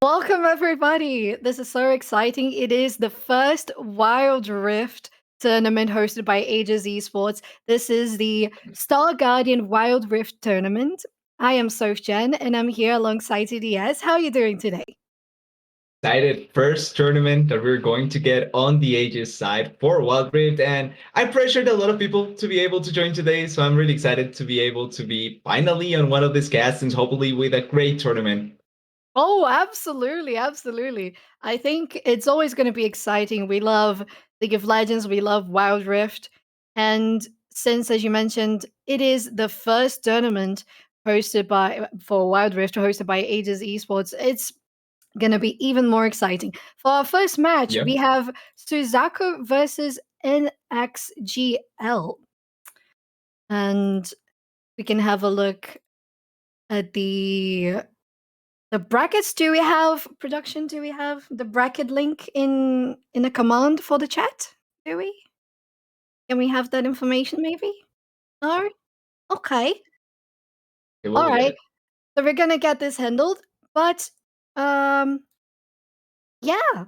Welcome, everybody. This is so exciting. It is the first Wild Rift tournament hosted by Aegis Esports. This is the Star Guardian Wild Rift tournament. I am Jen, and I'm here alongside TDS. How are you doing today? Excited first tournament that we're going to get on the Aegis side for Wild Rift, and I pressured a lot of people to be able to join today, so I'm really excited to be able to be finally on one of these castings, hopefully with a great tournament. Oh, absolutely, absolutely. I think it's always going to be exciting. We love League of Legends, we love Wild Rift, and since, as you mentioned, it is the first tournament hosted by for Wild Rift hosted by Aegis Esports, it's going to be even more exciting. For our first match, Yep. we have Suzaku versus NXGL. And we can have a look at the brackets. Do we have production? Do we have the bracket link in a command for the chat? Do we? Can we have that information maybe? No? Okay. All right. So we're going to get this handled, but yeah.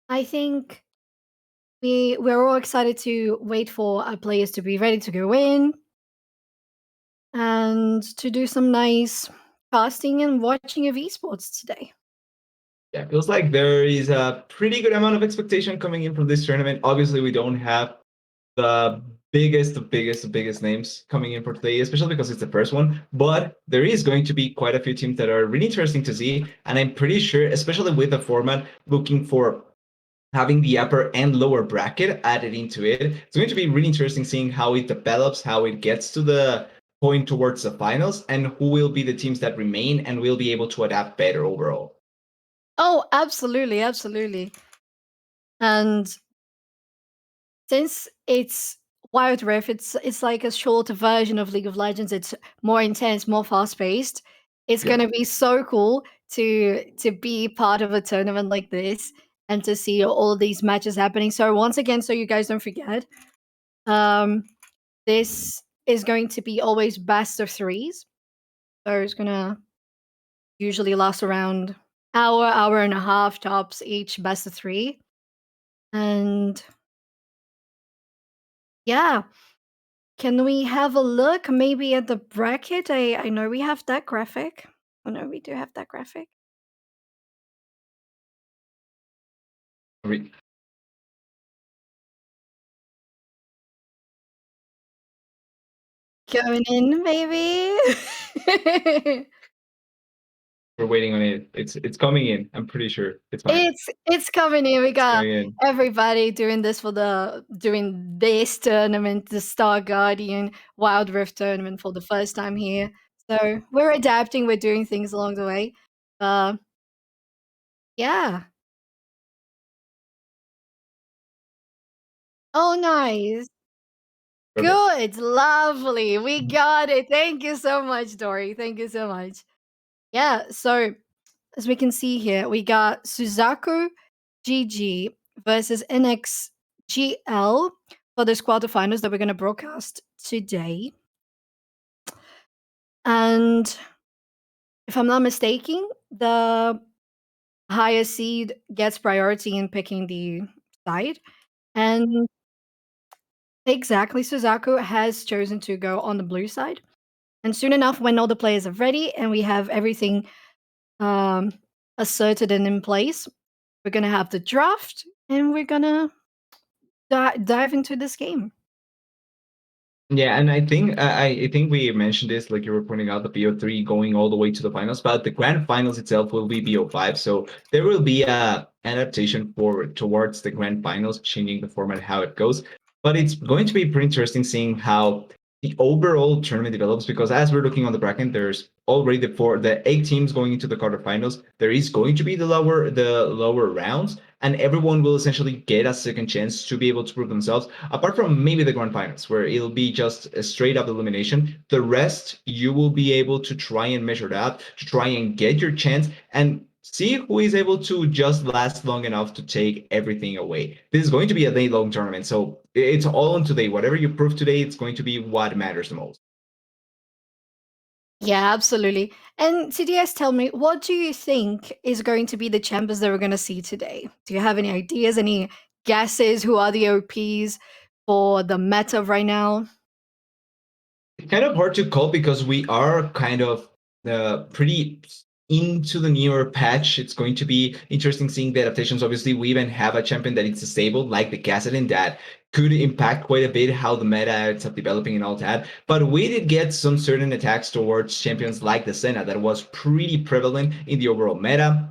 I think we're all excited to wait for our players to be ready to go in and to do some nice casting and watching of esports today. Yeah, it feels like there is a pretty good amount of expectation coming in from this tournament. Obviously, we don't have the biggest names coming in for today, especially because it's the first one. But there is going to be quite a few teams that are really interesting to see. And I'm pretty sure, especially with the format, looking for having the upper and lower bracket added into it. It's going to be really interesting seeing how it develops, how it gets to the point towards the finals, and who will be the teams that remain and will be able to adapt better overall. Oh, absolutely, absolutely. And since it's Wild Rift, it's like a shorter version of League of Legends. It's more intense, more fast paced. It's gonna be so cool to be part of a tournament like this and to see all these matches happening. So once again, so you guys don't forget, this is going to be always best of threes. So it's gonna usually last around hour and a half tops each best of three. And yeah, can we have a look maybe at the bracket? I know we have that graphic. Oh no, we do have that graphic. Going in, maybe. We're waiting on it. It's coming in. I'm pretty sure it's fine. It's coming in. We got in. everybody doing this tournament, the Star Guardian Wild Rift tournament for the first time here. So we're adapting. We're doing things along the way. Yeah. Oh, nice. Perfect. Good, lovely. We got it. Thank you so much, Dory. Thank you so much. Yeah, so as we can see here, we got Suzaku GG versus NXGL for this quarterfinals that we're going to broadcast today. And if I'm not mistaken, the higher seed gets priority in picking the side. And exactly, Suzaku has chosen to go on the blue side. And soon enough, when all the players are ready and we have everything asserted and in place, we're going to have the draft and we're going to dive into this game. Yeah, and I think we mentioned this, like you were pointing out, the BO3 going all the way to the finals, but the grand finals itself will be BO5. So there will be a adaptation towards the grand finals, changing the format how it goes. But it's going to be pretty interesting seeing how the overall tournament develops, because as we're looking on the bracket, there's already the 8 teams going into the quarterfinals. There is going to be the lower rounds, and everyone will essentially get a second chance to be able to prove themselves, apart from maybe the grand finals, where it'll be just a straight up elimination. The rest, you will be able to try and measure that, to try and get your chance. And see who is able to just last long enough to take everything away. This is going to be a day-long tournament, so it's all on today. Whatever you prove today, it's going to be what matters the most. Yeah, absolutely. And CDS, tell me, what do you think is going to be the champions that we're going to see today? Do you have any ideas, any guesses? Who are the OPs for the meta of right now? It's kind of hard to call because we are kind of pretty into the newer patch. It's going to be interesting seeing the adaptations. Obviously, we even have a champion that is stable, like the Kassadin, that could impact quite a bit how the meta ends up developing and all that. But we did get some certain attacks towards champions like the Senna that was pretty prevalent in the overall meta.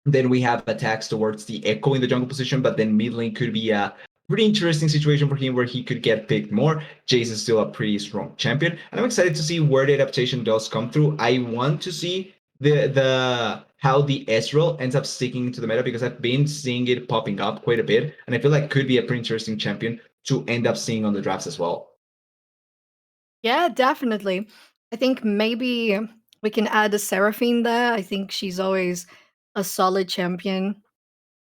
Then we have attacks towards the Echo in the jungle position, but then mid lane could be a pretty interesting situation for him where he could get picked more. Jace is still a pretty strong champion, and I'm excited to see where the adaptation does come through. I want to see the how the Ezreal ends up sticking to the meta because I've been seeing it popping up quite a bit, and I feel like could be a pretty interesting champion to end up seeing on the drafts as well. Yeah, definitely. I think maybe we can add a Seraphine there. I think she's always a solid champion.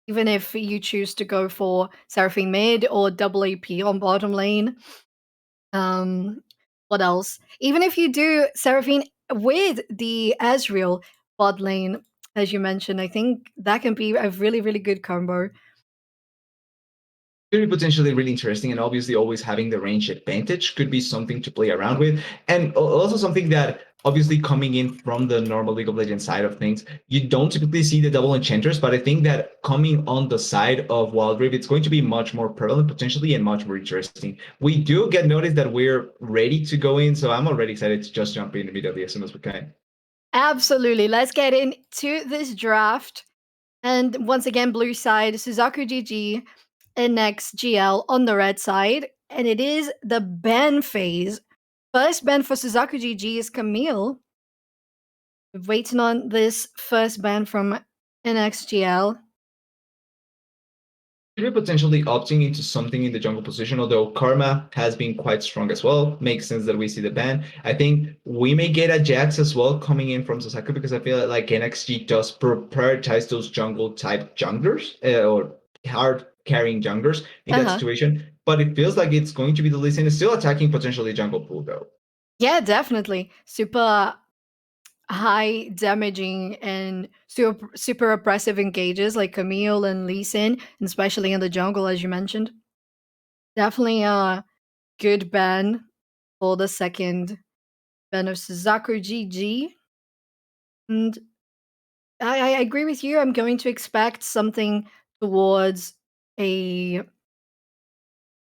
Even if you choose to go for Seraphine mid or double AP on bottom lane. Um, what else? Even if you do Seraphine with the Ezreal bot lane, as you mentioned, I think that can be a really, really good combo. Could be potentially really interesting, and obviously always having the range advantage could be something to play around with, and also something that obviously coming in from the normal League of Legends side of things, you don't typically see the double enchanters, but I think that coming on the side of Wild Rift, it's going to be much more prevalent potentially and much more interesting. We do get notice that we're ready to go in, so I'm already excited to just jump in immediately as soon as we can. Absolutely. Let's get into this draft. And once again, blue side, Suzaku GG and next GL on the red side. And it is the ban phase. First ban for Suzaku GG is Camille. Waiting on this first ban from NXGL. Could be potentially opting into something in the jungle position, although Karma has been quite strong as well. Makes sense that we see the ban. I think we may get a Jax as well coming in from Sasaka because I feel like NXG does prioritize those jungle type junglers or hard carrying junglers in that Uh-huh. situation. But it feels like it's going to be the Lee Sin still attacking potentially jungle pool though. Yeah, definitely. Super high damaging and super oppressive engages like Camille and Lee Sin, and especially in the jungle, as you mentioned. Definitely a good ban for the second ban of Suzaku GG. And I agree with you. I'm going to expect something towards a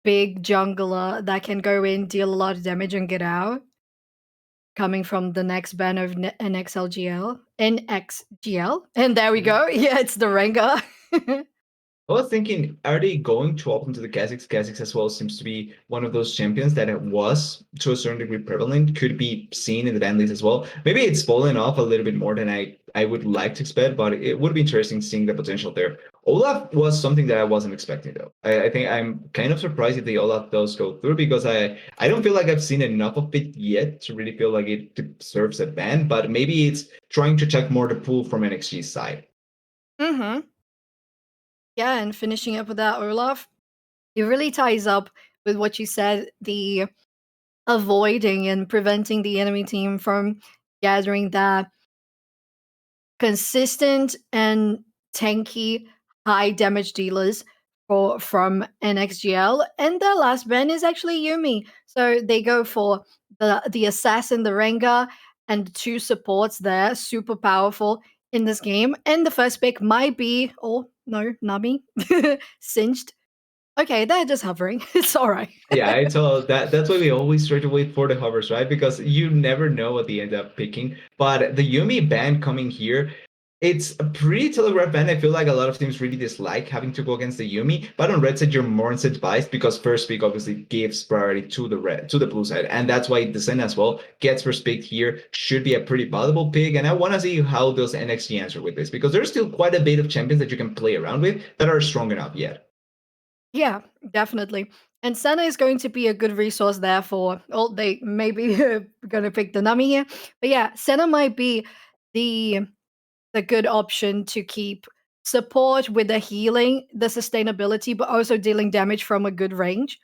big jungler that can go in, deal a lot of damage, and get out. Coming from the next ban of NXLGL. NXGL. And there we go. Yeah, it's the Rengar. I was thinking, are they going to open to the Kha'Zix? Kha'Zix as well seems to be one of those champions that it was to a certain degree prevalent, could be seen in the ban list as well. Maybe it's fallen off a little bit more than I would like to expect, but it would be interesting seeing the potential there. Olaf was something that I wasn't expecting though. I think I'm kind of surprised if the Olaf does go through because I don't feel like I've seen enough of it yet to really feel like it deserves a ban, but maybe it's trying to check more the pool from NXG's side. Mm-hmm. Yeah, and finishing up with that, Olaf, it really ties up with what you said, the avoiding and preventing the enemy team from gathering that consistent and tanky high damage dealers from NXGL. And the last ban is actually Yumi. So they go for the assassin, the Rengar, and the two supports there, super powerful in this game. And the first pick might be, oh no, Nami, Singed. Okay, they're just hovering. It's all right. Yeah, it's all that's why we always try to wait for the hovers, right? Because you never know what they end up picking. But the Yumi ban coming here, it's a pretty telegraphed ban. I feel like a lot of teams really dislike having to go against the Yumi. But on red side, you're more incentivized because first pick obviously gives priority to the blue side. And that's why the Zen as well gets first pick here. Should be a pretty valuable pick. And I want to see how does NXT answer with this, because there's still quite a bit of champions that you can play around with that are strong enough yet. Yeah, definitely. And Senna is going to be a good resource there for, well, they maybe going to pick the Nami here. But yeah, Senna might be the the good option to keep support with the healing, the sustainability, but also dealing damage from a good range.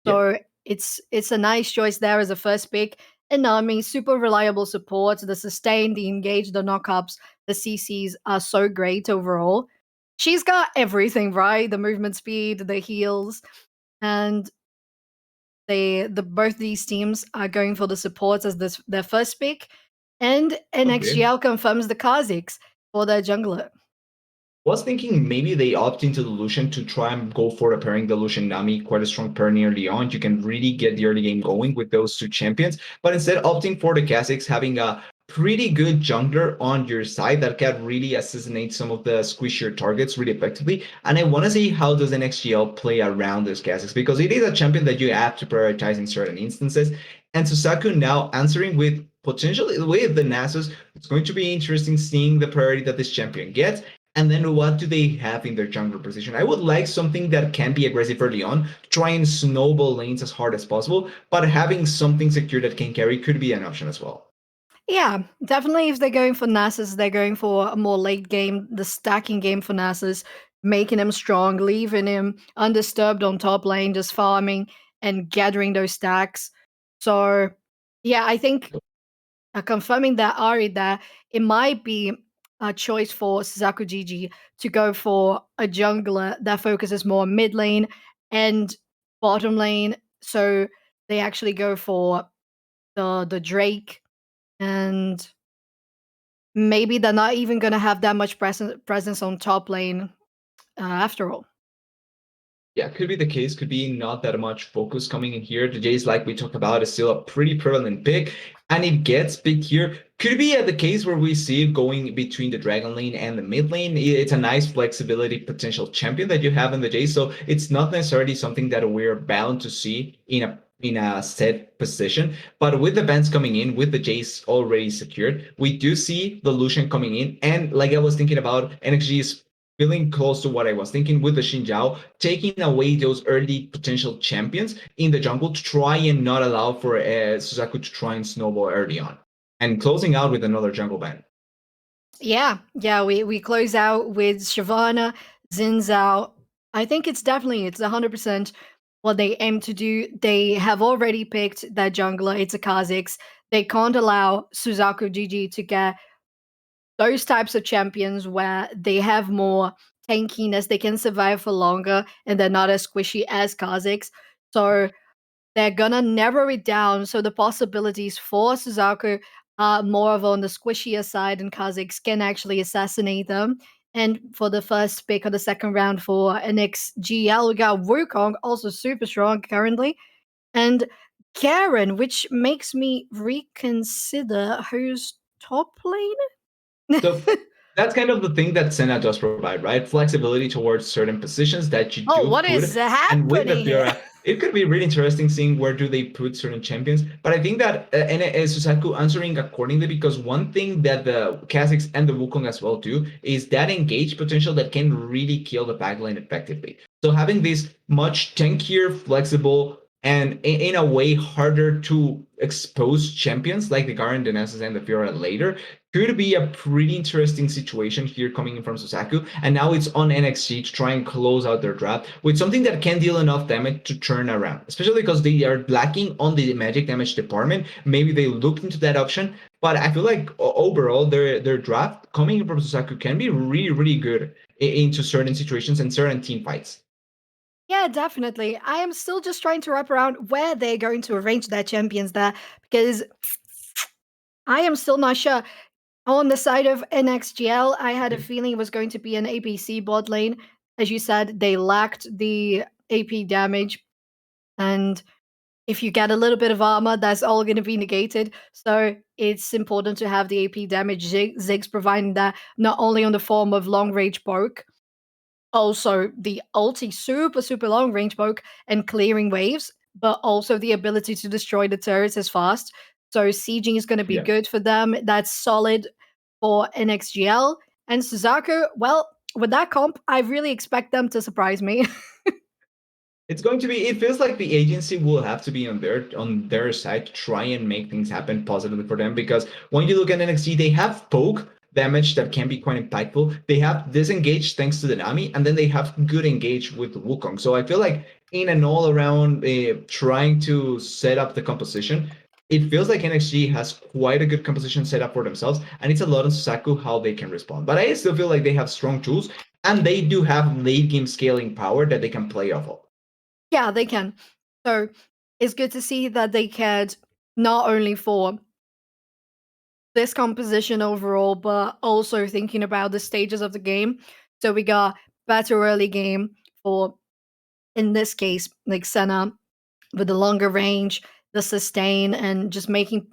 Yeah. So it's a nice choice there as a first pick. And Nami, super reliable support, the sustain, the engage, the knockups, the CCs are so great overall. She's got everything, right? The movement speed, the heals, and the both these teams are going for the supports as their first pick. And Okay. NXGL confirms the Kha'Zix for their jungler. Was thinking maybe they opt into the Lucian to try and go for a pairing the Lucian Nami, quite a strong pair early on. You can really get the early game going with those two champions, but instead opting for the Kha'Zix, having a pretty good jungler on your side that can really assassinate some of the squishier targets really effectively. And I want to see how does NXGL play around those Kha'Zix, because it is a champion that you have to prioritize in certain instances. And Susaku now answering with potentially with the Nasus. It's going to be interesting seeing the priority that this champion gets. And then what do they have in their jungler position? I would like something that can be aggressive early on, try and snowball lanes as hard as possible, but having something secure that can carry could be an option as well. Yeah, definitely if they're going for Nasus, they're going for a more late game, the stacking game for Nasus, making him strong, leaving him undisturbed on top lane, just farming and gathering those stacks. So, yeah, I think confirming that Ari there, it might be a choice for Suzaku Gigi to go for a jungler that focuses more on mid lane and bottom lane. So they actually go for the Drake, and maybe they're not even going to have that much presence on top lane after all. Yeah, could be the case. Could be not that much focus coming in here. The Jays, like we talked about, is still a pretty prevalent pick, and it gets picked here. Could be the case where we see it going between the Dragon lane and the mid lane. It's a nice flexibility potential champion that you have in the Jays, so it's not necessarily something that we're bound to see in a set position. But with the bans coming in, with the Jace already secured, we do see the Lucian coming in. And like I was thinking about, NXG is feeling close to what I was thinking with the Xinjiao, taking away those early potential champions in the jungle to try and not allow for Suzaku to try and snowball early on. And closing out with another jungle ban. Yeah, we close out with Shyvana, Xin Zhao. I think it's 100% what they aim to do. They have already picked that jungler. It's a Kha'Zix. They can't allow Suzaku Gigi to get those types of champions where they have more tankiness, they can survive for longer, and they're not as squishy as Kha'Zix. So they're gonna narrow it down so the possibilities for Suzaku are more of on the squishier side, and Kha'Zix can actually assassinate them. And for the first pick of the second round for NXGL, we got Wukong, also super strong currently, and Karen, which makes me reconsider who's top lane. So that's kind of the thing that Senna does provide, right? Flexibility towards certain positions that you Oh, do what is put. And with the happening here? Fiora, it could be really interesting seeing where do they put certain champions. But I think that and Susaku answering accordingly, because one thing that the Kha'Zix and the Wukong as well do is that engage potential that can really kill the backline effectively. So having this much tankier, flexible, and in a way harder to expose champions like the Garen, the Nessus, and the Fiora later could be a pretty interesting situation here coming in from Susaku. And now it's on NXT to try and close out their draft with something that can deal enough damage to turn around, especially because they are lacking on the magic damage department. Maybe they looked into that option, but I feel like overall their draft coming in from Susaku can be really, really good into certain situations and certain team fights. Yeah, definitely. I am still just trying to wrap around where they're going to arrange their champions there because I am still not sure. On the side of NXGL, I had a feeling it was going to be an APC bot lane. As you said, they lacked the AP damage. And if you get a little bit of armor, that's all going to be negated. So it's important to have the AP damage. Ziggs providing that not only on the form of long range poke, also the ulti super long range poke and clearing waves, but also the ability to destroy the turrets as fast. So sieging is going to be Yeah. good for them. That's solid for NXGL. And Suzaku, well, with that comp, I really expect them to surprise me. It's going to be. It feels like the agency will have to be on their side to try and make things happen positively for them. Because when you look at NXT, they have Poke, damage that can be quite impactful. They have disengaged thanks to the Nami, and then they have good engage with Wukong. So I feel like in an all around trying to set up the composition, it feels like NXG has quite a good composition set up for themselves, and it's a lot on Saku how they can respond. But I still feel like they have strong tools, and they do have late game scaling power that they can play off of. Yeah, they can. So it's good to see that they cared not only for this composition overall, but also thinking about the stages of the game. So we got better early game for, in this case, like Senna with the longer range, the sustain, and just making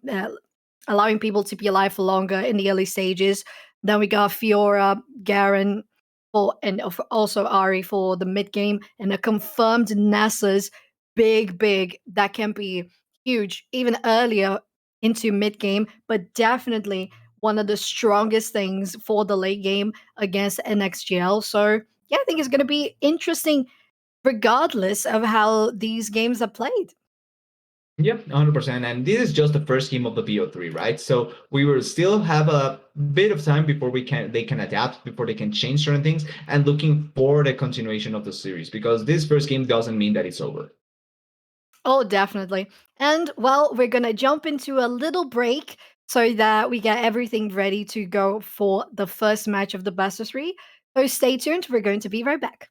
allowing people to be alive for longer in the early stages. Then we got Fiora, Garen, for and also Ari for the mid game, and a confirmed Nasus big that can be huge even earlier into mid game, but definitely one of the strongest things for the late game against NXGL. So yeah, I think it's going to be interesting regardless of how these games are played. Yep, 100%. And this is just the first game of the BO3, right? So we will still have a bit of time before they can adapt, before they can change certain things, and looking for the continuation of the series, because this first game doesn't mean that it's over. Oh, definitely. And well, we're going to jump into a little break so that we get everything ready to go for the first match of the best of three. So stay tuned. We're going to be right back.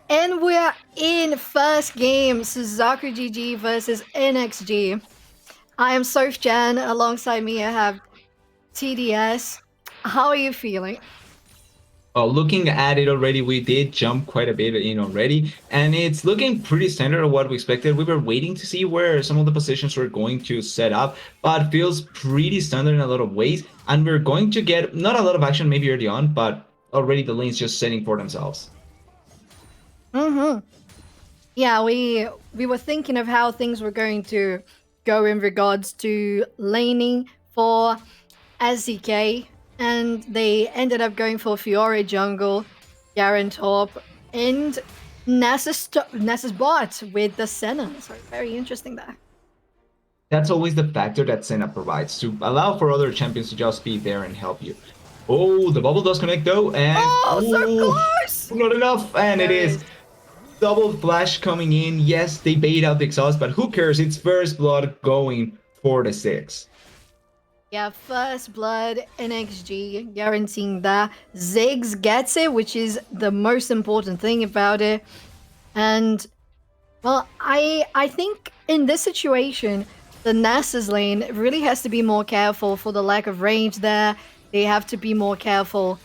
And we're in first game, Suzaku GG versus NXG. I am Soph Jan. Alongside me, I have TDS. How are you feeling? Looking at it already, we did jump quite a bit in already, and it's looking pretty standard of what we expected. We were waiting to see where some of the positions were going to set up, but feels pretty standard in a lot of ways, and we're going to get not a lot of action maybe early on, but already the lanes just setting for themselves. Yeah, we were thinking of how things were going to go in regards to laning for SZK, and they ended up going for Fiore jungle, Garen top, and Nasus bot with the Senna. So very interesting there. That's always the factor that Senna provides, to allow for other champions to just be there and help you. Oh, the bubble does connect though, and so close! Not enough, and there it is. Double flash coming in. Yes, they bait out the exhaust, but who cares? It's first blood going for the 6. Yeah, first blood NXG guaranteeing that. Ziggs gets it, which is the most important thing about it. And well, I think in this situation, the Nasus lane really has to be more careful for the lack of range there. They have to be more careful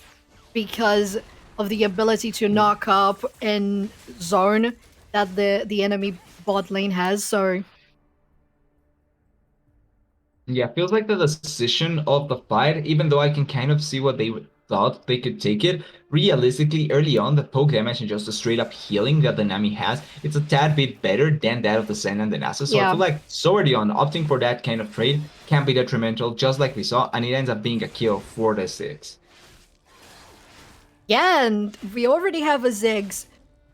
because of the ability to knock up and zone that the enemy bot lane has. So Yeah, feels like the decision of the fight, even though I can kind of see what thought they could take it. Realistically, early on, the poke damage and just the straight up healing that the Nami has, it's a tad bit better than that of the Zen and the Nasus. So I yeah. feel like so early on, opting for that kind of trade can be detrimental, just like we saw, and it ends up being a kill for the six. Yeah, and we already have a Ziggs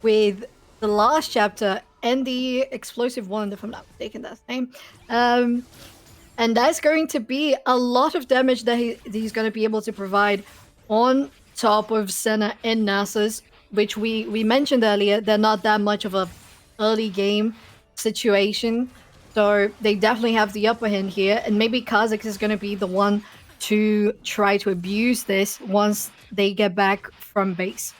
with the last chapter and the explosive one, if I'm not mistaken, that's the name. And that's going to be a lot of damage that he's going to be able to provide on top of Senna and Nasus, which we mentioned earlier. They're not that much of a early game situation. So they definitely have the upper hand here. And maybe Kha'Zix is going to be the one to try to abuse this once they get back from base.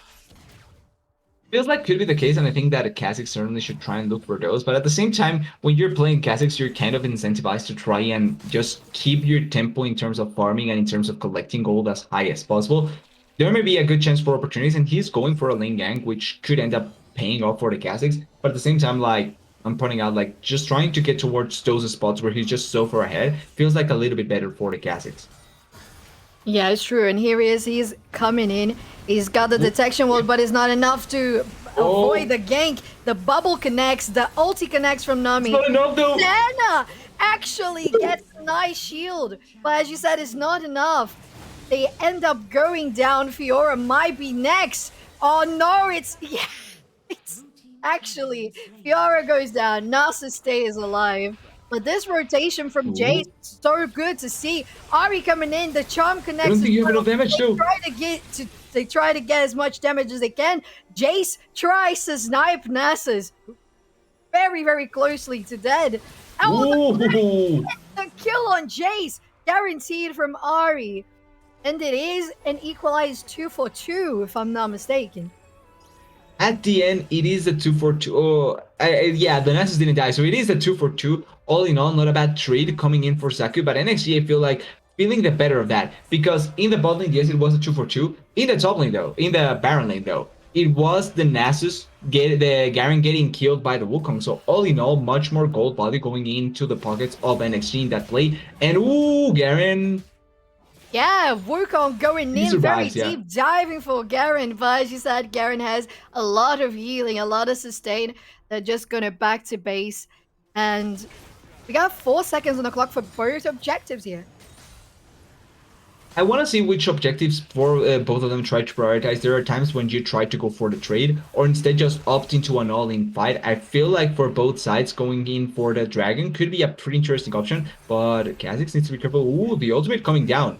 Feels like could be the case, and I think that a Kha'Zix certainly should try and look for those. But at the same time, when you're playing Kha'Zix, you're kind of incentivized to try and just keep your tempo in terms of farming and in terms of collecting gold as high as possible. There may be a good chance for opportunities, and he's going for a lane gank, which could end up paying off for the Kha'Zix. But at the same time, like I'm pointing out, like just trying to get towards those spots where he's just so far ahead feels like a little bit better for the Kha'Zix. Yeah, it's true. And here he is. He's coming in. He's got the detection wall, but it's not enough to avoid the gank. The bubble connects. The ulti connects from Nami. It's not enough though. Senna actually gets a nice shield. But as you said, it's not enough. They end up going down. Fiora might be next. Oh no, it's... Yeah, it's actually... Fiora goes down. Nasus stays alive. But this rotation from Jace is so good to see. Ari coming in, the charm I connects. don't think you have enough damage though. They try to get as much damage as they can. Jace tries to snipe Nasus very, very closely to dead. Oh, the kill on Jace, guaranteed from Ari. And it is an equalized 2 for 2, if I'm not mistaken. At the end, it is a 2 for 2. Oh, yeah, the Nasus didn't die, so it is a 2 for 2. All in all, not a bad trade coming in for Saku, but NXG, I feel like feeling the better of that because in the bot lane, yes, it was a 2 for 2. In the top lane, though, in the Baron lane, though, it was the Nasus the Garen getting killed by the Wukong. So all in all, much more gold value going into the pockets of NXG in that play. And ooh, Garen. Yeah, Wukong going in survives, very deep, diving for Garen. But as you said, Garen has a lot of healing, a lot of sustain. They're just going to back to base. And we got 4 seconds on the clock for both objectives here. I want to see which objectives for both of them try to prioritize. There are times when you try to go for the trade or instead just opt into an all-in fight. I feel like for both sides, going in for the dragon could be a pretty interesting option, but Kha'Zix needs to be careful. Ooh, the ultimate coming down.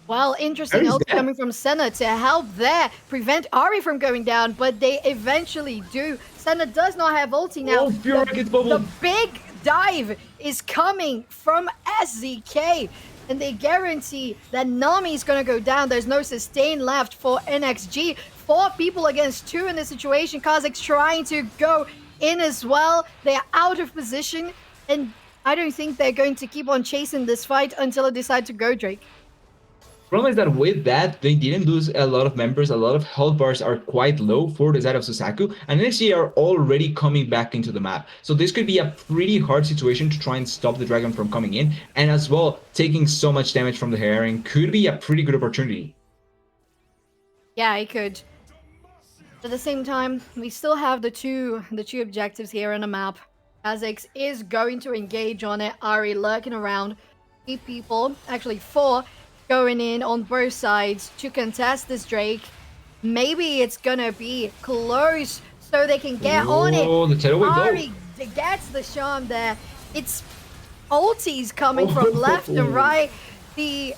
Well, interesting ult coming from Senna to help there, prevent Ari from going down, but they eventually do. Senna does not have ulti now. Oh, Fiora gets bubbled. The big dive is coming from SZK, and they guarantee that Nami is going to go down. There's no sustain left for NXG. 4 people against 2 in this situation. Kha'Zix trying to go in as well. They're out of position, and I don't think they're going to keep on chasing this fight until they decide to go Drake. Problem is that with that, they didn't lose a lot of members. A lot of health bars are quite low for the side of Susaku, and NXG are already coming back into the map. So this could be a pretty hard situation to try and stop the dragon from coming in, and as well, taking so much damage from the herring could be a pretty good opportunity. Yeah, it could. At the same time, we still have the two objectives here on the map. Kha'Zix is going to engage on it. Ari lurking around. 3 people, actually 4, going in on both sides to contest this Drake. Maybe it's gonna be close so they can get on it. Ari gets the charm there. It's ultis coming from left and right. The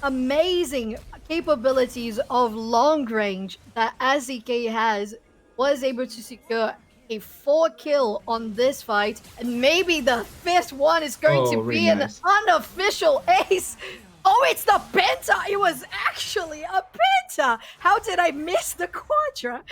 amazing capabilities of long range that SZK has was able to secure a 4-kill on this fight, and maybe the fifth one is going to really be an nice. unofficial ace. Oh, it's the penta! It was actually a penta! How did I miss the quadra?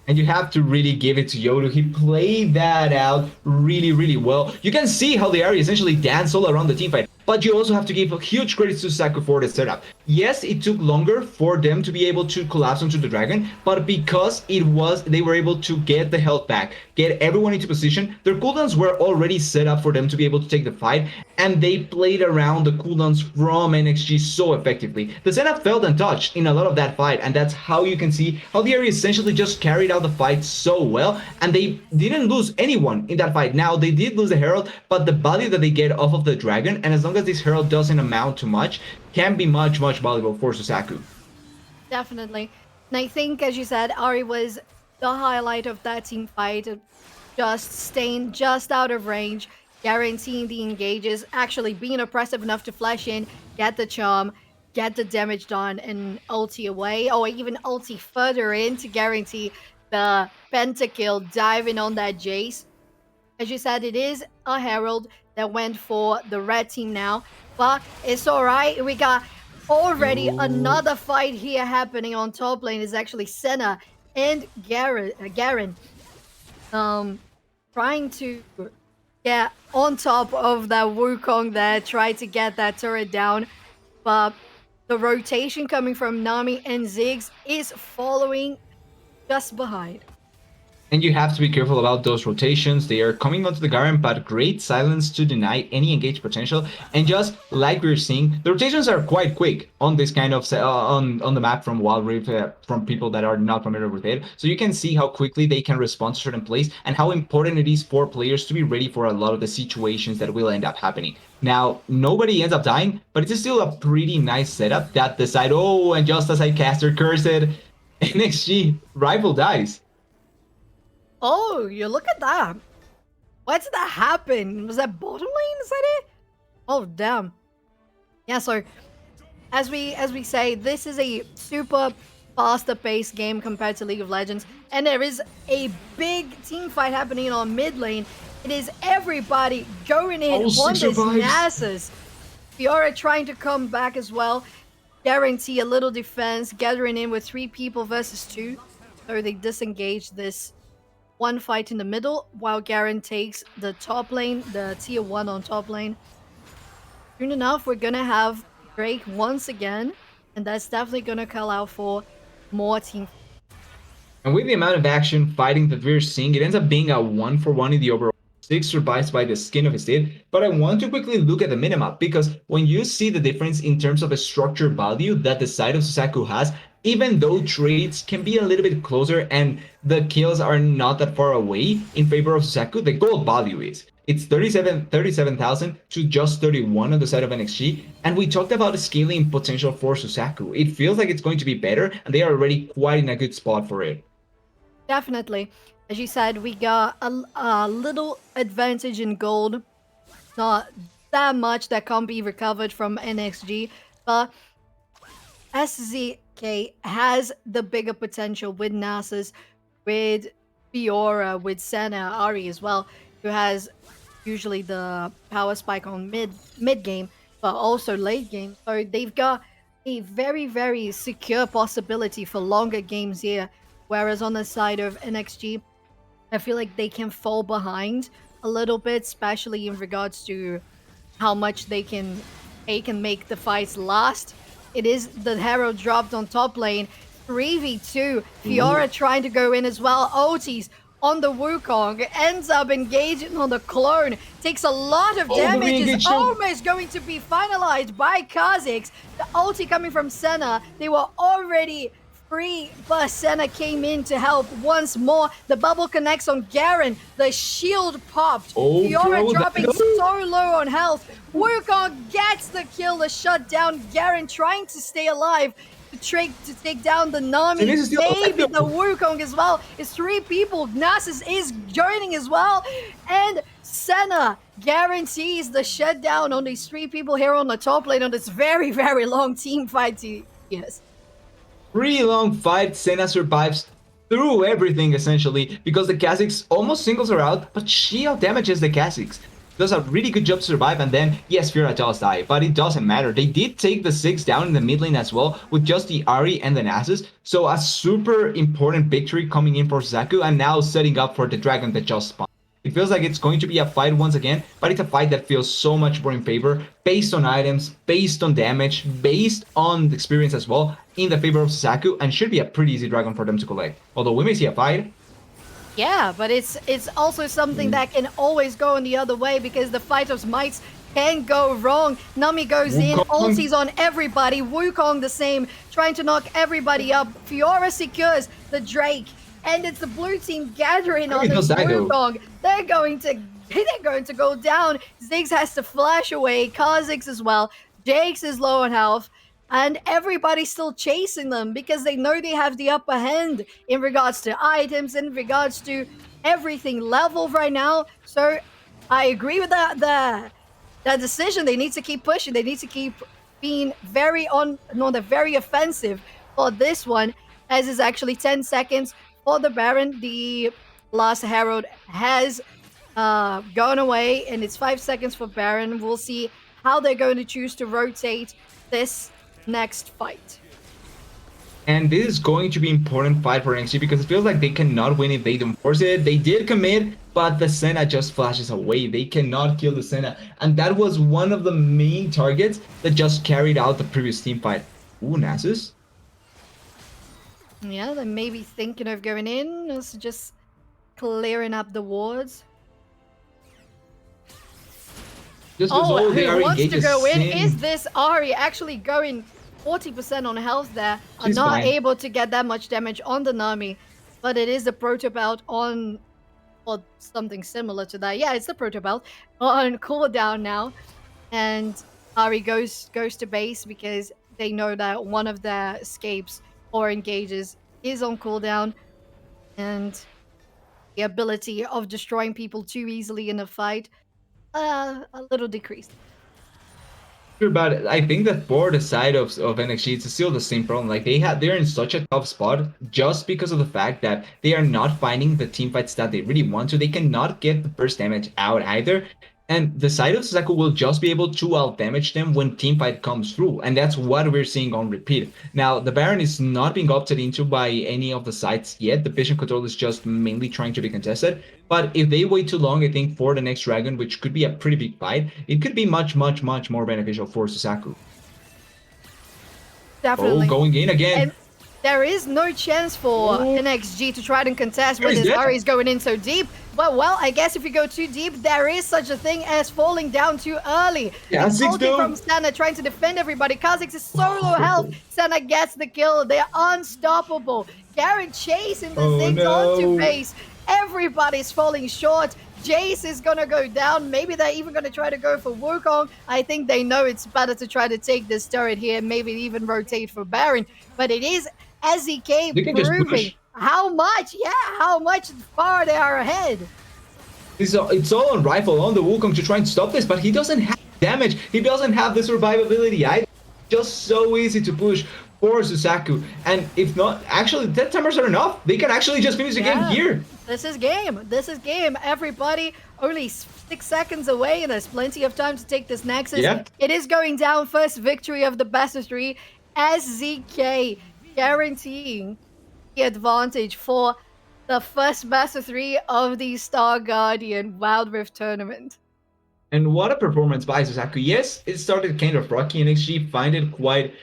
And you have to really give it to Yoru. He played that out really, really well. You can see how the area essentially danced all around the teamfight. But you also have to give huge credits to Saku for the setup. Yes, it took longer for them to be able to collapse onto the dragon, but because they were able to get the health back, get everyone into position, their cooldowns were already set up for them to be able to take the fight, and they played around the cooldowns from NXG so effectively. The setup felt untouched in a lot of that fight, and that's how you can see how the area essentially just carried out the fight so well, and they didn't lose anyone in that fight. Now, they did lose the Herald, but the value that they get off of the dragon, and as long as this Herald doesn't amount to much, can be much, much valuable for Susaku. Definitely. And I think, as you said, Ari was the highlight of that team fight, just staying just out of range, guaranteeing the engages, actually being oppressive enough to flash in, get the charm, get the damage done, and ulti away, or even ulti further in to guarantee the pentakill, diving on that Jace. As you said, it is a Herald that went for the red team now, but it's all right. We got already another fight here happening on top lane. Is actually Senna and Garen trying to get on top of that Wukong there, try to get that turret down, but the rotation coming from Nami and Ziggs is following just behind. And you have to be careful about those rotations. They are coming onto the Garen, but great silence to deny any engage potential. And just like we're seeing, the rotations are quite quick on this kind of on the map from Wild Rift, from people that are not familiar with it. So you can see how quickly they can respond to certain plays and how important it is for players to be ready for a lot of the situations that will end up happening. Now, nobody ends up dying, but it's still a pretty nice setup that the side, oh, and just as I cast her cursed, NXG rival dies. Oh, you look at that. Why did that happen? Was that bottom lane? Is that it? Oh, damn. Yeah, so as we say, this is a super faster paced game compared to League of Legends, and there is a big team fight happening on mid lane. It is everybody going in on this Nasus. Fiora trying to come back as well, guarantee a little defense, gathering in with 3 people versus 2. So they disengage this one fight in the middle while Garen takes the top lane, the tier 1 on top lane. Soon enough, we're gonna have Drake once again, and that's definitely gonna call out for more team. And with the amount of action fighting that we're seeing, it ends up being a 1-for-1 in the overall. 6 survives by the skin of his teeth, but I want to quickly look at the minimap, because when you see the difference in terms of a structure value that the side of Susaku has, even though trades can be a little bit closer and the kills are not that far away in favor of Susaku, the gold value is. It's 37,000 to just 31 on the side of NXG, and we talked about the scaling potential for Susaku. It feels like it's going to be better, and they are already quite in a good spot for it. Definitely. As you said, we got a little advantage in gold. Not that much that can't be recovered from NXG, but SZK has the bigger potential with Nasus, with Fiora, with Senna, Ari as well, who has usually the power spike on mid game, but also late game. So they've got a very, very secure possibility for longer games here. Whereas on the side of NXG, I feel like they can fall behind a little bit, especially in regards to how much they can make the fights last. It is the Herald dropped on top lane. 3v2. Fiora trying to go in as well. Otis on the Wukong ends up engaging on the clone. Takes a lot of damage. Is almost going to be finalized by Kha'Zix. The ulti coming from Senna. They were already free, but Senna came in to help once more. The bubble connects on Garen. The shield popped. Fiora dropping so low on health. Wukong gets the kill, the shutdown. Garen trying to stay alive to take down the Nami. Maybe the Wukong as well. It's 3 people. Nasus is joining as well. And Senna guarantees the shutdown on these 3 people here on the top lane on this very, very long team fight. Yes. 3 long fights, Senna survives through everything essentially because the Kha'Zix almost singles her out, but she out damages the Kha'Zix. Does a really good job to survive, and then yes, Fira does die, but it doesn't matter. They did take the 6 down in the mid lane as well with just the Ari and the Nasus, so a super important victory coming in for Zaku, and now setting up for the dragon that just spawned. It feels like it's going to be a fight once again, but it's a fight that feels so much more in favor, based on items, based on damage, based on experience as well, in the favor of Sasaku, and should be a pretty easy dragon for them to collect. Although we may see a fight. Yeah, but it's also something that can always go in the other way because the fight of mites can go wrong. Nami goes in, ultis on everybody. Wukong the same, trying to knock everybody up. Fiora secures the Drake, and it's the blue team gathering on this Wukong. They're going to go down. Ziggs has to flash away. Kha'Zix as well. Jake's is low on health. And everybody's still chasing them because they know they have the upper hand in regards to items, in regards to everything level right now. So I agree with that decision. They need to keep pushing. They need to keep being very very offensive for this one, as is actually 10 seconds for the Baron. The last Herald has gone away, and it's 5 seconds for Baron. We'll see how they're going to choose to rotate this next fight. And this is going to be important fight for NXT because it feels like they cannot win if they don't force it. They did commit, but the Senna just flashes away. They cannot kill the Senna. And that was one of the main targets that just carried out the previous team fight. Ooh, Nasus. Yeah, they may be thinking of going in, just clearing up the wards. Just who wants to go in? Is this Ari actually going 40% on health there? She's not able to get that much damage on the Nami, but it is the proto belt on, or something similar to that. Yeah, it's the proto belt on cooldown now, and Ari goes to base because they know that one of their escapes or engages is on cooldown, and the ability of destroying people too easily in a fight a little decreased. Sure, but I think that for the side of NXT, it's still the same problem. Like they're in such a tough spot just because of the fact that they are not finding the team fights that they really want to. They cannot get the first damage out either. And the side of Sasaku will just be able to out-damage them when teamfight comes through. And that's what we're seeing on repeat. Now, the Baron is not being opted into by any of the sides yet. The vision control is just mainly trying to be contested. But if they wait too long, I think for the next Dragon, which could be a pretty big fight, it could be much, much, much more beneficial for Sasaku. Definitely. Oh, going in again. And there is no chance for NXG to try and contest when this Ari is going in so deep. But, well, I guess if you go too deep, there is such a thing as falling down too early. Yeah, ulti from Senna trying to defend everybody. Kha'Zix is so low health. Senna gets the kill. They're unstoppable. Garen chasing the Ziggs onto base. Everybody's falling short. Jace is gonna go down. Maybe they're even gonna try to go for Wukong. I think they know it's better to try to take this turret here, maybe even rotate for Baron. But it is SEK proving how much far they are ahead. It's all on Rifle, on the Wukong to try and stop this, but he doesn't have damage. He doesn't have the survivability either. Just so easy to push for Sasaku. And if not, actually, death timers are enough. They can actually just finish the game here. This is game. This is game. Everybody only 6 seconds away, and there's plenty of time to take this Nexus. Yeah. It is going down. First victory of the best of 3. SZK guaranteeing the advantage for the first best of 3 of the Star Guardian Wild Rift tournament. And what a performance by Sasaku. Yes, it started kind of rocky and XG find it quite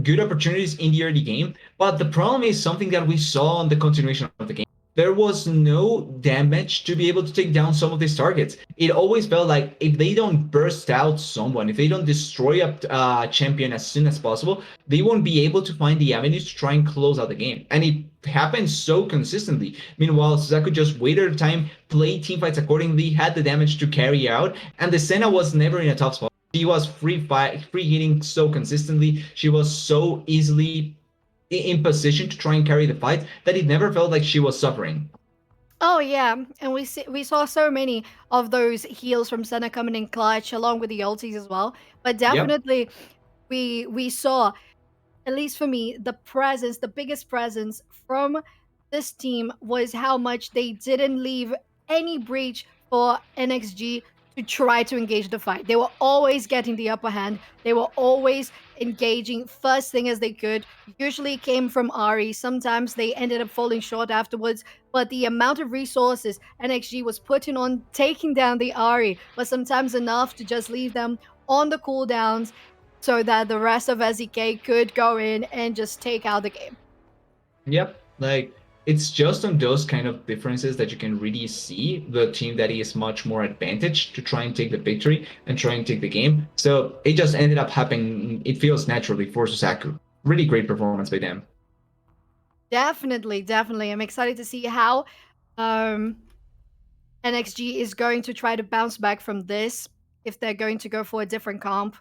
good opportunities in the early game, but the problem is something that we saw on the continuation of the game. There was no damage to be able to take down some of these targets. It always felt like if they don't burst out someone, if they don't destroy a champion as soon as possible, they won't be able to find the avenues to try and close out the game. And it happens so consistently. Meanwhile, Sasaku just waited her time, played teamfights accordingly, had the damage to carry out, and the Senna was never in a tough spot. She was free hitting so consistently. She was so easily in position to try and carry the fight that it never felt like she was suffering. Oh yeah, and we saw so many of those heals from Senna coming in clutch along with the ultis as well. But definitely we saw, at least for me, the biggest presence from this team was how much they didn't leave any breach for NXG to try to engage the fight. They were always getting the upper hand. They were always engaging first thing as they could. Usually came from Ari. Sometimes they ended up falling short afterwards. But the amount of resources NXG was putting on taking down the Ari was sometimes enough to just leave them on the cooldowns so that the rest of SEK could go in and just take out the game. Yep, like it's just on those kind of differences that you can really see the team that is much more advantaged to try and take the victory and try and take the game. So it just ended up happening. It feels naturally for Susaku. Really great performance by them. Definitely, definitely. I'm excited to see how um, NXG is going to try to bounce back from this. If they're going to go for a different comp,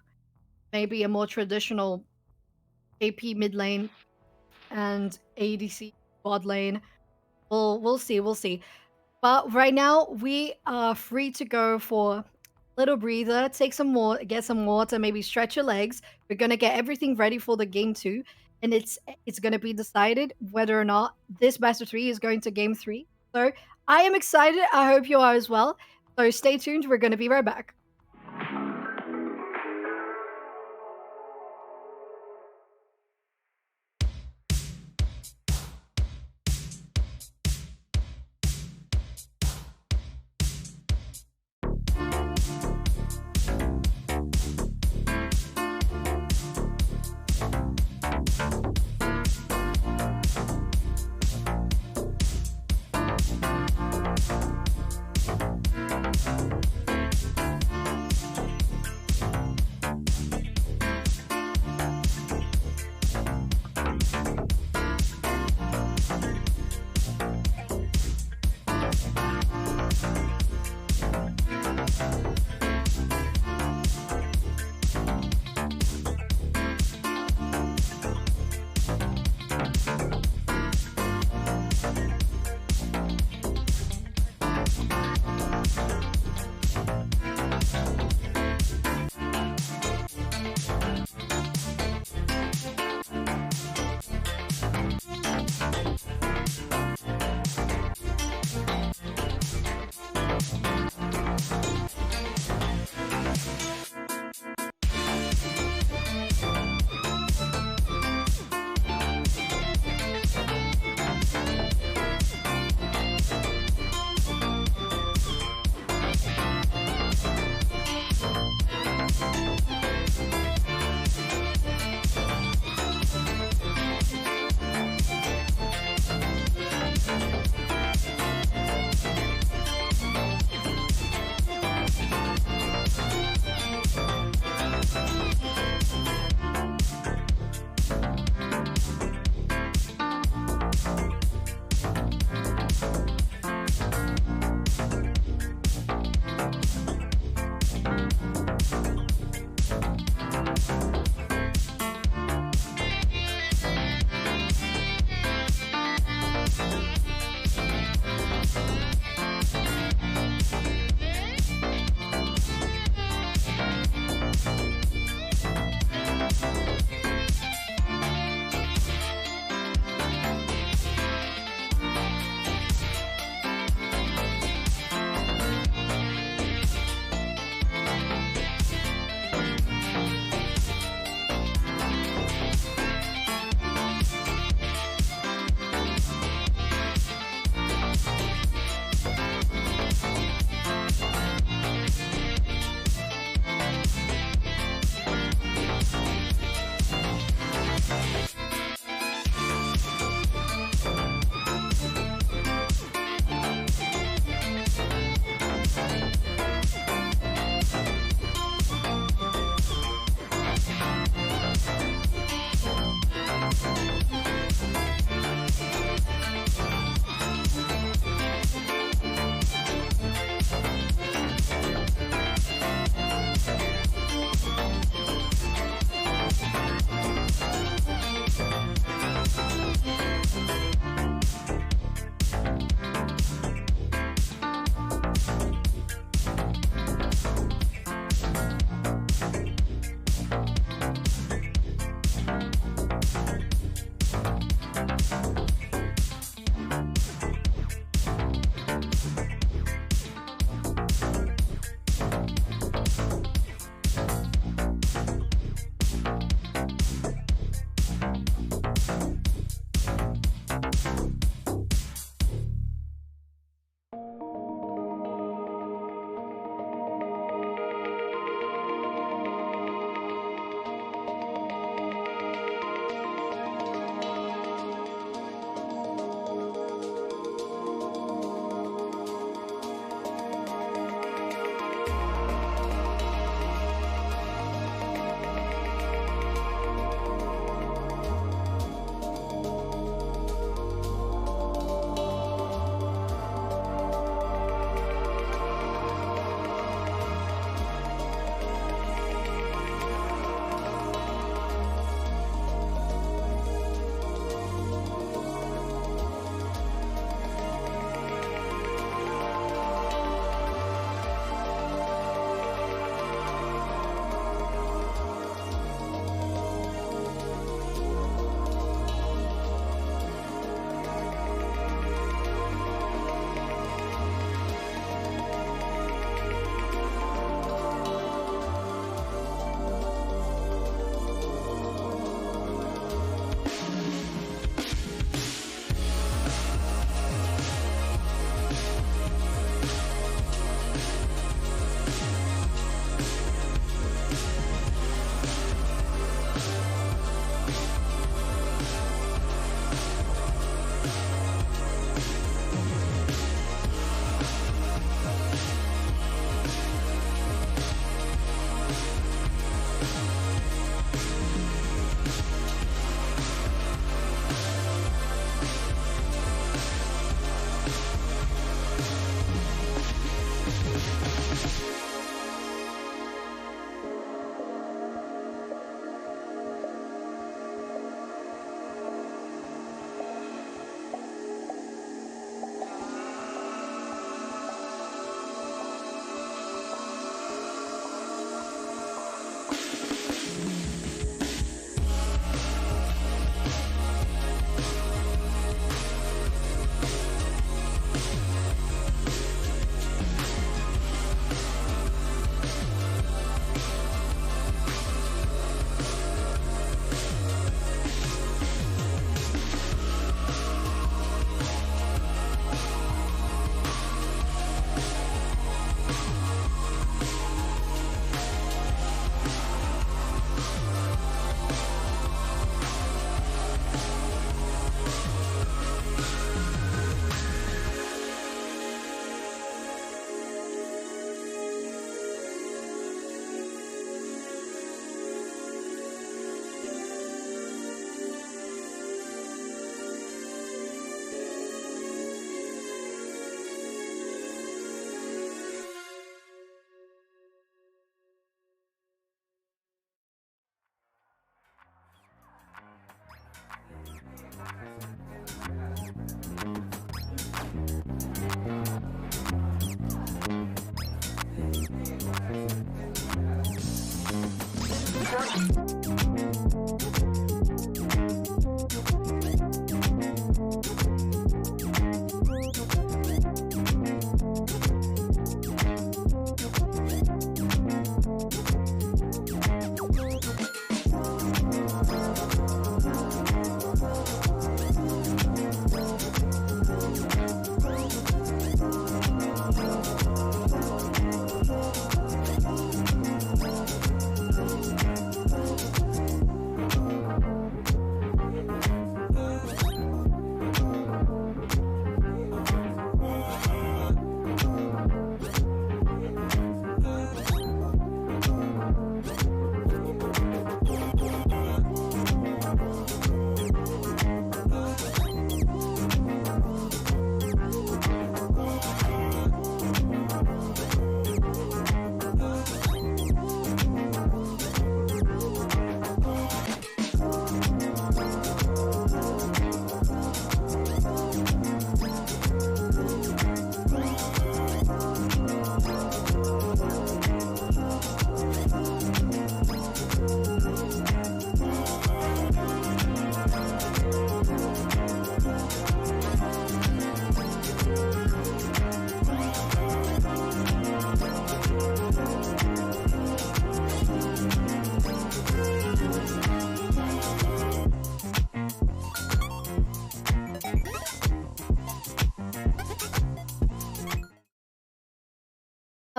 maybe a more traditional AP mid lane and ADC bot lane. We'll see, we'll see. But right now we are free to go for a little breather, take some more, get some water, maybe stretch your legs. We're gonna get everything ready for the game 2, and it's gonna be decided whether or not this best of 3 is going to game 3. So I am excited. I hope you are as well. So stay tuned. We're gonna be right back.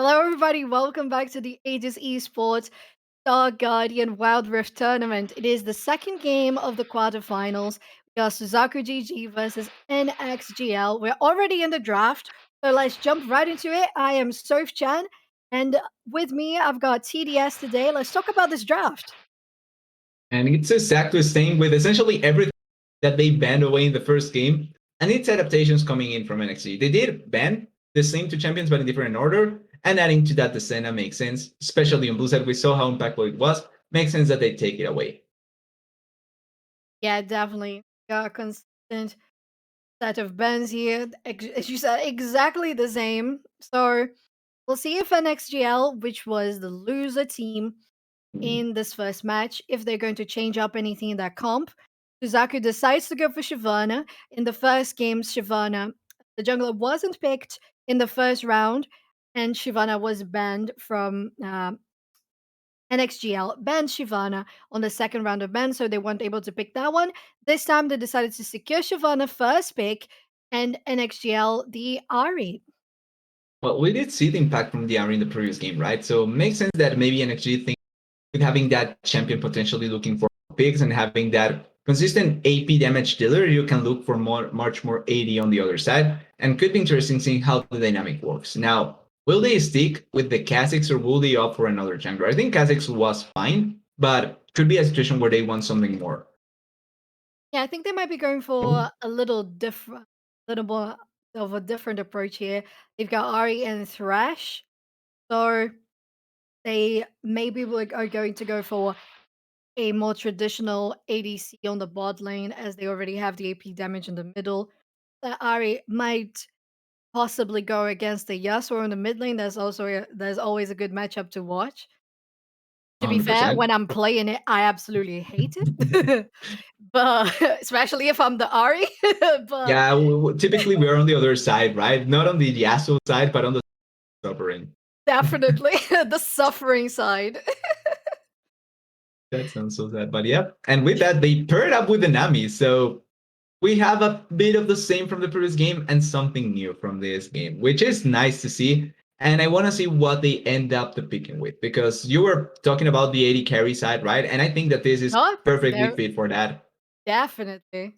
Hello, everybody. Welcome back to the Aegis Esports Star Guardian Wild Rift tournament. It is the second game of the quarterfinals. We got Suzaku GG versus NXGL. We're already in the draft, so let's jump right into it. I am Soph Chan, and with me, I've got TDS today. Let's talk about this draft. And it's exactly the same with essentially everything that they banned away in the first game, and its adaptations coming in from NXT. They did ban the same two champions, but in different order, and adding to that the Senna makes sense, especially on Blue side. We saw how impactful it was. Makes sense that they take it away. Yeah, definitely. Got a consistent set of bans here. As you said, exactly the same. So we'll see if NXGL, which was the loser team in this first match, if they're going to change up anything in that comp. Suzaku decides to go for Shyvana. In the first game, Shyvana, the jungler wasn't picked in the first round, and Shyvana was banned from NXGL, banned Shyvana on the second round of ban, so they weren't able to pick that one. This time they decided to secure Shyvana first pick and NXGL the Ari. Well, we did see the impact from the Ari in the previous game, right? So makes sense that maybe NXG thinks with having that champion potentially looking for picks and having that consistent AP damage dealer, you can look for much more AD on the other side. And could be interesting seeing how the dynamic works. Now, will they stick with the Kha'Zix or will they opt for another jungler? I think Kha'Zix was fine, but could be a situation where they want something more. Yeah, I think they might be going for a little different, little more of a different approach here. They've got Ari and Thresh, so they maybe are going to go for a more traditional ADC on the bot lane, as they already have the AP damage in the middle. Ari might possibly go against the Yasuo in the mid lane. There's always a good matchup to watch. To be fair, 100%. when I'm playing it, I absolutely hate it. But especially if I'm the Ari. But Yeah, typically we're on the other side, right? Not on the Yasuo side, but on the suffering. definitely the suffering side. That sounds so sad, but yeah. And with that, they paired up with the Nami, so we have a bit of the same from the previous game and something new from this game, which is nice to see. And I want to see what they end up picking with because you were talking about the 80 carry side, right? And I think that this is No, perfectly there fit for that. definitely.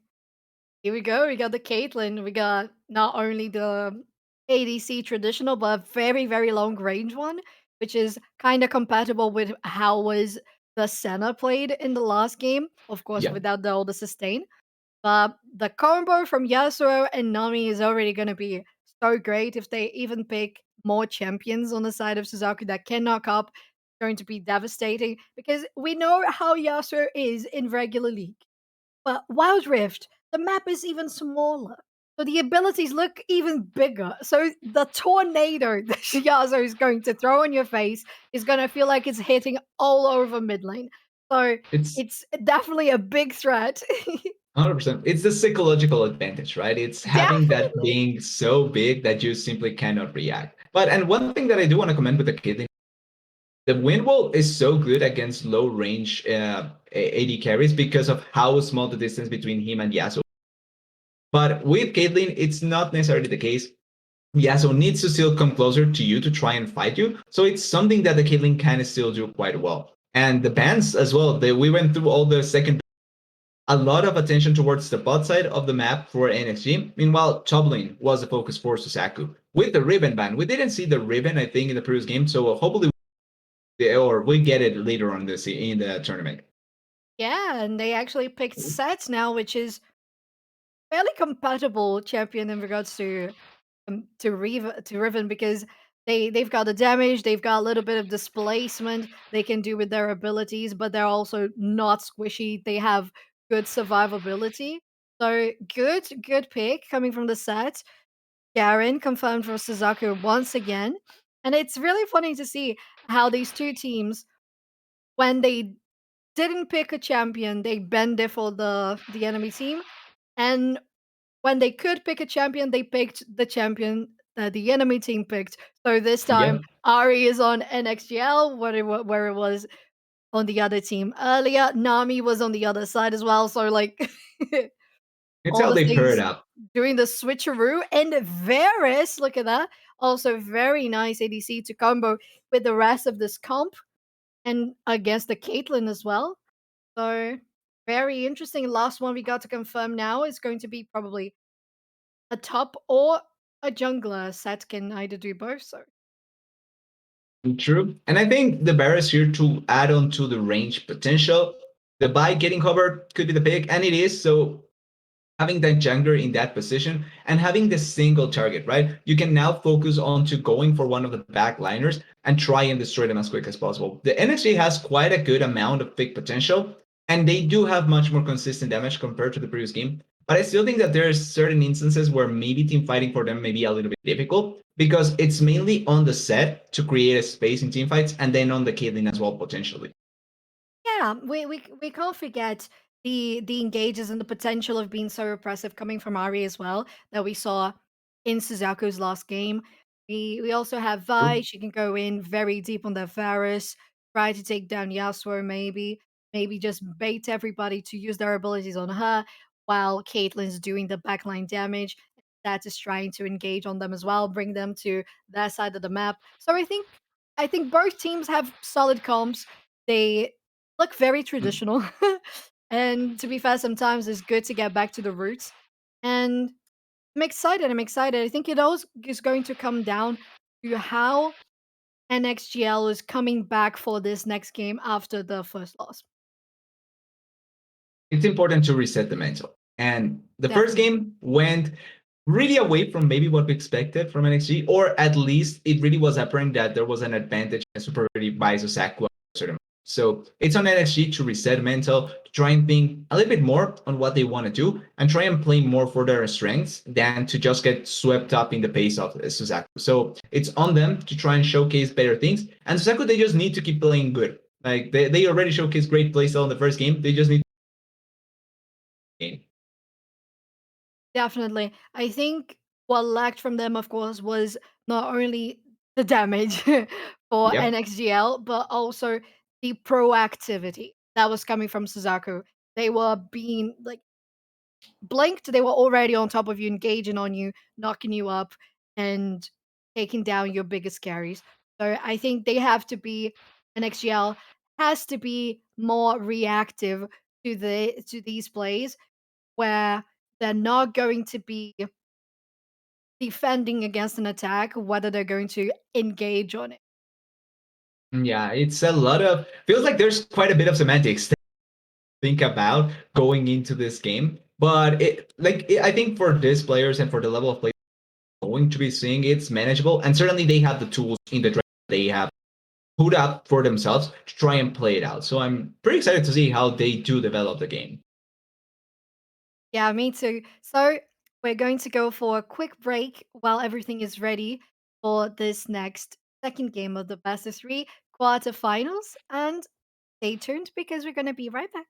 Here we go. We got the Caitlyn. We got not only the ADC traditional, but a very, very long range one, which is kind of compatible with how was the Senna played in the last game. Of course, Yeah. without all the sustain. But the combo from Yasuo and Nami is already going to be so great. If they even pick more champions on the side of Suzaku that can knock up, it's going to be devastating because we know how Yasuo is in regular league. But Wild Rift, the map is even smaller. So the abilities look even bigger. So the tornado that Yasuo is going to throw in your face is going to feel like it's hitting all over mid lane. So It's it's definitely a big threat. 100%. It's the psychological advantage, right? It's having that Definitely. being so big that you simply cannot react. But and one thing that I do want to comment with the Caitlyn, the wind wall is so good against low range AD carries because of how small the distance between him and Yasuo. But with Caitlyn, it's not necessarily the case. Yasuo needs to still come closer to you to try and fight you. So it's something that the Caitlyn can still do quite well. And the bans as well. We went through all the second a lot of attention towards the bot side of the map for NXG. Meanwhile, top lane was the focus for Suzaku. With the Riven ban, we didn't see the Riven, I think, in the previous game, so hopefully we get it later on this in the tournament. Yeah, and they actually picked sets now, which is fairly compatible champion in regards to Riven because they've got the damage, they've got a little bit of displacement they can do with their abilities, but they're also not squishy. They have good survivability. So good pick coming from the set. Garen confirmed for Suzaku once again. And it's really funny to see how these two teams, when they didn't pick a champion, they bend it for the enemy team. And when they could pick a champion, they picked the champion that the enemy team picked. So this time, Yep. Ari is on NXGL, where it was on the other team earlier. Nami was on the other side as well. So like, It's all how the they pair it things up. doing the switcheroo. And Varus, look at that. Also very nice ADC to combo with the rest of this comp and against the Caitlyn as well. So very interesting. Last one we got to confirm now is going to be probably a top or a jungler. Set can either do both. So True. And I think the Barris here to add on to the range potential, the buy getting covered could be the pick, and it is. So having that jungler in that position and having the single target, right? You can now focus on to going for one of the backliners and try and destroy them as quick as possible. The NXG has quite a good amount of pick potential, and they do have much more consistent damage compared to the previous game. But I still think that there's certain instances where maybe team fighting for them may be a little bit difficult because it's mainly on the set to create a space in team fights and then on the Caitlyn as well, potentially. yeah, we can't forget the engages and the potential of being so repressive coming from Ari as well that we saw in Suzaku's last game. We also have Vi. True. She can go in very deep on their Varus, try to take down Yasuo maybe just bait everybody to use their abilities on her while Caitlyn's doing the backline damage. That is trying to engage on them as well, bring them to their side of the map. So I think both teams have solid comps. They look very traditional. And to be fair, sometimes it's good to get back to the roots. And I'm excited. I'm excited. I think it all is going to come down to how NXGL is coming back for this next game after the first loss. It's important to reset the mental. And the first Definitely. game went really away from maybe what we expected from NXG, or at least it really was apparent that there was an advantage and superiority by Zosaku. So it's on NXG to reset mental, to try and think a little bit more on what they want to do, and try and play more for their strengths than to just get swept up in the pace of Suzaku. So it's on them to try and showcase better things. And Suzaku, they just need to keep playing good. Like they already showcased great playstyle in the first game. They just need to game. Definitely. I think what lacked from them, of course, was not only the damage for Yep. NXGL, but also the proactivity that was coming from Suzaku. They were being like blinked, they were already on top of you, engaging on you, knocking you up, and taking down your biggest carries. So I think they have to be NXGL has to be more reactive to these plays where they're not going to be defending against an attack, whether they're going to engage on it. Yeah, it's a lot of feels like there's quite a bit of semantics to think about going into this game. But I think for these players and for the level of play going to be seeing, it's manageable. And certainly they have the tools in the draft they have put up for themselves to try and play it out. So I'm pretty excited to see how they do develop the game. Yeah, me too. So we're going to go for a quick break while everything is ready for this next second game of the best of three quarterfinals. And stay tuned because we're going to be right back.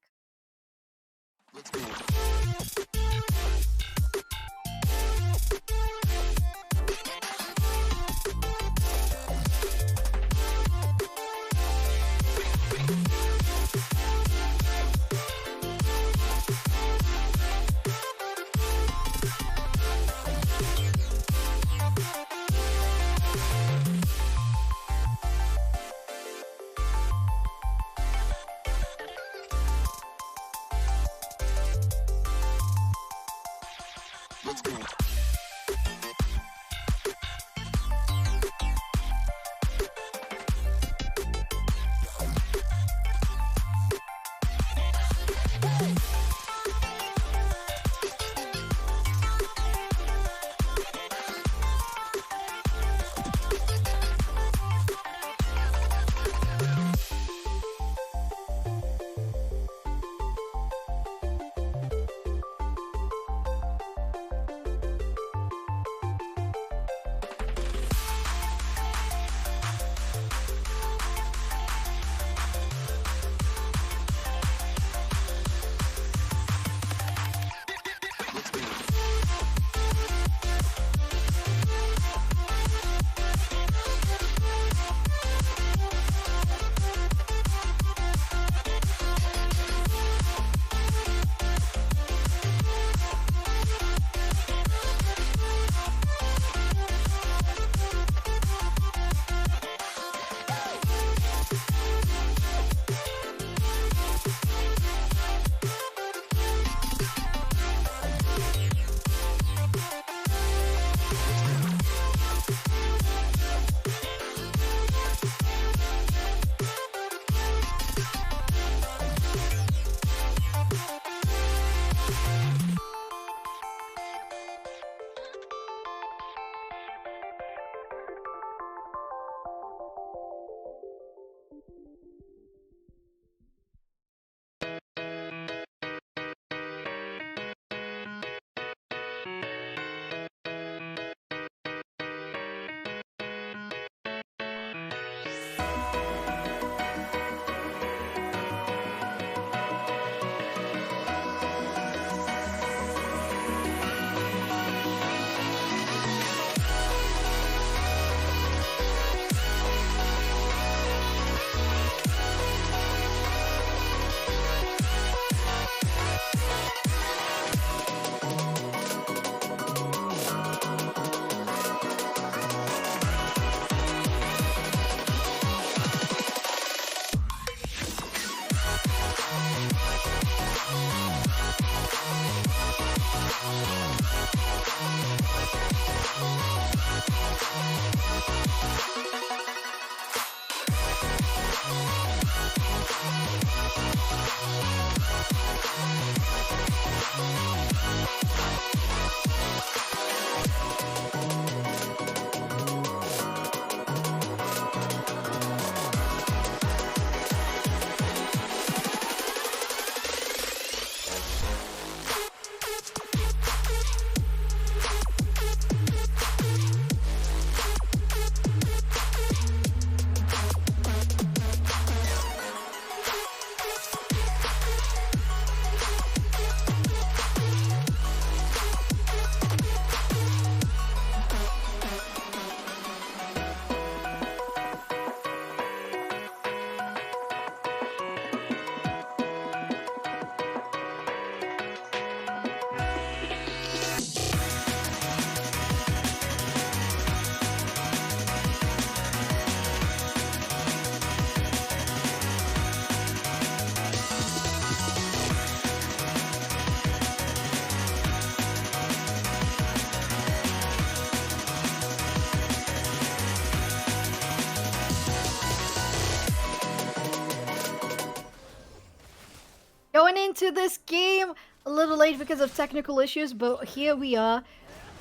Going into this game a little late because of technical issues, but here we are.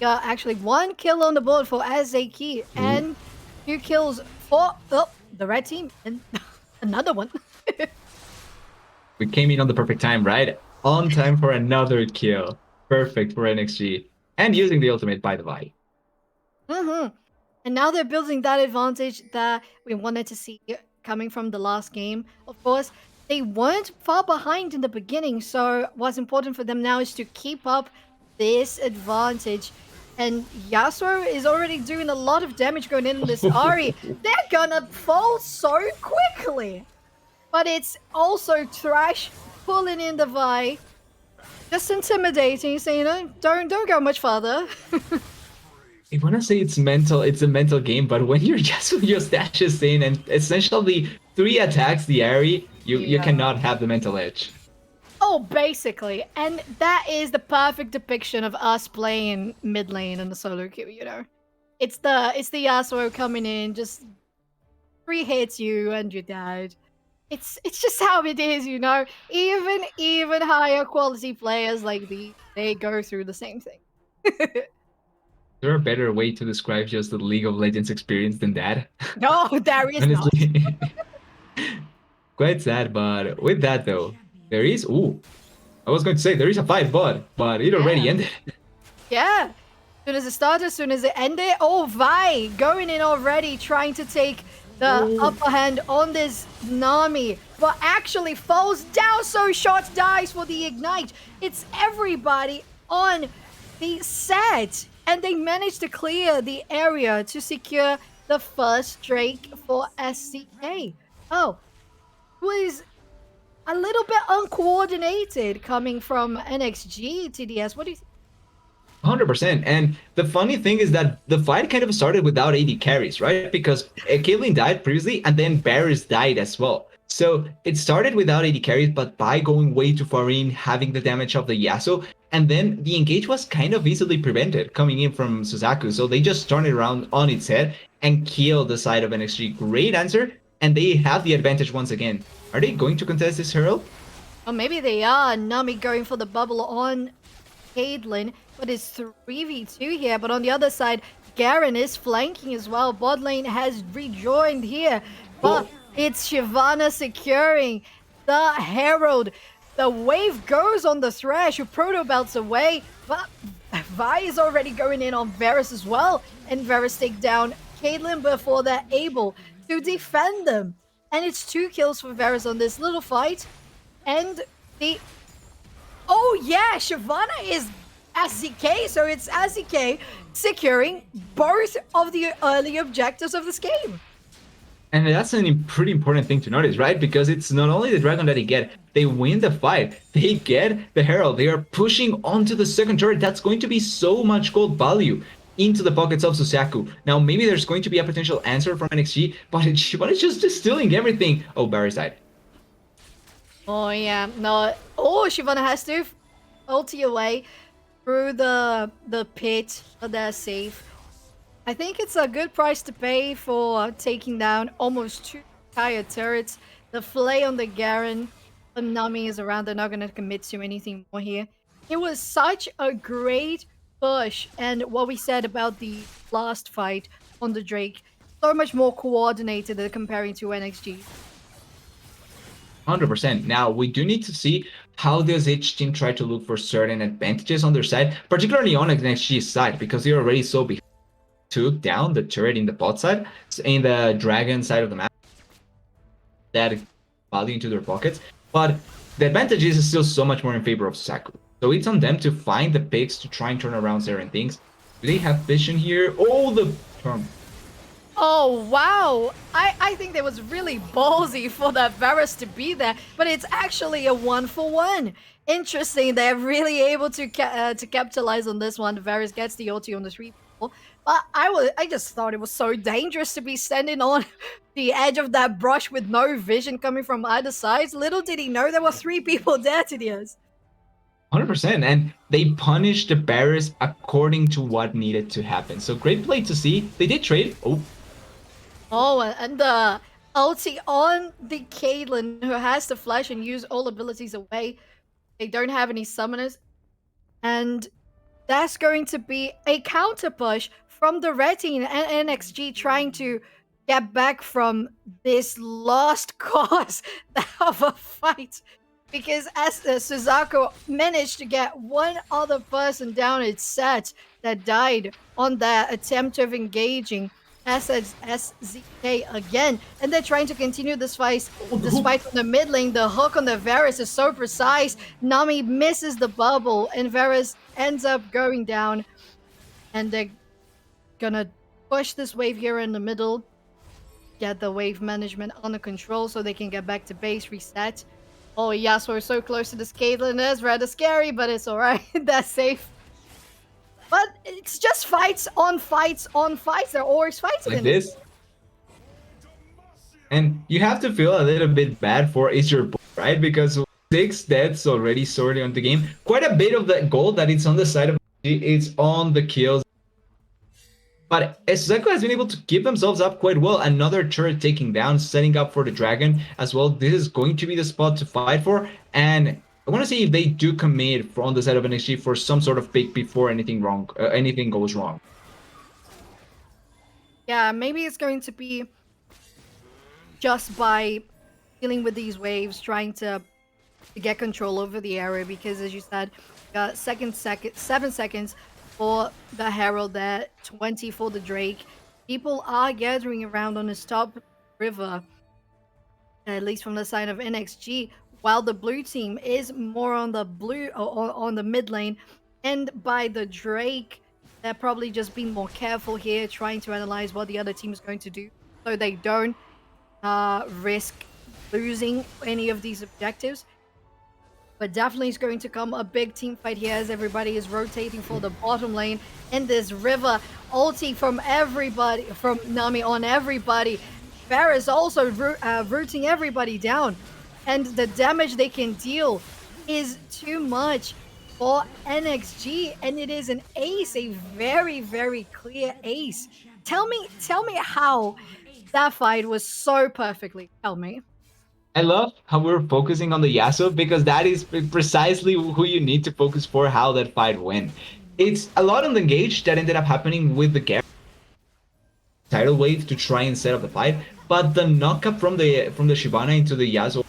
Got actually 1 kill on the board for Azeki Ooh. and 2 kills for the red team and another one. We came in on the perfect time, right? On time for another kill. Perfect for NXG. And using the ultimate by the by. And now they're building that advantage that we wanted to see coming from the last game. Of course, they weren't far behind in the beginning, so what's important for them now is to keep up this advantage. And Yasuo is already doing a lot of damage going in this Ari. They're gonna fall so quickly. But it's also Thrash pulling in the Vi. Just intimidating, so don't go much further. I want to say it's mental. It's a mental game, but when you're just with your stashes in and essentially 3 attacks the area, you Yeah. cannot have the mental edge. Oh, basically. And that is the perfect depiction of us playing mid lane in the solo queue. It's the Yasuo coming in, just 3 hits you and you're dead. It's just how it is. Even higher quality players like these, they go through the same thing. Is there a better way to describe just the League of Legends experience than that? No, there is not. Honestly. Quite sad, but with that though, there is I was going to say there is a fight, but it already ended. Yeah. Soon as it started, soon as it ended. Oh, Vi going in already, trying to take the upper hand on this Nami, but actually falls down. So shot dies for the ignite. It's everybody on the set, and they managed to clear the area to secure the first Drake for SCK. Oh, was a little bit uncoordinated coming from NXG TDS. What do you think? 100%. And the funny thing is that the fight kind of started without AD carries, right? Because Caitlyn died previously, and then Varus died as well. So it started without AD carries, but by going way too far in, having the damage of the Yasuo, and then the engage was kind of easily prevented coming in from Suzaku. So they just turned it around on its head and killed the side of NXG. Great answer, and they have the advantage once again. Are they going to contest this Herald? Or maybe they are. Nami going for the bubble on Caitlyn, but it's 3v2 here. But on the other side, Garen is flanking as well. Bot lane has rejoined here, but it's Shyvana securing the Herald. The wave goes on the Thresh, who proto belts away, but Vi is already going in on Varus as well, and Varus take down Caitlyn before they're able to defend them. And it's 2 kills for Varus on this little fight, and the oh yeah, Shyvana is SCK, so it's SCK securing both of the early objectives of this game. And that's a pretty important thing to notice, right? Because it's not only the dragon that they win the fight, they get the herald. They are pushing onto the second turret. That's going to be so much gold value into the pockets of Suzaku. Now, maybe there's going to be a potential answer from NXG, but it's just distilling everything. Oh, Barry's died. Oh yeah, no. Oh, Shyvana has to ulti away through the pit, but they're safe. I think it's a good price to pay for taking down almost 2 entire turrets. The flay on the Garen, the Nami is around. They're not going to commit to anything more here. It was such a great push, and what we said about the last fight on the Drake, so much more coordinated than comparing to NXG. 100%. Now, we do need to see how does each team try to look for certain advantages on their side, particularly on NXG's side, because they're already so behind. Took down the turret in the bot side, in the dragon side of the map, that value into their pockets. But the advantage is still so much more in favor of Saku. So it's on them to find the picks to try and turn around certain things. Do they have vision here? Oh, the turn. Oh, wow. I think that was really ballsy for that Varus to be there, but it's actually a 1-for-1. Interesting. They're really able to capitalize on this one. Varus gets the ulti on the 3 people. But I just thought it was so dangerous to be standing on the edge of that brush with no vision coming from either side. Little did he know there were 3 people there, Tidias. 100%, and they punished the Barris according to what needed to happen. So great play to see. They did trade. Oh, and the ulti on the Caitlyn, who has to flash and use all abilities away. They don't have any summoners. And that's going to be a counter push from the red team and NXG trying to get back from this lost cause of a fight. Because as Suzaku managed to get one other person down, it's Set that died on that attempt of engaging SZK again. And they're trying to continue this fight. This fight on the mid lane, the hook on the Varus is so precise. Nami misses the bubble, and Varus ends up going down. And they're gonna push this wave here in the middle, get the wave management under control so they can get back to base, reset. Oh, yes, we're so close to this Caitlyn. It's rather scary, but it's alright. That's safe. But it's just fights on fights on fights. They're always fighting like this. And you have to feel a little bit bad for Azure, right? Because 6 deaths already sorted on the game. Quite a bit of the gold that it's on the side of it's on the kills. But Suzaku has been able to keep themselves up quite well. Another turret taking down, setting up for the dragon as well. This is going to be the spot to fight for. And I want to see if they do commit on the side of NXG for some sort of pick before anything goes wrong. Yeah, maybe it's going to be just by dealing with these waves, trying to get control over the area. Because as you said, got 7 seconds for the Herald there, 20 for the Drake. People are gathering around on this top river, at least from the side of NXG, while the blue team is more on the on the mid lane. And by the Drake, they're probably just being more careful here, trying to analyze what the other team is going to do so they don't risk losing any of these objectives. But definitely is going to come a big team fight here as everybody is rotating for the bottom lane. In this river, ulti from everybody, from Nami on everybody. Varus also rooting everybody down. And the damage they can deal is too much for NXG. And it is an ace, a very, very clear ace. Tell me how that fight was so perfectly. Tell me. I love how we're focusing on the Yasuo because that is precisely who you need to focus for how that fight went. It's a lot on the engage that ended up happening with the Garen tidal wave to try and set up the fight, but the knockup from the Shyvana into the Yasuo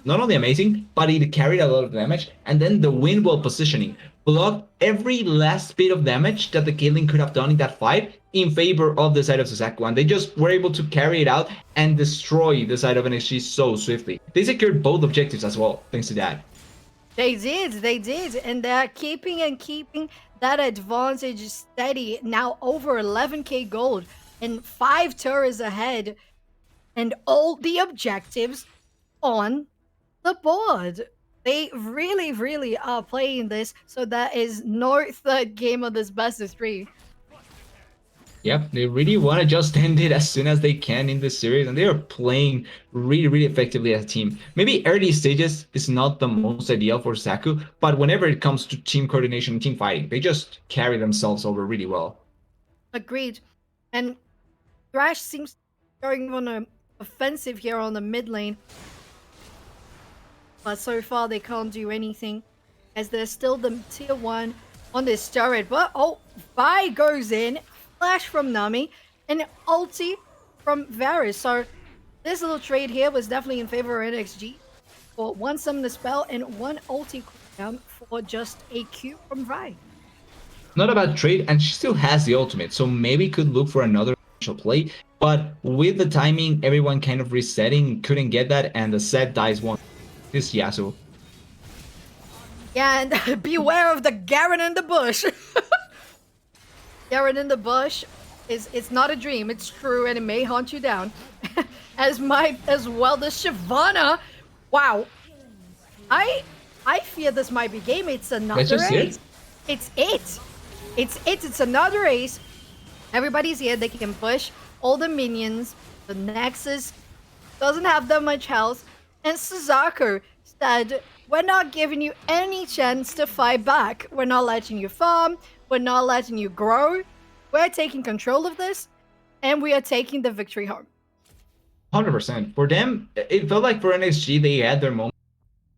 not only amazing, but it carried a lot of damage, and then the wind wall positioning blocked every last bit of damage that the Caitlyn could have done in that fight in favor of the side of Suzaku, and they just were able to carry it out and destroy the side of NXG so swiftly. They secured both objectives as well, thanks to that. They did, and they're keeping that advantage steady, now over 11k gold and 5 turrets ahead, and all the objectives on the board. They really, really are playing this, so that is no third game of this best of 3. Yep, they really want to just end it as soon as they can in this series, and they are playing really, really effectively as a team. Maybe early stages is not the most ideal for Saku, but whenever it comes to team coordination and team fighting, they just carry themselves over really well. Agreed. And Thrash seems going on an offensive here on the mid lane. But so far they can't do anything, as there's still the tier 1 on this turret. But oh, Vi goes in, flash from Nami, and ulti from Varus. So this little trade here was definitely in favor of NXG for 1 summon the spell and 1 ulti cooldown for just a Q from Vi. Not a bad trade, and she still has the ultimate, so maybe could look for another play. But with the timing, everyone kind of resetting, couldn't get that, and the set dies one. This Yasuo. Yeah, and beware of the Garen in the bush. Garen in the bush it's not a dream, it's true, and it may haunt you down. as well the Shyvana. Wow. I fear this might be game. It's another ace. It's another ace. Everybody's here, they can push all the minions. The Nexus doesn't have that much health. And Suzaku said, we're not giving you any chance to fight back. We're not letting you farm. We're not letting you grow. We're taking control of this. And we are taking the victory home. 100%. For them, it felt like for NXG, they had their moment.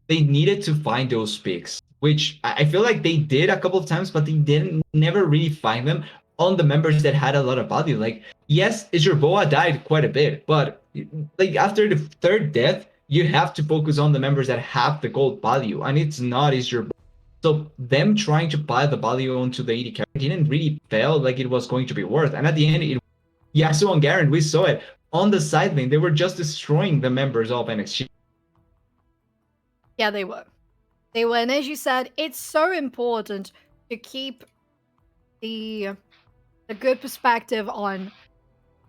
They needed to find those picks, which I feel like they did a couple of times, but they didn't never really find them on the members that had a lot of value. Like, yes, Boa died quite a bit, but like after the third death, you have to focus on the members that have the gold value, and it's not Boa. So them trying to pile the value onto the AD carry didn't really feel like it was going to be worth. And at the end, Yasuo and Garen, we saw it on the side lane. They were just destroying the members of NXG. Yeah, they were. They were, and as you said, it's so important to keep the good perspective on.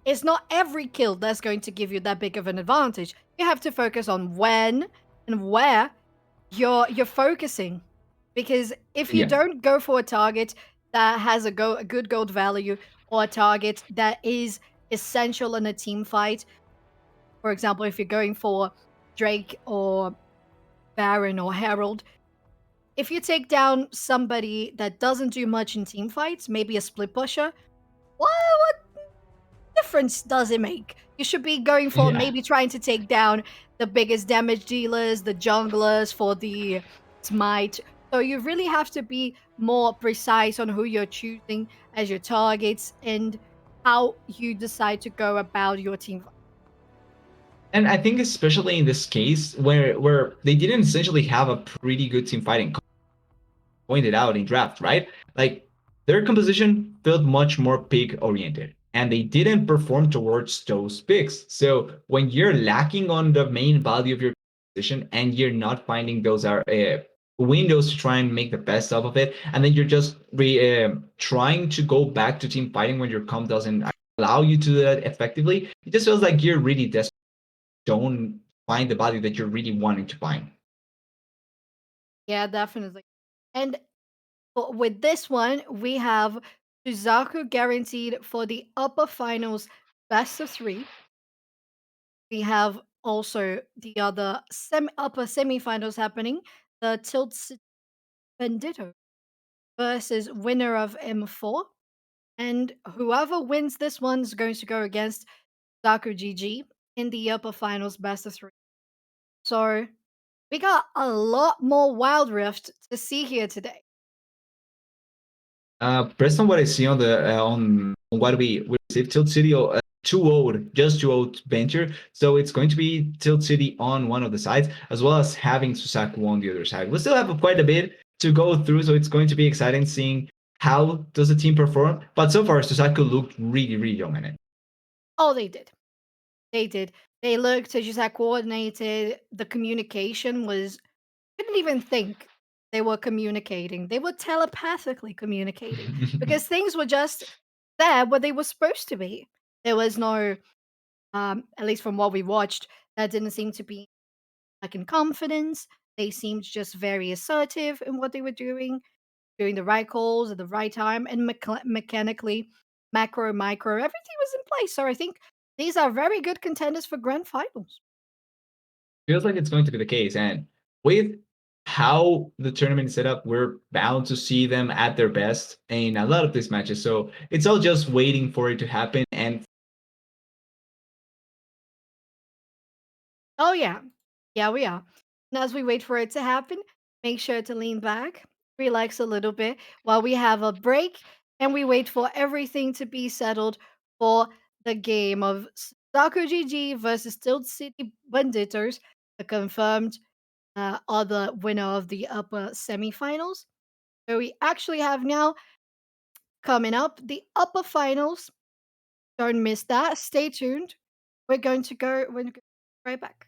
It's not every kill that's going to give you that big of an advantage. You have to focus on when and where you're focusing, because if you Yeah. don't go for a target that has a good gold value, or a target that is essential in a team fight, for example, if you're going for Drake or Baron or Herald, if you take down somebody that doesn't do much in team fights, maybe a split pusher, what difference does it make? You should be going for Yeah. maybe trying to take down the biggest damage dealers, the junglers for the smite. So you really have to be more precise on who you're choosing as your targets and how you decide to go about your team fight. And I think especially in this case where they didn't essentially have a pretty good team fighting, pointed out in draft, right? Like their composition felt much more pick oriented, and they didn't perform towards those picks. So when you're lacking on the main value of your position and you're not finding those are windows to try and make the best of it, and then you're just trying to go back to team fighting when your comp doesn't allow you to do that effectively, it just feels like you're really desperate. Don't find the value that you're really wanting to find. Yeah, definitely. And with this one, we have Suzaku guaranteed for the upper finals best of three. We have also the other upper semifinals happening. The Tilt Bandito versus winner of M4. And whoever wins this one is going to go against Zaku GG in the upper finals best of three. So we got a lot more Wild Rift to see here today. Based on what I see on the on what we received, Tilt City too old, just too old venture. So it's going to be Tilt City on one of the sides, as well as having Susaku on the other side. We still have quite a bit to go through, so it's going to be exciting seeing how does the team perform. But so far, Susaku looked really, really dominant. Oh, they did. They did. They looked, as you said, coordinated. The communication was, couldn't even think they were communicating. They were telepathically communicating because things were just there where they were supposed to be. There was no, at least from what we watched, that didn't seem to be like in confidence. They seemed just very assertive in what they were doing the right calls at the right time, and mechanically, macro, micro, everything was in place. So I think these are very good contenders for grand finals. Feels like it's going to be the case, and with how the tournament is set up, we're bound to see them at their best in a lot of these matches. So it's all just waiting for it to happen. And Oh, yeah. Yeah, we are. And as we wait for it to happen, make sure to lean back, relax a little bit while we have a break and we wait for everything to be settled for the game of Soccer GG versus Tilt City Banditos, the confirmed other winner of the upper semifinals. So we actually have now coming up the upper finals. Don't miss that. Stay tuned. We're going to go right back.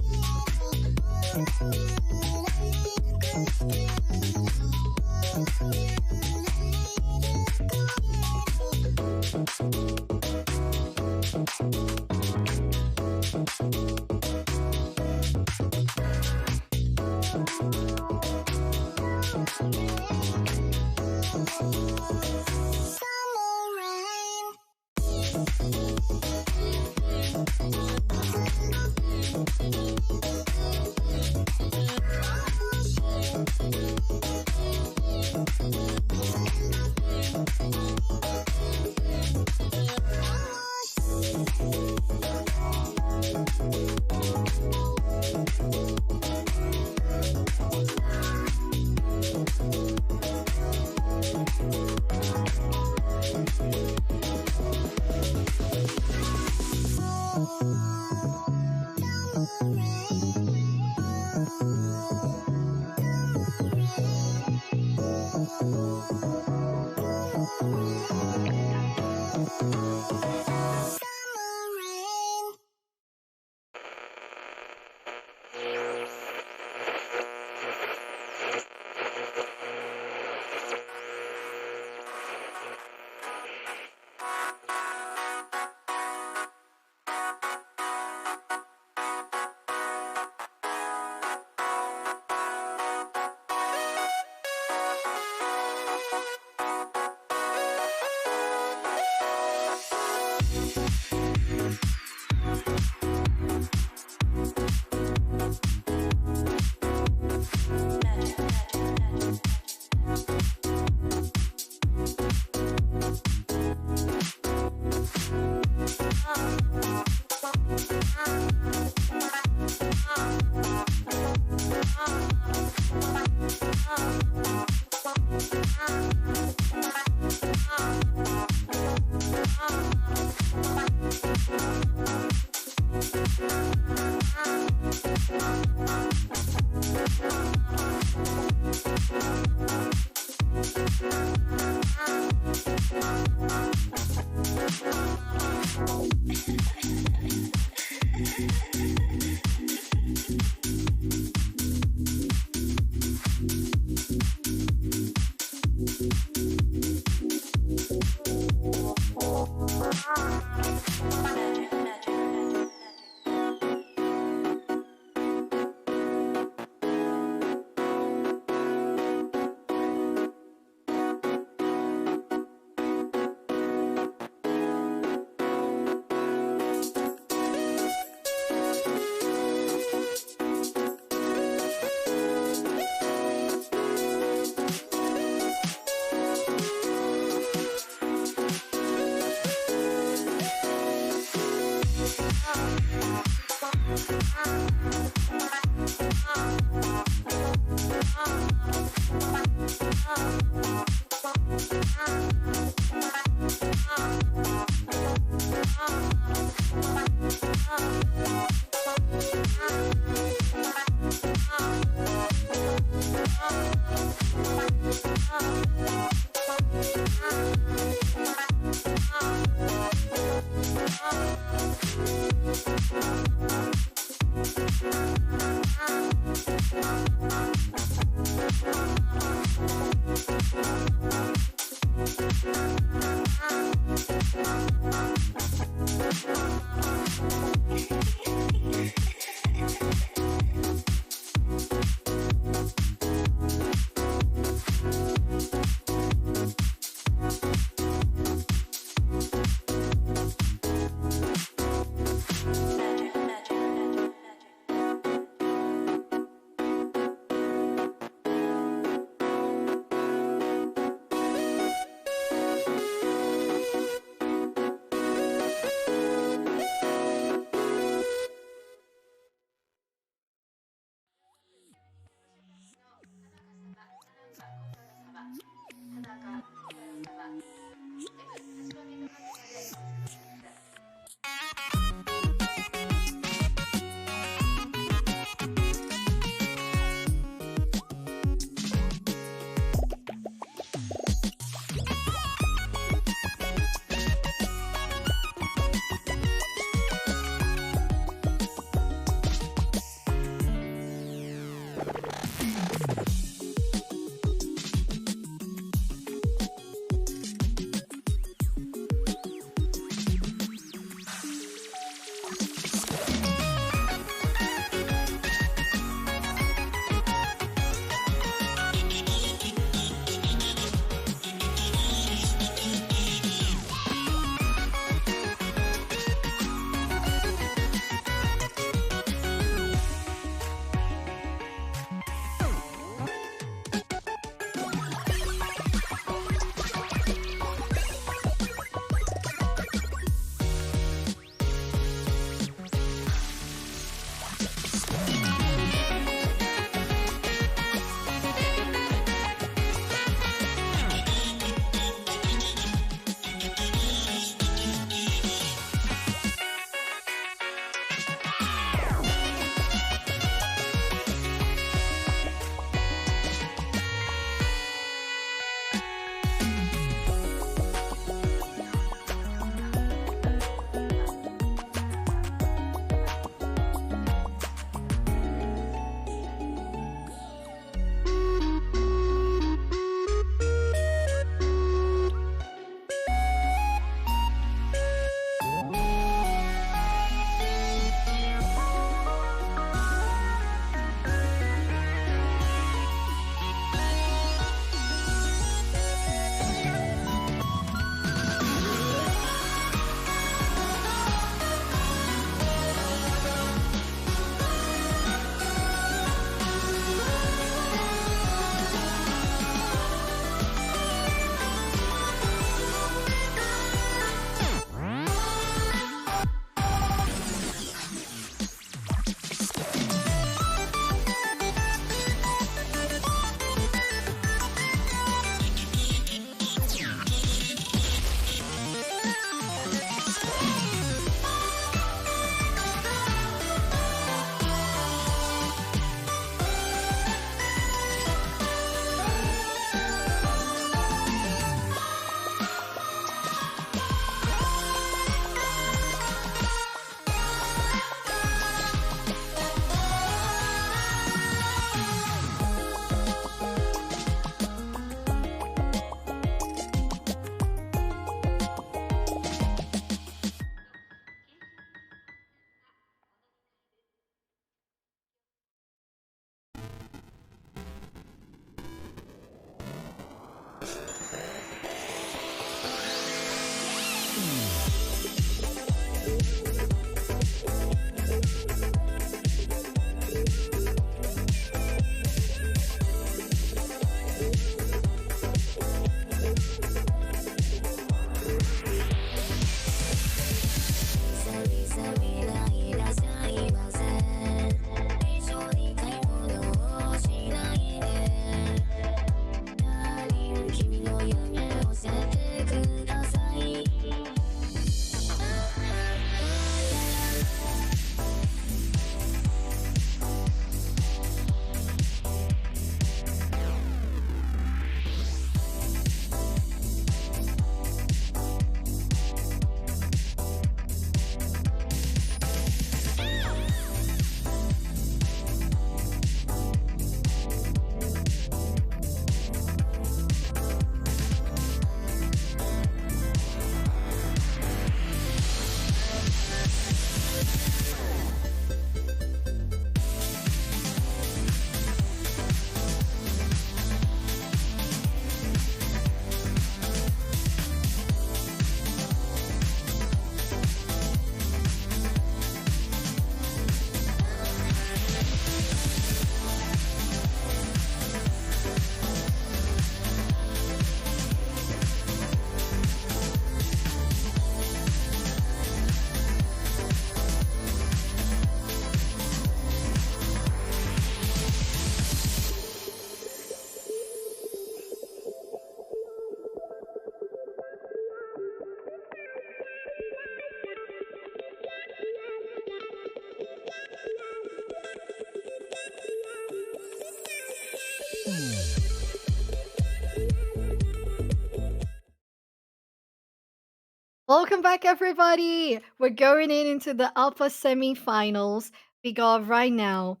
Welcome back, everybody. We're going into the upper semi-finals. We got right now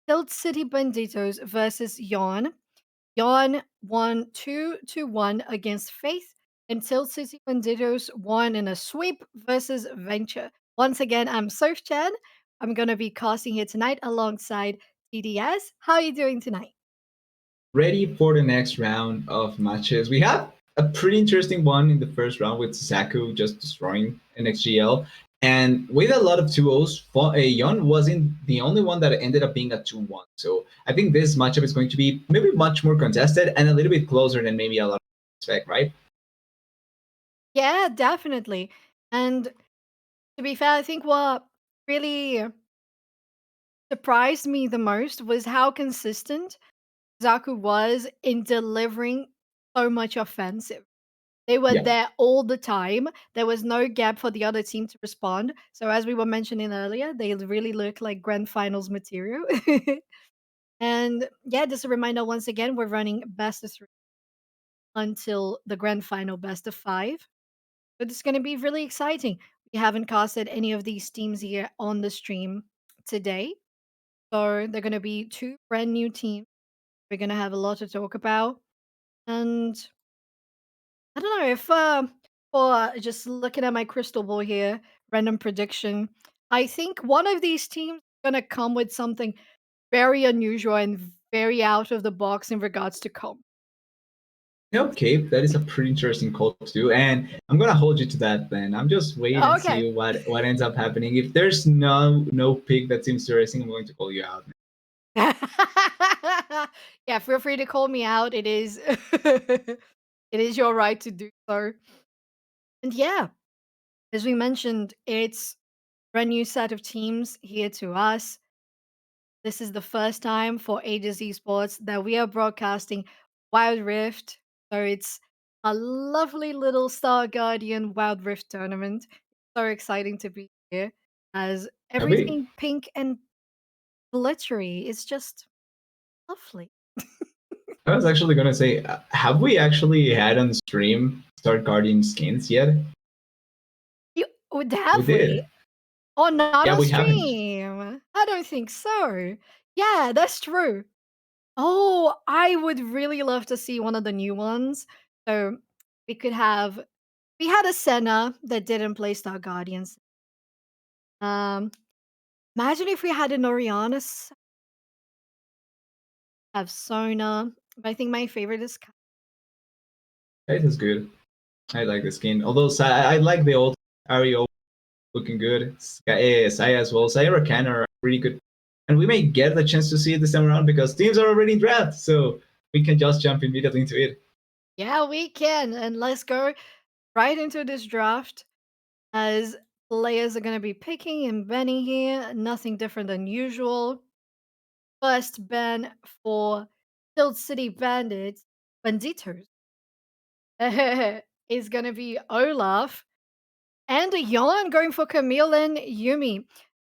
Tilt City Banditos versus Yawn. Yawn won 2-1 against Faith, and Tilt City Banditos won in a sweep versus Venture. Once again, I'm Surf Chan. I'm gonna be casting here tonight alongside TDS. How are you doing tonight? Ready for the next round of matches. We have a pretty interesting one in the first round with Saku just destroying NXGL. And with a lot of 2-0s, Yon wasn't the only one that ended up being a 2-1. So I think this matchup is going to be maybe much more contested and a little bit closer than maybe a lot of expect, right? Yeah, definitely. And to be fair, I think what really surprised me the most was how consistent Zaku was in delivering so much offensive. They were Yeah. there all the time. There was no gap for the other team to respond. So as we were mentioning earlier, they really look like grand finals material. And yeah, just a reminder once again, we're running best of three until the grand final best of five. So it's going to be really exciting. We haven't casted any of these teams here on the stream today. So they're going to be two brand new teams. We're going to have a lot to talk about. And I don't know if, for just looking at my crystal ball here, random prediction, I think one of these teams is going to come with something very unusual and very out of the box in regards to comp. Okay, that is a pretty interesting call to do, and I'm gonna hold you to that. Then I'm just wait and Okay. see what ends up happening. If there's no pick that seems interesting, I'm going to call you out. Yeah, feel free to call me out. It is it is your right to do so. And yeah, as we mentioned, it's brand new set of teams here to us. This is the first time for Aegis Esports that we are broadcasting Wild Rift. So it's a lovely little Star Guardian Wild Rift tournament. So exciting to be here as Have we? everything pink and glittery is just lovely. I was actually gonna say, have we actually had on stream Start Guardian skins yet? You would We have we? did. Or not Yeah, on we haven't. stream? I don't think so. Yeah, that's true. Oh, I would really love to see one of the new ones. So we could have we had a Senna that didn't play Star Guardians. Um, Imagine if we had an Oriana, have Sona. But I think my favorite is It is good. I like the skin. Although I like the old Ario looking good. Saya as well. Saya and Rakan are really good. And we may get the chance to see it this time around because teams are already in draft. So we can just jump immediately into it. Yeah, we can. And let's go right into this draft as players are going to be picking and banning here. Nothing different than usual. First ban for Tilt City Banditos, is going to be Olaf. And a Yon going for Camille and Yumi.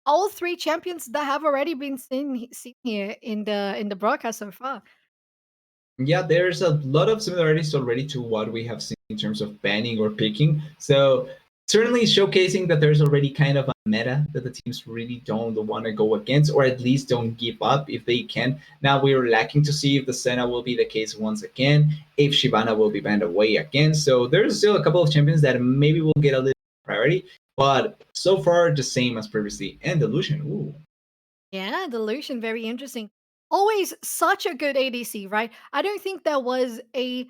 All three champions that have already been seen here in the broadcast so far. Yeah, there's a lot of similarities already to what we have seen in terms of banning or picking. So certainly showcasing that there's already kind of a meta that the teams really don't want to go against, or at least don't give up if they can. Now we're lacking to see if the Senna will be the case once again, if Shibana will be banned away again. So there's still a couple of champions that maybe will get a little priority, but so far the same as previously. And Delusion, ooh, Yeah, Delusion, very interesting. Always such a good ADC, right? I don't think there was a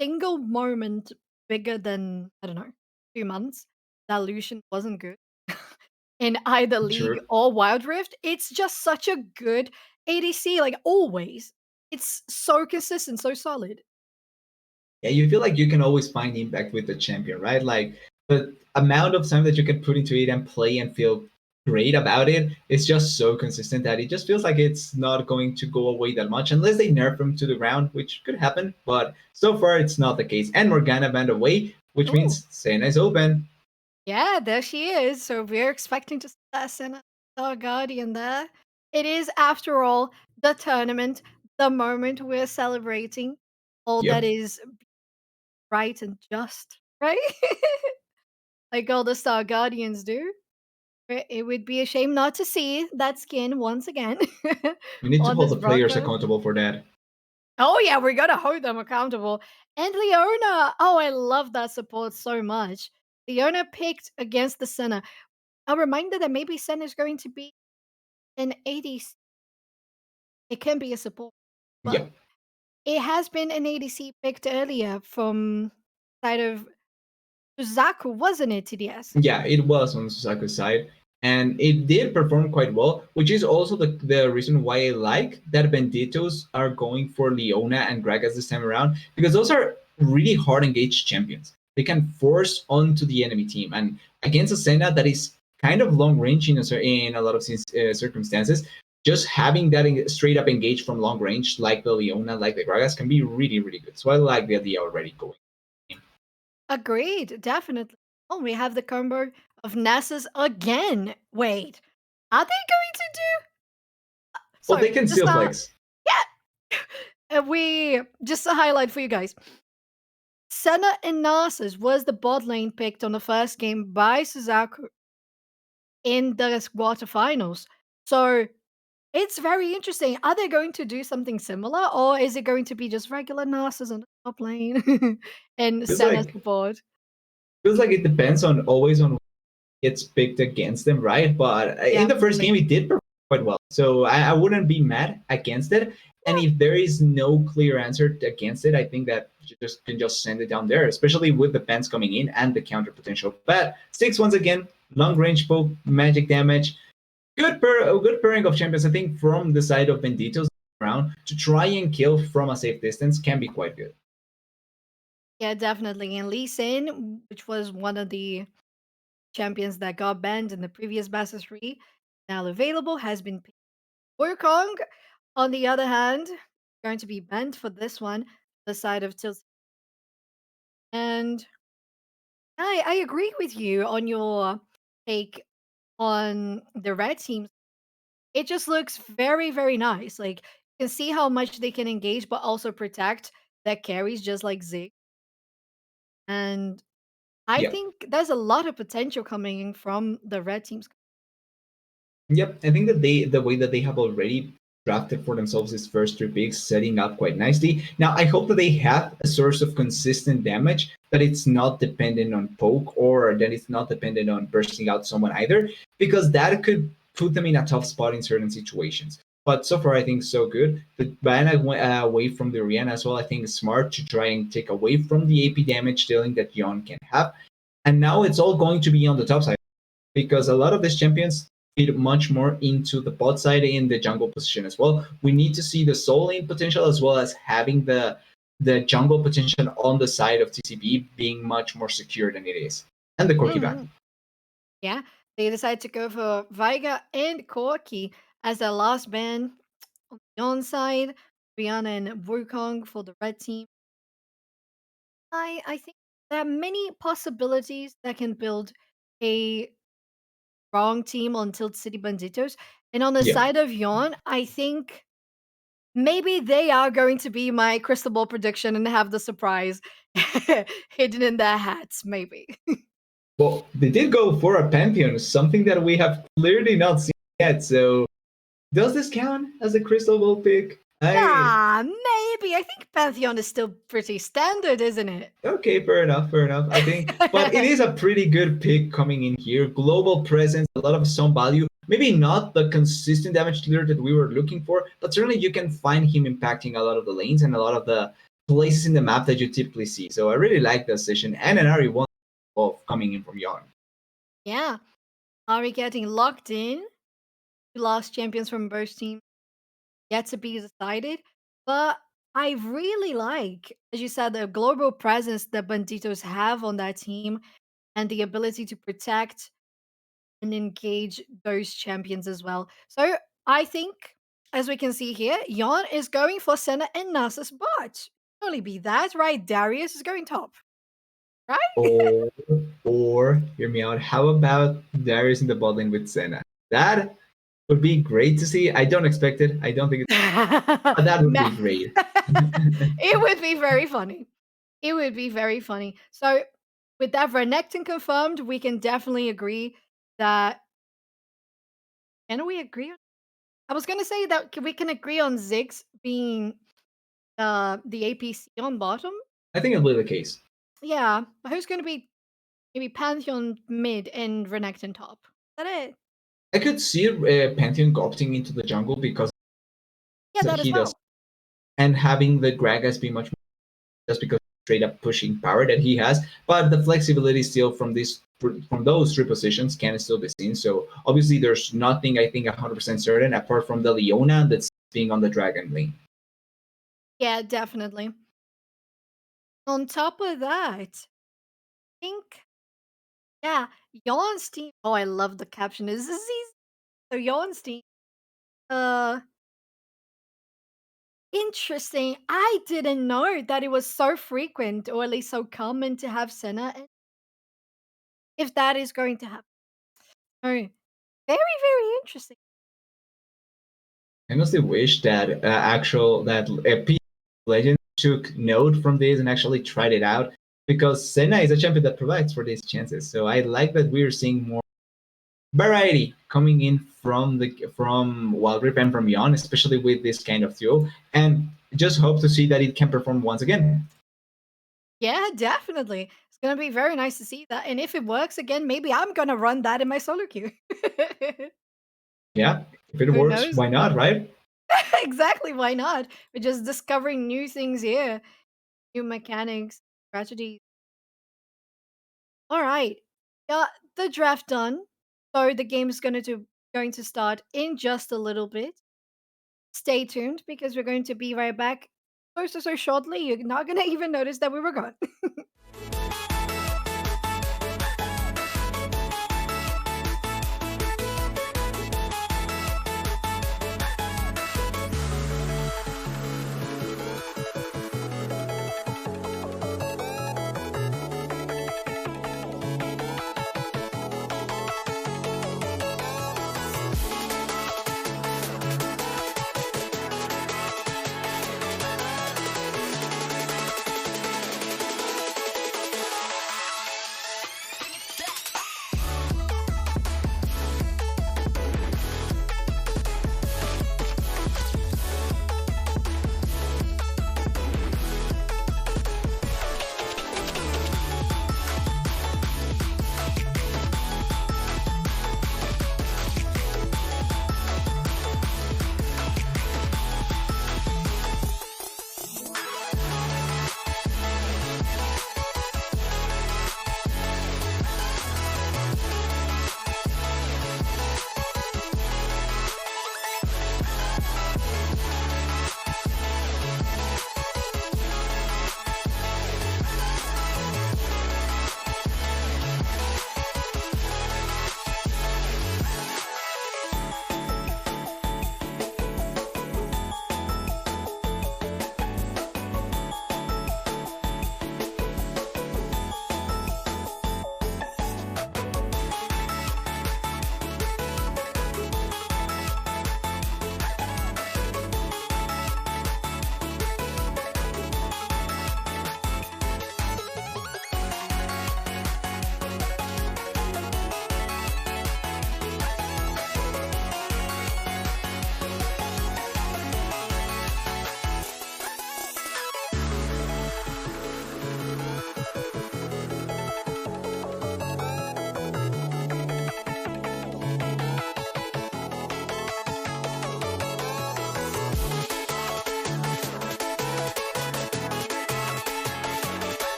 single moment bigger than, I don't know, 2 months that Lucian wasn't good in either League sure. or Wild Rift. It's just such a good ADC, like always. It's so consistent, so solid. Yeah, you feel like you can always find impact with the champion, right? Like the amount of time that you can put into it and play and feel great about it is just so consistent that it just feels like it's not going to go away that much unless they nerf him to the ground, which could happen. But so far, it's not the case. And Morgana banned away, which Oh, means Senna is open. yeah, there she is. So we're expecting to see that Senna Star Guardian there. It is, after all, the tournament, the moment we're celebrating all that Yep. is right and just, right? like all the Star Guardians do. It would be a shame not to see that skin once again We need to on hold this the players broadcast. accountable for that. Oh yeah, we're gonna hold them accountable. And Leona, oh, I love that support so much. Leona picked against the Senna. A reminder that maybe Senna is going to be an ADC. It can be a support, but Yeah. it has been an ADC picked earlier from side of Suzaku, wasn't it, TDS? Yeah, it was on Susaku's side, and it did perform quite well, which is also the reason why I like that Benditos are going for Leona and Gragas this time around, because those are really hard engaged champions. They can force onto the enemy team, and against a Senna that is kind of long range in a lot of circumstances, just having that straight up engage from long range, like the Leona, like the Gragas, can be really, really good. So I like the idea already going. Agreed, definitely. Oh, we have the combo of Nessus again. Wait, are they going to do? Well, they Sorry, can just still flex. yeah. We just a highlight for you guys. Senna and Narcissus was the bot lane picked on the first game by Suzaku in the quarterfinals. So it's very interesting. Are they going to do something similar, or is it going to be just regular Narcissus on the top lane and Feels Senna like support? it depends on always on gets picked against them, right? But in Yeah, the first game, really. it did perform quite well. So I wouldn't be mad against it. And if there is no clear answer against it, I think that you just can just send it down there, especially with the fans coming in and the counter potential. But six once again, long range poke, magic damage, a good pairing of champions. I think from the side of Benditos around to try and kill from a safe distance can be quite good. Yeah, definitely. And Lee Sin, which was one of the champions that got banned in the previous Bassa 3, now available, has been picked. Wukong, on the other hand, going to be banned for this one, the side of Tilt. And I agree with you on your take on the red team. It just looks very, very nice. Like, you can see how much they can engage, but also protect their carries, just like Zig. And I Yeah. think there's a lot of potential coming in from the red teams. Yep, I think that the way that they have already drafted for themselves these first three picks, setting up quite nicely. Now, I hope that they have a source of consistent damage, that it's not dependent on poke or that it's not dependent on bursting out someone either, because that could put them in a tough spot in certain situations. But so far, I think so good. The ban away from the Rihanna as well, I think is smart to try and take away from the AP damage dealing that Yon can have. And now it's all going to be on the top side because a lot of these champions fit much more into the bot side in the jungle position as well. We need to see the soul lane potential as well as having the jungle potential on the side of TCB being much more secure than it is. And the Corki ban. Mhm. Yeah, they decided to go for Veiga and Corki as their last ban on the on side. Rihanna and Wukong for the red team. I think there are many possibilities that can build a strong team on Tilt City Banditos. And on the Yeah. side of Yon, I think maybe they are going to be my crystal ball prediction and have the surprise hidden in their hats, maybe. Well, they did go for a Pantheon, something that we have clearly not seen yet. So does this count as a crystal ball pick? I Yeah, maybe. I think Pantheon is still pretty standard, isn't it? Okay, fair enough, fair enough. I think, but it is a pretty good pick coming in here. Global presence, a lot of some value. Maybe not the consistent damage dealer that we were looking for, but certainly you can find him impacting a lot of the lanes and a lot of the places in the map that you typically see. So I really like that session and an RE1 of coming in from Yarn. Yeah. Are we getting locked in? Two last champions from both teams yet to be decided. But I really like, as you said, the global presence that Banditos have on that team and the ability to protect and engage those champions as well. So I think, as we can see here, Yon is going for Senna and Nasus bot. Surely be that, right? Darius is going top, right? Or, or hear me out. How about Darius in the bot lane with Senna? That would be great to see. I don't expect it. I don't think it's, but that would Ma- be great. it would be very funny. It would be very funny. So with that Renekton confirmed, we can definitely agree that. Can we agree on? I was gonna say that we can agree on Ziggs being the APC on bottom. I think it'll be the case. Yeah, but who's gonna be maybe Pantheon mid and Renekton top? Is that it? I could see Pantheon opting into the jungle because Yeah, that as he does, well. and having the Gragas be much more just because straight up pushing power that he has. But the flexibility still from those three positions can still be seen. So obviously, there's nothing I think 100% certain apart from the Leona that's being on the Dragon lane. Yeah, definitely. On top of that, I think yeah, Yawn's team. Oh, I love the caption. Is this easy? So Yawn's team. Uh, Interesting. I didn't know that it was so frequent, or at least so common, to have Senna. If that is going to happen, oh, very, very interesting. I honestly wish that Legend took note from this and actually tried it out because Senna is a champion that provides for these chances. So I like that we're seeing more variety coming in from Wild Rift and from Beyond, especially with this kind of duo, and just hope to see that it can perform once again. Yeah, definitely. It's gonna be very nice to see that. And if it works again, maybe I'm gonna run that in my solo queue. Yeah, if it Who works, knows? why not, right? Exactly, why not? We're just discovering new things here, new mechanics, strategies. All right. Yeah, the draft done. So the game is going to start in just a little bit. Stay tuned because we're going to be right back so shortly. You're not gonna even notice that we were gone.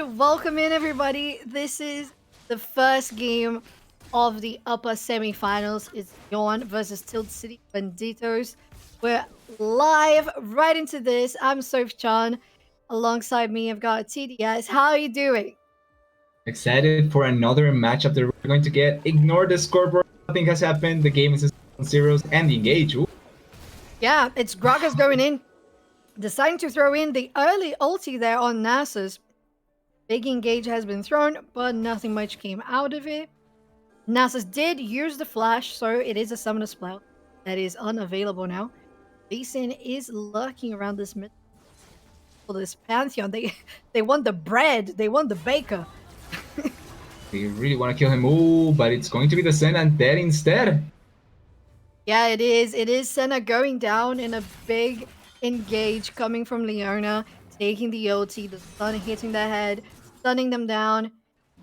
And welcome in, everybody. This is the first game of the upper semifinals. It's Yawn versus Tilt City Banditos. We're live right into this. I'm Soph Chan. Alongside me, I've got TDS. How are you doing? Excited for another matchup that we're going to get. Ignore the scoreboard. Nothing has happened. The game is on zeros and engage. Ooh. Yeah, it's Gragas going in, deciding to throw in the early ulti there on Nasus. Big engage has been thrown, but nothing much came out of it. Nasus did use the flash, so it is a summoner spell that is unavailable now. Lee Sin is lurking around this mid for this Pantheon. They want the bread, they want the baker. They really want to kill him. Ooh, but it's going to be the Sen and dead instead. Yeah, it is. It is Senna going down in a big engage coming from Leona, taking the ulti, the stun hitting their head, stunning them down.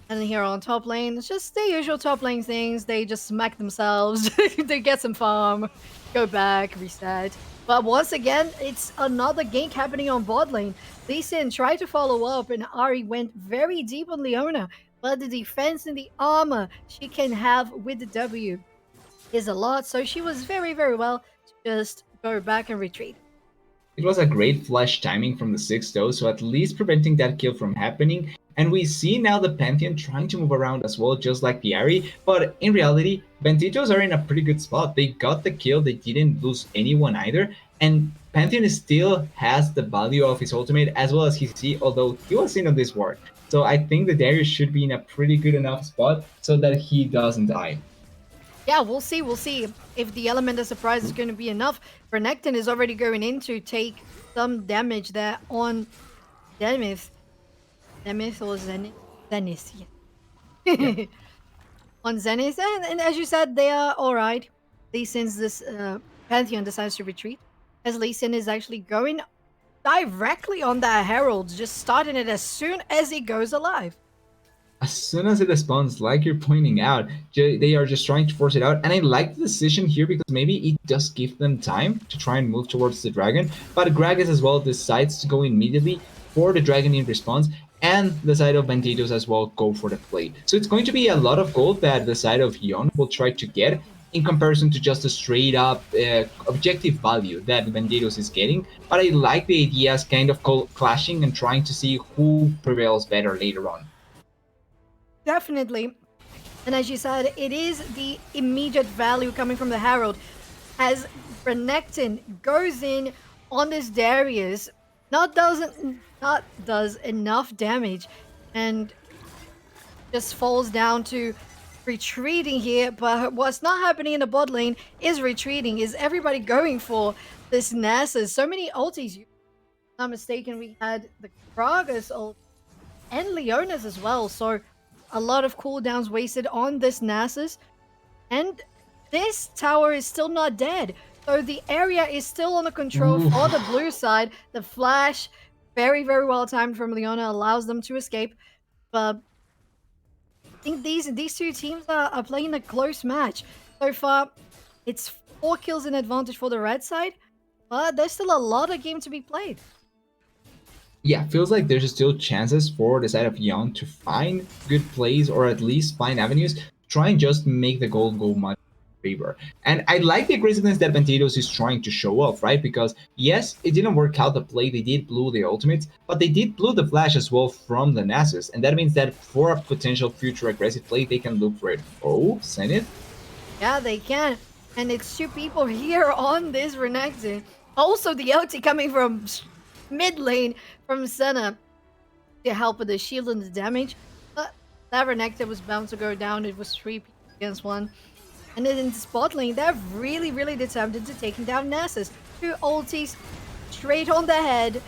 And here on top lane, it's just the usual top lane things. They just smack themselves, they get some farm, go back, reset. But once again, it's another gank happening on bot lane. Lee Sin tried to follow up, and Ari went very deep on Leona. But the defense and the armor she can have with the W is a lot. So she was very, very well to just go back and retreat. It was a great flash timing from the 6 though, so at least preventing that kill from happening. And we see now the Pantheon trying to move around as well, just like the Ari. But in reality, Banditos are in a pretty good spot. They got the kill, they didn't lose anyone either. And Pantheon still has the value of his ultimate as well as his C, although he was in on this war. So I think that Darius should be in a pretty good enough spot so that he doesn't die. Yeah, we'll see. We'll see if the element of surprise is going to be enough. Renekton is already going in to take some damage there on Zenith. Zenith or Zenith? Zenith, yeah. On Zenith. And as you said, they are alright. Lee Sin's this Pantheon decides to retreat. As Lee Sin is actually going directly on that Herald, just starting it as soon as he goes alive. As soon as it spawns, like you're pointing out, they are just trying to force it out. And I like the decision here because maybe it does give them time to try and move towards the dragon. But Gragas as well decides to go immediately for the dragon in response. And the side of Banditos as well go for the play. So it's going to be a lot of gold that the side of Yon will try to get in comparison to just a straight up objective value that Banditos is getting. But I like the ideas kind of clashing and trying to see who prevails better later on. Definitely. And as you said, it is the immediate value coming from the Herald. As Renekton goes in on this Darius, not does enough damage and just falls down to retreating here. But what's not happening in the bot lane is retreating. Is everybody going for this Nasus? So many ultis. If I'm not mistaken, we had the Gragas ult and Leona's as well. So a lot of cooldowns wasted on this Nasus. And this tower is still not dead. So the area is still under control for the blue side. The flash, very, very well timed from Leona, allows them to escape. But I think these two teams are playing a close match. So far, it's 4 kills in advantage for the red side. But there's still a lot of game to be played. Yeah, feels like there's still chances for the side of Young to find good plays or at least find avenues, try and just make the goal go much favor. And I like the aggressiveness that Banditos is trying to show off, right? Because yes, it didn't work out the play, they did blue the ultimates, but they did blue the flash as well from the Nasus. And that means that for a potential future aggressive play, they can look for it. Oh, Zenith? Yeah, they can. And it's 2 people here on this Renekton. Also, the ulti coming from mid lane from Senna to help with the shield and the damage. But that Renekton was bound to go down. It was 3 people against 1. And then in the spot lane, they're really, really determined to taking down Nasus. 2 ultis straight on the head.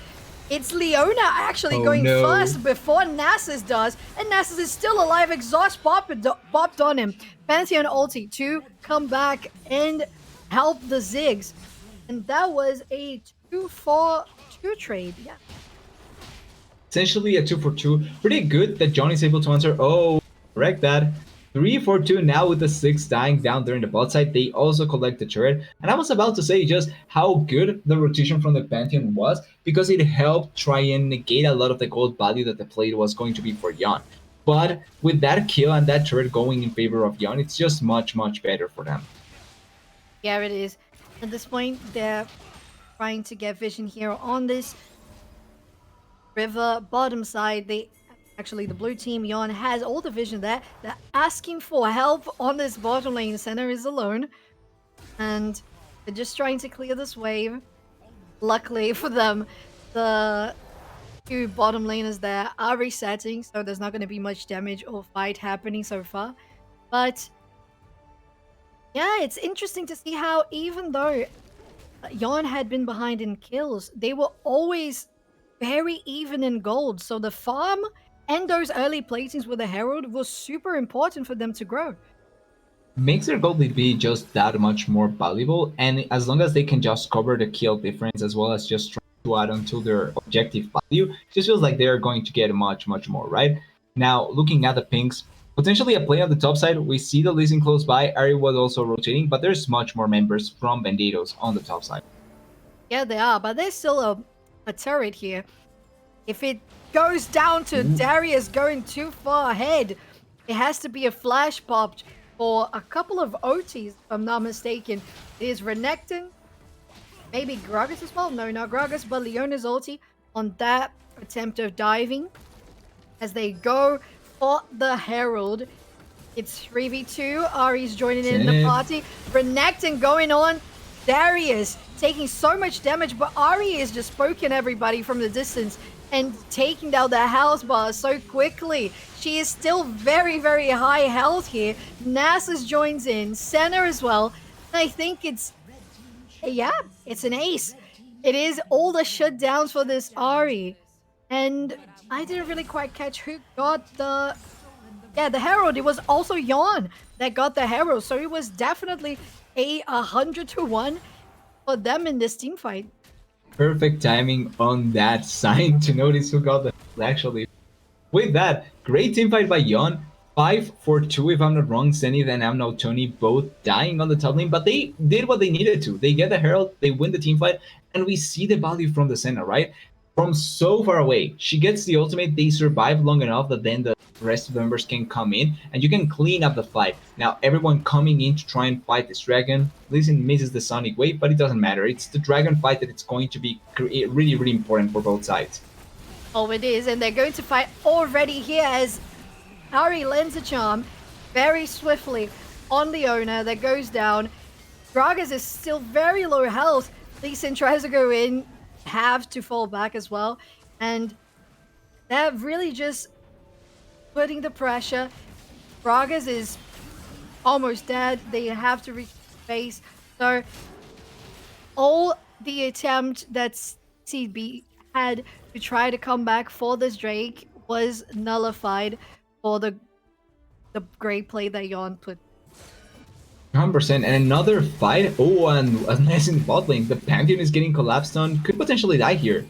It's Leona actually going first before Nasus does. And Nasus is still alive. Exhaust popped on him. Pantheon ulti to come back and help the Ziggs. And that was a 2-4-2 trade. Yeah. Essentially a 2-for-2. Pretty good that John is able to answer. Oh, correct that. 3-4-2 now with the 6 dying down there in the bot side. They also collect the turret. And I was about to say just how good the rotation from the Pantheon was because it helped try and negate a lot of the gold value that the play was going to be for Yon. But with that kill and that turret going in favor of Yon, it's just much, much better for them. Yeah, it is. At this point, they're trying to get vision here on this river bottom side. Actually, the blue team, Yon, has all the vision there. They're asking for help on this bottom lane. Center is alone. And they're just trying to clear this wave. Luckily for them, the two bottom laners there are resetting, so there's not going to be much damage or fight happening so far. But yeah, it's interesting to see how even though Yon had been behind in kills, they were always very even in gold. So the farm and those early platings with the Herald was super important for them to grow. Makes their gold lead be just that much more valuable, and as long as they can just cover the kill difference as well as just try to add onto their objective value, it just feels like they're going to get much, much more, right? Now, looking at the pinks, potentially a play on the top side, we see the Lee close by, Ari was also rotating, but there's much more members from Banditos on the top side. Yeah, they are, but there's still a turret here. If it goes down to Darius going too far ahead, it has to be a flash pop for a couple of OTs, if I'm not mistaken. There's Renekton, maybe Gragas as well. No, not Gragas, but Leona's ulti on that attempt of diving. As they go for the Herald, it's 3v2. Ari's joining in the party. Renekton going on. Darius taking so much damage, but Ari is just poking everybody from the distance and taking down the health bar so quickly. She is still very, very high health here. Nasus joins in, Senna as well. And I think it's an ace. It is all the shutdowns for this Ari. And I didn't really quite catch who got the Herald. It was also Yon that got the Herald. So it was definitely a 100-1 for them in this team fight. Perfect timing on that sign to notice who got the actually. With that, great team fight by Yon. 5-4-2, if I'm not wrong. Zenith and Amno Tony both dying on the top lane, but they did what they needed to. They get the Herald, they win the team fight, and we see the value from the Senna, right? From so far away, she gets the ultimate, they survive long enough that then the rest of the members can come in, and you can clean up the fight. Now, everyone coming in to try and fight this dragon, Listen misses the Sonic Wave, but it doesn't matter. It's the dragon fight that it's going to be really, really important for both sides. Oh, it is, and they're going to fight already here as Ari lends a charm very swiftly on Leona that goes down. Gragas is still very low health. Lee Sin tries to go in, have to fall back as well. And they're really just putting the pressure. Gragas is almost dead. They have to reach base. So all the attempt that CB had to try to come back for this Drake was nullified for the great play that Yon put. 100%. And another fight. Oh, and a nice in the bot lane. The Pantheon is getting collapsed on. Could potentially die here.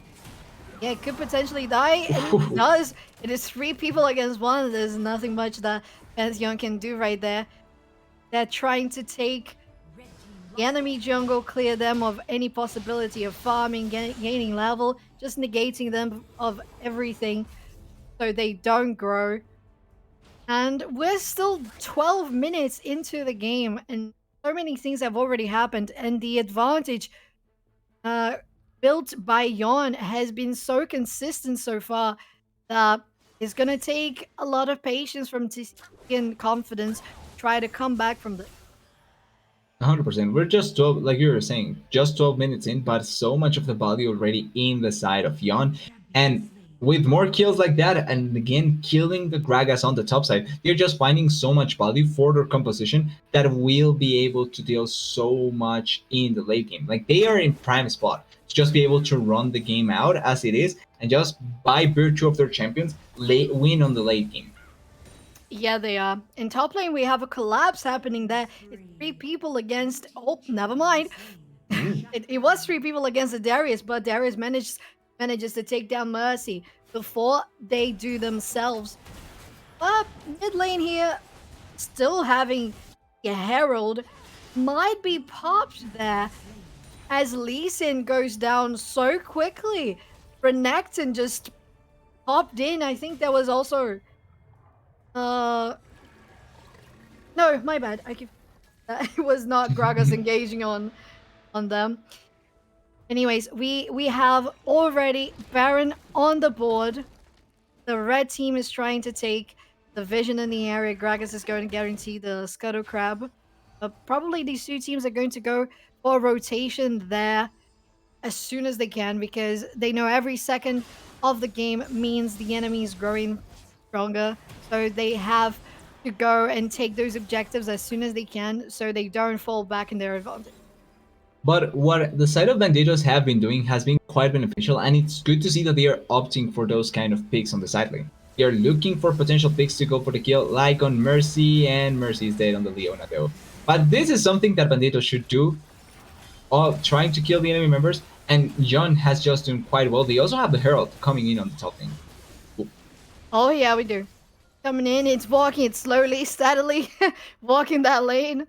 Yeah, it could potentially die. And it does. It is 3 people against 1. There's nothing much that Pantheon can do right there. They're trying to take the enemy jungle, clear them of any possibility of farming, gaining level, just negating them of everything so they don't grow. And we're still 12 minutes into the game, and so many things have already happened, and the advantage built by Yon has been so consistent so far that it's going to take a lot of patience from TC and confidence to try to come back from this. 100%. We're just 12, like you were saying, just 12 minutes in, but so much of the value already in the side of Yon. And with more kills like that, and again, killing the Gragas on the top side, they're just finding so much value for their composition that will be able to deal so much in the late game. Like, they are in prime spot to just be able to run the game out as it is, and just by virtue of their champions, win on the late game. Yeah, they are. In top lane, we have a collapse happening there. It's 3 people against... Oh, never mind. It was 3 people against the Darius, but Darius manages to take down Mercy before they do themselves. But mid lane here, still having a Herald might be popped there as Lee Sin goes down so quickly. Renekton just popped in. I think there was also uh no, my bad. I keep it was not Gragas engaging on them. Anyways, we have already Baron on the board. The red team is trying to take the vision in the area. Gragas is going to guarantee the Scuttle Crab. But probably these two teams are going to go for a rotation there as soon as they can because they know every second of the game means the enemy is growing stronger. So they have to go and take those objectives as soon as they can so they don't fall back in their advantage. But what the side of Banditos have been doing has been quite beneficial, and it's good to see that they are opting for those kind of picks on the side lane. They are looking for potential picks to go for the kill, like on Mercy, and Mercy is dead on the Leona though. But this is something that Banditos should do, all trying to kill the enemy members, and John has just done quite well. They also have the Herald coming in on the top lane. Oh yeah, we do. Coming in, it's walking, it's slowly, steadily walking that lane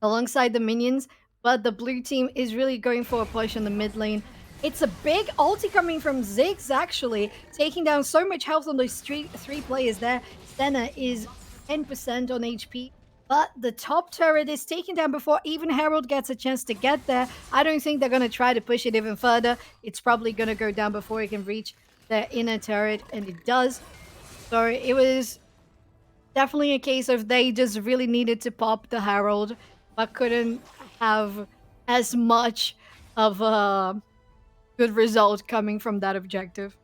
alongside the minions, but the blue team is really going for a push in the mid lane. It's a big ulti coming from Ziggs, actually, taking down so much health on those three players there. Senna is 10% on HP, but the top turret is taken down before even Herald gets a chance to get there. I don't think they're going to try to push it even further. It's probably going to go down before it can reach the inner turret, and it does. So it was definitely a case of they just really needed to pop the Herald, but couldn't have as much of a good result coming from that objective.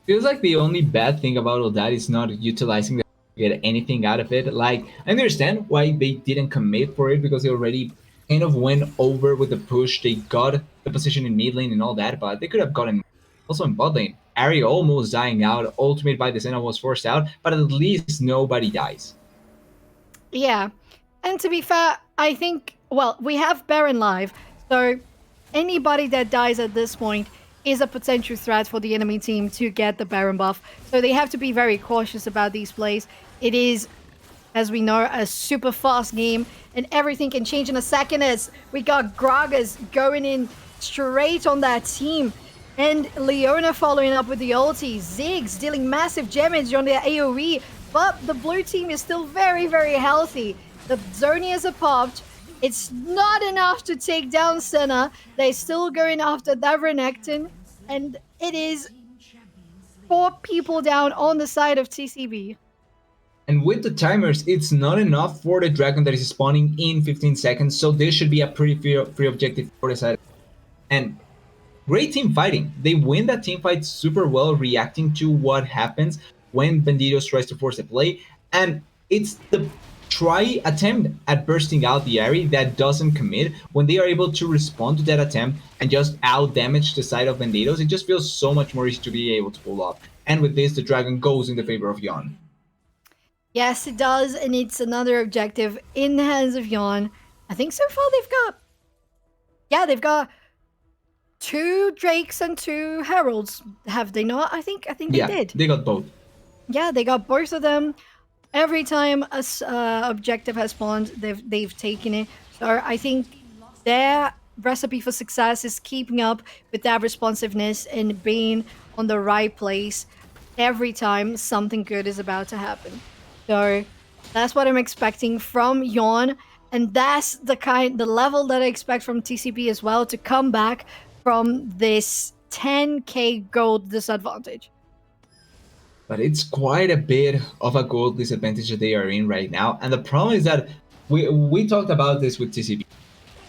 Feels like the only bad thing about all that is not utilizing the get anything out of it. Like, I understand why they didn't commit for it because they already kind of went over with the push. They got the position in mid lane and all that, but they could have gotten also in bot lane. Ari almost dying out, ultimate by the Senna was forced out, but at least nobody dies. Yeah. And to be fair, I think, well, we have Baron live, so anybody that dies at this point is a potential threat for the enemy team to get the Baron buff. So they have to be very cautious about these plays. It is, as we know, a super fast game, and everything can change in a second as we got Gragas going in straight on that team. And Leona following up with the ulti. Ziggs dealing massive damage on their AoE, but the blue team is still very, very healthy. The Zonias are popped. It's not enough to take down Senna. They're still going after that Renekton, and it is 4 people down on the side of TCB. And with the timers, it's not enough for the dragon that is spawning in 15 seconds, so this should be a pretty free objective for the side. And great team fighting. They win that team fight super well, reacting to what happens when Bandidos tries to force a play. And it's the try attempt at bursting out the area that doesn't commit. When they are able to respond to that attempt and just out damage the side of Bandidos, it just feels so much more easy to be able to pull off. And with this, the dragon goes in the favor of Yon. Yes, it does, and it's another objective in the hands of Yon. I think so far they've got 2 Drakes and 2 Heralds. Have they not? I think they did. They got both. Yeah, they got both of them. Every time a objective has spawned, they've taken it. So I think their recipe for success is keeping up with that responsiveness and being on the right place every time something good is about to happen. So that's what I'm expecting from Yon, and that's the level that I expect from TCP as well, to come back from this 10k gold disadvantage. But it's quite a bit of a gold disadvantage that they are in right now. And the problem is that we talked about this with TCP.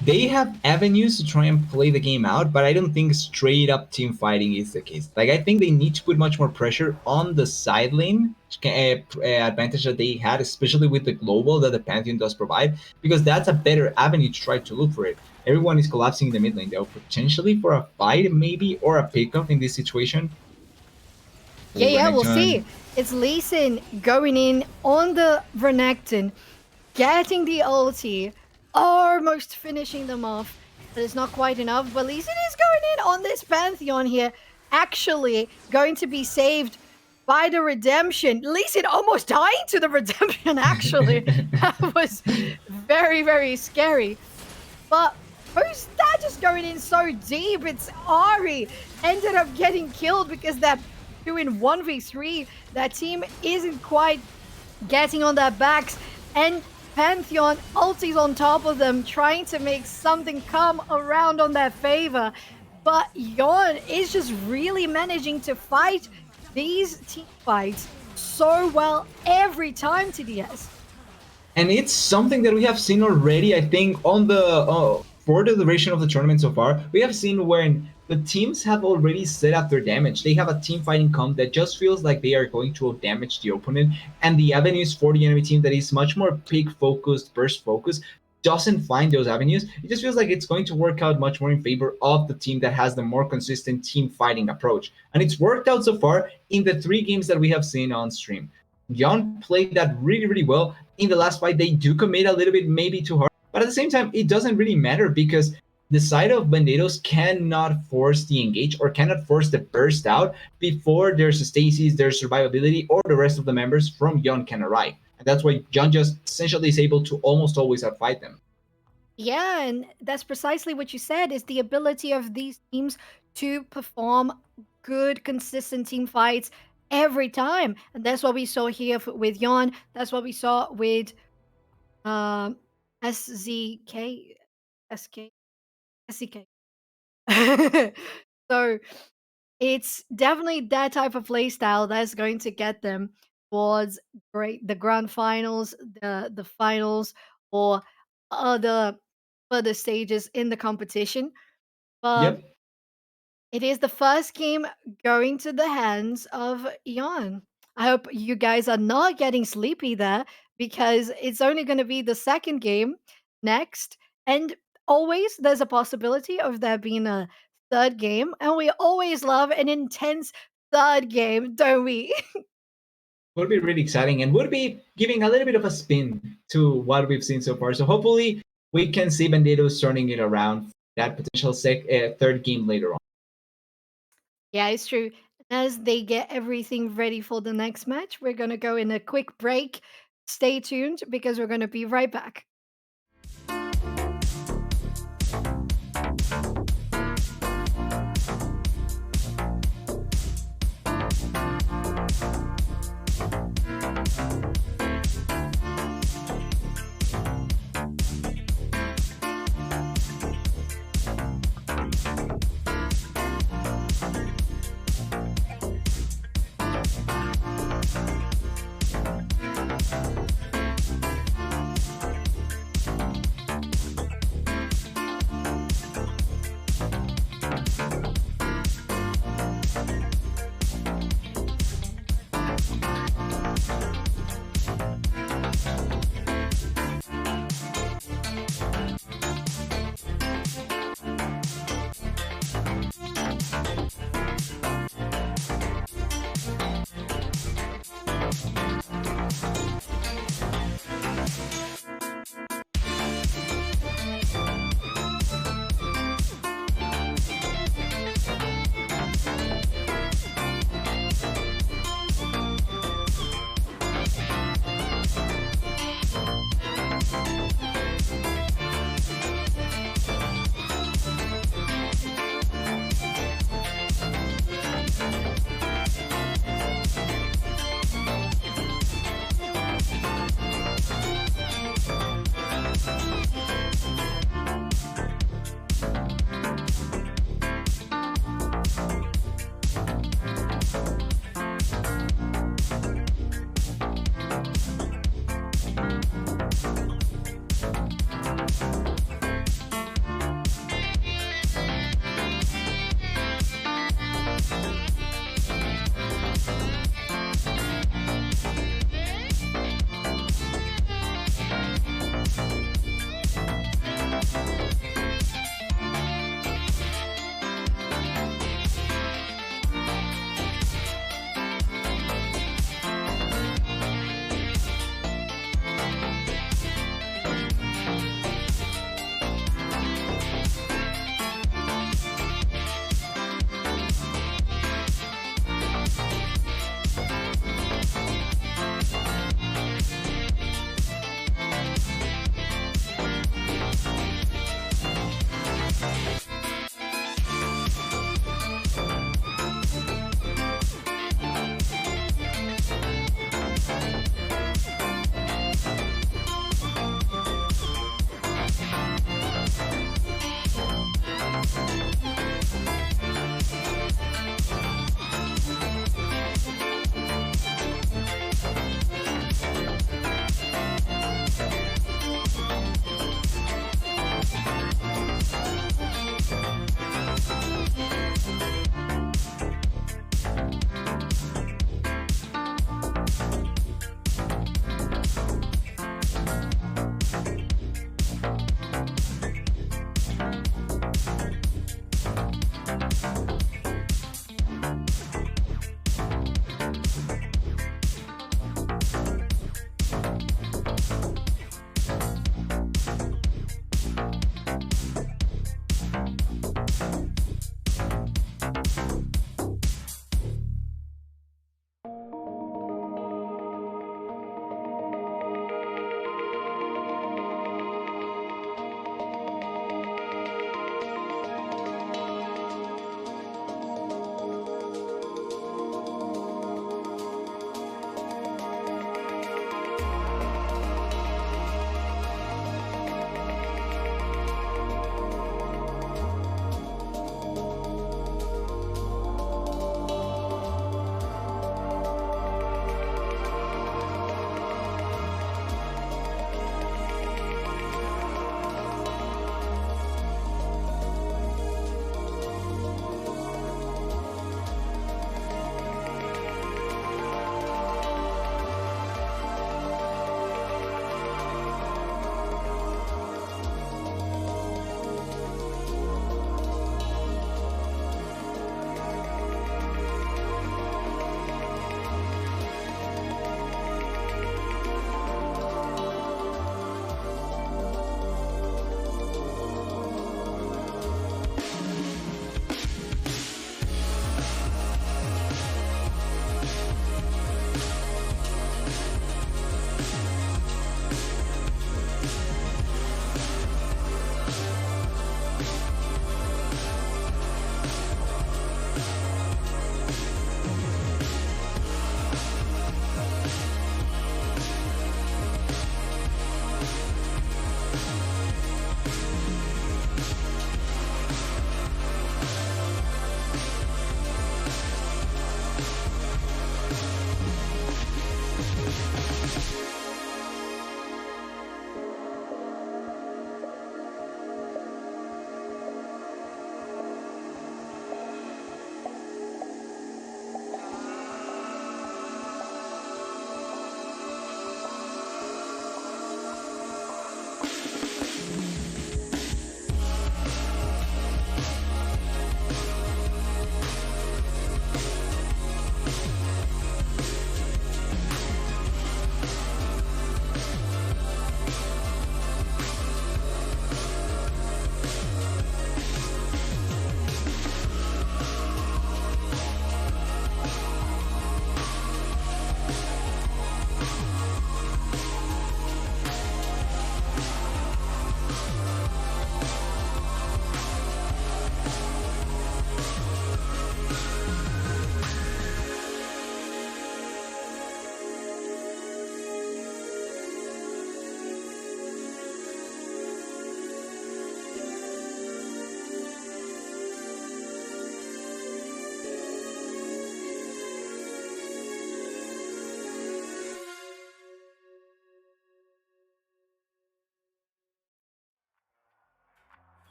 They have avenues to try and play the game out, but I don't think straight up team fighting is the case. Like, I think they need to put much more pressure on the side lane advantage that they had, especially with the global that the Pantheon does provide, because that's a better avenue to try to look for it. Everyone is collapsing in the mid lane, though, potentially for a fight, maybe, or a pickup in this situation. Yeah, we'll see. It's Lee Sin going in on the Renekton, getting the ulti, almost finishing them off, but it's not quite enough. But Lee Sin is going in on this Pantheon here, actually going to be saved by the redemption. Lee Sin almost dying to the redemption, actually. That was very, very scary. But who's that just going in so deep? It's Ari. Ended up getting killed because that 2 in 1v3, that team isn't quite getting on their backs. And Pantheon ultis on top of them, trying to make something come around on their favor. But Yon is just really managing to fight these team fights so well every time, TDS. And it's something that we have seen already, I think, on the for the duration of the tournament so far. We have seen when the teams have already set up their damage. They have a team fighting comp that just feels like they are going to damage the opponent, and the avenues for the enemy team that is much more pick focused, burst focused, doesn't find those avenues. It just feels like it's going to work out much more in favor of the team that has the more consistent team fighting approach. And it's worked out so far in the 3 games that we have seen on stream. Yon played that really, really well. In the last fight, they do commit a little bit maybe too hard, but at the same time, it doesn't really matter because the side of Bandidos cannot force the engage or cannot force the burst out before there's stasis, their survivability, or the rest of the members from Yon can arrive. And that's why Yon just essentially is able to almost always outfight them. Yeah, and that's precisely what you said, is the ability of these teams to perform good, consistent team fights every time. And that's what we saw here with Yon. That's what we saw with SZK, SK, SCK. So it's definitely that type of play style that's going to get them towards the grand finals, the finals, or other further stages in the competition. But Yep. it is the first game going to the hands of Ian. I hope you guys are not getting sleepy there, because it's only going to be the second game next. And always there's a possibility of there being a third game. And we always love an intense third game, don't we? Would be really exciting and would be giving a little bit of a spin to what we've seen so far. So hopefully we can see Bandidos turning it around that potential third game later on. Yeah, it's true. As they get everything ready for the next match, we're going to go in a quick break. Stay tuned because we're going to be right back.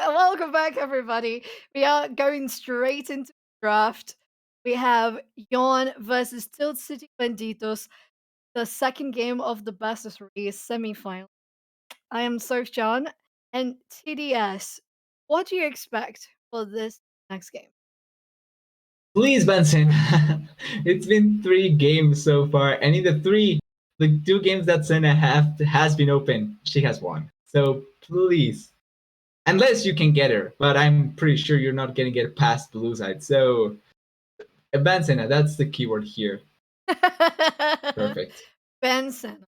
Welcome back, everybody. We are going straight into the draft. We have Yon versus Tilt City Banditos, the second game of the best of three semifinal. I am John and TDS. What do you expect for this next game? Please, Benson. It's been 3 games so far, and in the 2 games that Senna has been open, she has won. So please, unless you can get her, but I'm pretty sure you're not gonna get past blue side. So Benson, that's the keyword here. Perfect. Benson.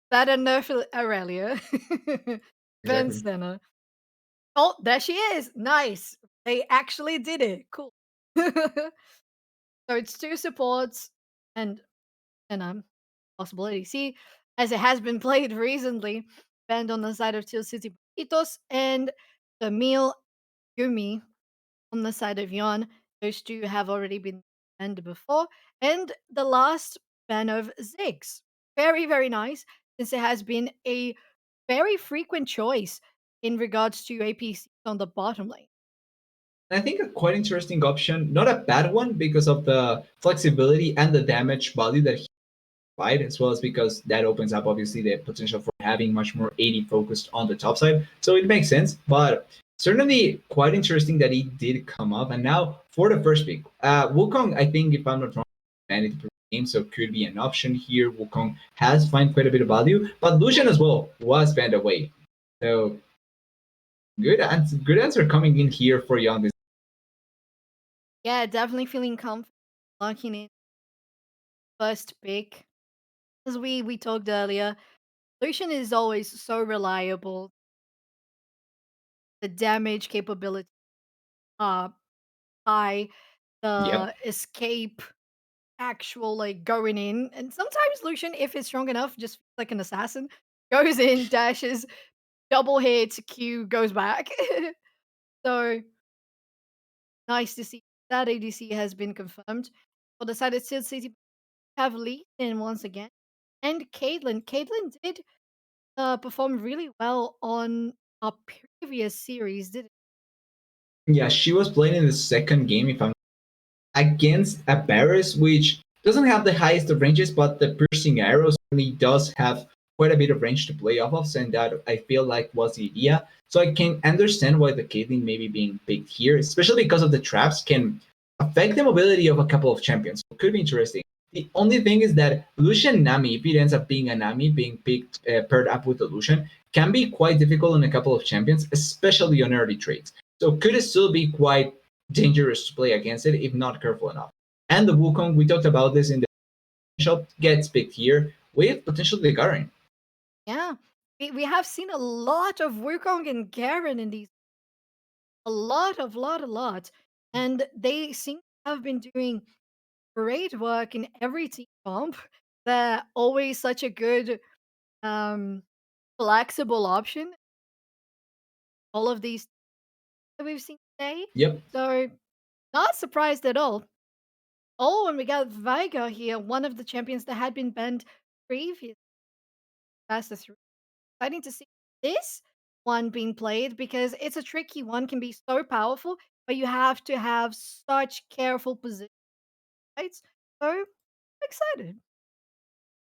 That enough Aurelia. Exactly. Benson. Oh, there she is. Nice. They actually did it. Cool. So it's 2 supports and possibility. See, as it has been played recently, banned on the side of Teal City Burritos and the meal Yumi on the side of Yon. Those two have already been banned before. And the last ban of Ziggs. Very, very nice, since it has been a very frequent choice in regards to APC on the bottom lane. I think a quite interesting option, not a bad one because of the flexibility and the damage value that he provides, as well as because that opens up obviously the potential for having much more AD focused on the top side. So it makes sense, but certainly quite interesting that he did come up. And now for the first pick, Wukong, I think if I'm not wrong, banned per game, so could be an option here. Wukong has find quite a bit of value, but Lucian as well was banned away. So good answer coming in here for Young. Yeah, definitely feeling confident locking in first pick. As we talked earlier, Lucian is always so reliable. The damage capability are high. Yep. The escape actual like going in, and sometimes Lucian, if it's strong enough, just like an assassin, goes in, dashes, double hits, Q goes back. So nice to see that ADC has been confirmed. For the side of Steel City, have Lee in once again, and Caitlyn. Caitlyn did perform really well on a previous series, didn't? Yeah, she was playing in the second game, if I'm against a Barris, which doesn't have the highest of ranges, but the piercing arrow certainly does have quite a bit of range to play off of, and that I feel like was the idea. So I can understand why the Caitlyn may be being picked here, especially because of the traps can affect the mobility of a couple of champions. So it could be interesting. The only thing is that Lucian Nami, if it ends up being a Nami being picked paired up with the Lucian, can be quite difficult on a couple of champions, especially on early trades. So could it still be quite dangerous to play against it if not careful enough. And the Wukong, we talked about this in the shop, gets picked here with potentially the Garen. Yeah. We have seen a lot of Wukong and Garen in these, a lot. And they seem to have been doing great work in every team comp. They're always such a good um flexible option. All of these that we've seen today. Yep. So not surprised at all. Oh, and we got Veigar here, one of the champions that had been banned previous fastest through. Exciting to see this one being played because it's a tricky one, can be so powerful, but you have to have such careful position, right? So excited.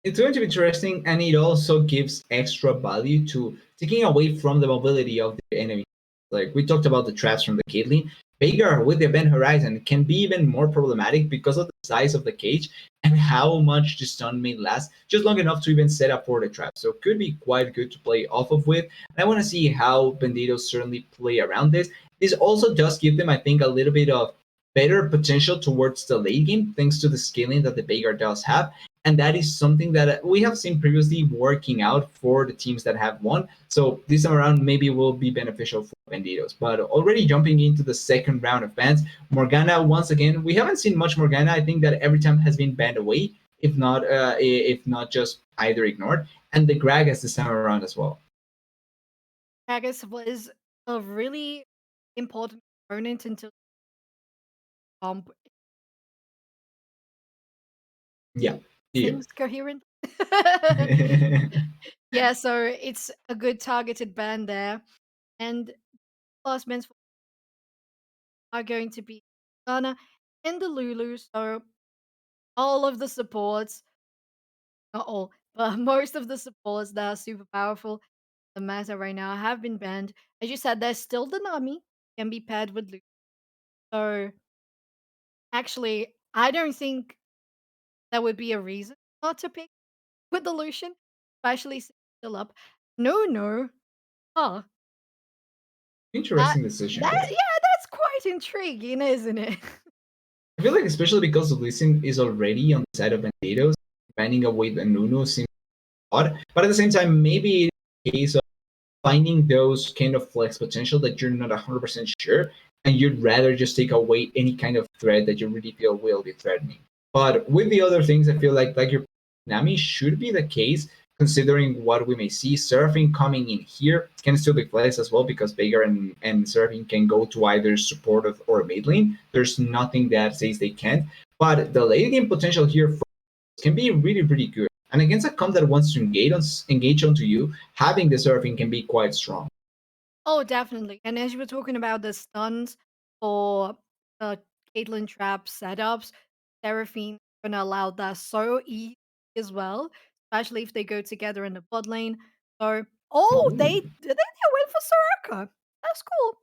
It's going to be interesting, and it also gives extra value to taking away from the mobility of the enemy. Like we talked about the traps from the Caitlyn, Veigar with the Event Horizon can be even more problematic because of the size of the cage and how much the stun may last, just long enough to even set up for the trap. So it could be quite good to play off of with. And I want to see how Banditos certainly play around this. This also does give them, I think, a little bit of better potential towards the late game, thanks to the scaling that the Veigar does have, and that is something that we have seen previously working out for the teams that have won. So this time around, maybe will be beneficial for Bandidos. But already jumping into the second round of bans, Morgana once again, we haven't seen much Morgana. I think that every time has been banned away, if not just either ignored, and the Gragas this time around as well. Haggis was a really important component until comp Yeah, yeah. things coherent. Yeah, so it's a good targeted ban there. And last men's are going to be Ghana and the Lulu. So all of the supports, not all, but most of the supports that are super powerful, the meta right now have been banned. As you said, there's still the Nami can be paired with Lulu. So actually, I don't think that would be a reason not to pick with the Lucian, especially since it's still up. No, no. Huh. That Interesting decision that there. yeah, that's quite intriguing, isn't it? I feel like especially because the Listen is already on the side of Bandidos, banning away the Nunu seems odd. But at the same time, maybe it's a case of finding those kind of flex potential that you're not 100% sure, and you'd rather just take away any kind of threat that you really feel will be threatening. But with the other things, I feel like your Nami should be the case, considering what we may see. Surfing coming in here can still be flex as well because Veigar and Surfing can go to either support or mid lane. There's nothing that says they can't. But the late game potential here can be really, really good. And against a comp that wants to engage onto you, having the surfing can be quite strong. Oh, definitely. And as you were talking about the stuns for Caitlyn trap setups, Seraphine gonna allow that so easy as well, especially if they go together in the bot lane. So, oh, Ooh. they went for Soraka. That's cool.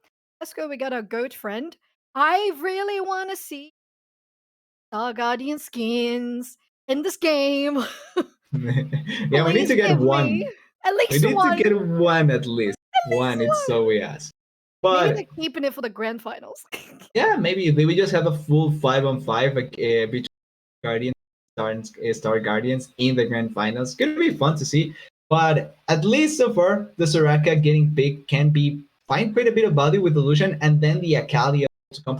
Let's go. We got a goat friend. I really want to see Star Guardian skins in this game. Yeah, we need Please to get give me one. at We least need to one. get one at least. At One, least it's so one. we ask. Maybe they're But keeping it for the grand finals. yeah, maybe we just have a full 5-on-5 between Guardians, Star Guardians in the grand finals. It's gonna be fun to see. But at least so far, the Soraka getting big can be find quite a bit of value with Illusion, and then the Akali to come.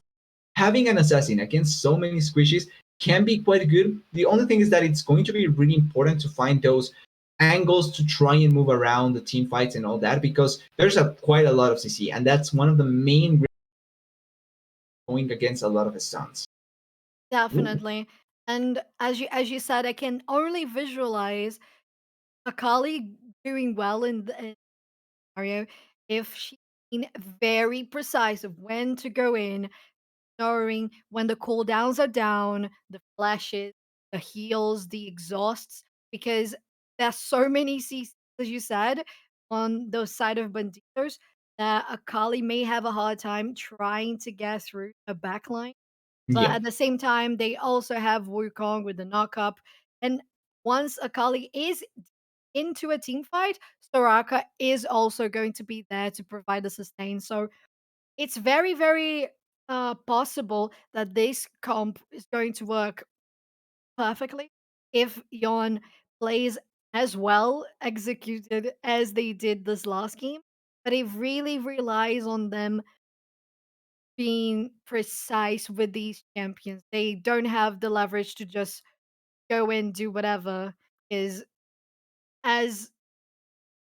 Having an assassin against so many squishies can be quite good. The only thing is that it's going to be really important to find those angles to try and move around the team fights and all that because there's quite a lot of CC, and that's one of the main going against a lot of stuns. Ooh. Definitely. And as you said, I can only visualize Akali doing well in scenario if she's been very precise of when to go in, knowing when the cooldowns are down, the flashes, the heals, the exhausts, because there's so many CCs, as you said, on the side of Banditos that Akali may have a hard time trying to get through a backline. But Yeah. at the same time, they also have Wukong with the knockup. And once Akali is into a team fight, Soraka is also going to be there to provide the sustain. So it's very, very possible that this comp is going to work perfectly if Yon plays as well executed as they did this last game. But it really relies on them being precise with these champions. They don't have the leverage to just go and do whatever. Is as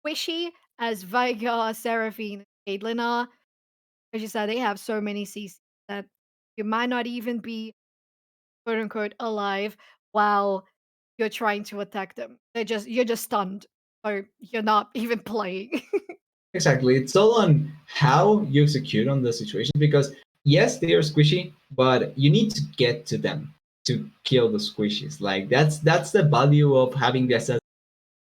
squishy as Veigar, Seraphine, Caitlyn are, as you said, they have so many CCs that you might not even be quote unquote alive while you're trying to attack them. You're just stunned. So you're not even playing. Exactly. It's all on how you execute on the situation because yes, they are squishy, but you need to get to them to kill the squishies. Like that's the value of having the assassin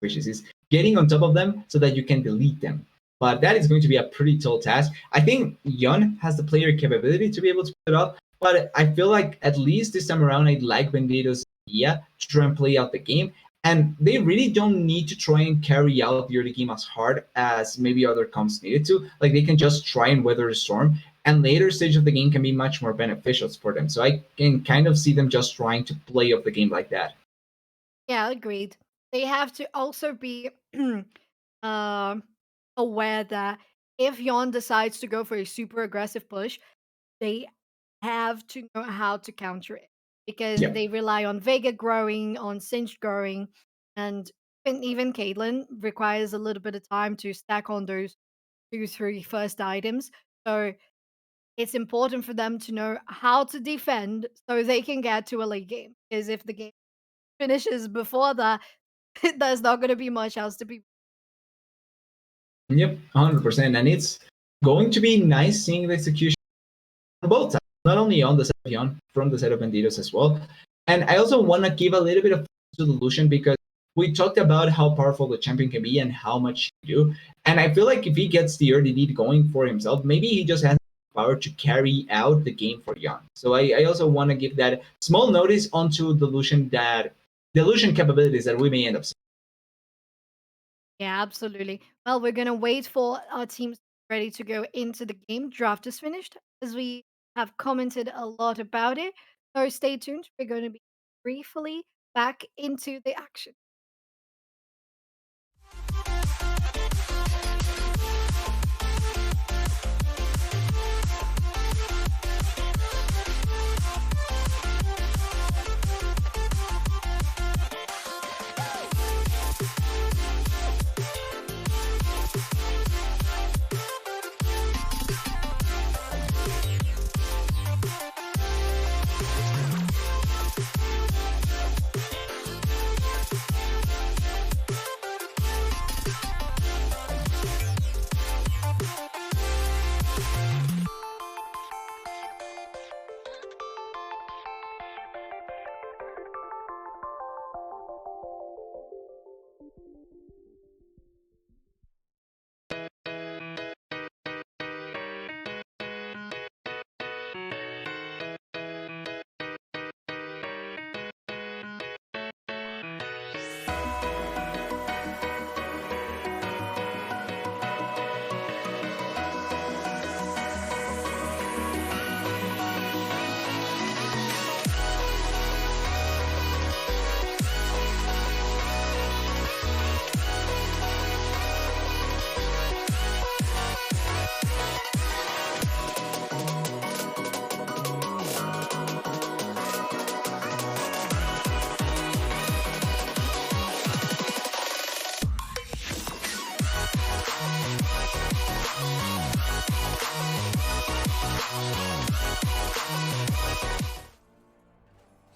squishies is getting on top of them so that you can delete them. But that is going to be a pretty tall task. I think Yon has the player capability to be able to put it up, but I feel like at least this time around I like Bandito's idea to try and play out the game and they really don't need to try and carry out the early game as hard as maybe other comps needed to. Like they can just try and weather the storm, and later stage of the game can be much more beneficial for them. So I can kind of see them just trying to play off the game like that. Yeah, agreed. They have to also be um aware that if Yon decides to go for a super aggressive push, they have to know how to counter it because Yeah. they rely on Vega growing, on Singe growing, and even Caitlyn requires a little bit of time to stack on those 2, 3 first items. So it's important for them to know how to defend so they can get to a late game. Because if the game finishes before that, there's not going to be much else to be. Yep, 100%. And it's going to be nice seeing the execution on both sides, not only on the side of Yon, from the side of Banditos as well. And I also want to give a little bit of to Lucian because we talked about how powerful the champion can be and how much he can do. And I feel like if he gets the early lead going for himself, maybe he just has the power to carry out the game for Yon. So I also want to give that small notice onto the Lucian that the Lucian capabilities that we may end up seeing. Yeah, absolutely. Well, we're going to wait for our teams ready to go into the game. Draft is finished, as we have commented a lot about it. So stay tuned. We're going to be briefly back into the action.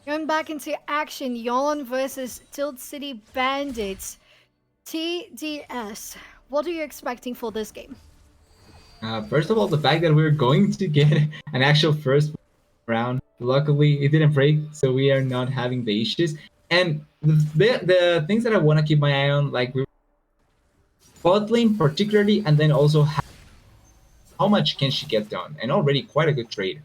Going back into action, Yon versus Tilt City Bandits. TDS, what are you expecting for this game? First of all, the fact that we're going to get an actual first round. Luckily, it didn't break, so we are not having the issues. And the things that I want to keep my eye on, like we bot lane particularly, and then also how much can she get done, and already quite a good trade.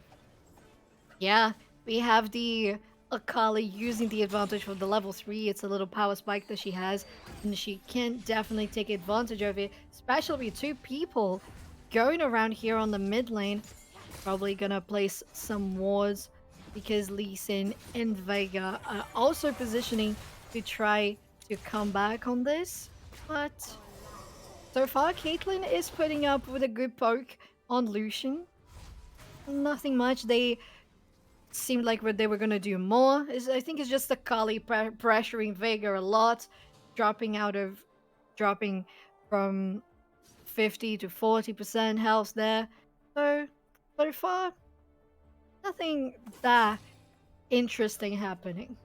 Yeah. We have the Akali using the advantage for the level 3. It's a little power spike that she has, and she can definitely take advantage of it, especially with two people going around here on the mid lane. Probably gonna place some wards because Lee Sin and Vega are also positioning to try to come back on this. But so far, Caitlyn is putting up with a good poke on Lucian. Nothing much. They seemed like what they were gonna do more. I think it's just the Kali pressuring Vega a lot, dropping from 50 to 40% health there. So far, nothing that interesting happening.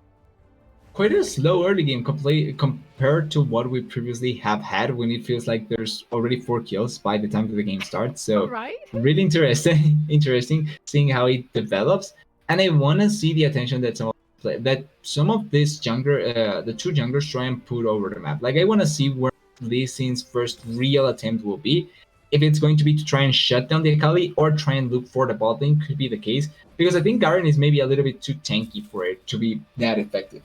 Quite a slow early game compared to what we previously have had when it feels like there's already 4 kills by the time that the game starts. All So right. really interesting, interesting seeing how it develops. And I want to see the attention that some of this the two junglers try and put over the map. Like I want to see where Lee Sin's first real attempt will be. If it's going to be to try and shut down the Akali or try and look for the bot lane, could be the case. Because I think Garen is maybe a little bit too tanky for it to be that effective.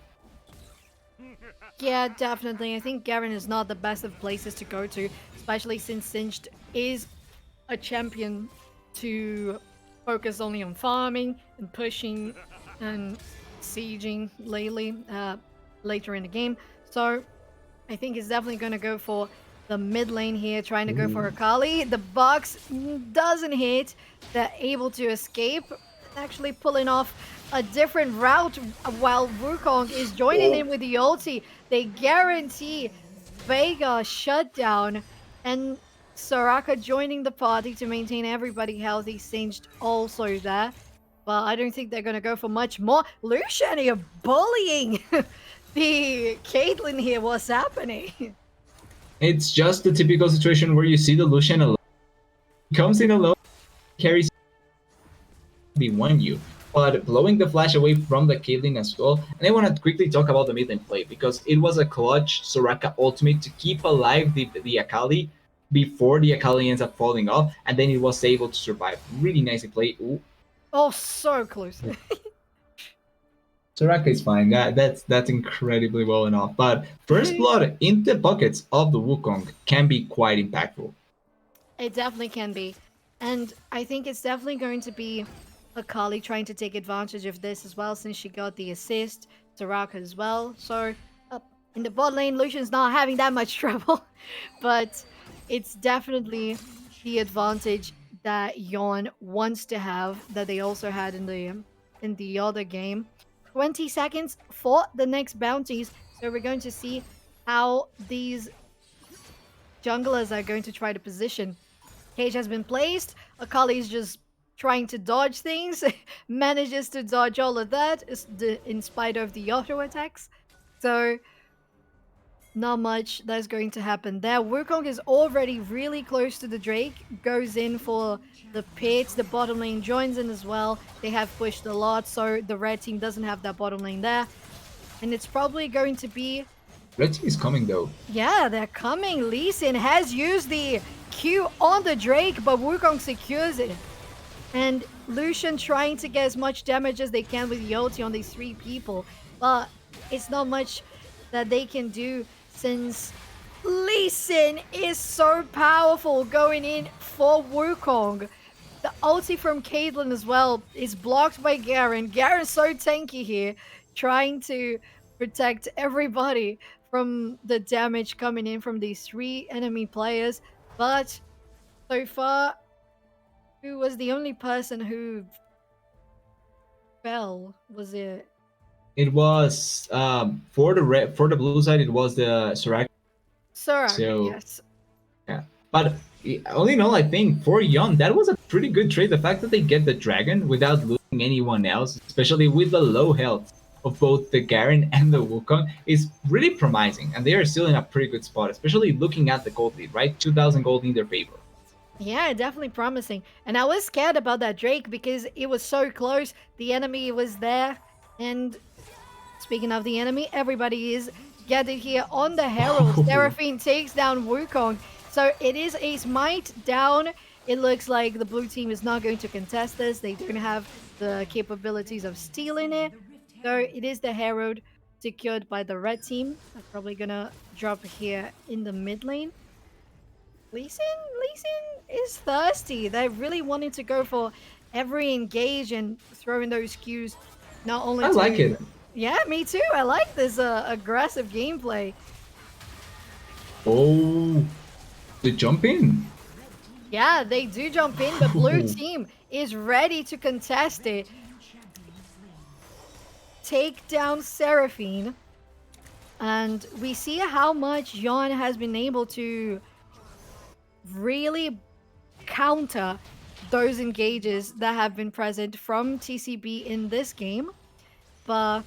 Yeah, definitely. I think Garen is not the best of places to go to, especially since Singed is a champion to focus only on farming and pushing and sieging lately, later in the game. So I think he's definitely going to go for the mid lane here, trying to go for Akali. The box doesn't hit. They're able to escape, actually pulling off a different route while Wukong is joining in with the ulti. They guarantee Vega shutdown, and Soraka joining the party to maintain everybody healthy. Singed also there. But I don't think they're going to go for much more. Lucian here bullying the Caitlyn here. What's happening? It's just the typical situation where you see the Lucian alone. He comes in alone, carries the one you, but blowing the flash away from the Caitlyn as well. And I want to quickly talk about the mid lane play because it was a clutch Soraka ultimate to keep alive the Akali before the Akali ends up falling off, and then it was able to survive. Really nicely played. Ooh. Oh, so close. Soraka is fine. That's incredibly well enough. But first blood in the buckets of the Wukong can be quite impactful. It definitely can be. And I think it's definitely going to be Akali trying to take advantage of this as well, since she got the assist. Soraka as well. So in the bot lane, Lucian's not having that much trouble. But it's definitely the advantage that Yon wants to have that they also had in the other game. 20 seconds for the next bounties. So we're going to see how these junglers are going to try to position. Cage has been placed. Akali is just trying to dodge things. Manages to dodge all of that in spite of the auto attacks. So not much that's going to happen there. Wukong is already really close to the Drake. Goes in for the pit. The bottom lane joins in as well. They have pushed a lot, so the red team doesn't have that bottom lane there. And it's probably going to be... Red team is coming though. Yeah, they're coming. Lee Sin has used the Q on the Drake, but Wukong secures it. And Lucian trying to get as much damage as they can with the ulti on these 3 people. But it's not much that they can do since Lee Sin is so powerful going in for Wukong. The ulti from Caitlyn as well is blocked by Garen. Garen's so tanky here, trying to protect everybody from the damage coming in from these 3 enemy players. But so far, who was the only person who fell? Was it? It was for the blue side. It was the Soraka. Soraka, So yes. yeah, but all in all, I think for Yon that was a pretty good trade. The fact that they get the dragon without losing anyone else, especially with the low health of both the Garen and the Wukong, is really promising, and they are still in a pretty good spot, especially looking at the gold lead, right? 2,000 gold in their favor. Yeah, definitely promising. And I was scared about that Drake because it was so close. The enemy was there. And speaking of the enemy, everybody is gathered here on the Herald. Seraphine takes down Wukong. So it is a smite down. It looks like the blue team is not going to contest this. They don't have the capabilities of stealing it. So it is the Herald secured by the red team. That's probably gonna drop here in the mid lane. Lee Sin is thirsty. They really wanted to go for every engage and throwing those Qs not only I like to. it. Yeah, me too. I like this aggressive gameplay. Oh, the jump in. Yeah, they do jump in. The blue team is ready to contest it. Take down Seraphine. And we see how much Yon has been able to really counter those engages that have been present from TCB in this game. But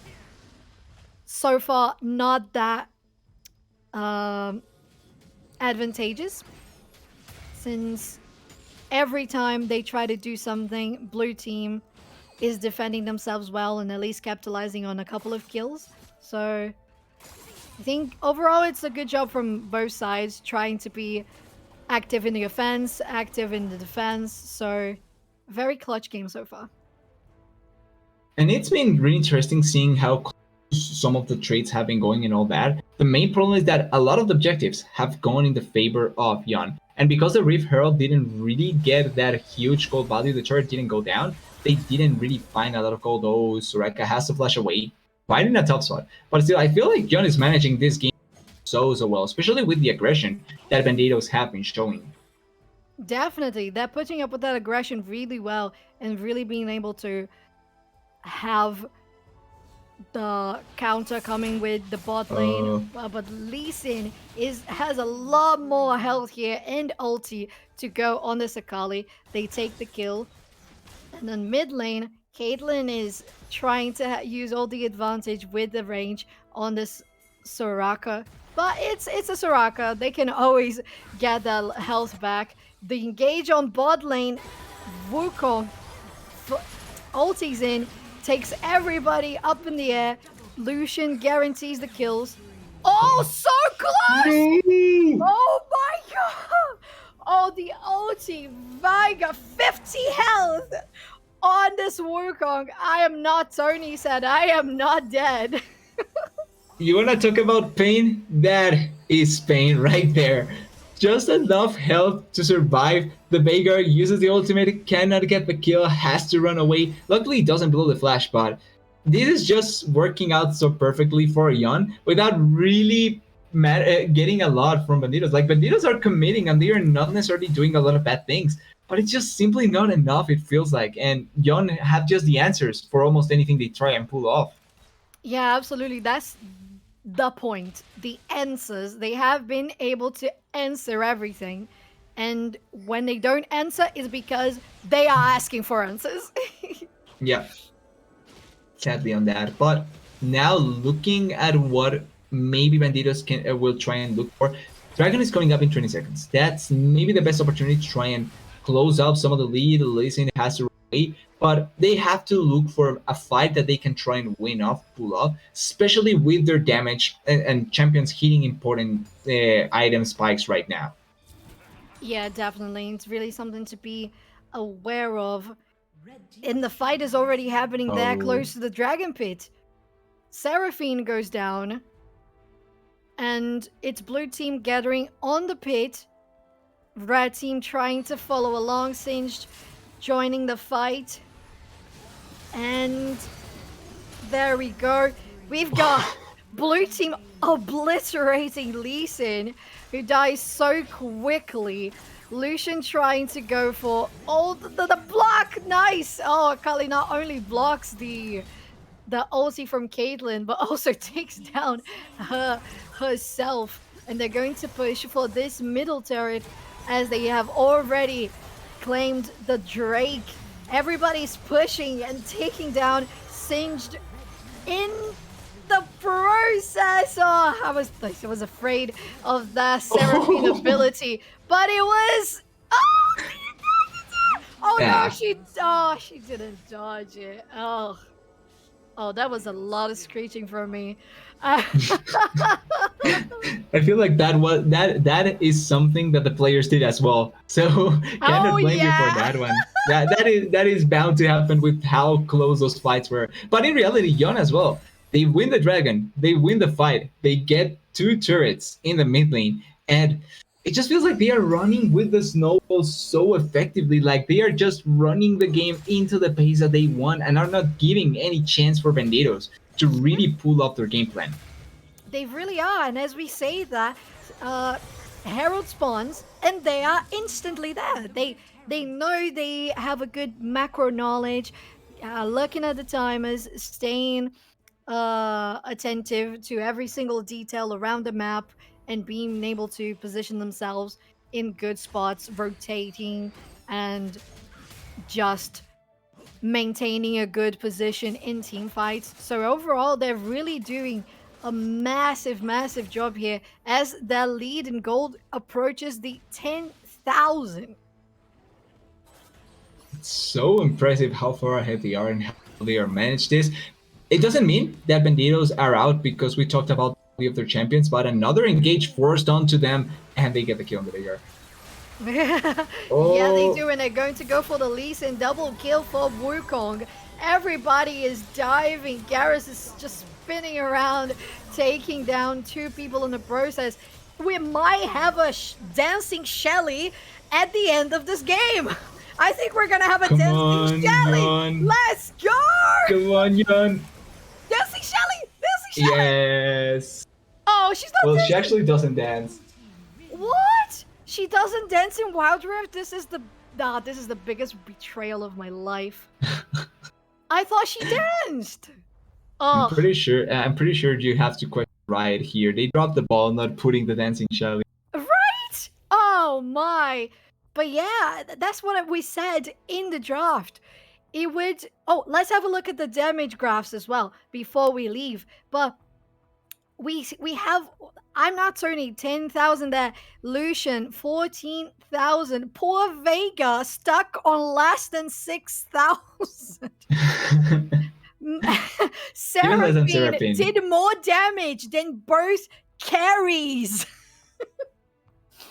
so far, not that um, advantageous, since every time they try to do something, blue team is defending themselves well and at least capitalizing on a couple of kills. So I think overall it's a good job from both sides trying to be active in the offense, active in the defense. So very clutch game so far. And it's been really interesting seeing how close some of the trades have been going and all that. The main problem is that a lot of the objectives have gone in the favor of Yon. And because the Rift Herald didn't really get that huge gold value, the turret didn't go down, they didn't really find a lot of gold. Oh, Soraka has to flash away, quite in a tough spot. But still, I feel like Yon is managing this game so well, especially with the aggression that Banditos have been showing. Definitely. They're putting up with that aggression really well and really being able to have the counter coming with the bot lane. But Lee Sin has a lot more health here and ulti to go on the Sakali. They take the kill. And then mid lane, Caitlyn is trying to use all the advantage with the range on this Soraka. But it's a Soraka. They can always get that health back. The engage on bot lane, Wukong ultis in, takes everybody up in the air. Lucian guarantees the kills. Oh, so close! Oh my god! Oh, the ulti, Veiga, 50 health on this Wukong. I am not Tony said, I am not dead. You wanna talk about pain? That is pain right there. Just enough health to survive. The Veigar uses the ultimate, cannot get the kill, has to run away. Luckily, it doesn't blow the flash, but this is just working out so perfectly for Yon without really getting a lot from Banditos. Like, Banditos are committing and they are not necessarily doing a lot of bad things, but it's just simply not enough, it feels like. And Yon have just the answers for almost anything they try and pull off. Yeah, absolutely. That's the point. The answers. They have been able to answer everything. And when they don't answer, it's because they are asking for answers. Yeah, sadly on that. But now looking at what maybe Banditos can will try and look for, Dragon is coming up in 20 seconds. That's maybe the best opportunity to try and close up some of the lead. Listen has to wait, but they have to look for a fight that they can try and win off, pull off, especially with their damage and champions hitting important item spikes right now. Yeah, definitely. It's really something to be aware of. And the fight is already happening there close to the Dragon Pit. Seraphine goes down. And it's blue team gathering on the pit. Red team trying to follow along. Singed joining the fight. And there we go. We've got blue team obliterating Lee Sin, who dies so quickly. Lucian trying to go for the block. Nice. Oh, Kali not only blocks the ulti from Caitlyn, but also takes down herself. And they're going to push for this middle turret as they have already claimed the Drake. Everybody's pushing and taking down Singed in the process. Oh, I was afraid of that Seraphine ability, but it was. Oh Yeah. no, she didn't dodge it. Oh, that was a lot of screeching from me. Uh, I feel like that is something that the players did as well. So oh cannot blame you for yeah. that one. That is bound to happen with how close those fights were. But in reality, Yon as well. They win the dragon, they win the fight, they get two turrets in the mid lane, and it just feels like they are running with the snowball so effectively. Like they are just running the game into the pace that they want and are not giving any chance for Banditos to really pull off their game plan. They really are, and as we say that, uh, Herald spawns, and they are instantly there. They know they have a good macro knowledge, looking at the timers, staying attentive to every single detail around the map, and being able to position themselves in good spots, rotating and just maintaining a good position in team fights. So overall, they're really doing a massive, massive job here as their lead in gold approaches the 10,000. It's so impressive how far ahead they are and how they are managed this. It doesn't mean that Banditos are out because we talked about the of their champions, but another engage forced onto them and they get the kill on the Vigor. Yeah, they Oh, do, and they're going to go for the Lee Sin double kill for Wukong. Everybody is diving. Garrus is just spinning around, taking down two people in the process. We might have a dancing Shelly at the end of this game. I think we're gonna have a come dancing on, Shelly. Yon. Let's go! Come on, Yon. Dancing Shelly! Dancing Shelly! Yes. Oh, she's not Well, she dancing! actually doesn't dance. What? She doesn't dance in Wild Rift? This is the biggest betrayal of my life. I thought she danced. I'm Oh, pretty sure. I'm pretty sure you have to question right here. They dropped the ball, not putting the dancing Shelly. right? Oh my. But yeah, that's what we said in the draft. It would. Oh, let's have a look at the damage graphs as well before we leave. But we have. I'm not turning 10,000 there. Lucian 14,000. Poor Vega stuck on less than 6,000. Even less than Seraphine Seraphine. did more damage than both carries.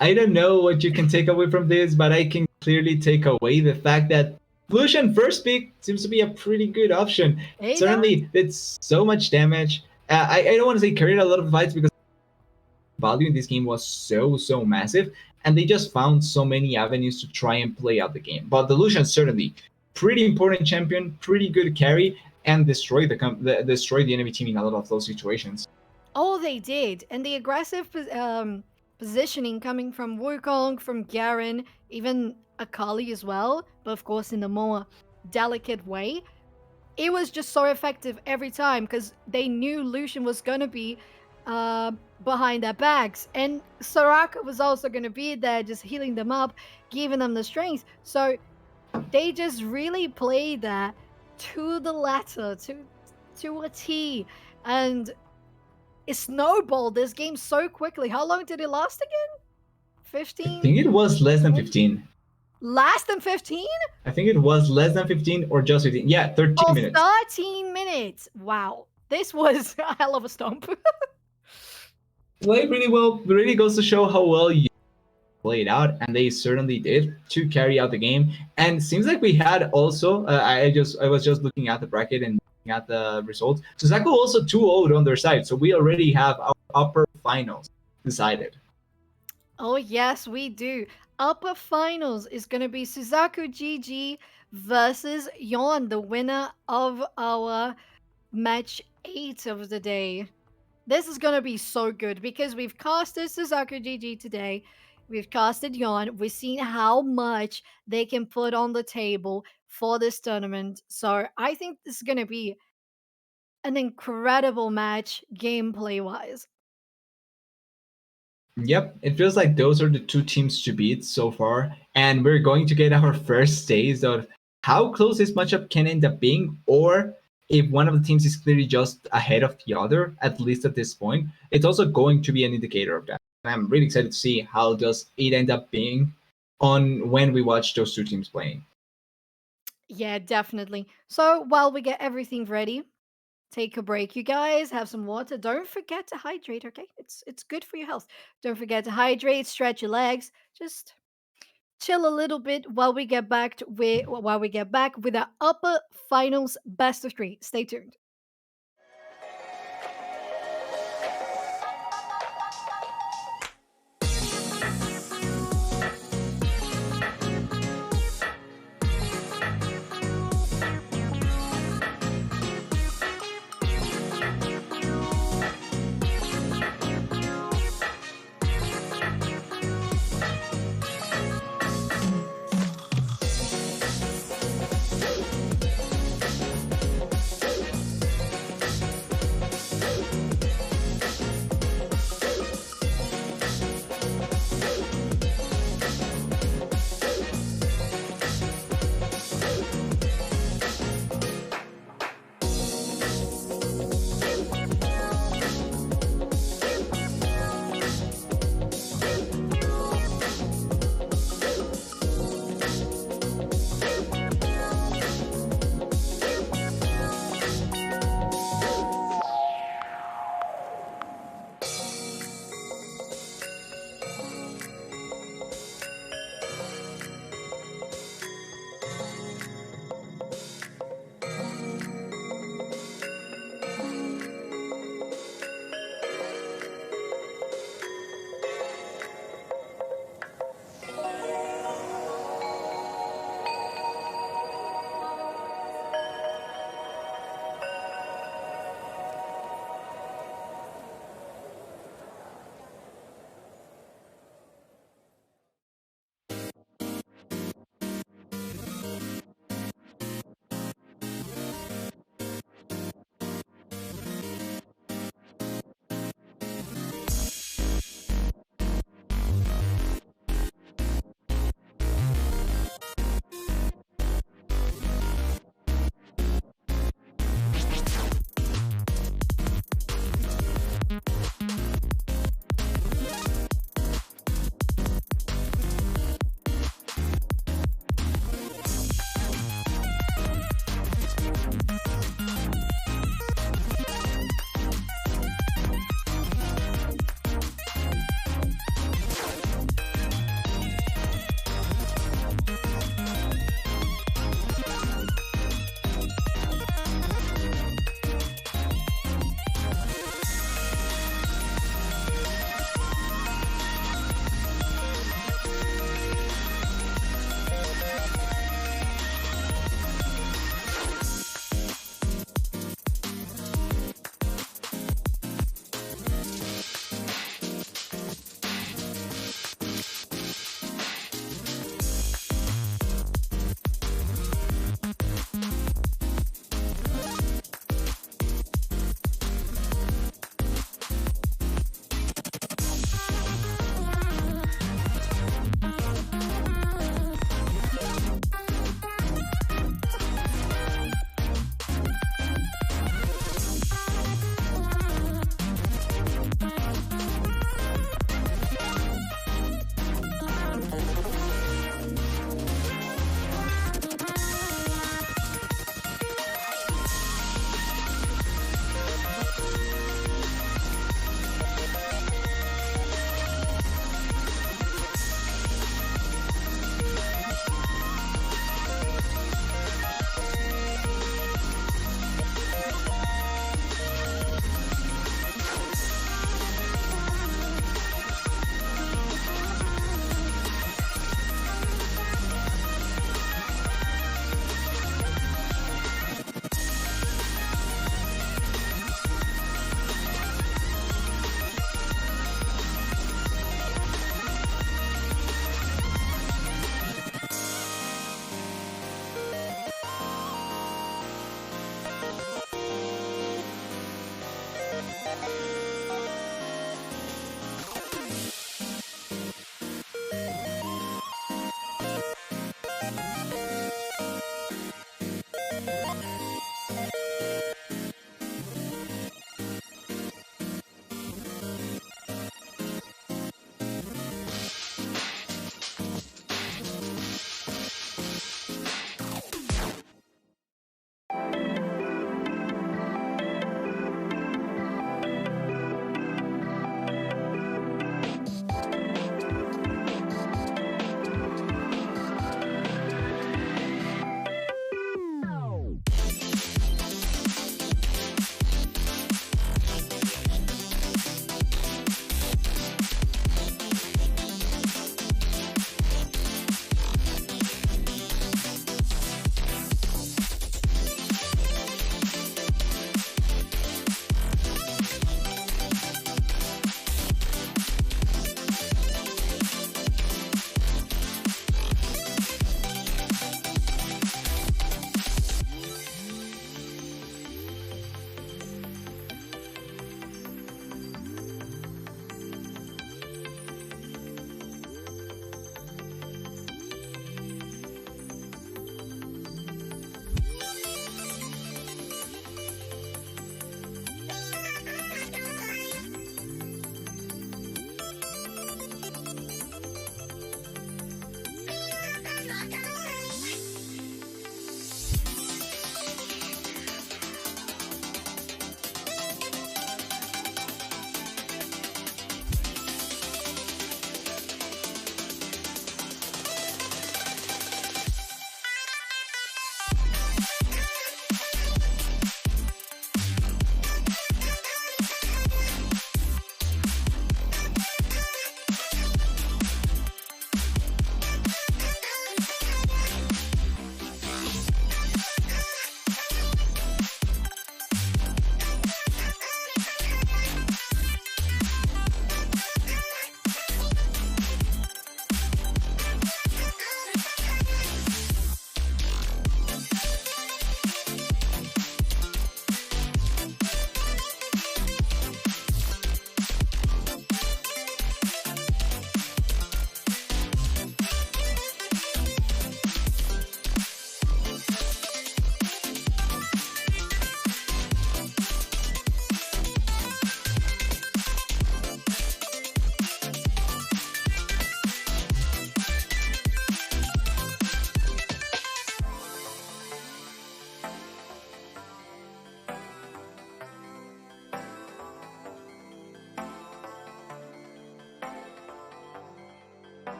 I don't know what you can take away from this, but I can clearly take away the fact that Lucian first pick seems to be a pretty good option. Hey, that. Certainly, it's so much damage. I don't want to say carried a lot of fights because value in this game was so massive, and they just found so many avenues to try and play out the game. But the Lucian certainly pretty important champion, pretty good carry, and destroy the enemy team in a lot of those situations. Oh, they did. And the aggressive positioning coming from Wukong, from Garen, even Akali as well, but of course in a more delicate way. It was just so effective every time because they knew Lucian was going to be uh, behind their backs. And Soraka was also going to be there, just healing them up, giving them the strength. So they just really played that to the letter, to a T. And it snowballed this game so quickly. How long did it last again? I think 15? it was less than 20? 15. Less than 15? I think it was less than 15 or just 15. Yeah, 13 Oh, minutes. 13 minutes. Wow. This was a hell of a stomp. Played really well. Really goes to show how well you played out, and they certainly did to carry out the game. And seems like we had also. I was just looking at the bracket and looking at the results. Suzaku also 2-0 on their side, so we already have our upper finals decided. Oh, yes, we do. Upper finals is going to be Suzaku GG versus Yon, the winner of our match 8 of the day. This is going to be so good because we've casted Suzaku GG today. We've casted Yon. We've seen how much they can put on the table for this tournament. So I think this is going to be an incredible match gameplay wise. Yep, it feels like those are the two teams to beat so far, and we're going to get our first taste of how close this matchup can end up being, or if one of the teams is clearly just ahead of the other, at least at this point. It's also going to be an indicator of that. And I'm really excited to see how does it end up being on when we watch those two teams playing. Yeah, definitely. So while we get everything ready, Take a break, you guys. Have some water. Don't forget to hydrate, okay? It's good for your health. Don't forget to hydrate, stretch your legs. Just chill a little bit while we get back with our upper finals best of 3. Stay tuned.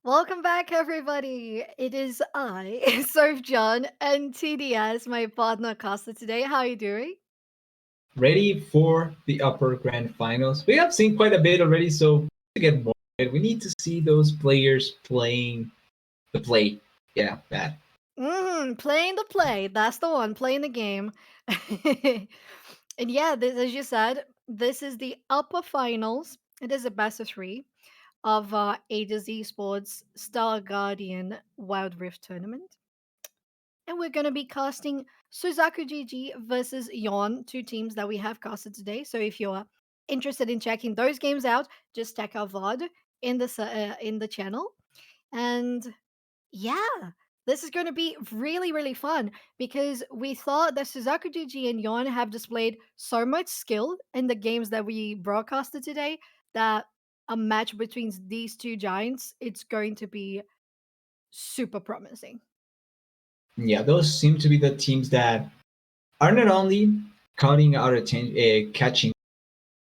Welcome back, everybody. It is I, Surf John, and TDS, my partner caster today. How are you doing? Ready for the upper grand finals. We have seen quite a bit already, so to get more, we need to see those players playing the play. Yeah, that. Playing the play. That's the one. Playing the game. And yeah, this, as you said, this is the upper finals. It is a best of three of Aegis Esports Star Guardian Wild Rift tournament. And we're going to be casting Suzaku GG versus Yon, two teams that we have casted today. So if you're interested in checking those games out, just check our VOD in the channel. And yeah, this is going to be really, really fun because we thought that Suzaku GG and Yon have displayed so much skill in the games that we broadcasted today that a match between these two giants, it's going to be super promising. Yeah, those seem to be the teams that are not only cutting our attention, catching,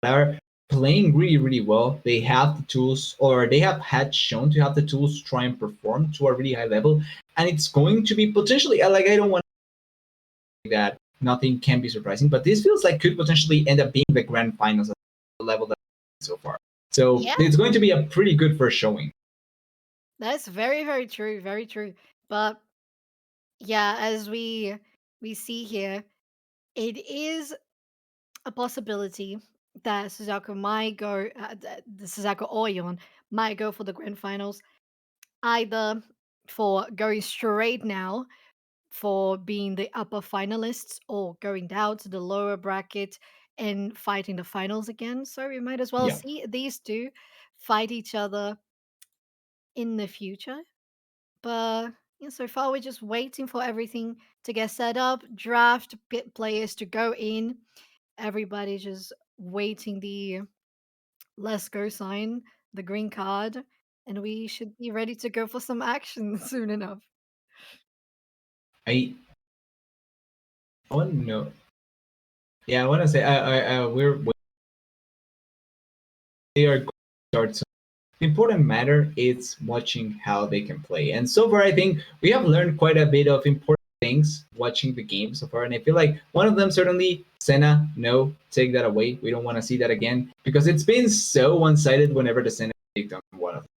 are playing really, really well. They have the tools, or they have had shown to have the tools to try and perform to a really high level. And it's going to be potentially, like, I don't want to say that nothing can be surprising, but this feels like could potentially end up being the grand finals at the level that so far. So Yeah, it's going to be a pretty good first showing. that's very, very true, very true. But yeah, as we see here, it is a possibility that Suzaku might go, the Suzaku Oyon might go for the grand finals, either for going straight now for being the upper finalists or going down to the lower bracket and fighting the finals again. So we might as well Yeah. see these two fight each other in the future. But yeah, so far we're just waiting for everything to get set up, draft players to go in. Everybody's just waiting the let's go sign, the green card, and we should be ready to go for some action soon enough. I want to know. Yeah, I want to say they are going to start. So the important matter is watching how they can play. And so far, I think we have learned quite a bit of important things watching the game so far. And I feel like one of them certainly Senna. No, take that away. We don't want to see that again because it's been so one-sided whenever the Senna picked on one of them.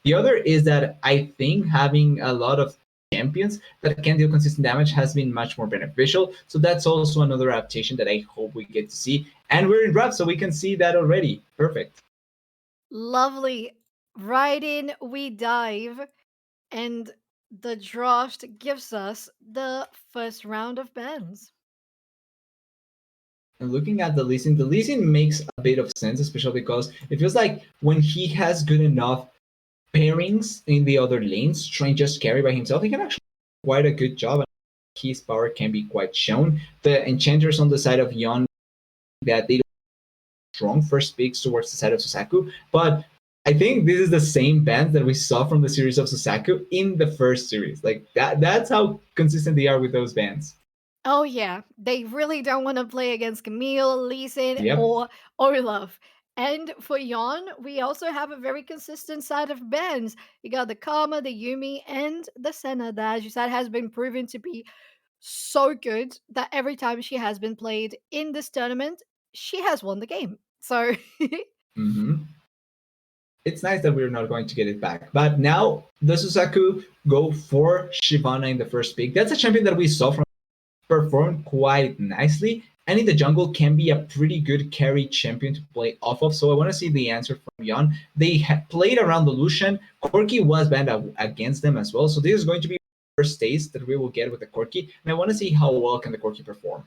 The other is that I think having a lot of champions that can deal consistent damage has been much more beneficial. So that's also another adaptation that I hope we get to see. And we're in draft, so we can see that already. Perfect. Lovely. Right in we dive, and the draft gives us the first round of bans. And looking at the leasing makes a bit of sense, especially because it feels like when he has good enough pairings in the other lanes, trying just carry by himself, he can actually do quite a good job. his power can be quite shown. The enchanters on the side of Yon that they strong first picks towards the side of Susaku, but I think this is the same band that we saw from the series of Susaku in the first series. Like that's how consistent they are with those bands. Oh yeah, they really don't want to play against Camille, Lee Sin, Yep. or Olaf. And for Yon, we also have a very consistent side of bands. You got the Karma, the Yumi, and the Senna that, as you said, has been proven to be so good that every time she has been played in this tournament, she has won the game. So Mm-hmm. It's nice that we're not going to get it back. But now the Susaku go for Shivana in the first pick. That's a champion that we saw from perform quite nicely, and in the jungle can be a pretty good carry champion to play off of. So I want to see the answer from Yon. They played around the Lucian. Corki was banned against them as well. So this is going to be the first taste that we will get with the Corki, and I want to see how well can the Corki perform.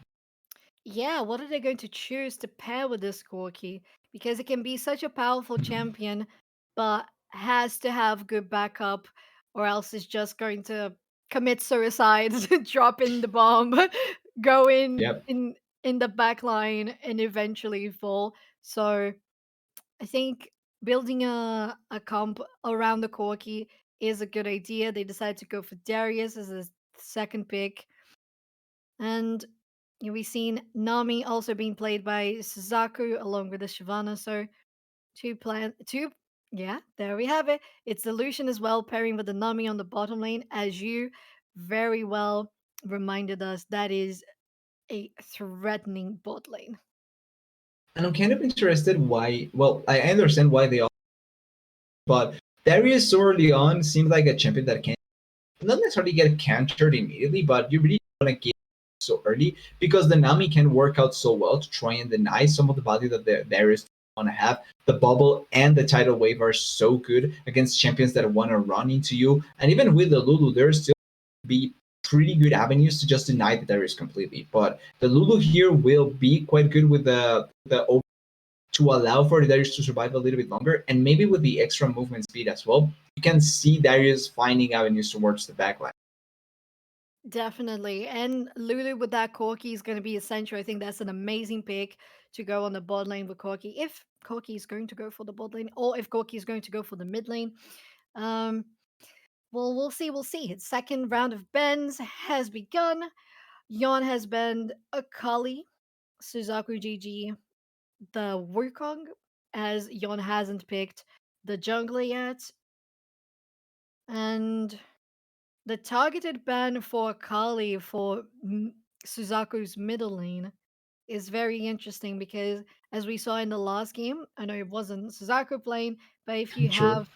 yeah, what are they going to choose to pair with this Corki? Because it can be such a powerful champion, but has to have good backup, or else it's just going to commit suicide, drop in the bomb, go Yep. in the back line, and eventually fall. So I think building a comp around the Corki is a good idea. They decided to go for Darius as a second pick. And we've seen Nami also being played by Suzaku along with the Shyvana. So two yeah, there we have it. It's the Lucian as well, pairing with the Nami on the bottom lane, as you very well reminded us. That is a threatening bot lane. And I'm kind of interested why. Well, I understand why they all, but Darius so early on seems like a champion that can not necessarily get countered immediately, but you really want to get so early because the Nami can work out so well to try and deny some of the value that there is want to have. The bubble and the tidal wave are so good against champions that want to run into you, and even with the Lulu, there's still be pretty good avenues to just deny the Darius completely. But the Lulu here will be quite good with the to allow for the Darius to survive a little bit longer, and maybe with the extra movement speed as well, you can see Darius finding avenues towards the backline. Definitely. And Lulu with that Corki is going to be essential. I think that's an amazing pick to go on the bot lane with Corki. If Corki is going to go for the bot lane, or if Corki is going to go for the mid lane. Um, well, we'll see. We'll see. Second round of bends has begun. Yon has banned Akali, Suzaku GG, the Wukong, as Yon hasn't picked the jungler yet. And the targeted ban for Akali for Suzaku's middle lane is very interesting because, as we saw in the last game, I know it wasn't Suzaku playing, but if you Sure. have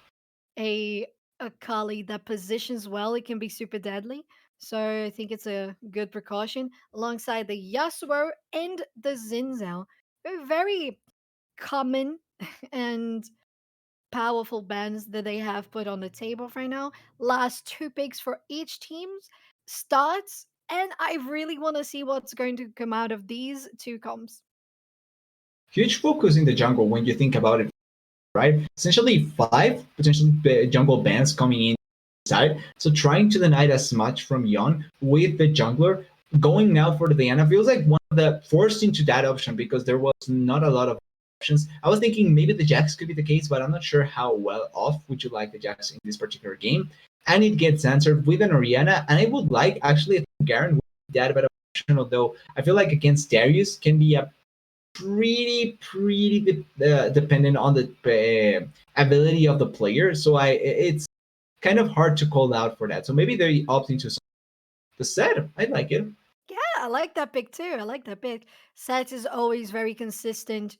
a Akali that positions well, it can be super deadly. So I think it's a good precaution alongside the Yasuo and the Zinzao. They're very common and powerful bans that they have put on the table right now. Last two picks for each team's starts, and I really want to see what's going to come out of these two comps. Huge focus in the jungle when you think about it, right? Essentially, five potential jungle bans coming in side. So trying to deny as much from Yon with the jungler. Going now for the Diana feels like one of the forced into that option because there was not a lot of options. I was thinking maybe the Jax could be the case, but I'm not sure how well off would you like the Jax in this particular game. And it gets answered with an Oriana, and I would like actually Garen with that better option, although I feel like against Darius can be a pretty dependent on the ability of the player. So it's kind of hard to call out for that. So maybe they're opting to the set. I like it. Yeah, I like that pick too. I like that pick. Seth is always very consistent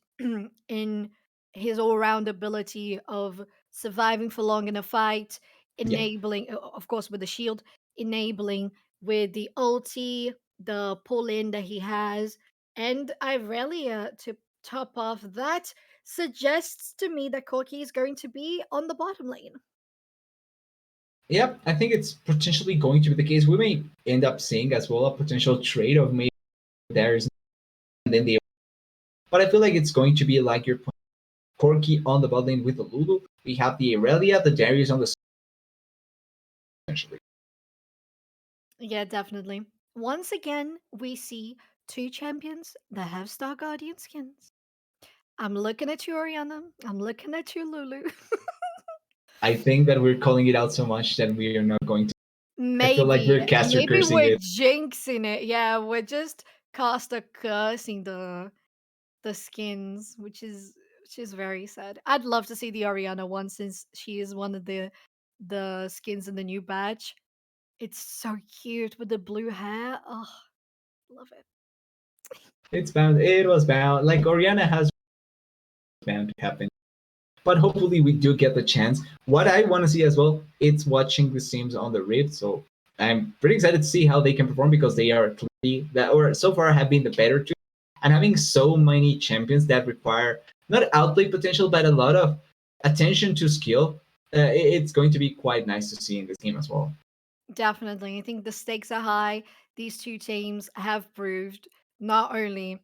in his all-round ability of surviving for long in a fight, Yeah. enabling, of course, with the shield, enabling with the ulti, the pull-in that he has, and Irelia to top off that suggests to me that Corki is going to be on the bottom lane. Yep, I think it's potentially going to be the case. We may end up seeing as well a potential trade of maybe there is and then the but I feel like it's going to be like your Corki on the bot lane with the Lulu. We have the Aurelia, the Darius on the essentially. Yeah, definitely. once again, we see two champions that have Star Guardian skins. I'm looking at you, Oriana. I'm looking at you, Lulu. I think that we're calling it out so much that we are not going to. I feel like Maybe, we're caster maybe cursing we're it. jinxing it. Yeah, we're just caster cursing the skins, which is very sad. I'd love to see the Oriana one since she is one of the skins in the new badge. It's so cute with the blue hair. Oh, love it. It's bound. It was bound. Like Oriana has bound to happen. But hopefully we do get the chance. What I want to see as well, it's watching these teams on the Rift. So I'm pretty excited to see how they can perform because they are clearly that, or so far have been the better two. And having so many champions that require not outplay potential, but a lot of attention to skill, it's going to be quite nice to see in this game as well. Definitely. I think the stakes are high. These two teams have proved not only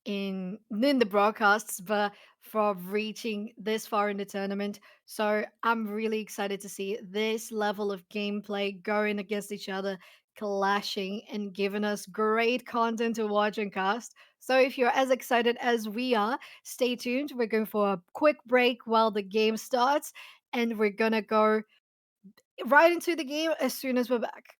in the broadcasts, but for reaching this far in the tournament. So I'm really excited to see this level of gameplay going against each other, clashing, and giving us great content to watch and cast. So if you're as excited as we are, stay tuned. We're going for a quick break while the game starts, and we're gonna go right into the game as soon as we're back.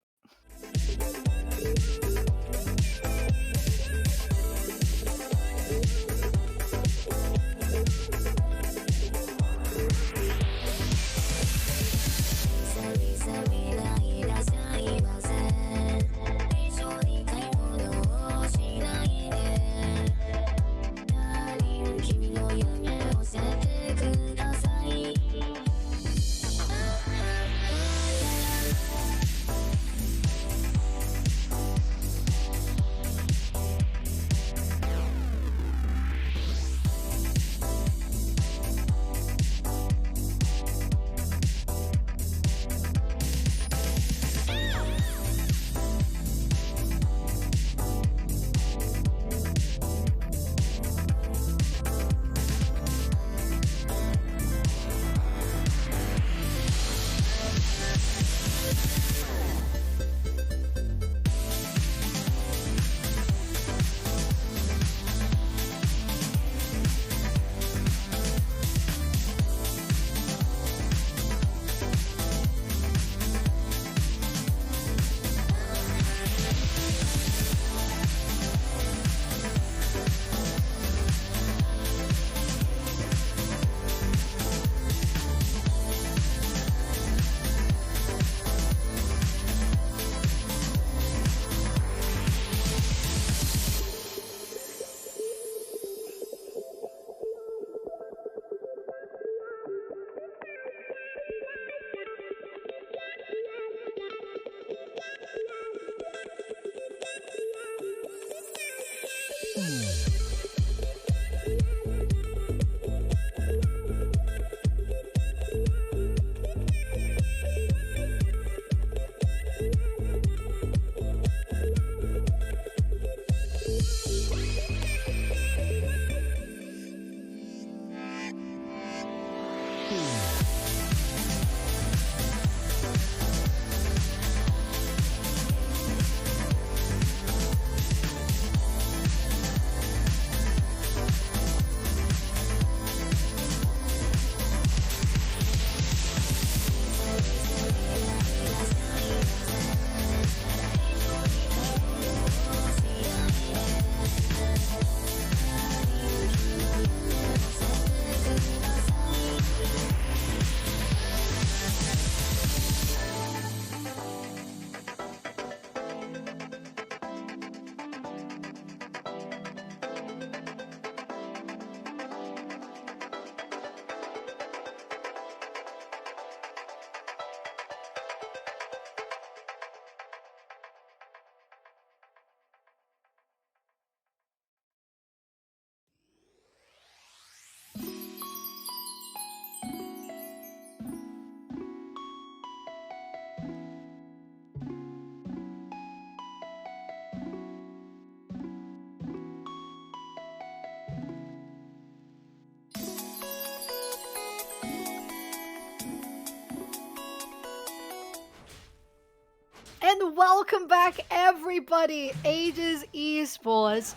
welcome back, everybody. Aegis Esports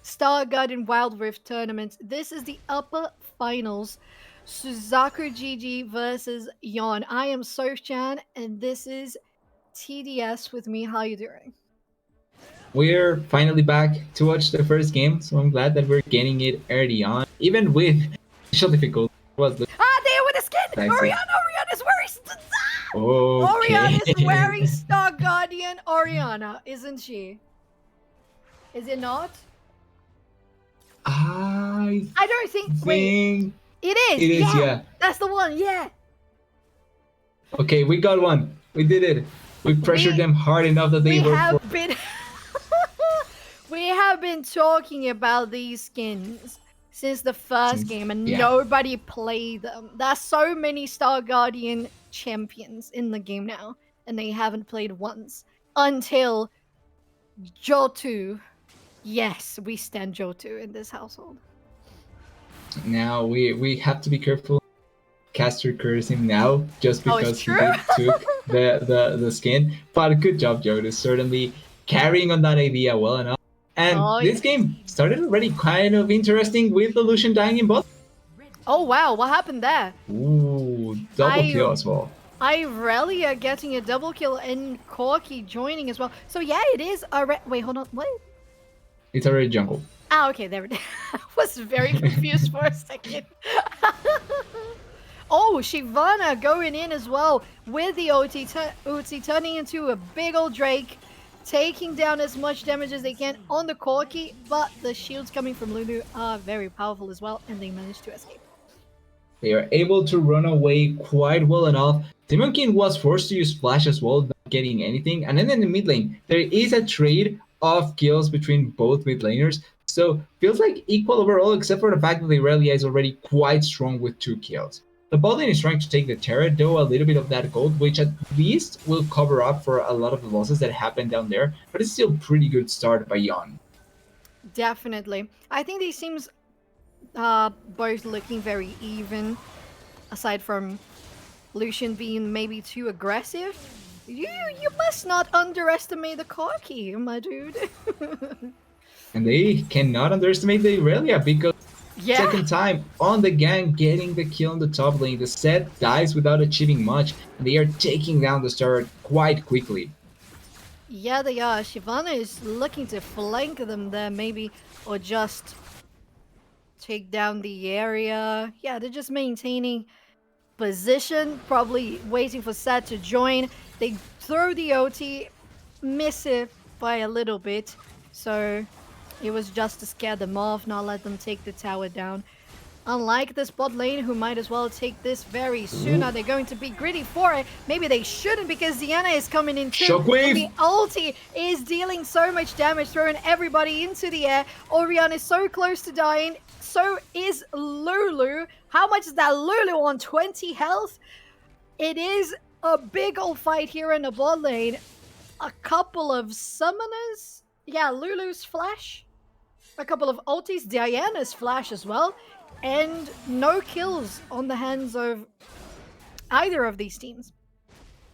Star Garden Wild Rift Tournament. This is the upper finals. Suzaku GG versus Yon. I am Sofchan, and this is TDS with me. How you doing? We're finally back to watch the first game, so I'm glad that we're getting it early on, even with initial difficulty. There with the skin! Oriana is wearing Oriana is wearing Okay. Star Guardian Oriana, isn't she? Is it not? I don't think. Wait, it is. It is, Yeah, yeah. that's the one. Yeah. Okay, we got one. We did it. We pressured them hard enough that they We were. have been. We have been talking about these skins since the first game, and nobody played them. There's so many Star Guardian champions in the game now, and they haven't played once until Johto. Yes, we stand Johto in this household. Now we have to be careful. Caster curse him now just because he took the skin. But good job, Johto. Certainly carrying on that idea well enough. And this game started already kind of interesting with the Lucian dying in bot. Oh wow, what happened there? Ooh, double kill as well. Irelia getting a double kill and Corki joining as well. So yeah, it is a wait, hold on, what? It's already jungle. Ah, okay, there it is. I was very confused for a second. Oh, Shyvana going in as well with the Uzi turning into a big old Drake, taking down as much damage as they can on the Corki, but the shields coming from Lulu are very powerful as well, and they managed to escape. They are able to run away quite well enough. Demon King was forced to use Flash as well, not getting anything. And then in the mid lane, there is a trade of kills between both mid laners. So feels like equal overall, except for the fact that the Irelia is already quite strong with 2 kills. The bot lane is trying to take the Terra, though a little bit of that gold, which at least will cover up for a lot of the losses that happened down there. But it's still a pretty good start by Yon. Definitely. I think these teams both looking very even, aside from Lucian being maybe too aggressive. You must not underestimate the Corki, my dude. And they cannot underestimate the Irelia because second time on the gang getting the kill on the top lane. The set dies without achieving much, and they are taking down the turret quite quickly. Yeah, they are. Shyvana is looking to flank them there, maybe, or just take down the area. Yeah, they're just maintaining position, probably waiting for Sat to join. They throw the OT, miss it by a little bit, so it was just to scare them off, not let them take the tower down. Unlike this bot lane, who might as well take this very soon. Are they going to be greedy for it? Maybe they shouldn't, because Diana is coming in too. Shockwave! And the ulti is dealing so much damage, throwing everybody into the air. Oriana is so close to dying. So is Lulu. How much is that Lulu on 20 health? It is a big old fight here in the bot lane. A couple of summoners. Yeah, Lulu's flash. A couple of ultis. Diana's flash as well. And no kills on the hands of either of these teams.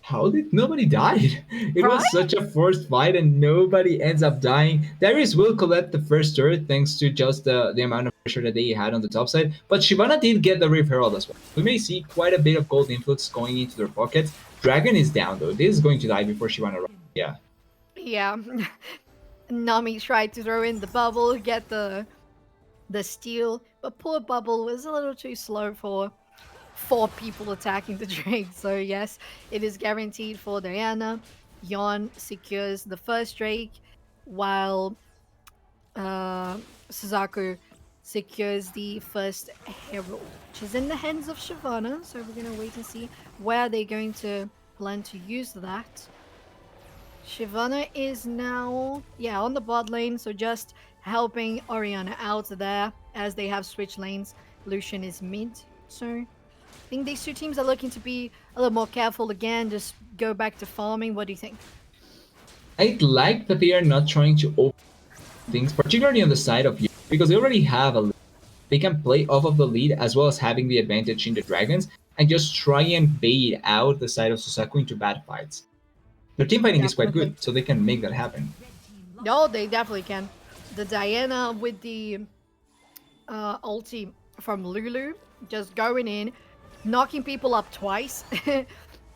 How did nobody die? It was such a forced fight and nobody ends up dying. Darius will collect the first turret thanks to just the amount of pressure that they had on the top side. But Shyvana did get the Rift Herald as well. We may see quite a bit of gold influx going into their pockets. Dragon is down though. This is going to die before Shyvana runs. Yeah. Yeah. Nami tried to throw in the bubble, get the steal, but poor Bubble was a little too slow for 4 people attacking the Drake. So yes, it is guaranteed for Diana. Yon secures the first Drake, while Suzaku secures the first Herald, which is in the hands of Shyvana. So we're going to wait and see where they're going to plan to use that. Shyvana is now, on the bot lane, so just helping Oriana out there as they have switched lanes. Lucian is mid, so I think these two teams are looking to be a little more careful again, just go back to farming. What do you think? I like that they are not trying to open things, particularly on the side of you, because they already have a lead. They can play off of the lead as well as having the advantage in the dragons and just try and bait out the side of Suzaku into bad fights. Their team fighting is quite Definitely. good, so they can make that happen. No, they definitely can. The Diana with the ulti from Lulu just going in, knocking people up twice,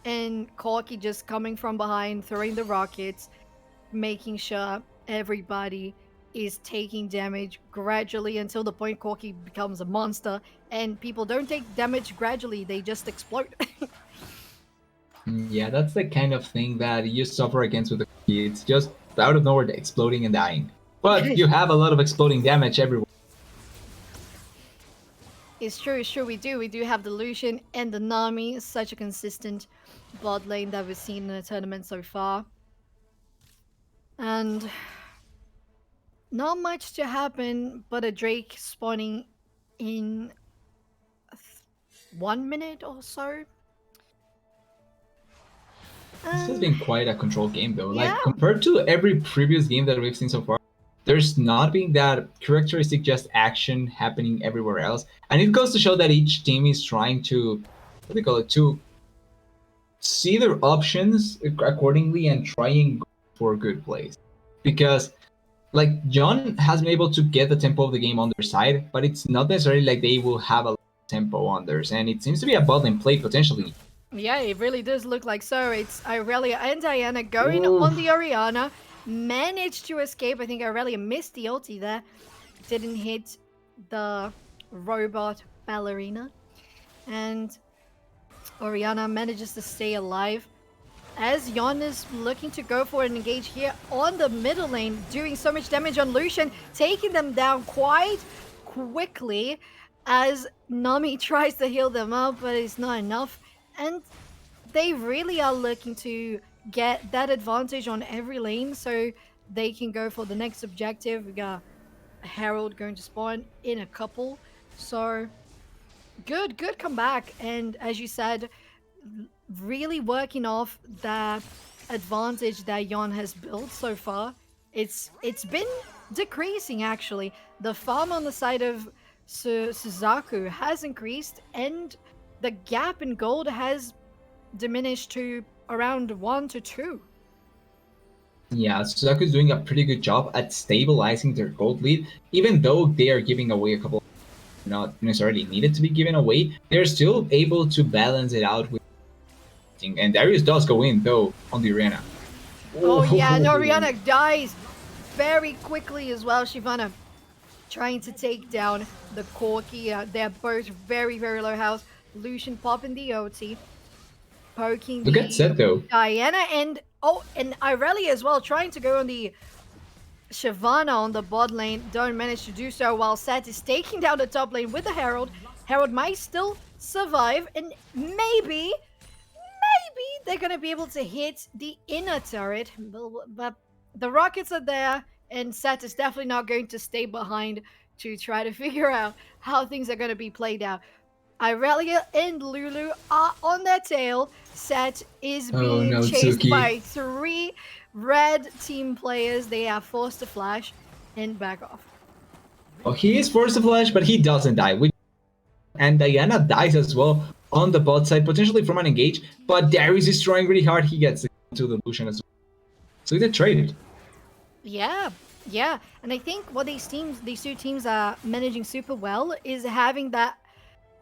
and Corky just coming from behind, throwing the rockets, making sure everybody is taking damage gradually until the point Corky becomes a monster, and people don't take damage gradually, they just explode. Yeah, that's the kind of thing that you suffer against with the Corki. It's just out of nowhere exploding and dying. But you have a lot of exploding damage everywhere. It's true, it's true. We do have the Lucian and the Nami. Such a consistent bot lane that we've seen in the tournament so far. And not much to happen, but a Drake spawning in 1 minute or so. This has been quite a controlled game, though. Yeah. Like, compared to every previous game that we've seen so far, there's not been that characteristic just action happening everywhere else. And it goes to show that each team is trying to, what do they call it, to see their options accordingly and trying for good plays. Because, like, John has been able to get the tempo of the game on their side, but it's not necessarily like they will have a tempo on theirs. And it seems to be a bot lane play potentially. Yeah, it really does look like so. It's Irelia and Diana going Ooh. on the Oriana. Managed to escape. I think Irelia missed the ulti there. Didn't hit the robot ballerina. And Oriana manages to stay alive. As Yon is looking to go for an engage here on the middle lane, doing so much damage on Lucian, taking them down quite quickly as Nami tries to heal them up, but it's not enough. And they really are looking to get that advantage on every lane so they can go for the next objective. We got Herald going to spawn in a couple. So good comeback. And as you said, really working off the advantage that Yon has built so far. It's been decreasing actually. The farm on the side of Suzaku has increased and the gap in gold has diminished to around 1 to 2. Yeah, Suzaku's doing a pretty good job at stabilizing their gold lead, even though they are giving away a couple not necessarily needed to be given away, they're still able to balance it out with. And Darius does go in though on the arena. Oh yeah, and Oriana dies very quickly as well. Shyvana trying to take down the Corki. They're both very low health. Lucian popping the OT, poking Look at Seth though. Diana and Irelia as well, trying to go on the Shyvana on the bot lane. Don't manage to do so while Seth is taking down the top lane with the Herald. Herald might still survive and maybe they're gonna be able to hit the inner turret, but the rockets are there and Seth is definitely not going to stay behind to try to figure out how things are going to be played out. Irelia and Lulu are on their tail. Seth is being chased by 3 red team players. They are forced to flash and back off. Oh, he is forced to flash, but he doesn't die. And Diana dies as well on the bot side, potentially from an engage, but Darius is trying really hard. He gets to the Lucian as well. So they traded. Yeah. And I think what these two teams are managing super well is having that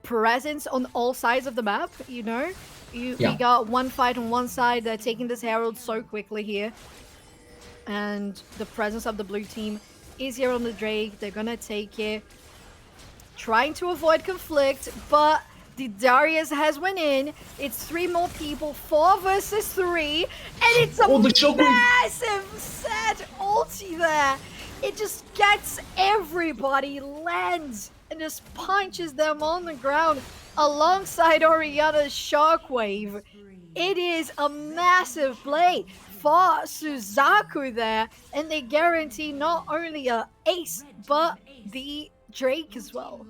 presence on all sides of the map, you know? We got one fight on one side, they're taking this Herald so quickly here. And the presence of the blue team is here on the Drake. They're gonna take it. Trying to avoid conflict, but the Darius has went in. It's 3 more people, 4 versus 3, and it's a massive set ulti there. It just gets everybody, lands, and just punches them on the ground alongside Oriana's shockwave. It is a massive play for Suzaku there, and they guarantee not only a ace, but the Drake as well.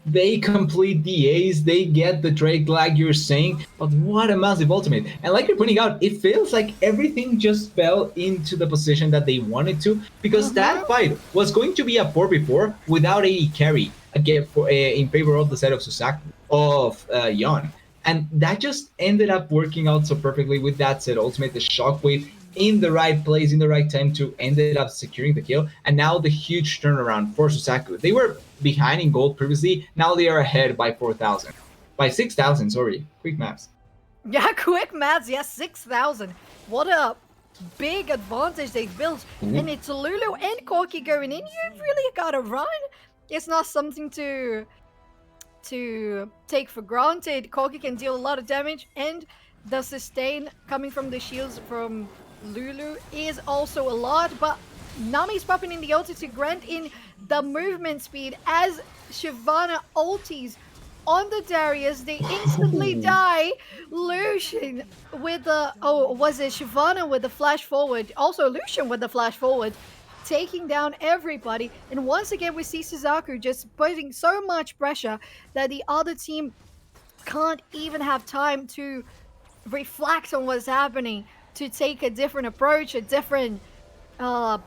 They complete the ace, they get the Drake like you're saying, but what a massive ultimate. And like you're pointing out, it feels like everything just fell into the position that they wanted to, because that fight was going to be a 4v4 without any carry again in favor of the side of Suzaku, of Yon. And that just ended up working out so perfectly. With that said, ultimate the shockwave in the right place, in the right time to ended up securing the kill. And now the huge turnaround for Susaku. They were behind in gold previously. Now they are ahead by 4,000. By 6,000, sorry. Quick maps. Yeah, quick maths. Yes, 6,000. What a big advantage they've built. Ooh. And it's Lulu and Corky going in. You've really got to run. It's not something to take for granted. Corky can deal a lot of damage, and the sustain coming from the shields from Lulu is also a lot, but Nami's popping in the ulti to grant in the movement speed as Shyvana ultis on the Darius. They instantly die. Lucian with the, oh, was it Shyvana with the flash forward? Also Lucian with the flash forward, taking down everybody. And once again, we see Suzaku just putting so much pressure that the other team can't even have time to reflect on what's happening, to take a different approach, a different uh,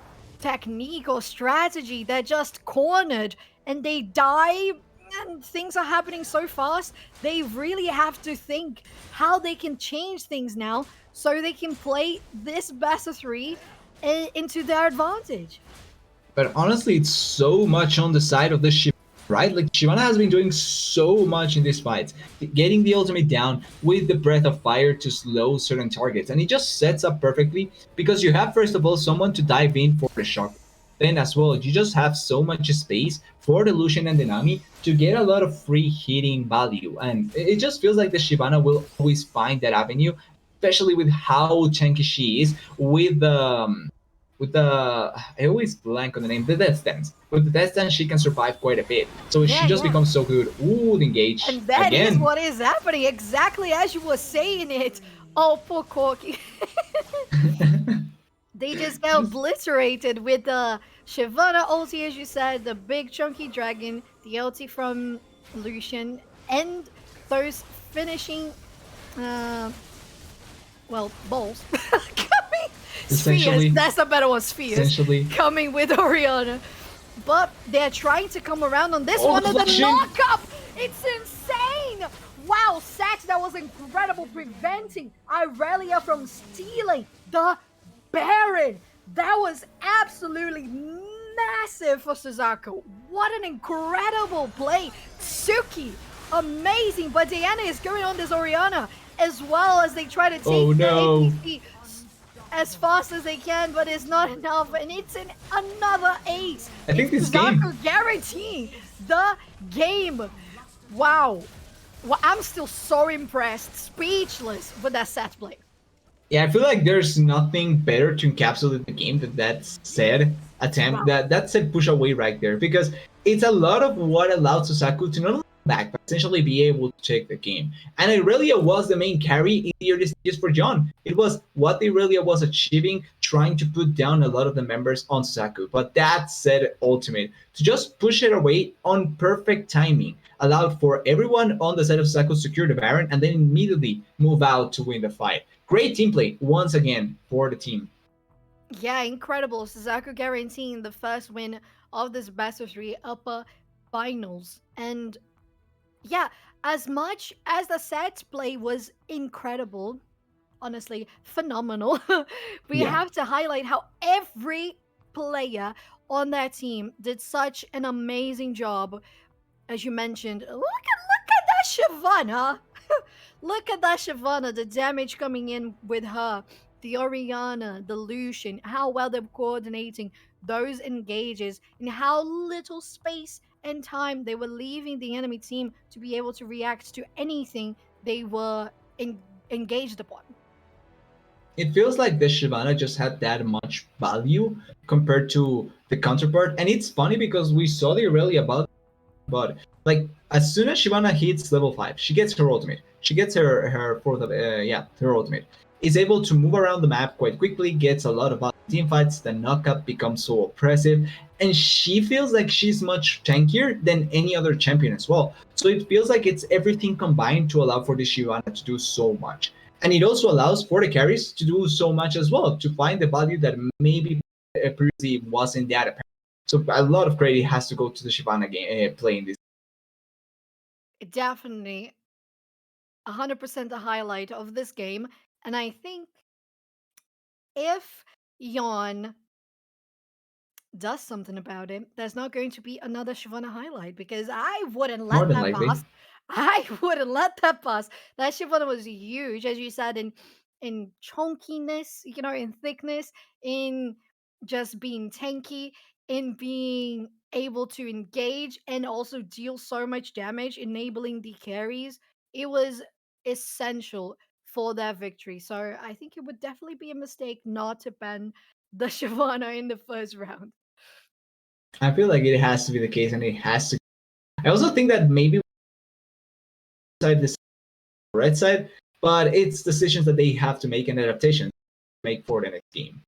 technique or strategy. They're just cornered and they die. And things are happening so fast. They really have to think how they can change things now so they can play this best of three into their advantage. But honestly, it's so much on the side of the Shyvana, right? Like Shyvana has been doing so much in this fight, getting the ultimate down with the breath of fire to slow certain targets, and it just sets up perfectly because you have first of all someone to dive in for the shock. Then as well, you just have so much space for the Lucian and the Nami to get a lot of free hitting value, and it just feels like the Shyvana will always find that avenue, especially with how tanky she is with the I always blank on the name, the death stance. With the death stance, she can survive quite a bit. So Yeah, she just yeah. becomes so good. Ooh, the engage And that is again. what is happening, exactly as you were saying it. Oh, poor Corky. They just get obliterated with the Shyvana ulti, as you said, the big chunky dragon, the ulti from Lucian, and those finishing, uh, well, balls. Coming, spheres, essentially, that's a better one, spheres, essentially. coming with Oriana. But they're trying to come around on this Oh, one, the and the flashing! knock-up! It's insane! Wow, Sax, that was incredible, preventing Irelia from stealing the Baron. That was absolutely massive for Suzaku. What an incredible play. Tsuki, amazing. But Diana is going on this Oriana as well as they try to Oh take the no! APC as fast as they can, but it's not enough. And it's another ace. I think It's this game. Suzaku guaranteeing the game. Wow. Well, I'm still so impressed, speechless with that set play. Yeah, I feel like there's nothing better to encapsulate the game than that said attempt, Wow. that said push away right there, because it's a lot of what allowed Susaku to not only back but essentially be able to take the game. And Irelia was the main carry in the early stages for John. It was what Irelia was achieving, trying to put down a lot of the members on Susaku. But that said ultimate to just push it away on perfect timing allowed for everyone on the side of Susaku to secure the Baron and then immediately move out to win the fight. Great team play once again for the team. Yeah, incredible. Suzaku guaranteeing the first win of this best of three upper finals. And yeah, as much as the set play was incredible, honestly, phenomenal, we Yeah. have to highlight how every player on that team did such an amazing job. As you mentioned, look at that Shyvana. Look at that Shyvana, the damage coming in with her, the Oriana, the Lucian, how well they're coordinating those engages, and how little space and time they were leaving the enemy team to be able to react to anything they were engaged upon. It feels like the Shyvana just had that much value compared to the counterpart. And it's funny because we saw the Aurelia about, but like as soon as Shyvana hits level 5, she gets her ultimate. She gets her fourth of her ultimate. Is able to move around the map quite quickly, gets a lot of team fights, the knockup becomes so oppressive, and she feels like she's much tankier than any other champion as well. So it feels like it's everything combined to allow for the Shyvana to do so much. And it also allows for the carries to do so much as well, to find the value that maybe previously wasn't that apparent. So a lot of credit has to go to the Shyvana game play in this. Definitely. 100% the highlight of this game. And I think if Yon does something about it, there's not going to be another Shyvana highlight because I wouldn't More let than that likely. pass. I wouldn't let that pass. That Shyvana was huge, as you said, in chunkiness, in thickness, in just being tanky, in being able to engage and also deal so much damage, enabling the carries. It was essential for that victory. So I think it would definitely be a mistake not to ban the Shyvana in the first round. I feel like it has to be the case, and it has to. I also think that maybe side this red side, but it's decisions that they have to make and adaptations to make for the next game.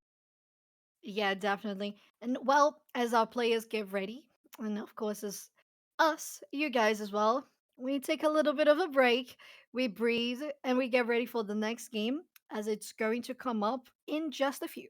Yeah, definitely. And well, as our players get ready, and of course, as us, you guys as well, we take a little bit of a break, we breathe, and we get ready for the next game as it's going to come up in just a few.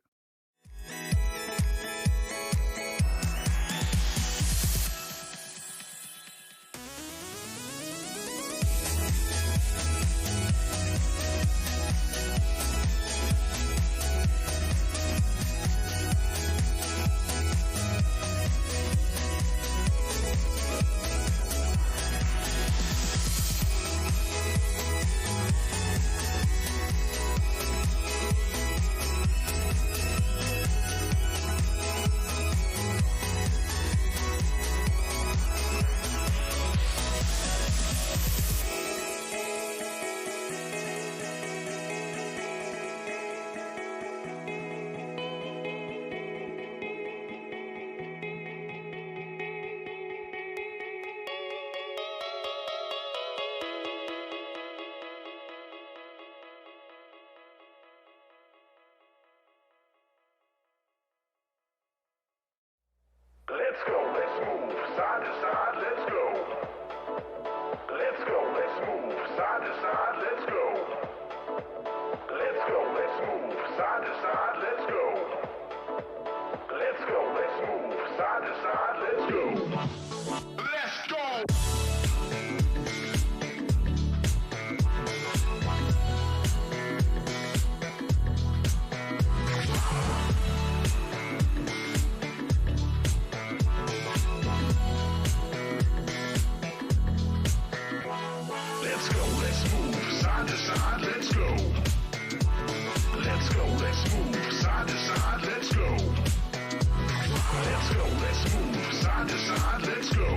Let's go, let's move, side to side, let's go. Let's go, let's move, side to side, let's go. Let's go, let's move, side to side, let's go. Let's go, let's move, side to side, let's go. Let's go! Let's go, let's move, side to side, let's go. Let's go, let's move, side to side, let's go. Let's go, let's move, side to side, let's go.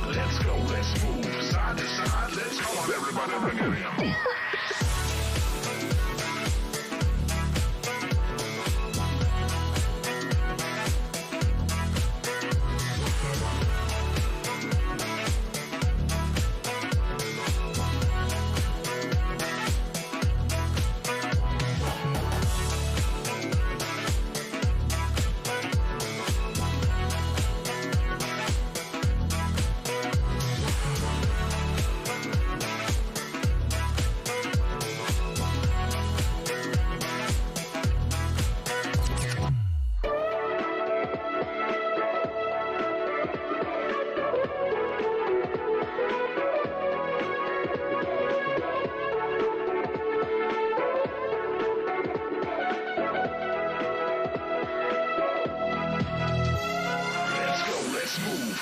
Let's go, let's move, side to side, let's go. Come on, everybody, bring it in.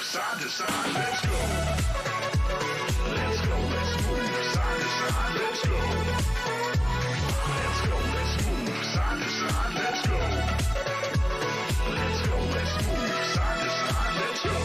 Side to side, let's go. Let's go, let's move, side to side, let's go. Let's go, let's move, side to side, let's go. Let's go, let's move, side to side, let's go.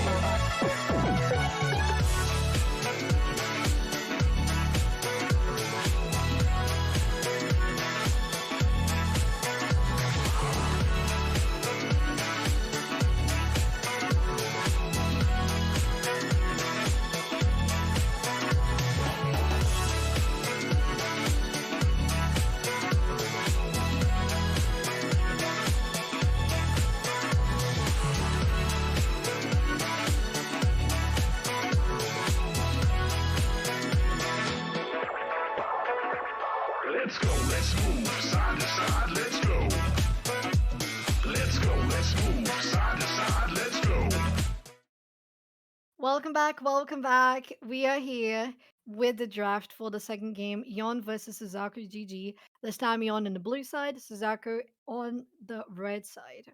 Welcome back, welcome back. We are here with the draft for the second game, Yon versus Suzaku GG. This time Yon on the blue side, Suzaku on the red side.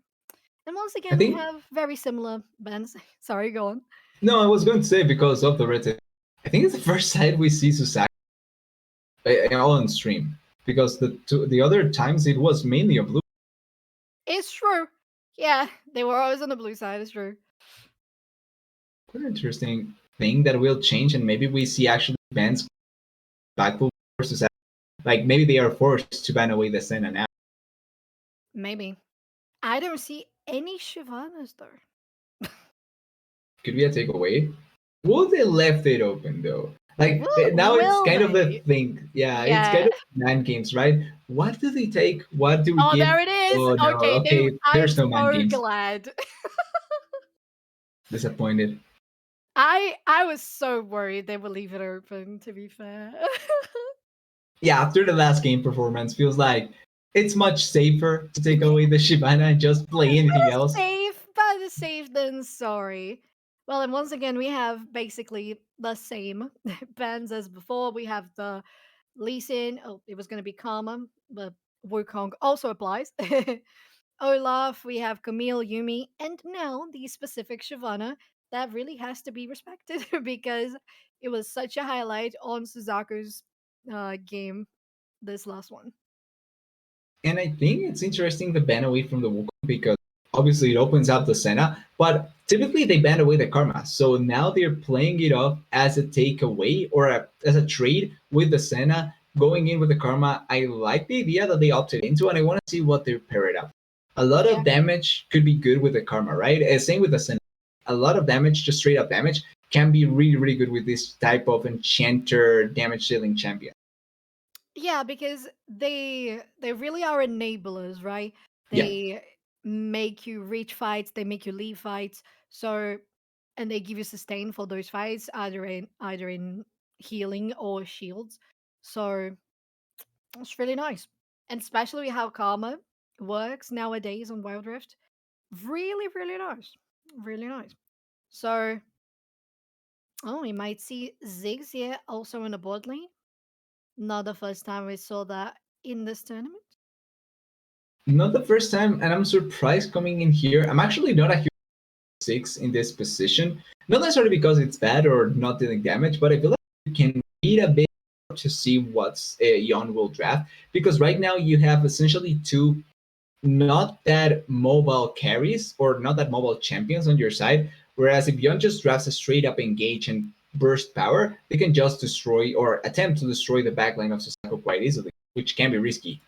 And once I again, we think have very similar bands. Sorry, go on. no, I was going to say because of the red tape. I think it's the first side we see Susaki on stream because the other times it was mainly a blue. It's true. Yeah, they were always on the blue side, it's true. Quite an interesting thing that will change, and maybe we see actually bans back versus like maybe they are forced to ban away the Senna now. Maybe. I don't see any Shivanas though. Could be a takeaway. Would they left it open though? Like now it's Will kind of the they? thing. Yeah, it's kind Yeah. of 9 games, right? What do they take? What do we Oh, give? there it is. Oh no, Okay, okay, I'm there's no man so games. glad. Disappointed. I was so worried they would leave it open, to be fair. Yeah, after the last game performance, feels like it's much safer to take away the Shibana and just play anything else. Better safe than sorry. Well, and once again, we have basically the same bands as before. We have the Lee Sin. Oh, it was going to be Karma, but Wukong also applies. Olaf, we have Camille, Yumi, and now the specific Shyvana that really has to be respected because it was such a highlight on Suzaku's game, this last one. And I think it's interesting to ban away from the Wukong because obviously it opens up the Senna, but typically they ban away the Karma. So now they're playing it off as a takeaway or as a trade with the Senna, going in with the Karma. I like the idea that they opted into, and I want to see what they pair it up. A lot Yeah. of damage could be good with the Karma, right? Same with the Senna. A lot of damage, just straight up damage, can be really, really good with this type of enchanter damage dealing champion. Yeah, because they really are enablers, right? Yeah. They make you reach fights, they make you leave fights. So and they give you sustain for those fights, either in healing or shields. So it's really nice. And especially how Karma works nowadays on Wild Rift. Really, really nice. Really nice. So oh, we might see Ziggs here also in the bot lane. Not the first time we saw that in this tournament. Not the first time, and I'm surprised coming in here. I'm actually not a huge 6 in this position. Not necessarily because it's bad or not dealing damage, but I feel like you can read a bit to see what's Yon will draft. Because right now you have essentially two not that mobile carries or not that mobile champions on your side. Whereas if Yon just drafts a straight up engage and burst power, they can just destroy or attempt to destroy the backline of Susaku quite easily, which can be risky.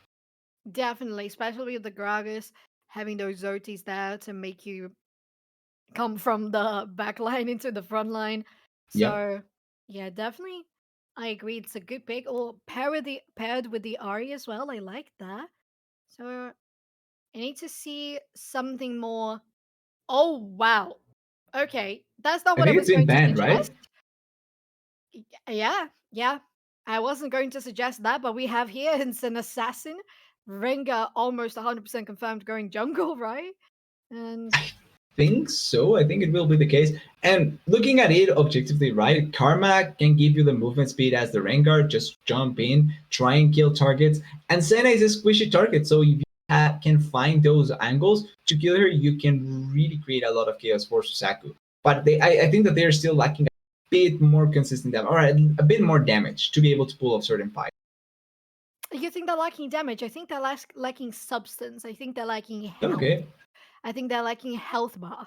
Definitely, especially with the Gragas having those Zotis there to make you come from the back line into the front line. Yep. So yeah, definitely. I agree. It's a good pick. Or paired with the Ari as well. I like that. So I need to see something more. Oh wow. Okay. That's not I what I think was it's been going to banned, right? suggest. Yeah, yeah. I wasn't going to suggest that, but we have here it's an assassin. Rengar almost 100% confirmed going jungle, right? And Think so. I think it will be the case. And looking at it objectively, right? Karma can give you the movement speed as the Rengar. Just jump in, try and kill targets. And Senna is a squishy target. So if you can find those angles to kill her, you can really create a lot of chaos for Susaku. But I think that they're still lacking a bit more consistent damage, or a bit more damage to be able to pull off certain fights. you think they're lacking damage? I think they're lacking substance. I think they're lacking health. Okay. I think they're lacking health bar.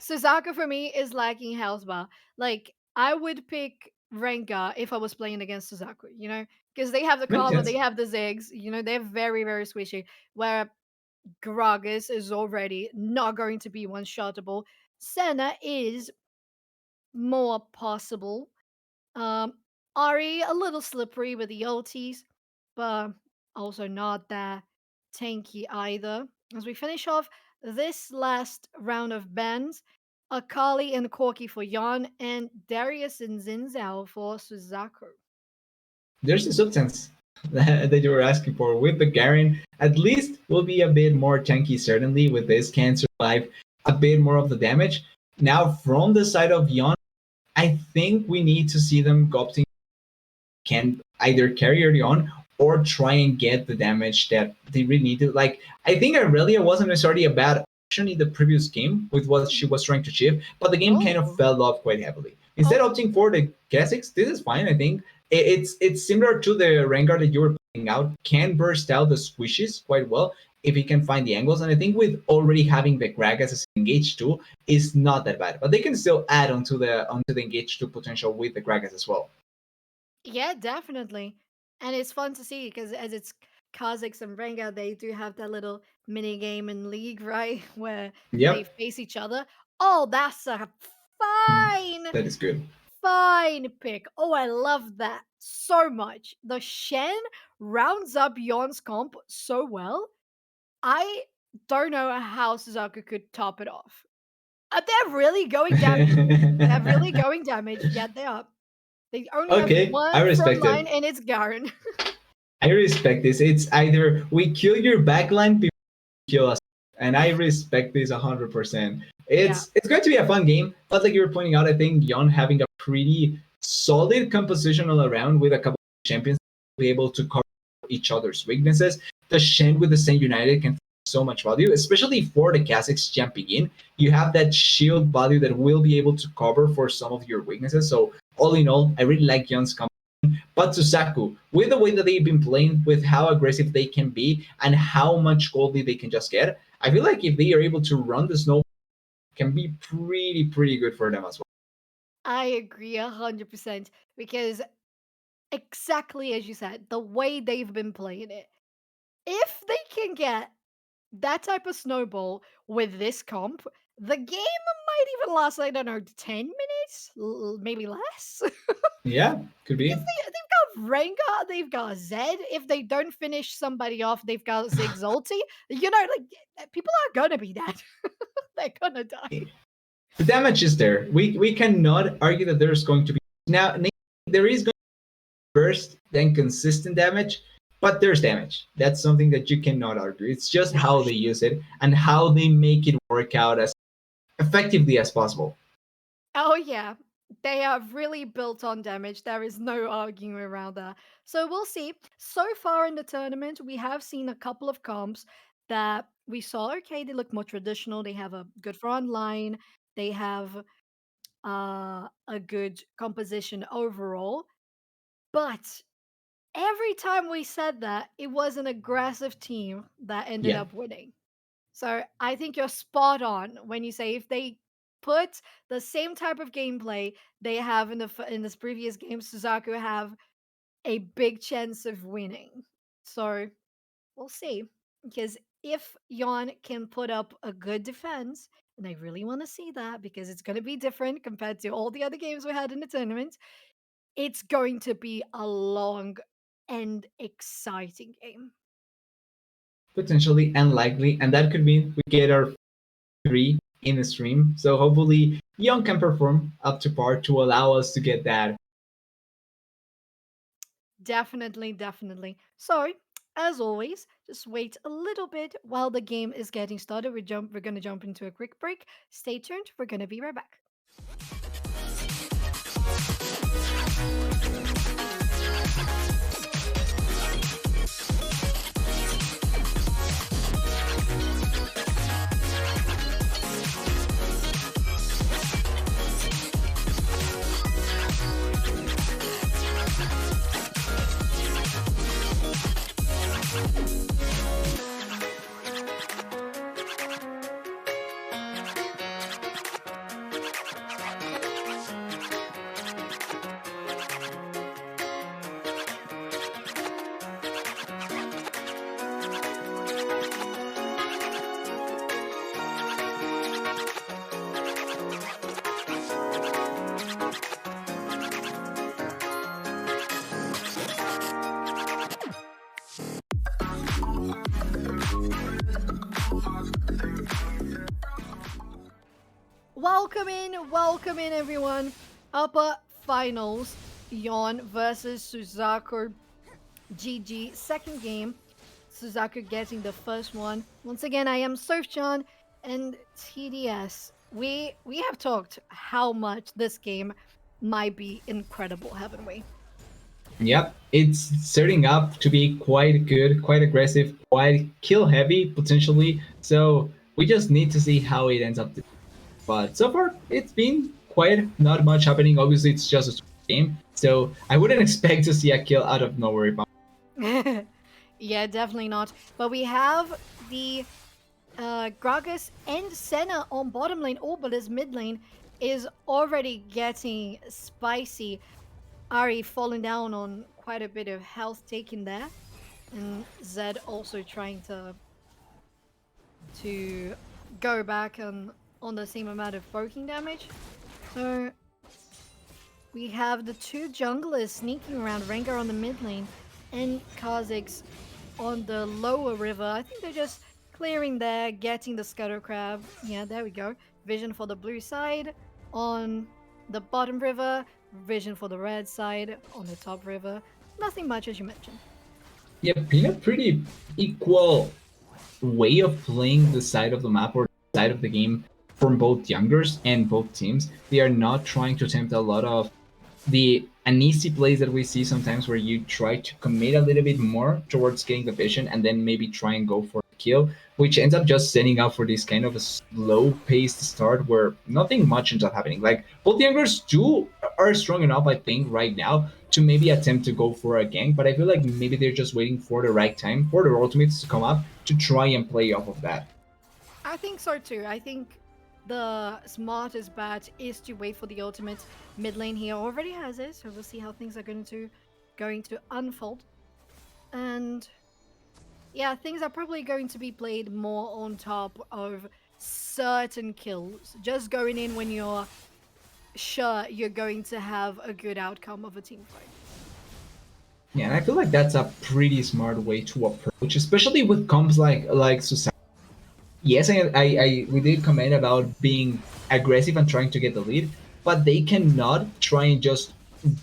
Suzaku for me is lacking health bar. Like I would pick Rengar if I was playing against Suzaku, because they have the Makes Karma, they sense. have the Ziggs, they're very, very squishy. Where Gragas is already not going to be one shottable. Senna is more possible. Um, Ari a little slippery with the ultis, but also not that tanky either. As we finish off this last round of bans, Akali and Corki for Yon, and Darius and Zinzao for Suzaku. There's a substance that you were asking for with the Garen. At least will be a bit more tanky, certainly. With this, can survive a bit more of the damage. Now, from the side of Yon, I think we need to see them opting can either carry early on or try and get the damage that they really need to. Like, I think Aurelia wasn't necessarily a bad option in the previous game with what she was trying to achieve, but the game kind of Oh, fell off quite heavily. Instead oh, of opting for the Kha'Zix, this is fine, I think. It's similar to the Rengar that you were playing out, can burst out the squishes quite well if he can find the angles. And I think with already having the Gragas as an engage tool is not that bad. But they can still add onto the engage tool potential with the Gragas as well. yeah, definitely. And it's fun to see because as it's Kazakhs and Renga, they do have that little mini game in League, right? Where they Yep. face each other. Oh, that's a fine, That is good. fine pick. Oh, I love that so much. The Shen rounds up Yon's comp so well. I don't know how Suzaku could top it off. They're really going damage. They're really going damage. Yeah, they are. They only have Okay, I one front respect line, it. and it's Garen. I respect this. It's either we kill your backline before you kill us, and I respect this 100%. Yeah. It's going to be a fun game, but like you were pointing out, I think Yon having a pretty solid composition all around with a couple of champions be able to cover each other's weaknesses. The Shen with the Saint United can so much value, especially for the Kha'Zix jumping in. You have that shield value that will be able to cover for some of your weaknesses. So all in all, I really like Yon's but Suzaku, with the way that they've been playing, with how aggressive they can be, and how much gold they can just get, I feel like if they are able to run the snow, it can be pretty good for them as well. I agree 100% because exactly as you said, the way they've been playing it, if they can get that type of snowball with this comp, the game might even last, I don't know, 10 minutes, maybe less. Yeah, could Because be. they've got Rengar, they've got Zed. If they don't finish somebody off, they've got Ziggs ulti. You know, like people are gonna be dead. They're gonna die. The damage is there. We cannot argue that there's going to be now. There is going to be burst then consistent damage, but there's damage. That's something that you cannot argue. It's just Yeah, for how they sure. use it and how they make it work out as effectively as possible. Oh yeah, they are really built on damage. There is no arguing around that. So we'll see. So far in the tournament, we have seen a couple of comps that we saw. Okay, they look more traditional. They have a good front line. They have a good composition overall. But every time we said that, it was an aggressive team that ended Yeah. up winning. So I think you're spot on when you say if they put the same type of gameplay they have in in this previous game, Suzaku have a big chance of winning. So we'll see. Because if Yon can put up a good defense, and I really want to see that because it's going to be different compared to all the other games we had in the tournament, it's going to be a long and exciting game. Potentially unlikely, and that could mean we get our three in the stream. So hopefully Young can perform up to par to allow us to get that. Definitely, definitely. So, as always, just wait a little bit while the game is getting started. We're gonna jump into a quick break. Stay tuned. We're gonna be right back. Welcome in, everyone. Upper finals, Yon versus Suzaku. GG, second game. Suzaku getting the first one. Once again, I am Surfchan and TDS. we have talked how much this game might be incredible, haven't we? Yep, it's setting up to be quite good, quite aggressive, quite kill heavy potentially. So we just need to see how it ends up. But so far, it's been quite not much happening. Obviously, it's just a game, so I wouldn't expect to see a kill out of nowhere. Yeah, definitely not. But we have the Gragas and Senna on bottom lane. Oh, but his mid lane is already getting spicy. Ari falling down on quite a bit of health taken there. And Zed also trying to go back on the same amount of poking damage. So we have the two junglers sneaking around, Rengar on the mid lane and Kha'Zix on the lower river. I think they're just clearing there, getting the Scuttle Crab. Yeah, there we go. Vision for the blue side on the bottom river, vision for the red side on the top river. Nothing much as you mentioned. Yeah, been a pretty equal way of playing the side of the map or side of the game from both youngers and both teams. They are not trying to attempt a lot of the uneasy plays that we see sometimes where you try to commit a little bit more towards getting the vision and then maybe try and go for a kill, which ends up just setting up for this kind of a slow paced start where nothing much ends up happening. Like both youngers do are strong enough, I think, right now to maybe attempt to go for a gank, but I feel like maybe they're just waiting for the right time for their ultimates to come up to try and play off of that. I think so too. I think the smartest bet is to wait for the ultimate. Mid lane here already has it, so we'll see how things are going to unfold. And yeah, things are probably going to be played more on top of certain kills. Just going in when you're sure you're going to have a good outcome of a team fight. Yeah, and I feel like that's a pretty smart way to approach, especially with comps like Susana. Yes, we did comment about being aggressive and trying to get the lead, but they cannot try and just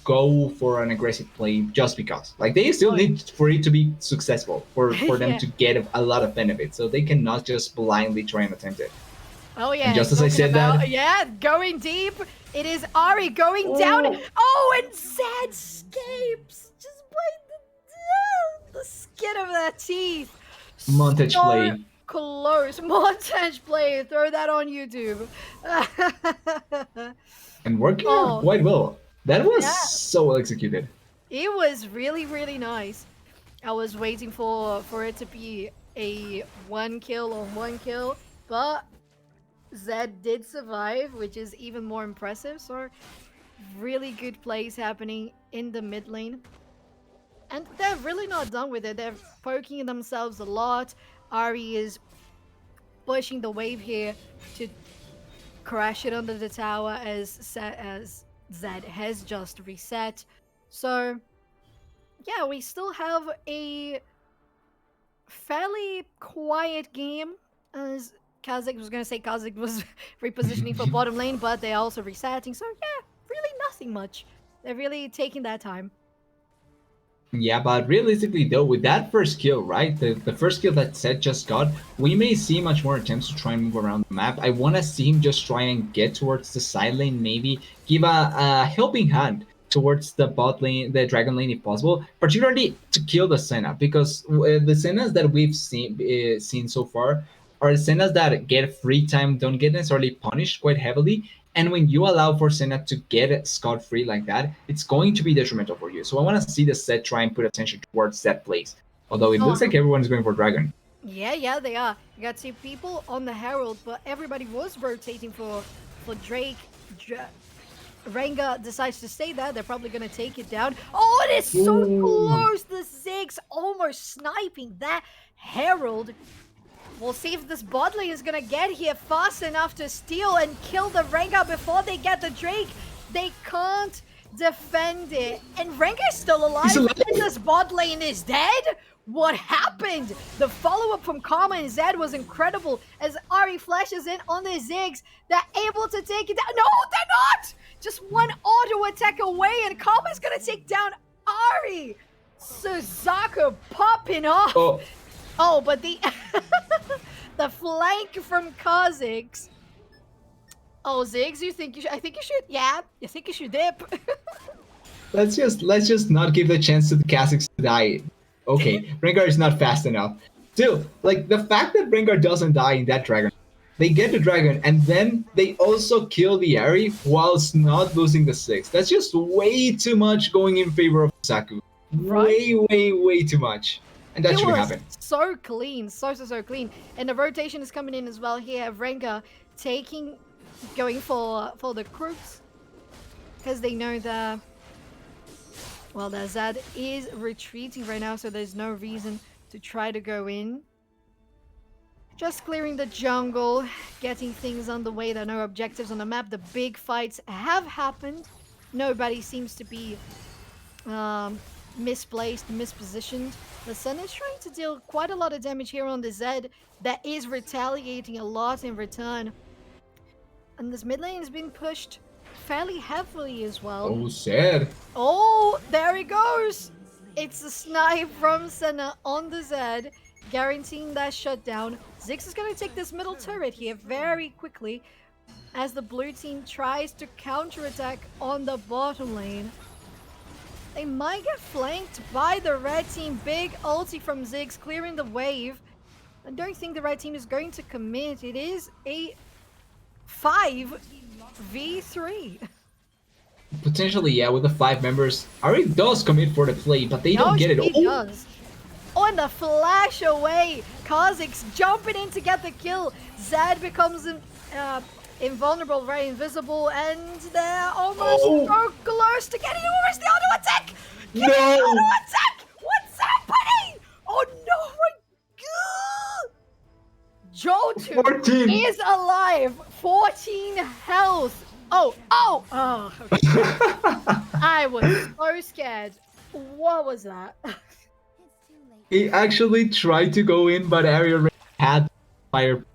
go for an aggressive play just because. Like they still Oh, need for it to be successful for them yeah. to get a lot of benefits. So they cannot just blindly try and attempt it. Oh yeah. And just as I talking said about, that, yeah, going deep. It is Ari going down. Oh, and Zed escapes just by the skin of their teeth. montage So play. close. Montage play. Throw that on YouTube. And working out Oh, quite well. That was yeah. so well executed. It was really, really nice. I was waiting for it to be a one kill on one kill, but Zed did survive, which is even more impressive. So really good plays happening in the mid lane. And they're really not done with it. They're poking themselves a lot. Ari is pushing the wave here to crash it under the tower as Zed has just reset. So yeah, we still have a fairly quiet game. As Kazik was going to say, Kazik was repositioning for bottom lane, but they're also resetting. So yeah, really nothing much. They're really taking that time. Yeah, but realistically though, with that first kill, right? The first kill that Seth just got, we may see much more attempts to try and move around the map. I want to see him just try and get towards the side lane, maybe give a helping hand towards the bot lane, the dragon lane if possible, particularly to kill the Senna, because the Sennas that we've seen so far are Sennas that get free time, don't get necessarily punished quite heavily, and when you allow for Senna to get scot free like that, it's going to be detrimental for you. So I want to see the set try and put attention towards that place. Although it Oh, looks like everyone's going for Dragon. yeah, they are. You got two people on the Herald, but everybody was rotating for Drake. Renga decides to stay there. They're probably going to take it down. Oh, it is so close. The Ziggs almost sniping that Herald. We'll see if this bot lane is gonna get here fast enough to steal and kill the Rengar before they get the Drake. They can't defend it. And Rengar's still alive, and this bot lane is dead? What happened? The follow-up from Karma and Zed was incredible as Ari flashes in on the Ziggs. They're able to take it down. No, they're not! Just one auto attack away and Karma's gonna take down Ari. Suzaku popping off. Oh, but the the flank from Kha'Zix Oh, Ziggs, you think you should? I think you should. Yeah, you think you should dip. Let's just not give the chance to the Kazakhs to die. Okay, Rengar is not fast enough. Still, like the fact that Rengar doesn't die in that dragon, they get the dragon and then they also kill the Ari whilst not losing the 6. That's just way too much going in favor of Saku. Right? Way too much. And that It shouldn't was happen. so clean, so clean, and the rotation is coming in as well here. Rengar going for the Crooks because they know that. Well, the Zed is retreating right now, so there's no reason to try to go in. Just clearing the jungle, getting things underway. There are no objectives on the map. The big fights have happened. Nobody seems to be misplaced, mispositioned. The Sun is trying to deal quite a lot of damage here on the Zed that is retaliating a lot in return. And this mid lane is being pushed fairly heavily as well. Oh, sad. Oh, there he goes! It's a snipe from Senna on the Zed, guaranteeing that shutdown. Ziggs is going to take this middle turret here very quickly as the blue team tries to counterattack on the bottom lane. They might get flanked by the red team. Big ulti from Ziggs clearing the wave. I don't think the red team is going to commit. It is a 5v3. Potentially, yeah, with the 5 members. Ari does commit for the play, but they don't get it. He does. On the flash away, Kha'Zix jumping in to get the kill. Zed becomes invulnerable, very invisible, and they're almost so close to getting over. It's the auto attack! Get the auto attack! What's happening? Oh no, my god! Johto 14. is alive. 14 health. Oh. Okay. I was so scared. What was that? He actually tried to go in, but Ari already had fire.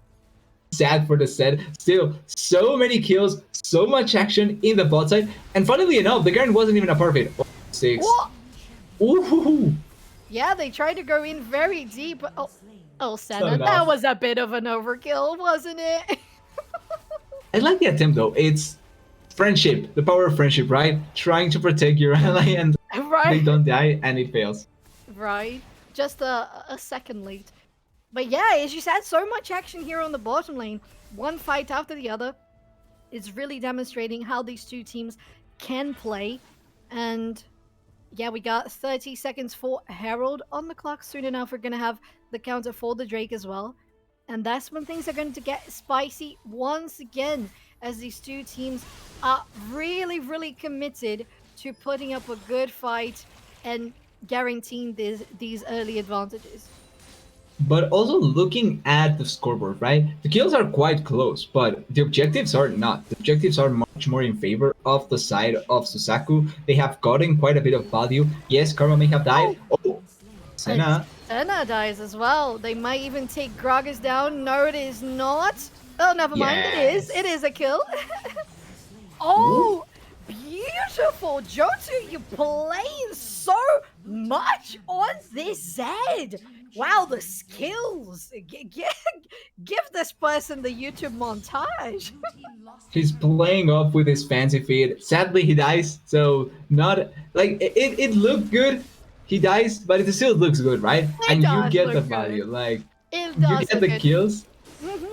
Sad for the set. Still, so many kills, so much action in the bot side, and funnily enough, the Garen wasn't even a part of it. Oh, 6. What? Ooh. Yeah, they tried to go in very deep. Oh, Senna, enough. that was a bit of an overkill, wasn't it? I like the attempt though. It's friendship, the power of friendship, right? Trying to protect your ally and Right. they don't die and it fails. Right. Just a second late. But yeah, as you said, so much action here on the bottom lane. One fight after the other. It's really demonstrating how these two teams can play. And yeah, we got 30 seconds for Herald on the clock. Soon enough, we're going to have the counter for the Drake as well. And that's when things are going to get spicy once again, as these two teams are really committed to putting up a good fight and guaranteeing these early advantages. But also looking at the scoreboard, right? The kills are quite close, but the objectives are not. The objectives are much more in favor of the side of Susaku. They have gotten quite a bit of value. Yes, Karma may have died. Oh, Senna. Senna dies as well. They might even take Gragas down. No, it is not. Oh, never mind. It is. It is a kill. Oh, beautiful. Johto, you're playing so much on this Zed. Wow, the skills. Give this person the YouTube montage. He's playing up with his fancy feet. Sadly, he dies, so not like it looked good. He dies, but it still looks good, right? And you get the value, like you get the kills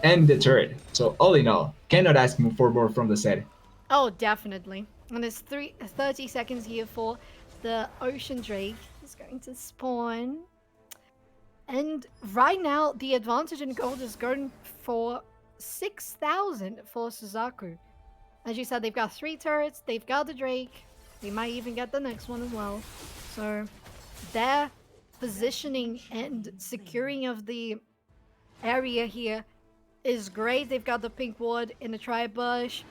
and the turret. So all in all, cannot ask for more from the set. Oh, definitely. And there's 30 seconds here for the Ocean Drake. He's going to spawn. And right now, the advantage in gold is going for 6,000 for Suzaku. As you said, they've got 3 turrets, they've got the Drake, they might even get the next one as well. So their positioning and securing of the area here is great. They've got the pink ward in the tri-bush.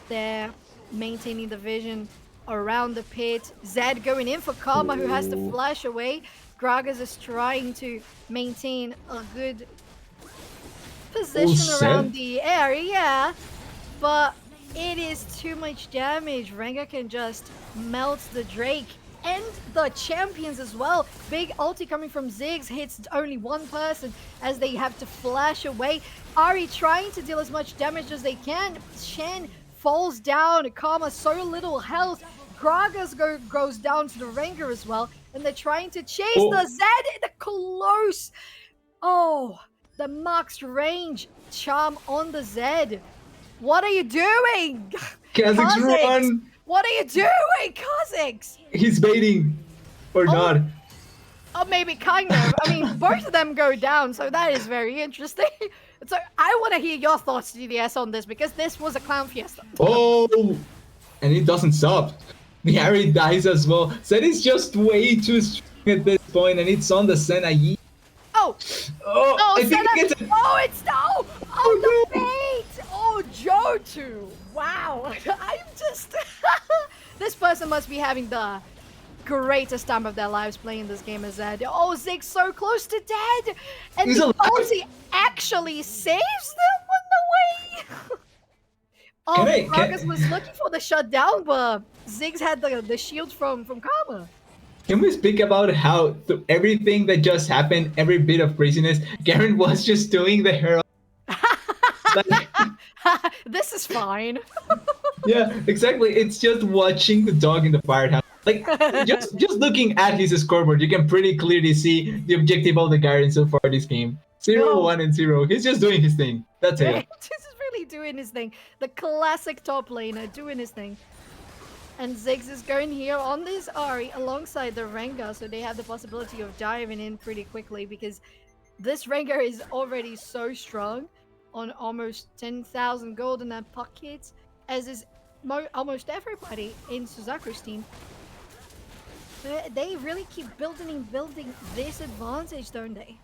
They're maintaining the vision around the pit. Zed going in for Karma, who has to flash away. Gragas is trying to maintain a good position around the area, but it is too much damage. Rengar can just melt the Drake. end the champions as well. Big ulti coming from Ziggs hits only one person as they have to flash away. Ari trying to deal as much damage as they can. Shen falls down. Karma so little health. Gragas goes down to the Rengar as well. And they're trying to chase the Zed. The close. Oh, the max range charm on the Zed. What are you doing? Kha'Zix, run! What are you doing, Kha'Zix? He's baiting. Or not. Oh, maybe kind of. I mean, both of them go down, so that is very interesting. So I want to hear your thoughts, GDS, on this, because this was a clown fiesta. Oh! And it doesn't stop. The Harry dies as well. Zed is just way too strong at this point, and it's on the Senna. Oh! Oh, I think it's no! Oh, the bait! Oh, Johto! Wow! I'm just... This person must be having the greatest time of their lives playing this game as Zed. Oh, Ziggs so close to dead! And He's the alive. ulti actually saves them on the way! Oh, Gragas was looking for the shutdown, but Ziggs had the shield from Karma. Can we speak about how everything that just happened, every bit of craziness, Garen was just doing the herald? This is fine. Yeah, exactly. It's just watching the dog in the firehouse. Like, just looking at his scoreboard, you can pretty clearly see the objective of the Garen so far this game. 0, 1, and 0. He's just doing his thing. That's it. This is really doing his thing. The classic top laner doing his thing. And Ziggs is going here on this Ari alongside the Rengar, so they have the possibility of diving in pretty quickly because this Rengar is already so strong on almost 10,000 gold in their pockets, as is almost everybody in Suzaku's team. They really keep building this advantage, don't they?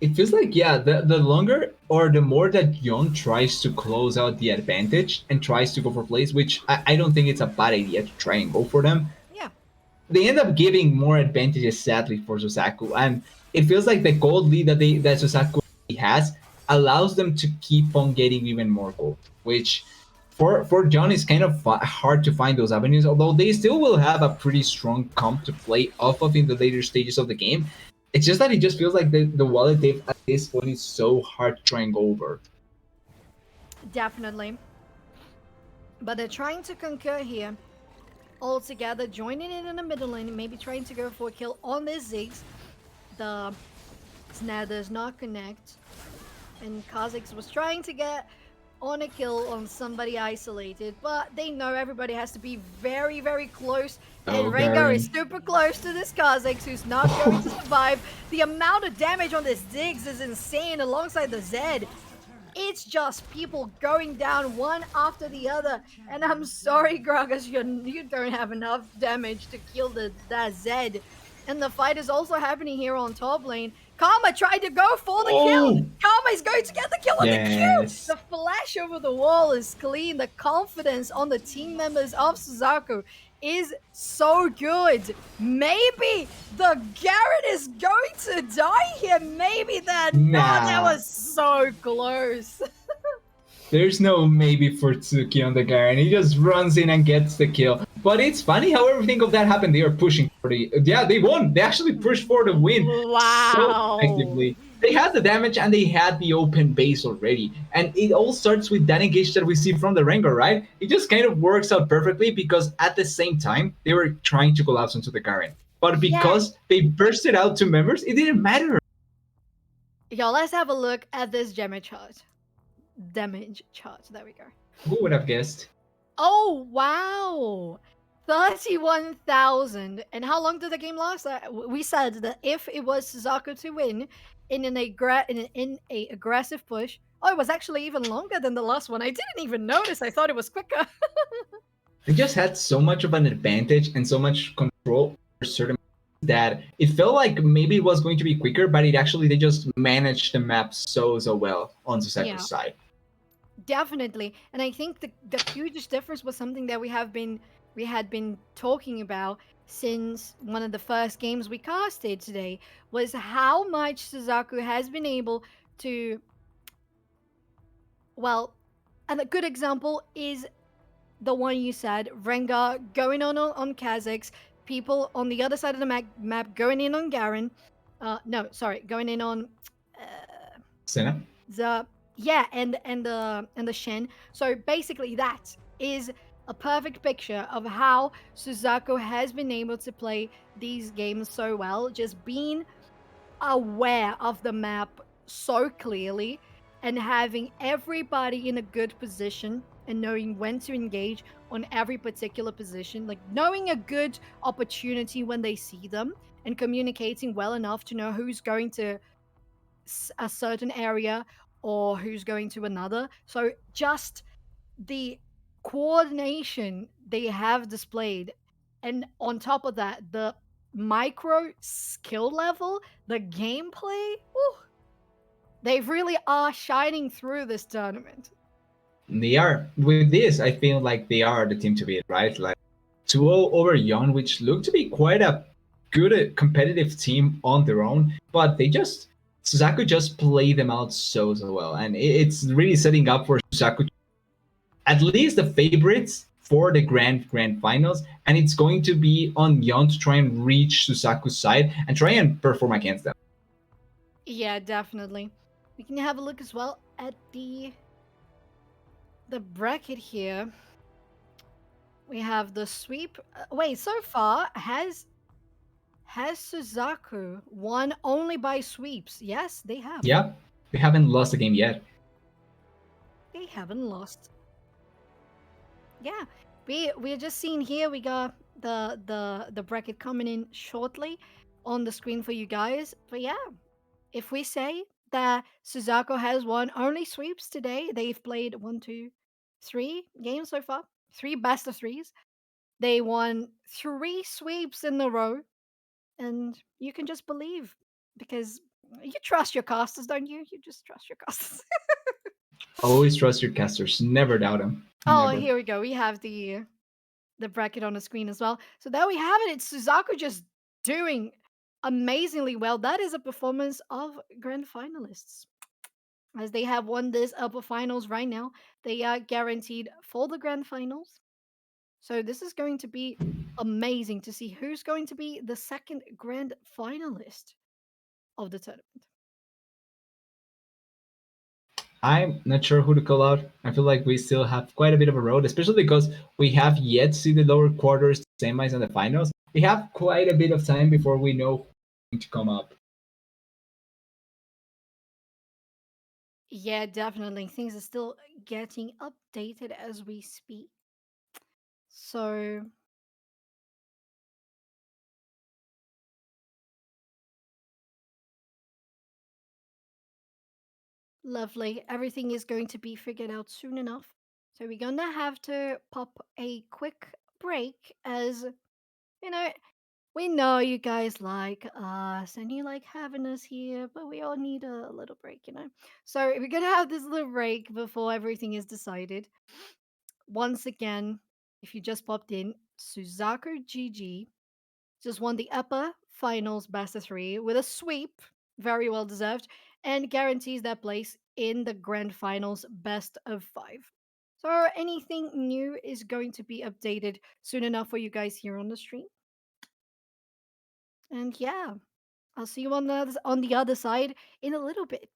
It feels like, yeah, the longer or the more that Young tries to close out the advantage and tries to go for plays, which I don't think it's a bad idea to try and go for them. Yeah. They end up giving more advantages, sadly, for Suzaku. And it feels like the gold lead that Suzaku has allows them to keep on getting even more gold, which for John is kind of hard to find those avenues, although they still will have a pretty strong comp to play off of in the later stages of the game. It's just that it just feels like the wallet dip at this point is so hard to try and go over. Definitely. But they're trying to concur here. All together, joining in the middle lane, maybe trying to go for a kill on this Ziggs. The snare does not connect. And Kha'Zix was trying to get on a kill on somebody isolated, but they know everybody has to be very, very close. And Rengar is super close to this Kha'Zix, who's not going to survive. The amount of damage on this Ziggs is insane alongside the Zed. It's just people going down one after the other. And I'm sorry, Gragas, you don't have enough damage to kill that Zed. And the fight is also happening here on top lane. Karma tried to go for the kill. Karma is going to get the kill on the Q. The flash over the wall is clean. The confidence on the team members of Suzaku is so good. Maybe the Garen is going to die here. Maybe that. Nah. Oh, that was so close. There's no maybe for Tsuki on the Garen. He just runs in and gets the kill. But it's funny how everything of that happened. They are pushing for the... Yeah, they won. They actually pushed for the win. Wow. So effectively. They had the damage and they had the open base already. And it all starts with that engage that we see from the Rengar, right? It just kind of works out perfectly because at the same time, they were trying to collapse onto the Garen. But because they bursted out to members, it didn't matter. Yo, let's have a look at this damage chart. Damage chart. There we go. Who would have guessed? Oh, wow. 31,000. And how long did the game last? We said that if it was Suzaku to win in an aggressive push, oh, it was actually even longer than the last one. I didn't even notice. I thought it was quicker. They just had so much of an advantage and so much control for certain that it felt like maybe it was going to be quicker, but they just managed the map so well on Suzaku's side. Definitely. And I think the hugest difference was something that we had been talking about since one of the first games we casted today, was how much Suzaku has been able to, well, and a good example is the one you said, Rengar going on Kha'Zix, people on the other side of the map going in on Garen. No, sorry, going in on Senna? the and the Shen. So basically, that is a perfect picture of how Suzaku has been able to play these games so well, just being aware of the map so clearly and having everybody in a good position and knowing when to engage on every particular position, like knowing a good opportunity when they see them and communicating well enough to know who's going to a certain area or who's going to another. So just the coordination they have displayed, and on top of that, the micro skill level, the gameplay, whew, they really are shining through this tournament. They are with this. I feel like they are the team to beat, right? Like 2-0 over Yon, which looked to be quite a good competitive team on their own, but they just Suzaku just played them out so well, and it's really setting up for Suzaku at least the favorites for the grand finals, and it's going to be on Yon to try and reach Suzaku's side and try and perform against them. Yeah, definitely. We can have a look as well at the bracket here. We have the sweep. Wait, so far has Suzaku won only by sweeps? Yes, they have. Yeah, they haven't lost a game yet. They haven't lost. Yeah, we're just seeing here. We got the bracket coming in shortly on the screen for you guys. But yeah, if we say that Suzaku has won only sweeps today, they've played 1, 2, 3 games so far, 3 best of 3s. They won 3 sweeps in a row, and you can just believe because you trust your casters, don't you? You just trust your casters. Always trust your casters. Never doubt them. Oh, Never. here we go. We have the bracket on the screen as well. So there we have it. It's Suzaku just doing amazingly well. That is a performance of grand finalists. As they have won this upper finals right now, they are guaranteed for the grand finals. So this is going to be amazing to see who's going to be the second grand finalist of the tournament. I'm not sure who to call out. I feel like we still have quite a bit of a road, especially because we have yet to see the lower quarters, semis, and the finals. We have quite a bit of time before we know who's going to come up. Yeah, definitely. Things are still getting updated as we speak. So lovely. Everything is going to be figured out soon enough. So we're gonna have to pop a quick break as you know, we know you guys like us and you like having us here, but we all need a little break. So we're gonna have this little break before everything is decided. Once again, if you just popped in, Suzaku GG just won the upper finals best-of-3 with a sweep, very well deserved, and guarantees their place in the grand finals best-of-5. So anything new is going to be updated soon enough for you guys here on the stream. And yeah, I'll see you on the other side in a little bit.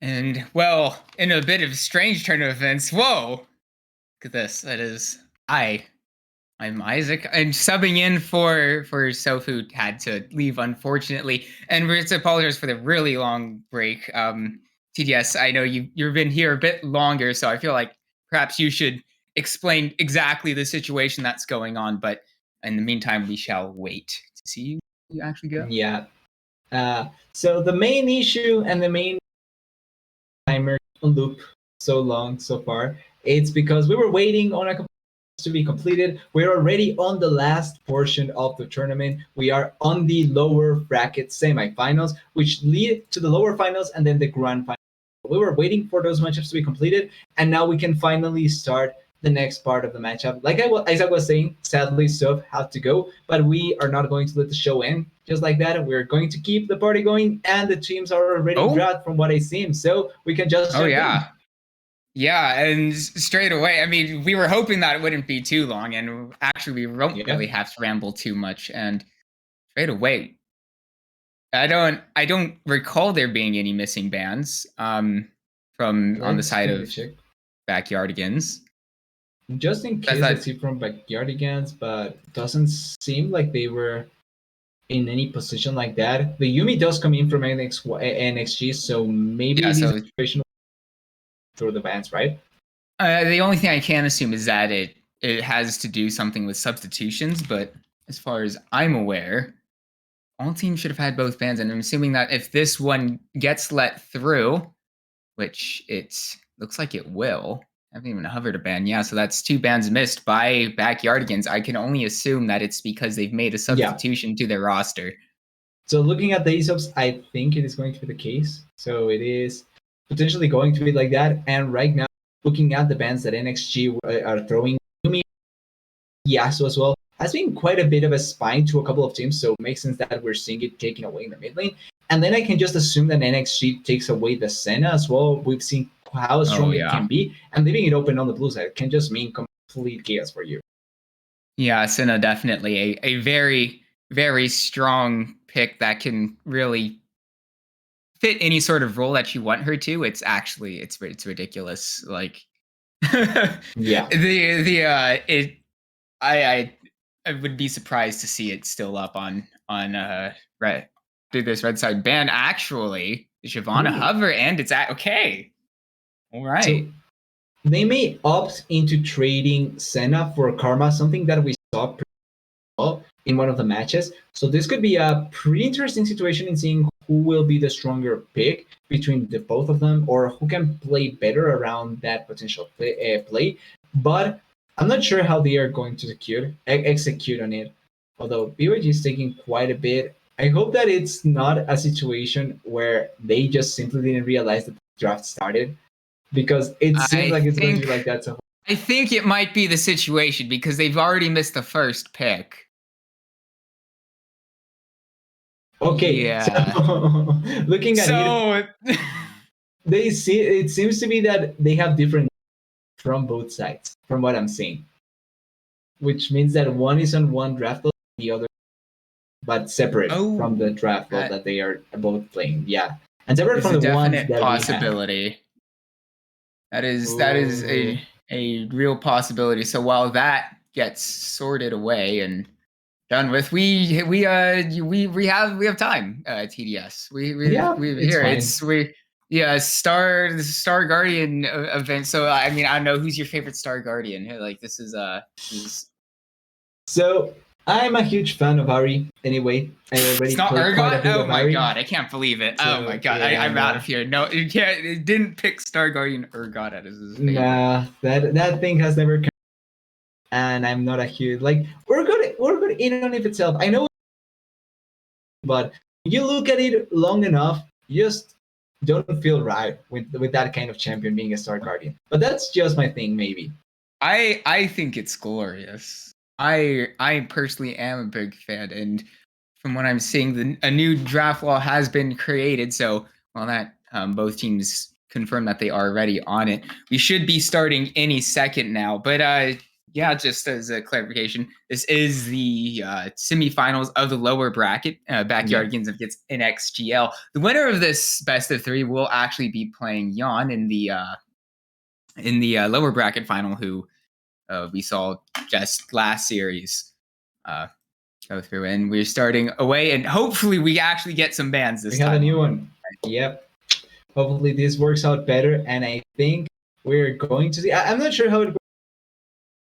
And well, in a bit of strange turn of events, whoa! Look at this. That is I'm Isaac. I'm subbing in for Sofu had to leave unfortunately, and we're to apologize for the really long break. TDS, I know you've been here a bit longer, so I feel like perhaps you should explain exactly the situation that's going on. But in the meantime, we shall wait to see you actually go. Yeah. So the main issue and the main timer on loop so long so far, it's because we were waiting on a couple to be completed. We're already on the last portion of the tournament. We are on the lower bracket semifinals, which lead to the lower finals and then the grand final. We were waiting for those matchups to be completed, and now we can finally start the next part of the matchup. Like as I was saying, sadly, Soph had to go, but we are not going to let the show end just like that. We're going to keep the party going, and the teams are already drafted from what I see. So we can just jump in. Yeah, and straight away, I mean, we were hoping that it wouldn't be too long, and actually, we won't really have to ramble too much. And straight away, I don't recall there being any missing bans from on the side of Backyardigans. Just in case, let's see from Backyardigans, but doesn't seem like they were in any position like that. The Yumi does come in from NXG, so maybe this situation through the bans, right? The only thing I can assume is that it has to do something with substitutions, but as far as I'm aware, all teams should have had both bans, and I'm assuming that if this one gets let through, which it looks like it will, I haven't even hovered a ban. Yeah, so that's 2 bans missed by Backyardigans. I can only assume that it's because they've made a substitution to their roster. So looking at the ESOPs, I think it is going to be the case. So it is potentially going to be like that. And right now, looking at the bans that NXG are throwing, Yumi, Yasuo as well, has been quite a bit of a spine to a couple of teams. So it makes sense that we're seeing it taken away in the mid lane. And then I can just assume that NXG takes away the Senna as well. We've seen how strong it can be. And leaving it open on the blue side can just mean complete chaos for you. Yeah, Senna definitely a very, very strong pick that can really fit any sort of role that you want her to. It's actually it's ridiculous. Like I would be surprised to see it still up on red. Did this red side ban actually Shyvana hover and it's okay. All right. So they may opt into trading Senna for Karma, something that we saw pretty well in one of the matches. So this could be a pretty interesting situation in seeing who will be the stronger pick between the both of them, or who can play better around that potential play. But I'm not sure how they are going to execute on it. Although BYG is taking quite a bit. I hope that it's not a situation where they just simply didn't realize that the draft started, because it seems like it's going to be like that. So I think it might be the situation because they've already missed the first pick. Okay, yeah. So looking at it, it seems to be that they have different from both sides, from what I'm seeing. Which means that one is on one draft load, the other, but separate from the draft load that they are both playing. Yeah, and separate from the ones that possibility. That is a real possibility. So while that gets sorted away and done with, we have time. TDS. Star Guardian event. So I mean, I don't know who's your favorite Star Guardian. Like this is. So I'm a huge fan of Ari. Anyway, I already played quite a bit of Ari. God, I can't believe it. So, oh my God, yeah, I'm out of here. No, you can't. It didn't pick Star Guardian Urgot as his favorite. Nah, that thing has never come. And I'm not a huge we're good in on it itself. I know, but you look at it long enough, you just don't feel right with that kind of champion being a Star Guardian. But that's just my thing, maybe. I think it's glorious. I personally am a big fan, and from what I'm seeing, a new draft law has been created. So while that both teams confirm that they are already on it, we should be starting any second now. But Yeah, just as a clarification, this is the semifinals of the lower bracket. Backyard Games against NXGL. The winner of this best of three will actually be playing Jan in the lower bracket final, who we saw just last series go through. And we're starting away, and hopefully we actually get some bans this time. We have a new one. Yep. Hopefully this works out better, and I think we're going to see. I'm not sure how it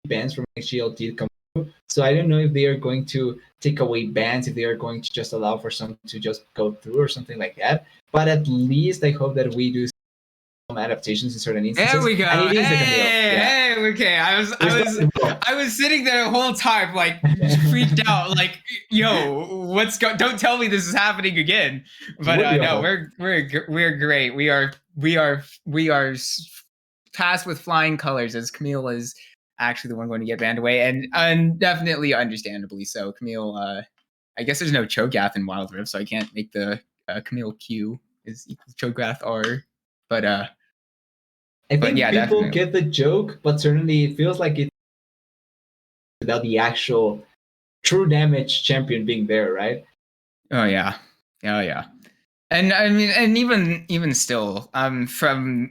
bans from HGL did come through, so I don't know if they are going to take away bans, if they are going to just allow for some to just go through or something like that. But at least I hope that we do some adaptations in certain instances. There we go. And it is Hey, okay. I was sitting there the whole time, like freaked out, like, yo, don't tell me this is happening again. But no, we're great. We are passed with flying colors, as Camille is actually the one going to get banned away, and definitely understandably so. Camille, I guess there's no Cho'Gath in Wild Rift, so I can't make the Camille Q is equal to Cho'Gath R. But I think yeah, people definitely get the joke, but certainly it feels like it's without the actual true damage champion being there, right? Oh yeah. And I mean, and even still, I'm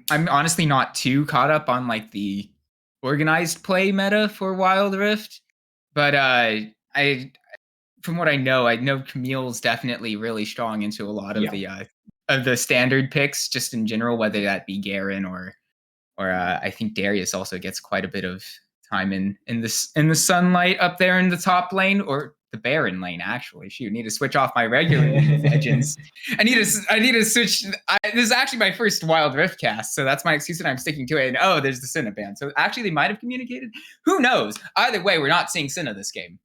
honestly not too caught up on like the organized play meta for Wild Rift, but from what I know Camille's definitely really strong into a lot of the standard picks, just in general, whether that be Garen or I think Darius also gets quite a bit of time in the sunlight up there in the top lane, or the Baron lane. Actually, shoot, need to switch off my regular League of Legends. I need to switch. This is actually my first Wild Rift cast, so that's my excuse, and I'm sticking to it. And there's the Senna ban. So actually, they might have communicated. Who knows? Either way, we're not seeing Senna this game.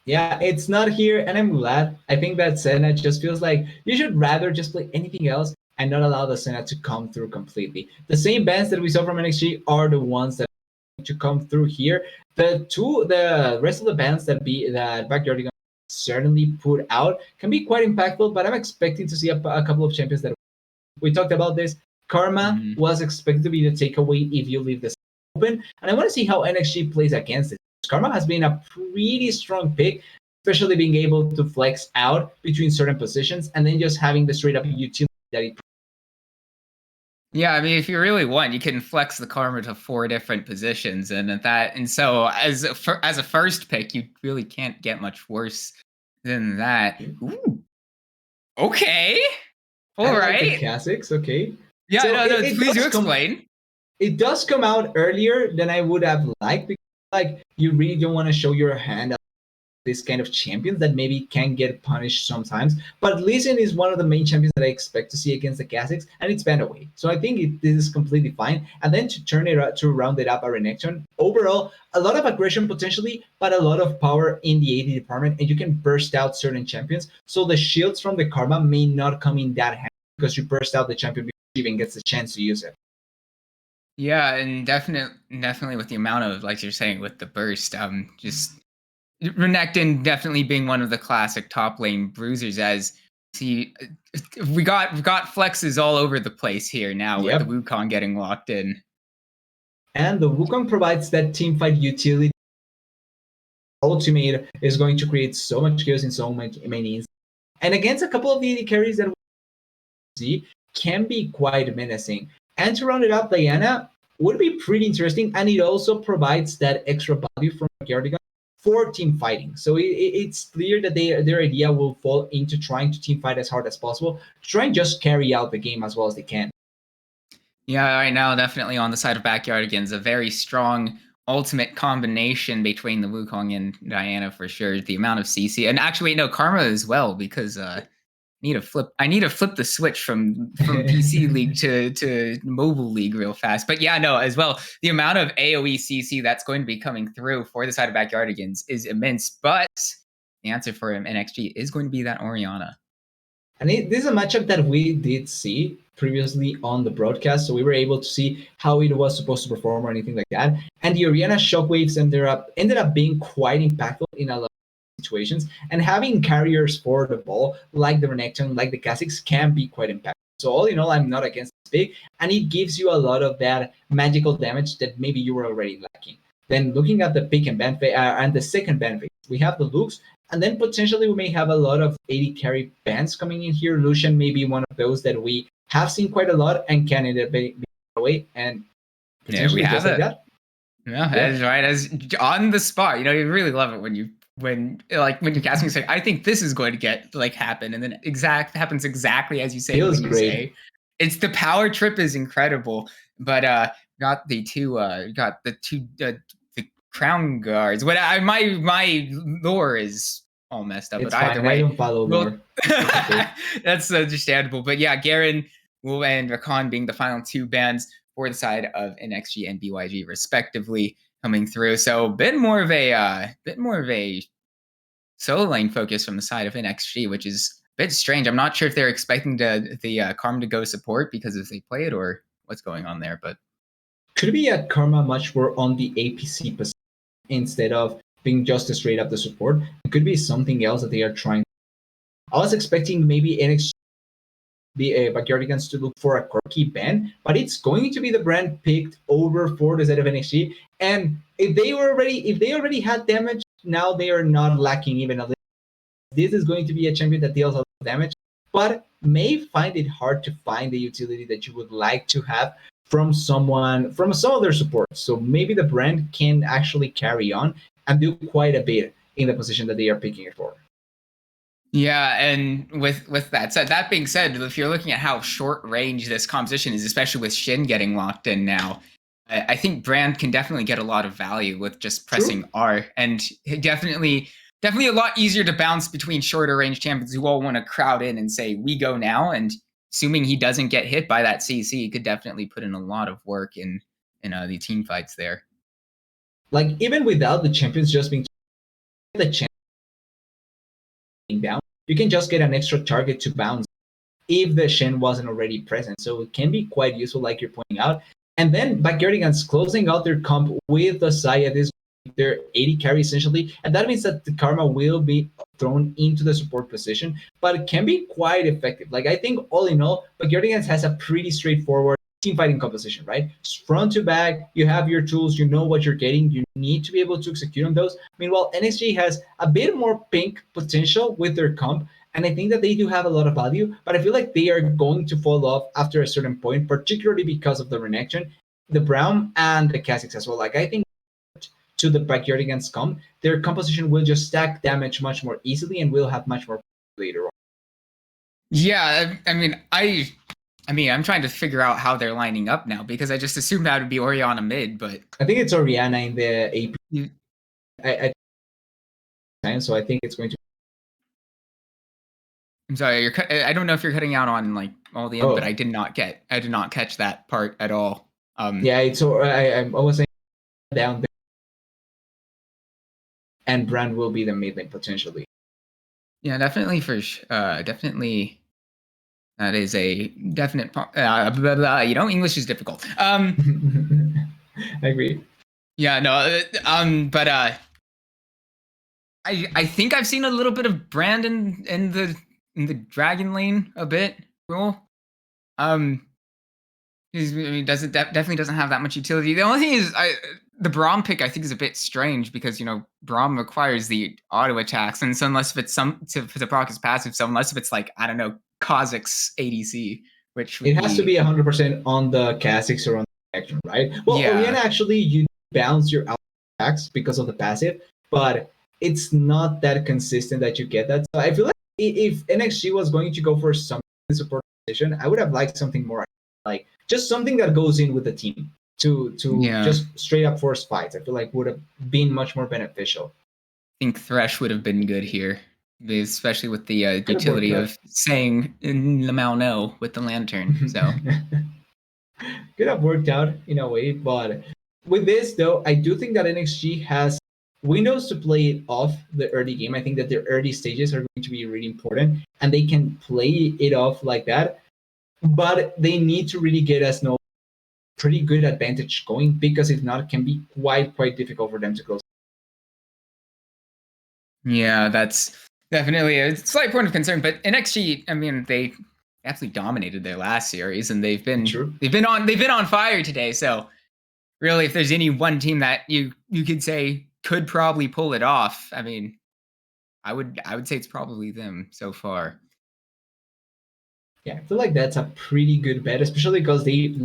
Yeah, it's not here, and I'm glad. I think that Senna just feels like you should rather just play anything else and not allow the Senna to come through completely. The same bans that we saw from NXG are the ones that to come through here. The rest of the bans that Backyard certainly put out can be quite impactful, but I'm expecting to see a couple of champions that we talked about this. Karma was expected to be the takeaway if you leave this open, and I want to see how NXG plays against it. Karma has been a pretty strong pick, especially being able to flex out between certain positions and then just having the straight up utility that it. Yeah, I mean, if you really want, you can flex the Karma to 4 different positions, and so as a first pick, you really can't get much worse than that. Ooh. Okay. All right. Like the Kha'Zix, okay. Yeah, so no, please do explain. It does come out earlier than I would have liked, because like you really don't want to show your hand at this kind of champions that maybe can get punished sometimes. But Lee Sin is one of the main champions that I expect to see against the Kha'Zix, and it's banned away. So I think this is completely fine. And then to round it up a Renekton, overall, a lot of aggression potentially, but a lot of power in the AD department, and you can burst out certain champions. So the shields from the Karma may not come in that handy because you burst out the champion before he even gets the chance to use it. Yeah, and definitely with the amount of, like you're saying, with the burst, just Renekton definitely being one of the classic top lane bruisers. As we got flexes all over the place here now with the Wukong getting locked in. And the Wukong provides that teamfight utility. Ultimate is going to create so much chaos in so many instances. And against a couple of the AD carries that we see can be quite menacing. And to round it up, Diana would be pretty interesting, and it also provides that extra value from Backyard for team fighting. So it's clear that their idea will fall into trying to team fight as hard as possible, to try and just carry out the game as well as they can. Yeah, right now, definitely on the side of Backyardigans, a very strong ultimate combination between the Wukong and Diana for sure. The amount of CC, and actually, no, Karma as well, because I need to flip the switch from PC League to mobile league real fast. But yeah, no, as well, the amount of AoE CC that's going to be coming through for the side of Backyardigans is immense. But the answer for him NXG is going to be that Orianna. And this is a matchup that we did see previously on the broadcast, so we were able to see how it was supposed to perform or anything like that. And the Orianna shockwaves ended up being quite impactful in a lot of situations. And having carriers for the ball, like the Renekton, like the Kha'Zix, can be quite impactful. So all in all, I'm not against this pick, and it gives you a lot of that magical damage that maybe you were already lacking. Then looking at the pick and ban phase and the second ban phase, we have the Lux, and then potentially we may have a lot of AD carry bans coming in here. Lucian may be one of those that we have seen quite a lot and can end up being away and Yeah, we potentially have just like it. that. No, that is right. As on the spot, you really love it when you're casting, you say, I think this is going to get happen, and then happens exactly as you say. Feels when you great. say it's the power trip is incredible, but got the two the crown guards. What my lore is all messed up, It's but fine. either way, I don't follow lore. that's understandable. But yeah, Garen and Rakan being the final two bans for the side of NXG and BYG respectively coming through. So a bit more of a solo lane focus from the side of NXG, which is a bit strange. I'm not sure if they're expecting the Karma to go support because if they play it or what's going on there, but could be a Karma much more on the APC position instead of being just a straight up the support. It could be something else that they are trying. I was expecting maybe NXG the Backyardigans to look for a quirky ban, but it's going to be the brand picked over for the side of NXG. And if they already had damage, now they are not lacking even a little. This is going to be a champion that deals a lot of damage, but may find it hard to find the utility that you would like to have from some other support. So maybe the brand can actually carry on and do quite a bit in the position that they are picking it for. yeah, and with that being said, if you're looking at how short range this composition is, especially with Shin getting locked in now, I think Brand can definitely get a lot of value with just pressing R, and definitely a lot easier to bounce between shorter range champions who all want to crowd in and say we go now. And assuming he doesn't get hit by that CC, he could definitely put in a lot of work in the team fights there. Like even without the champions just being the champion down, you can just get an extra target to bounce if the Shen wasn't already present. So it can be quite useful, like you're pointing out. And then Backyardigans closing out their comp with the Saya, this their 80 carry essentially, and that means that the Karma will be thrown into the support position, but it can be quite effective. Like I think all in all, Backyardigans has a pretty straightforward team fighting composition, right? Front to back, you have your tools, you know what you're getting, you need to be able to execute on those. Meanwhile, NSG has a bit more pink potential with their comp, and I think that they do have a lot of value, but I feel like they are going to fall off after a certain point, particularly because of the renection, the Brown, and the Kha'Zix as well. Like I think to the Backyardigans comp, their composition will just stack damage much more easily and will have much more later on. Yeah, I mean, I'm trying to figure out how they're lining up now because I just assumed that would be Orianna mid, but I think it's Orianna in the AP. So I think it's going to. I'm sorry, I don't know if you're cutting out on like all the end, but I did not catch that part at all. Yeah, it's I was saying down there, and Brand will be the mid lane potentially. Yeah, definitely definitely. That is a definite. Blah, blah, blah. English is difficult. I agree. Yeah, no. But I think I've seen a little bit of Brand in the Dragon lane a bit. Cool. He definitely doesn't have that much utility. The only thing is, the Braum pick I think is a bit strange because Braum requires the auto attacks, and so unless if it's to proc his passive, so unless if it's like I don't know Kha'Zix ADC, which it has to be 100% on the Kha'Zix or on the action, right? Well, yeah. Orianna actually you bounce your attacks because of the passive, but it's not that consistent that you get that. So I feel like if NXG was going to go for some support position, I would have liked something more like just something that goes in with the team to just straight up force fights. I feel like would have been much more beneficial. I think Thresh would have been good here, especially with the utility of saying Lamau no with the lantern. So could have worked out in a way, but with this though, I do think that NXG has windows to play it off the early game. I think that their early stages are going to be really important, and they can play it off like that. But they need to really get us pretty good advantage going, because if not, it can be quite difficult for them to close. Yeah, that's definitely a slight point of concern. But NXG, I mean, they absolutely dominated their last series, and they've been on fire today. So really, if there's any one team that you could say could probably pull it off, I mean, I would say it's probably them so far. Yeah, I feel like that's a pretty good bet, especially because they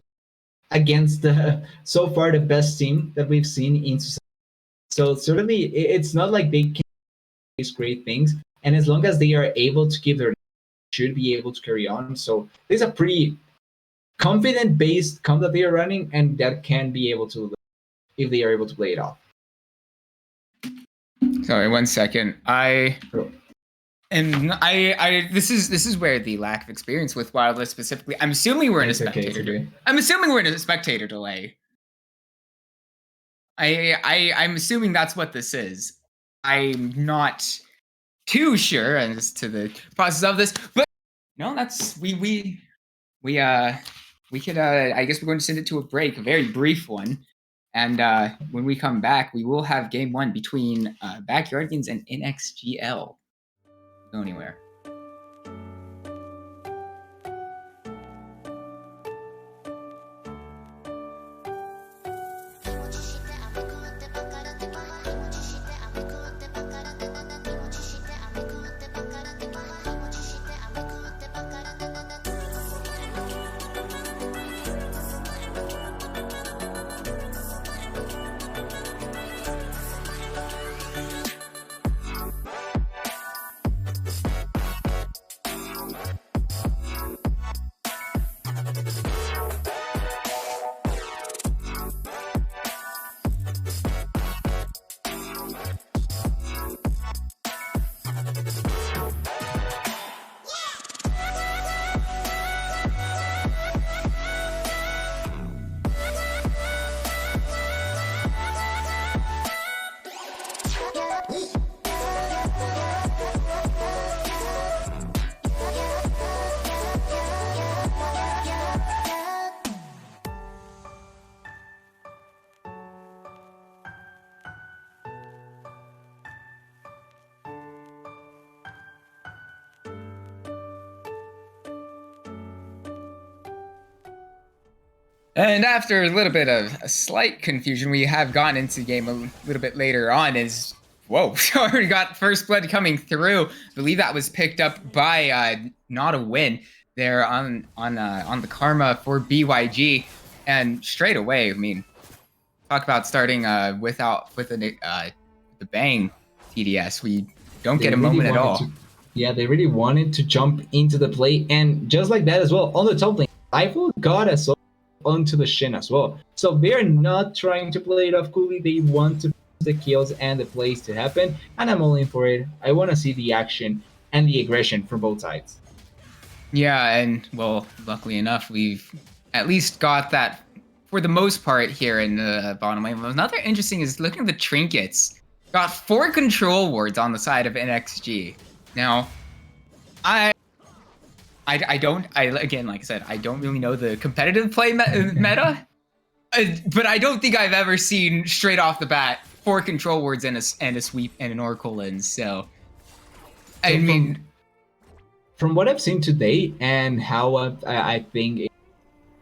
against the so far the best team that we've seen in society. So certainly it's not like they can do these great things, and as long as they are able to keep their should be able to carry on. So there's a pretty confident based comp that they are running, and that can be able to if they are able to play it off. Sorry, 1 second. Sure. And I this is where the lack of experience with Wildlist specifically. I'm assuming we're in a It's okay, spectator. it's okay. I'm assuming we're in a spectator delay. I'm assuming that's what this is. I'm not too sure as to the process of this, but no, that's we could I guess we're going to send it to a break, a very brief one. And when we come back, we will have game 1 between Backyardigans and NXGL. Go anywhere. And after a little bit of a slight confusion, we have gone into the game a little bit later on. Is whoa, already got first blood coming through. I believe that was picked up by Not a Win there on the Karma for BYG, and straight away, I mean, talk about starting with the bang TDS. We don't get a moment at all. They really wanted to jump into the play, and just like that as well on the top lane, Eiffel got us onto the Shin as well. So they're not trying to play it off coolly. They want to the kills and the plays to happen, and I'm all in for it. I want to see the action and the aggression from both sides. Yeah, and well, luckily enough, we've at least got that for the most part here in the bottom lane. Another interesting is looking at the trinkets. Got 4 control wards on the side of NXG. Now, again, like I said, I don't really know the competitive play meta, but I don't think I've ever seen straight off the bat 4 control wards and a sweep and an Oracle lens. So I mean, from what I've seen today and how I think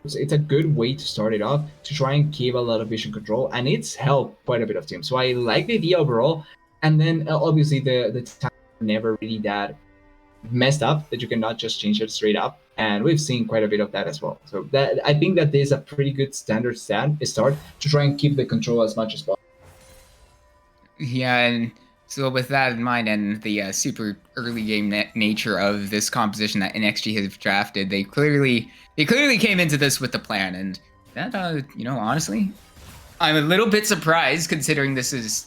it's a good way to start it off to try and keep a lot of vision control, and it's helped quite a bit of teams. So I like the idea overall, and then obviously the time never really that messed up that you cannot just change it straight up, and we've seen quite a bit of that as well. So that I think that is a pretty good standard start to try and keep the control as much as possible. Yeah, and so with that in mind and the super early game nature of this composition that NXG has drafted, they clearly came into this with the plan, and that honestly, I'm a little bit surprised considering this is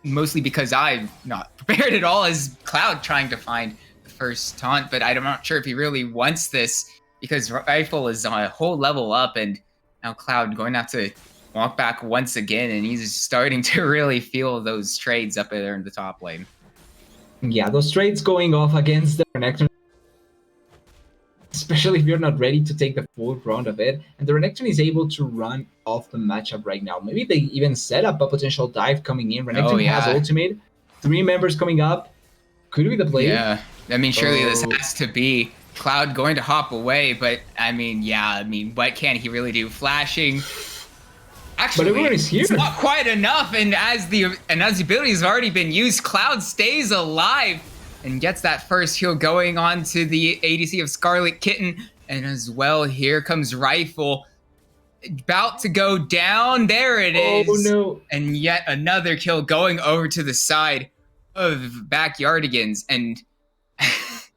mostly because I'm not prepared at all as Cloud trying to find the first taunt, but I'm not sure if he really wants this because Rifle is on a whole level up, and now Cloud going to have to walk back once again, and he's starting to really feel those trades up there in the top lane. Yeah, those trades going off against the Renekton, especially if you're not ready to take the full round of it, and the Renekton is able to run off the matchup right now. Maybe they even set up a potential dive coming in. Renekton has ultimate, 3 members coming up. Could be the play. Yeah, I mean, surely this has to be Cloud going to hop away, but I mean, what can he really do? Flashing. Actually, everyone is here. it's not quite enough, and as the ability has already been used, Cloud stays alive and gets that first heal going on to the ADC of Scarlet Kitten, and as well, here comes Rifle, about to go down. There it is. Oh no. And yet another kill going over to the side of Backyardigans, and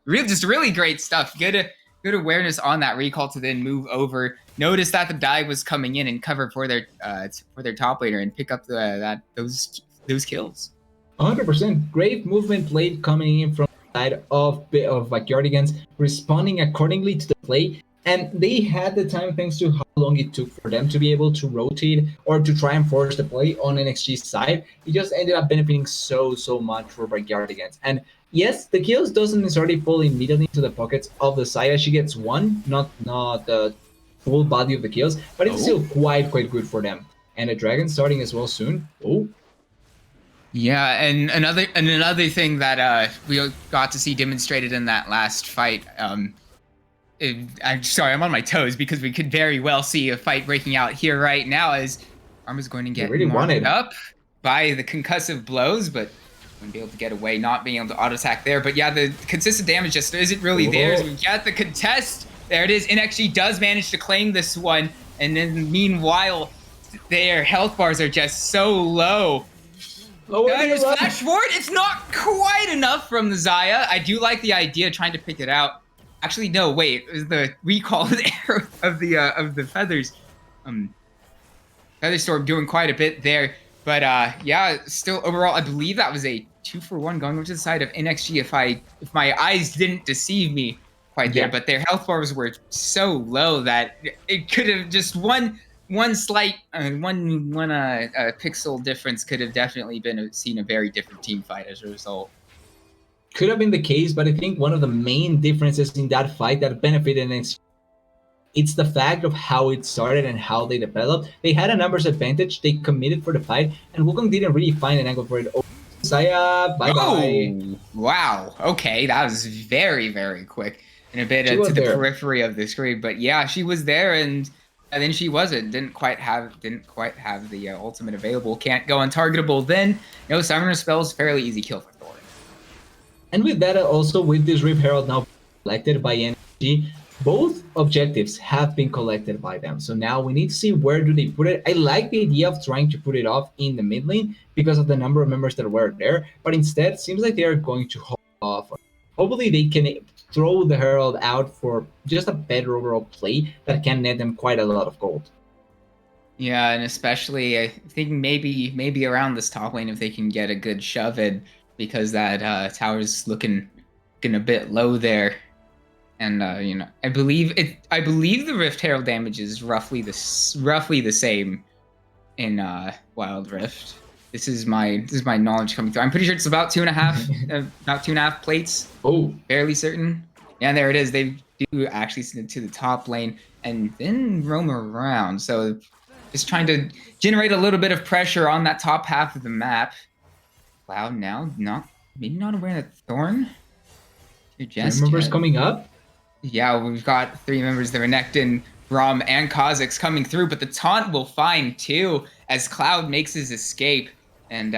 just really great stuff. Good awareness on that recall to then move over. Notice that the dive was coming in and cover for their top laner and pick up those kills. 100%. Great movement late coming in from the side of Backyardigans, responding accordingly to the play. And they had the time thanks to how long it took for them to be able to rotate or to try and force the play on NXG's side. It just ended up benefiting so much for Backyardigans. And yes, the kills doesn't necessarily fall immediately into the pockets of the side as she gets one, not the full body of the kills, but it's still quite good for them. And the dragon starting as well soon. Oh. Yeah, and another thing that we got to see demonstrated in that last fight. I'm sorry, I'm on my toes because we could very well see a fight breaking out here right now as Arma's going to get marked up by the concussive blows, but wouldn't be able to get away, not being able to auto attack there. But yeah, the consistent damage just isn't really there. So we get the contest. There it is. NXG does manage to claim this one, and then meanwhile, their health bars are just so low. Flash forward. It's not quite enough from the Xayah. I do like the idea of trying to pick it out. Actually, no, wait. It was the recall arrow of the feathers. Featherstorm doing quite a bit there. But yeah, still overall, I believe that was a 2-for-1 going over to the side of NXG if my eyes didn't deceive me quite there. But their health bars were so low that it could have just one slight pixel difference could have definitely seen a very different team fight as a result. Could have been the case, but I think one of the main differences in that fight that benefited NXG, it's the fact of how it started and how they developed. They had a numbers advantage, they committed for the fight, and Wukong didn't really find an angle for it. Oh, Xayah, bye-bye. Oh, wow. Okay, that was very quick. And a bit to the periphery of the screen. But yeah, she was there, and then she wasn't. Didn't quite have the ultimate available. Can't go untargetable then. No summoner spells, fairly easy kill for Thor. And with that, also with this Rip Herald now collected by NXG, both objectives have been collected by them. So now we need to see where do they put it. I like the idea of trying to put it off in the mid lane because of the number of members that were there, but instead it seems like they are going to hold off. Hopefully they can throw the Herald out for just a better overall play that can net them quite a lot of gold. Yeah, and especially I think maybe around this top lane if they can get a good shove in, because that tower's looking a bit low there, and I believe the Rift Herald damage is roughly the same in Wild Rift. This is my knowledge coming through. I'm pretty sure it's about 2.5 plates. Oh, fairly certain. Yeah, there it is. They do actually send it to the top lane and then roam around. So just trying to generate a little bit of pressure on that top half of the map. Cloud now maybe not aware that Thorn. Members coming up? Yeah, we've got 3 members there, Renekton, Braum, and Kha'Zix coming through, but the taunt will find 2 as Cloud makes his escape, and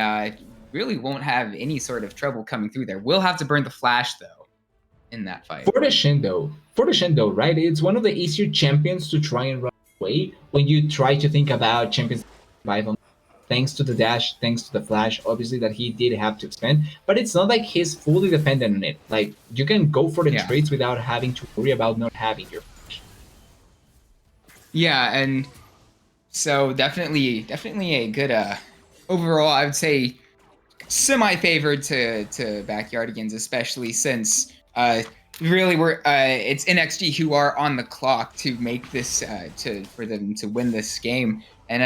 really won't have any sort of trouble coming through there. Will have to burn the flash though in that fight. For the Shindo, right? It's one of the easier champions to try and run away when you try to think about champions survival. Thanks to the dash, thanks to the flash, obviously that he did have to expend, but it's not like he's fully dependent on it. Like, you can go for the trades without having to worry about not having your flash. Yeah, and so definitely a good overall, I would say semi-favored to Backyardigans, especially since really it's NXG who are on the clock to make this for them to win this game. And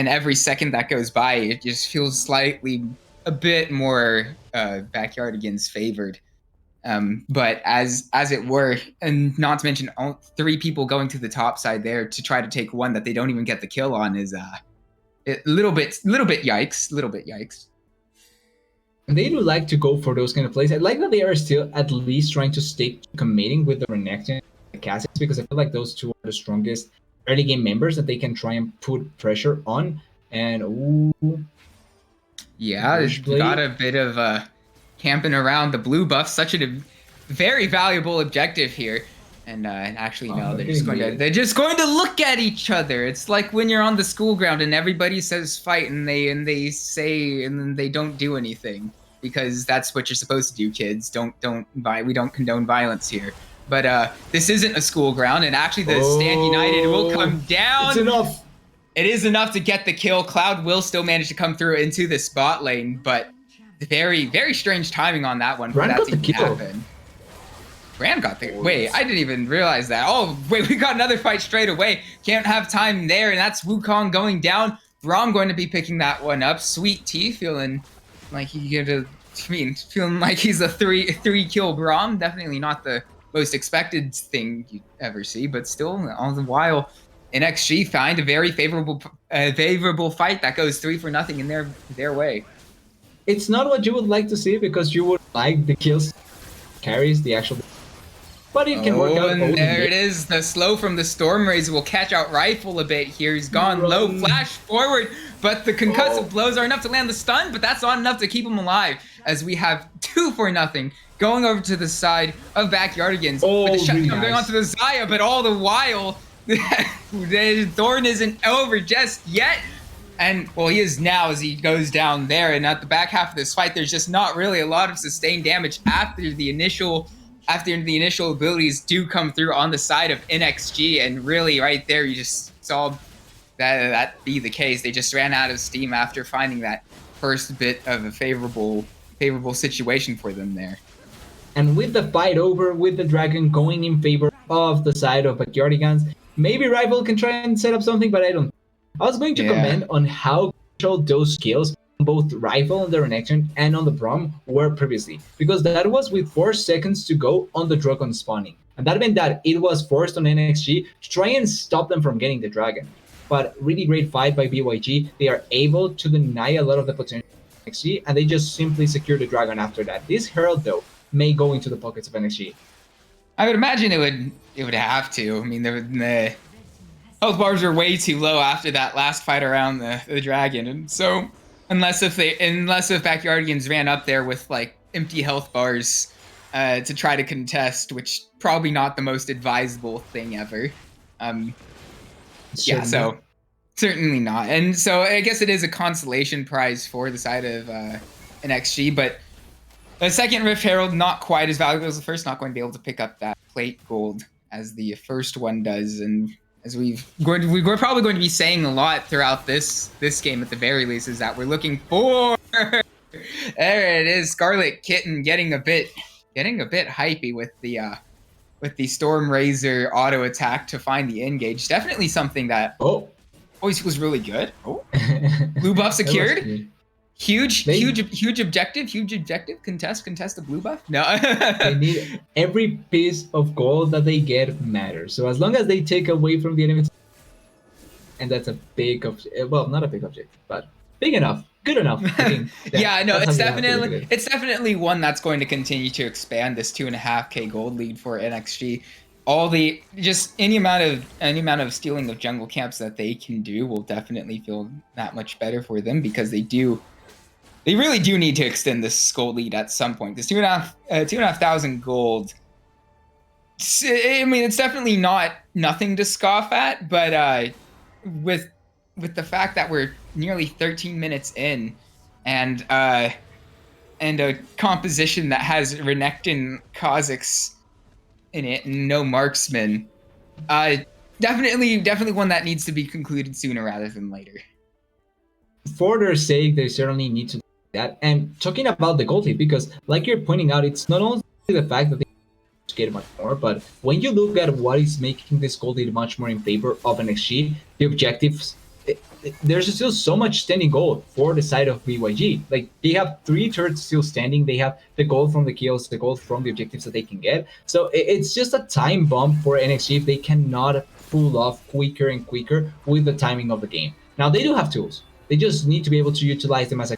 every second that goes by, it just feels slightly a bit more Backyardigans favored. But as it were, and not to mention 3 people going to the top side there to try to take one that they don't even get the kill on is a little bit yikes. And they do like to go for those kind of plays. I like that they are still at least trying to stick to committing with the Renekton and the Kha'Zix, because I feel like those 2 are the strongest early game members that they can try and put pressure on. And ooh, Yeah, Bush we got play. a bit of camping around the blue buff, such a very valuable objective here. And actually, no, I'm they're just going to getting they're just going to look at each other. It's like when you're on the school ground and everybody says fight, and they say, and then they don't do anything because that's what you're supposed to do, kids. We don't condone violence here. But this isn't a school ground, and actually the Stand United will come down. It's enough. It is enough to get the kill. Cloud will still manage to come through into the spot lane, but very, very strange timing on that one for Brand that got to the kill. happen. Brand got the... Wait, I didn't even realize that. Oh, wait, we got another fight straight away. Can't have time there, and that's Wukong going down. Braum going to be picking that one up. Sweet Tea feeling like feeling like he's a three kill Braum. Definitely not the most expected thing you'd ever see, but still, all the while, NXG find a very favorable fight that goes 3-0 in their way. It's not what you would like to see, because you would like the kills carries the actual, but it can work out. And there it is. The slow from the Storm Razor will catch out Rifle a bit here. He's gone low, flash forward, but the concussive blows are enough to land the stun, but that's not enough to keep him alive, as we have 2-0 going over to the side of Backyardigans. With the shutdown going on to the Xayah, but all the while, Thorn isn't over just yet. And, well, he is now as he goes down there. And at the back half of this fight, there's just not really a lot of sustained damage after the initial abilities do come through on the side of NXG. And really, right there, you just saw that be the case. They just ran out of steam after finding that first bit of a favorable situation for them there. And with the fight over, with the Dragon going in favor of the side of Backyardigans, maybe Rival can try and set up something, but I don't. I was going to comment on how crucial those skills on both Rifle on the Renection and on the Braum were previously, because that was with 4 seconds to go on the Dragon spawning. And that meant that it was forced on NXG to try and stop them from getting the Dragon. But really great fight by BYG. They are able to deny a lot of the potential of NXG, and they just simply secure the Dragon after that. This Herald, though, may go into the pockets of NXG. I would imagine it would have to. I mean, the health bars are way too low after that last fight around the Dragon, and so unless if Backyardigans ran up there with like empty health bars to try to contest, which probably not the most advisable thing ever. Yeah, so certainly not. And so I guess it is a consolation prize for the side of NXG, but the second Rift Herald not quite as valuable as the first, not going to be able to pick up that plate gold as the first one does. And as we're probably going to be saying a lot throughout this game at the very least, is that we're looking for there it is, Scarlet Kitten getting a bit hypey with the Storm Razor auto attack to find the engage. Definitely something that always was really good. Blue buff secured. Huge objective. Contest the blue buff. No. They need every piece of gold that they get matters. So as long as they take away from the enemy, and that's a big well, not a big objective, but big enough, good enough. Yeah, no, it's definitely one that's going to continue to expand this 2.5k gold lead for NXG. Any amount of stealing of jungle camps that they can do will definitely feel that much better for them, because they really do need to extend this gold lead at some point. This 2,500 gold. I mean, it's definitely not nothing to scoff at, but with the fact that we're nearly 13 minutes in, and a composition that has Renekton Kha'Zix in it and no marksman, definitely one that needs to be concluded sooner rather than later. For their sake, they certainly need to do that. And talking about the gold lead, because like you're pointing out, it's not only the fact that they get much more, but when you look at what is making this gold lead much more in favor of NXG, the objectives, there's still so much standing gold for the side of BYG. Like, they have 3 turrets still standing. They have the gold from the kills, the gold from the objectives that they can get. So it's just a time bomb for NXG if they cannot pull off quicker and quicker with the timing of the game. Now, they do have tools. They just need to be able to utilize them as a...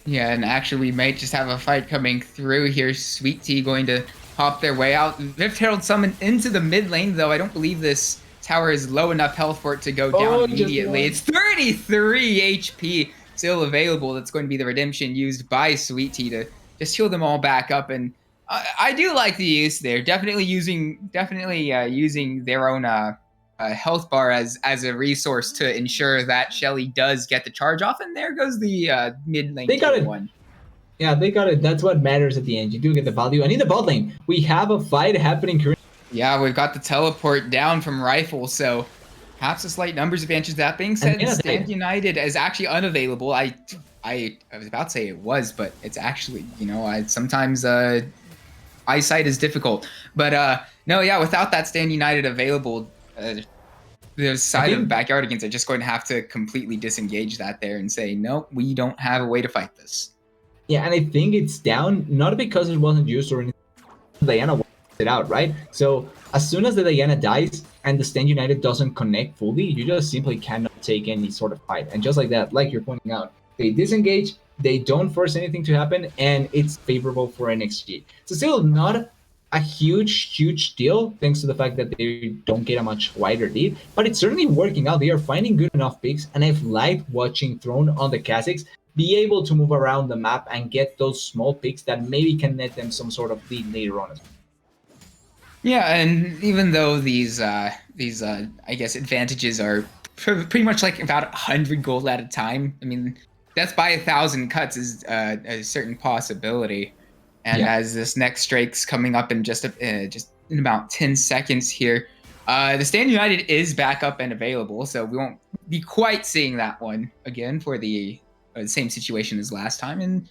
Yeah, and actually we might just have a fight coming through here. Sweet Tea going to hop their way out. Rift Herald summoned into the mid lane, though I don't believe this tower is low enough health for it to go down immediately. It's 33 HP still available. That's going to be the redemption used by Sweet Tea to just heal them all back up. And I do like the use there. Definitely using their own health bar as a resource to ensure that Shelly does get the charge off. And there goes the mid lane. They got it. One. Yeah, they got it. That's what matters at the end. You do get the value. And in the bot lane, we have a fight happening currently. Yeah, we've got the teleport down from Rifle, so perhaps a slight numbers advantage. That being said, Stand United is actually unavailable. I was about to say it was, but it's actually, sometimes eyesight is difficult. But no, yeah, without that Stand United available, the side of Backyardigans are just going to have to completely disengage that there and say, no, we don't have a way to fight this. Yeah, and I think it's down, not because it wasn't used or anything. Diana wants it out, right? So as soon as the Diana dies and the Stand United doesn't connect fully, you just simply cannot take any sort of fight. And just like that, like you're pointing out, they disengage, they don't force anything to happen, and it's favorable for NXG. So still not a huge deal, thanks to the fact that they don't get a much wider lead, but it's certainly working out. They are finding good enough picks, and I've liked watching Throne on the Kha'Zix be able to move around the map and get those small picks that maybe can net them some sort of lead later on as well. Yeah, and even though these I guess advantages are pretty much like about 100 gold at a time. I mean, death by 1,000 cuts is a certain possibility. And as this next strike's coming up in just in about 10 seconds here, the Stand United is back up and available, so we won't be quite seeing that one again for the same situation as last time, and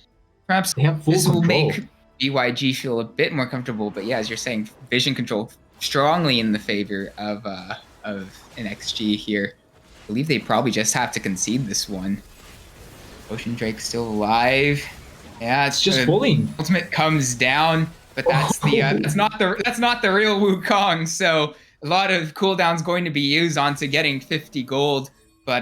perhaps this will make BYG feel a bit more comfortable. But yeah, as you're saying, vision control strongly in the favor of NXG here. I believe they probably just have to concede this one. Ocean Drake still alive. Yeah, it's just pulling. Ultimate comes down, but that's that's not the real Wukong. So a lot of cooldowns going to be used onto getting 50 gold, but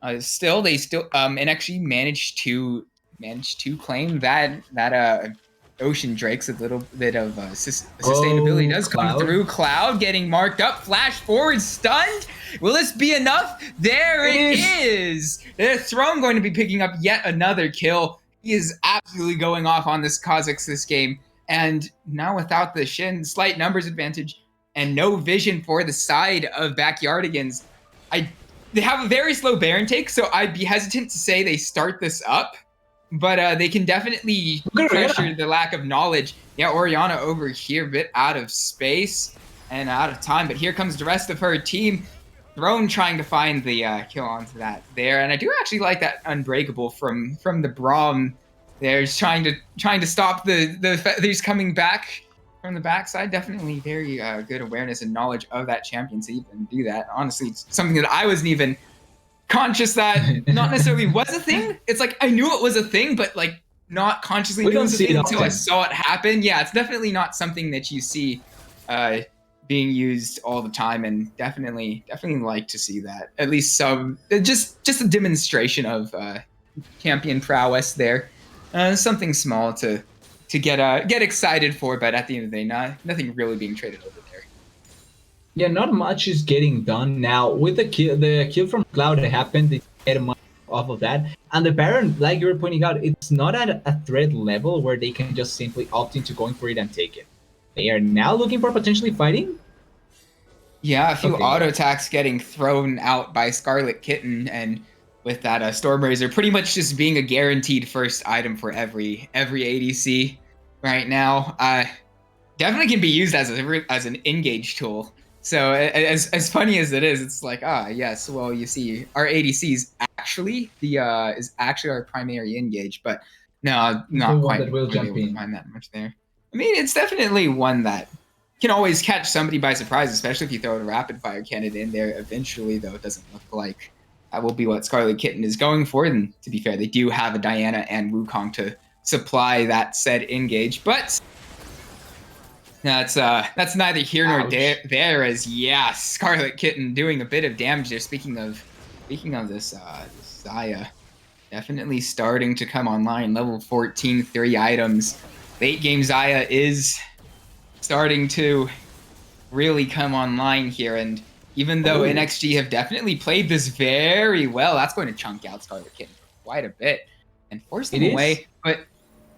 they still NXG managed to claim that Ocean Drake's a little bit of sustainability does come through. Cloud getting marked up, flash forward, stunned. Will this be enough? There it is. The Throne going to be picking up yet another kill. He is absolutely going off on this Kha'Zix this game, and now without the Shin slight numbers advantage and no vision for the side of Backyardigans, they have a very slow Baron take, so I'd be hesitant to say they start this up. But they can definitely pressure the lack of knowledge. Yeah, Orianna over here, a bit out of space and out of time. But here comes the rest of her team. Throne trying to find the kill onto that there. And I do actually like that Unbreakable from the Braum. There's trying to stop these coming back from the backside. Definitely very good awareness and knowledge of that champion to even do that. Honestly, it's something that I wasn't even conscious that not necessarily was a thing. It's like I knew it was a thing, but like not consciously knew it was a thing until I saw it happen. Yeah, it's definitely not something that you see being used all the time, and definitely like to see that. At least some just a demonstration of champion prowess there. Something small to get excited for, but at the end of the day, nothing really being traded over there. Yeah, not much is getting done now. With the kill from Cloud happened, they get much off of that. And the Baron, like you were pointing out, it's not at a threat level where they can just simply opt into going for it and take it. They are now looking for potentially fighting. Yeah, a few auto attacks getting thrown out by Scarlet Kitten, and with that Stormrazor pretty much just being a guaranteed first item for every ADC right now. Definitely can be used as an engage tool. So as funny as it is, it's like, yes, well, you see, our ADC is actually our primary engage, but no, not quite able to find that much there. I mean, it's definitely one that can always catch somebody by surprise, especially if you throw a rapid fire cannon in there eventually, though it doesn't look like that will be what Scarlet Kitten is going for. And to be fair, they do have a Diana and Wukong to supply that said engage, but that's neither here nor there. As Scarlet Kitten doing a bit of damage there. Speaking of this Xayah, definitely starting to come online. Level 14, 3 items. Late game Xayah is starting to really come online here, and even though NXG have definitely played this very well. That's going to chunk out Scarlet Kitten quite a bit and force them away. But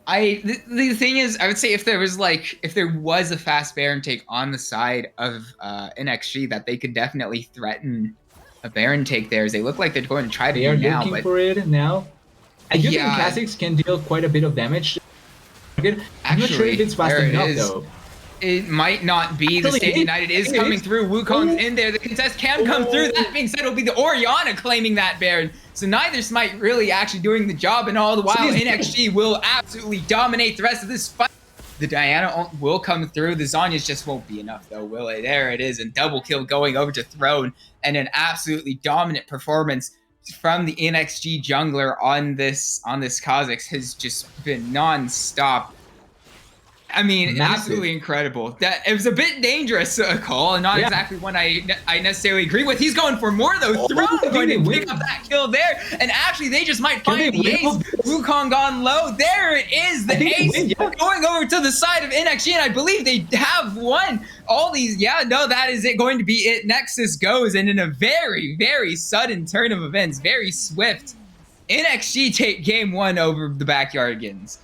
the thing is, I would say if there was a fast Baron take on the side of NXG, that they could definitely threaten a Baron take there, as they look like they're going to try to do now. Looking for it now. I do think Kha'Zix can deal quite a bit of damage. I'm not sure if it's fast enough though. It might not be. The Stand United is coming through. Wukong's in there. The contest can come through. That being said, it'll be the Orianna claiming that Baron. So neither Smite really actually doing the job, and all the while NXG will absolutely dominate the rest of this fight. The Diana will come through. The Zhonya's just won't be enough though, will it? There it is, and double kill going over to Throne, and an absolutely dominant performance from the NXG jungler on this Kha'Zix has just been non-stop. I mean, absolutely incredible. That it was a bit dangerous call, and not exactly one I necessarily agree with. He's going for more though. Throne going to pick up that kill there, and actually they just might find the ace. Wukong gone low. There it is, the ace going over to the side of NXG, and I believe they have won all these. Yeah, no, that is it. Going to be it. Nexus goes, and in a very, very sudden turn of events, very swift, NXG take game 1 over the Backyardigans.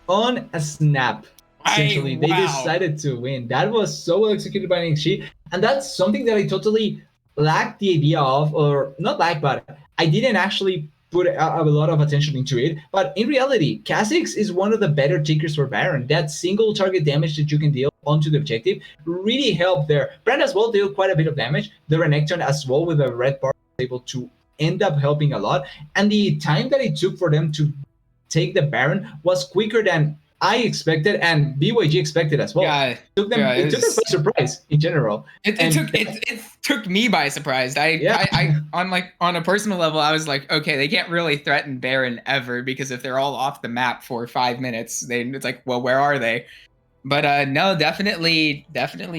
On a snap. Essentially, they decided to win. That was so well executed by NXG, and that's something that I totally lacked the idea of, or not lack, but I didn't actually put a lot of attention into it. But in reality, Kha'Zix is one of the better takers for Baron. That single target damage that you can deal onto the objective really helped there. Brand as well dealt quite a bit of damage. The Renekton as well with a red bar was able to end up helping a lot. And the time that it took for them to take the Baron was quicker than I expected, and BYG expected as well. Yeah, it took us by surprise in general. It took me by surprise. I on a personal level, I was like, okay, they can't really threaten Baron ever, because if they're all off the map for 5 minutes, it's like, well, where are they? But no, definitely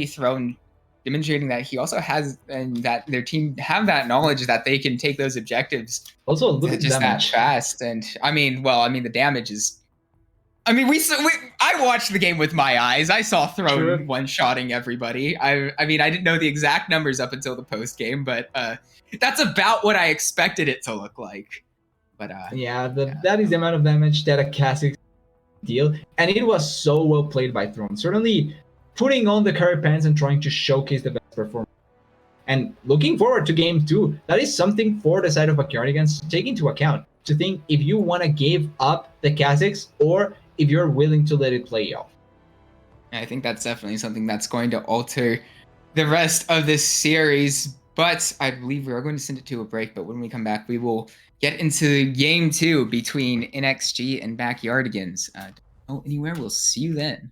Throne demonstrating that he also has, and that their team have that knowledge that they can take those objectives. Also, look at just that fast, and I mean, the damage is. I mean, I watched the game with my eyes. I saw Throne one-shotting everybody. I mean, I didn't know the exact numbers up until the post-game, but that's about what I expected it to look like. But that is the amount of damage that a Kha'Zix deal, and it was so well played by Throne. Certainly putting on the carry pants and trying to showcase the best performance. And looking forward to game 2, that is something for the side of Backyardigans to take into account, to think if you want to give up the Kha'Zix or if you're willing to let it play off. I think that's definitely something that's going to alter the rest of this series, but I believe we are going to send it to a break. But when we come back, we will get into game 2 between NXG and Backyardigans. Don't go anywhere. We'll see you then.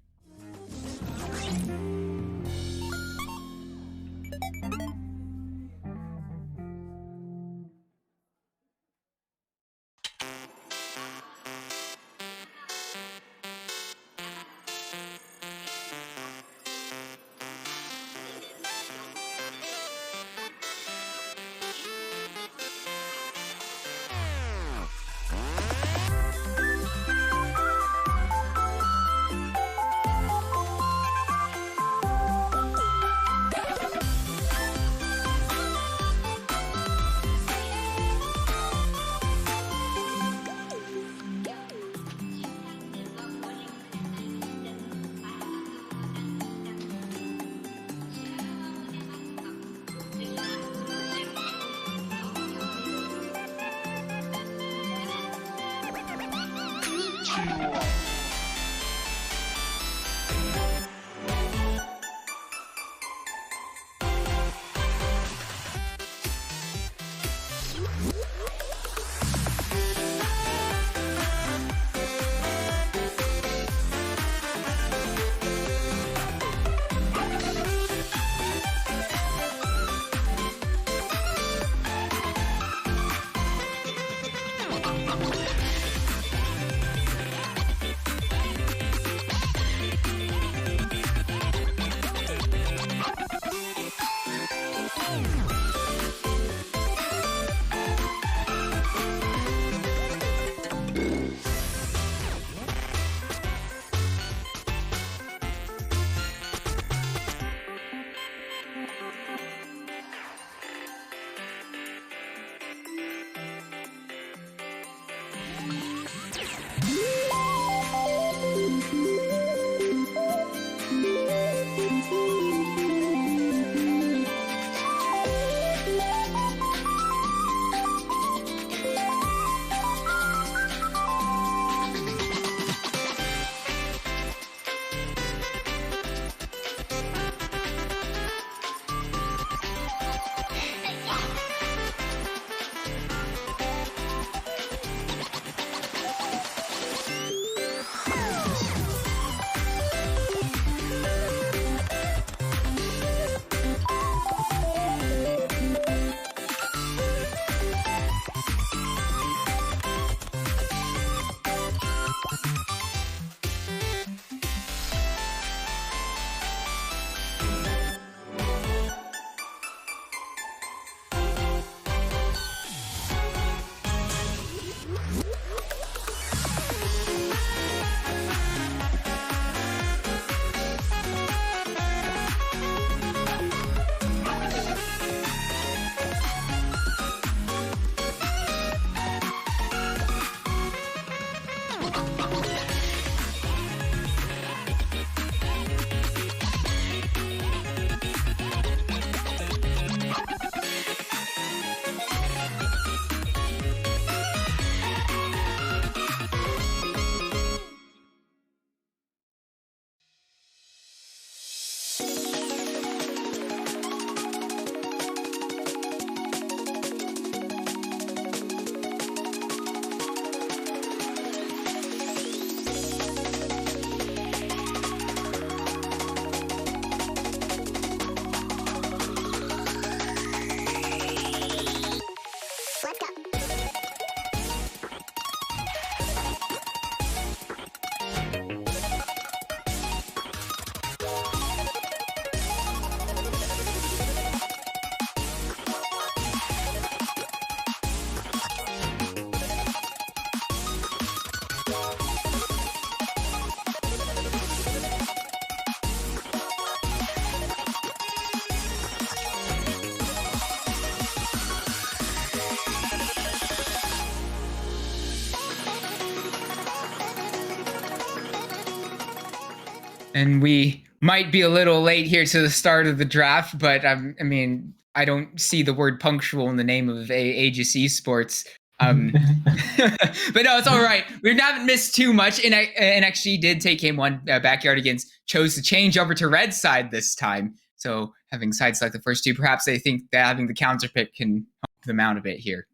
And we might be a little late here to the start of the draft, but I mean, I don't see the word punctual in the name of Aegis Esports. But no, it's all right. We haven't missed too much. And NXG did take game one. Backyardigans chose to change over to red side this time. So having side select the first two, perhaps they think that having the counter pick can help them out a bit here.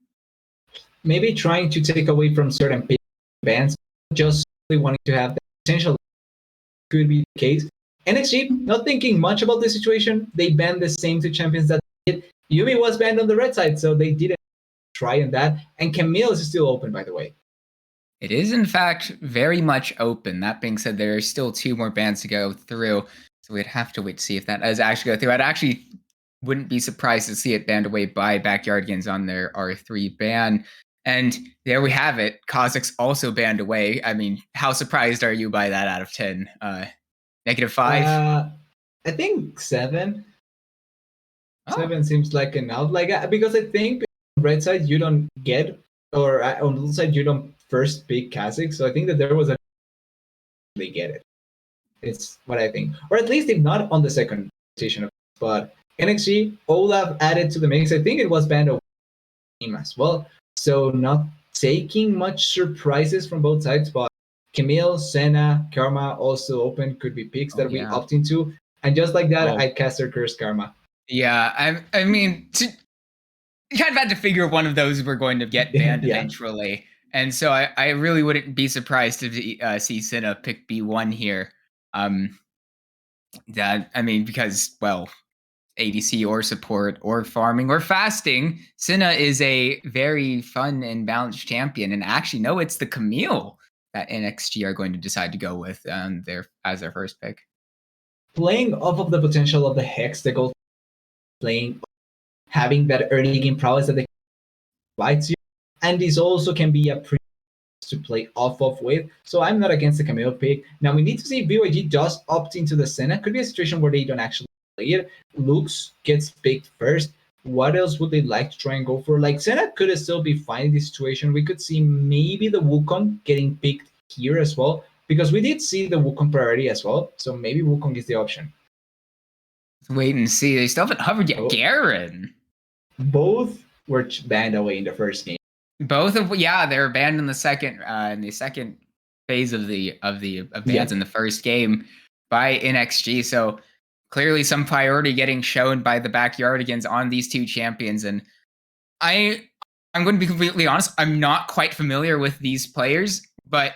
Maybe trying to take away from certain bands, just really wanting to have the potential could be the case. NXG, not thinking much about the situation, they banned the same two champions that did. Yumi was banned on the red side, so they didn't try on that. And Camille is still open, by the way. It is, in fact, very much open. That being said, there are still 2 more bans to go through, so we'd have to wait to see if that does actually go through. I'd actually wouldn't be surprised to see it banned away by Backyardigans on their R3 ban. And there we have it. Kha'Zix also banned away. I mean, how surprised are you by that out of 10? -5? I think 7. Oh. 7 seems like enough. Because I think on red side you don't get, or on blue side you don't first pick Kha'Zix. So I think that there was a they get it. It's what I think, or at least if not on the second rotation. But NXG Olaf added to the mix. I think it was banned away as well. So not taking much surprises from both sides, but Camille, Senna, Karma also open, could be picks that we opt into. And just like that, I cast her Curse Karma. Yeah, I mean, you kind of had to figure one of those were going to get banned eventually. And so I really wouldn't be surprised to see Senna pick B1 here. Because, well, ADC or support or farming or fasting, Senna is a very fun and balanced champion. And actually, no, it's the Camille that NXG are going to decide to go with as their first pick. Playing off of the potential of the Hex, the gold playing, having that early game prowess that they provides you, and this also can be a pre to play off of with. So I'm not against the Camille pick. Now we need to see if BYG does opt into the Senna. Could be a situation where they don't actually play it. Lux gets picked first. What else would they like to try and go for? Like, Senna could still be fine in this situation. We could see maybe the Wukong getting picked here as well, because we did see the Wukong priority as well. So maybe Wukong is the option. Let's wait and see. They still haven't hovered yet. Garen. Both were banned away in the first game. Both of they were banned in the second phase of bans in the first game by NXG. So clearly some priority getting shown by the Backyardigans on these two champions. And I'm going to be completely honest, I'm not quite familiar with these players, but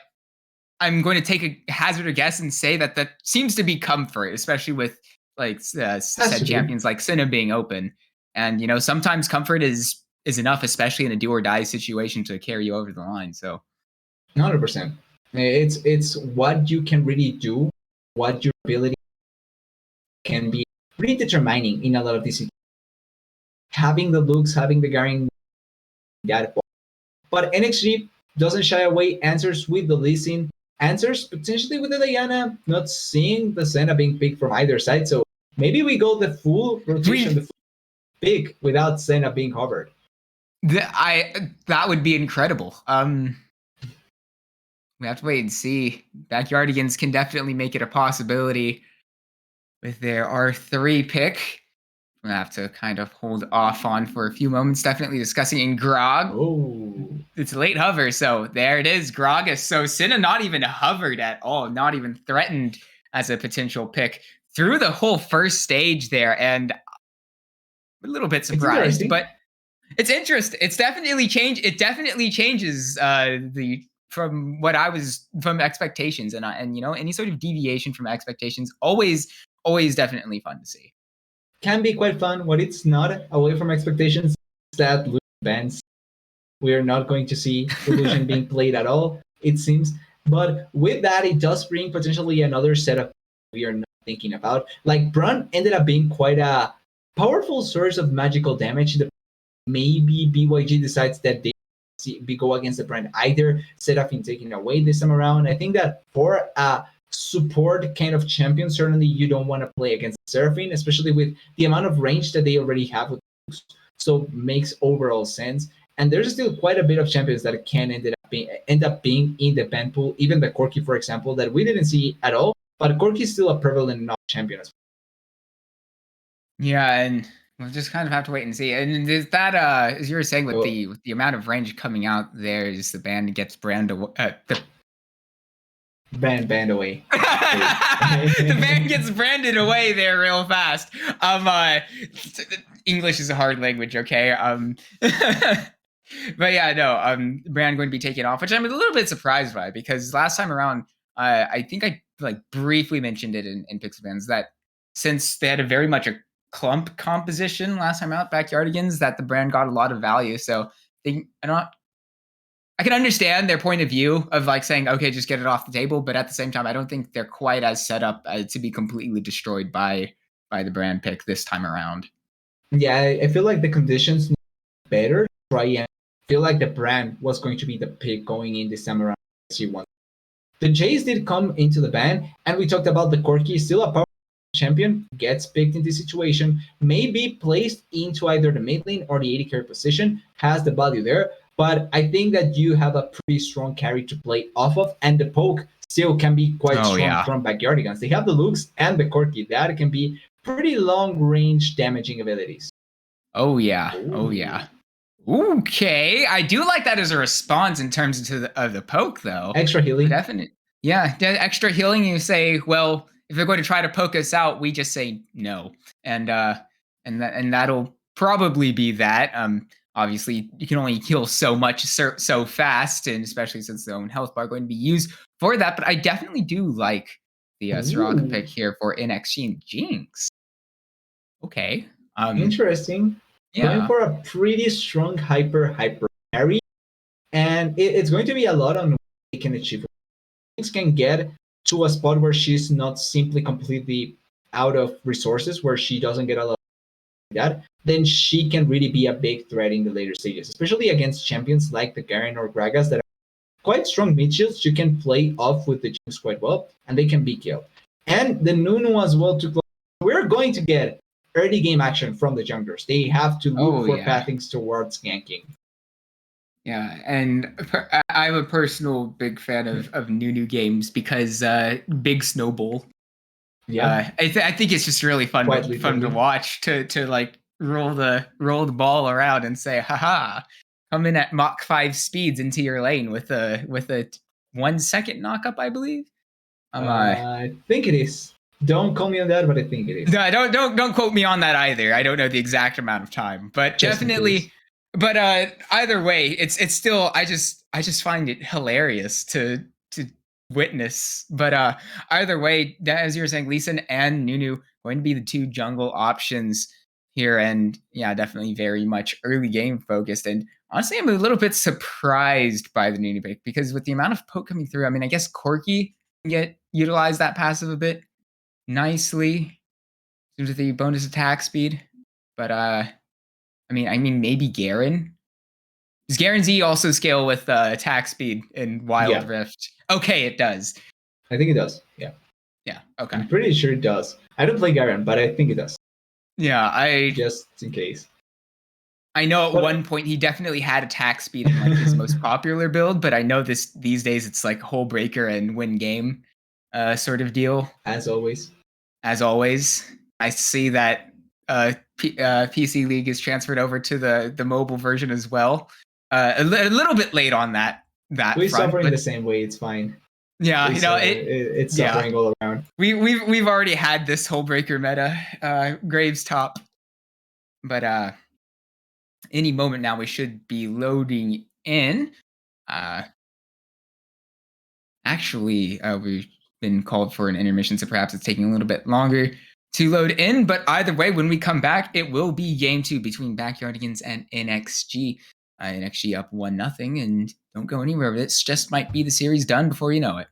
I'm going to take a hazard a guess and say that seems to be comfort, especially with said champions like Senna being open. And sometimes comfort is enough, especially in a do or die situation, to carry you over the line. So 100%. It's what you can really do, what your ability can be really determining in a lot of these situations. Having the looks, having the Garen, that. But NXG doesn't shy away, answers with the Lee Sin, answers potentially with the Diana, not seeing the Senna being picked from either side. So maybe we go the full rotation, the full pick without Senna being covered. That would be incredible. We have to wait and see. Backyardigans can definitely make it a possibility with their R3 pick. I'm gonna have to kind of hold off on for a few moments. Definitely discussing in Grog. Oh, it's late hover, so there it is. Gragas. So Senna not even hovered at all, not even threatened as a potential pick through the whole first stage there, and a little bit surprised, but it's interesting. It's definitely changed. It definitely changes from expectations, and any sort of deviation from expectations always definitely fun to see. Can be quite fun. What it's not away from expectations is that Lucian bans. We're not going to see Lucian being played at all, it seems. But with that, it does bring potentially another set of we are not thinking about. Like, Braun ended up being quite a powerful source of magical damage. Maybe BYG decides that they go against the brand either, Seraphine taking away this time around. I think that for a support kind of champion, certainly you don't want to play against Seraphine, especially with the amount of range that they already have with Lux. So makes overall sense. And there's still quite a bit of champions that can end up being in the ban pool. Even the Corki, for example, that we didn't see at all but Corki is still a prevalent enough champion as well. Yeah, and we'll just kind of have to wait and see. And is that as you were saying, with the amount of range coming out there, is the band gets banned the Banned away. the band gets branded away there real fast. English is a hard language, okay? But yeah, no, brand going to be taken off, which I'm a little bit surprised by, because last time around, I think I like briefly mentioned it in Pixel Bands that since they had a very much a clump composition last time out, Backyardigans, that the brand got a lot of value. So I can understand their point of view of like saying, okay, just get it off the table. But at the same time, I don't think they're quite as set up to be completely destroyed by the brand pick this time around. Yeah, I feel like the conditions better. Try and feel like the brand was going to be the pick going in this time around. The Jays did come into the ban, and we talked about the Corki, still a power champion, gets picked in this situation, may be placed into either the mid lane or the AD carry position, has the value there. But I think that you have a pretty strong carry to play off of, and the poke still can be quite strong from Backyardigans. They have the looks and the Corki. That can be pretty long-range damaging abilities. Oh, yeah. Ooh. Oh, yeah. Okay. I do like that as a response in terms of the poke, though. Extra healing. Definitely. Yeah, extra healing. You say, well, if they're going to try to poke us out, we just say no. And that'll probably be that. Obviously, you can only heal so much so fast, and especially since the own health bar going to be used for that. But I definitely do like the Soraka pick here for NXG and Jinx. Okay. Interesting. Yeah. Going for a pretty strong hyper carry. And it's going to be a lot on what they can achieve. Jinx can get to a spot where she's not simply completely out of resources, where she doesn't get a lot of that, then she can really be a big threat in the later stages, especially against champions like the Garen or Gragas that are quite strong mid shields. You can play off with the Jinx quite well, and they can be killed. And the Nunu as well to close. We're going to get early game action from the junglers. They have to look for pathings towards ganking. Yeah, and I'm a personal big fan of Nunu games because big snowball. Yeah, I think it's just really fun to watch to like roll the ball around and say, haha, come in at Mach 5 speeds into your lane with a 1 second knockup, I believe. I think it is. Don't call me on that, but I think it is. No, don't quote me on that either. I don't know the exact amount of time, but just definitely. But either way, it's still I just find it hilarious to witness. But either way, as you were saying, Lee Sin and Nunu going to be the two jungle options here, and yeah, definitely very much early game focused. And honestly, I'm a little bit surprised by the Nunu pick, because with the amount of poke coming through, I mean, I guess Corki can utilize that passive a bit nicely due to the bonus attack speed, but I mean maybe Garen. Does Garen Z also scale with attack speed in Wild Rift? Okay, it does. I think it does. Yeah. Yeah. Okay. I'm pretty sure it does. I don't play Garen, but I think it does. Yeah, just in case. I know at one point he definitely had attack speed in like his most popular build, but I know these days it's like Hole Breaker and win game sort of deal. As always. I see that PC League is transferred over to the mobile version as well. A little bit late on that. We're suffering the same way. It's fine. Yeah, it's suffering all around. We've already had this Hole Breaker meta, Graves top, but any moment now we should be loading in. Actually, we've been called for an intermission, so perhaps it's taking a little bit longer to load in. But either way, when we come back, it will be game 2 between Backyardigans and NXG. NXG up 1-0, and don't go anywhere. This just might be the series done before you know it.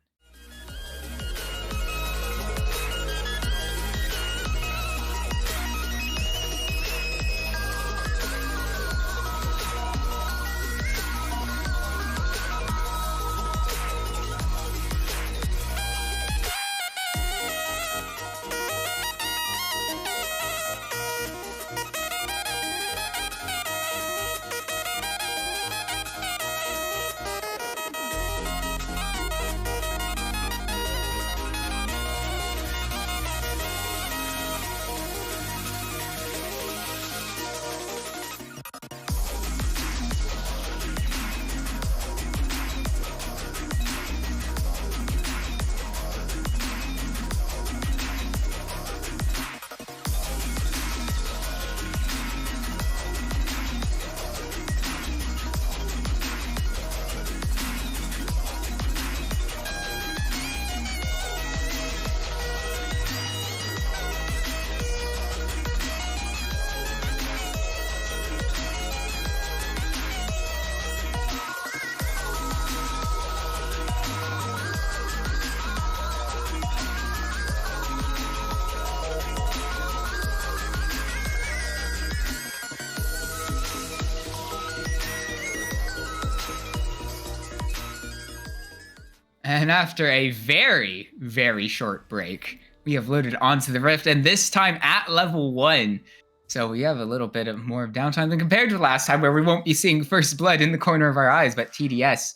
And after a very, very short break, we have loaded onto the Rift, and this time at level 1. So we have a little bit of more downtime than compared to last time, where we won't be seeing First Blood in the corner of our eyes, but TDS.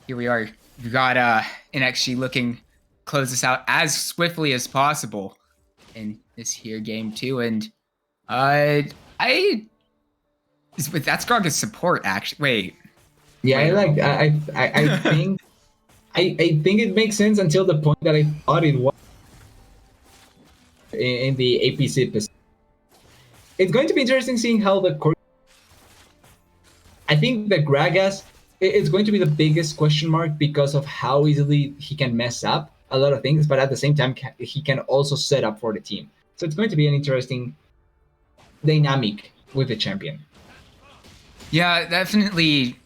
Here we are. We've got NXG looking to close this out as swiftly as possible in this here game 2. And that's Grog's support, actually. Wait. Yeah, I think I think it makes sense until the point that I thought it was in the APC. It's going to be interesting seeing how the core. I think that Gragas it's going to be the biggest question mark because of how easily he can mess up a lot of things, but at the same time he can also set up for the team. So it's going to be an interesting dynamic with the champion. Yeah, definitely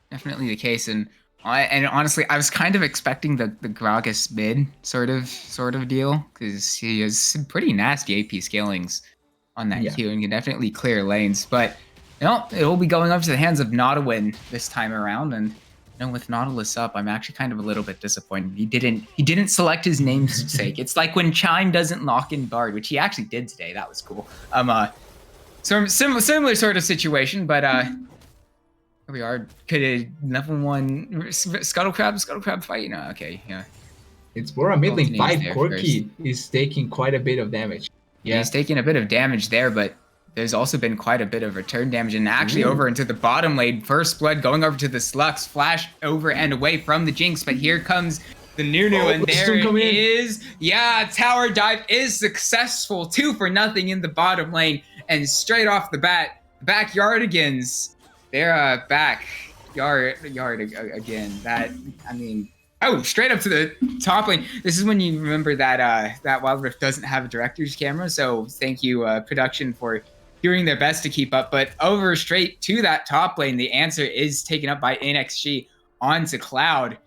the case. And honestly, I was kind of expecting the Gragas mid sort of deal, because he has some pretty nasty AP scalings on that Q and can definitely clear lanes. But it will be going up to the hands of Nautawin this time around. And with Nautilus up, I'm actually kind of a little bit disappointed. He didn't select his namesake. It's like when Chime doesn't lock in Bard, which he actually did today. That was cool. So similar sort of situation, but here we are. Could a level 1 Scuttle Crab fight? No, okay, yeah. It's more a mid lane fight. Corki is taking quite a bit of damage. Yeah, he's taking a bit of damage there, but there's also been quite a bit of return damage, and actually over into the bottom lane. First Blood going over to the Slux, flash over and away from the Jinx, but here comes the Nunu, and there it is. Yeah, tower dive is successful. 2-0 in the bottom lane, and straight off the bat, Backyardigans, they're backyard again. Straight up to the top lane. This is when you remember that Wild Rift doesn't have a director's camera, so thank you, production, for doing their best to keep up. But over straight to that top lane, the answer is taken up by NXG onto Cloud.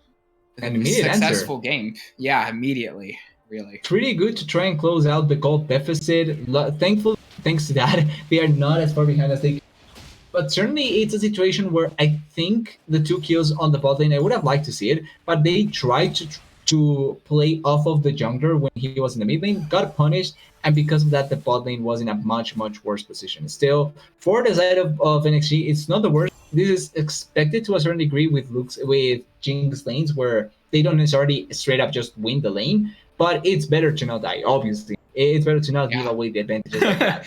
An immediate successful game. Yeah, immediately. Really. Pretty good to try and close out the gold deficit. Thankfully, thanks to that, they are not as far behind as they. But certainly, it's a situation where I think the 2 kills on the bot lane, I would have liked to see it, but they tried to play off of the jungler when he was in the mid lane, got punished, and because of that, the bot lane was in a much, much worse position. Still, for the side of NXG, it's not the worst. This is expected to a certain degree with Jinx lanes, where they don't necessarily straight up just win the lane, but it's better to not die, obviously. It's better to not give away the advantages like that.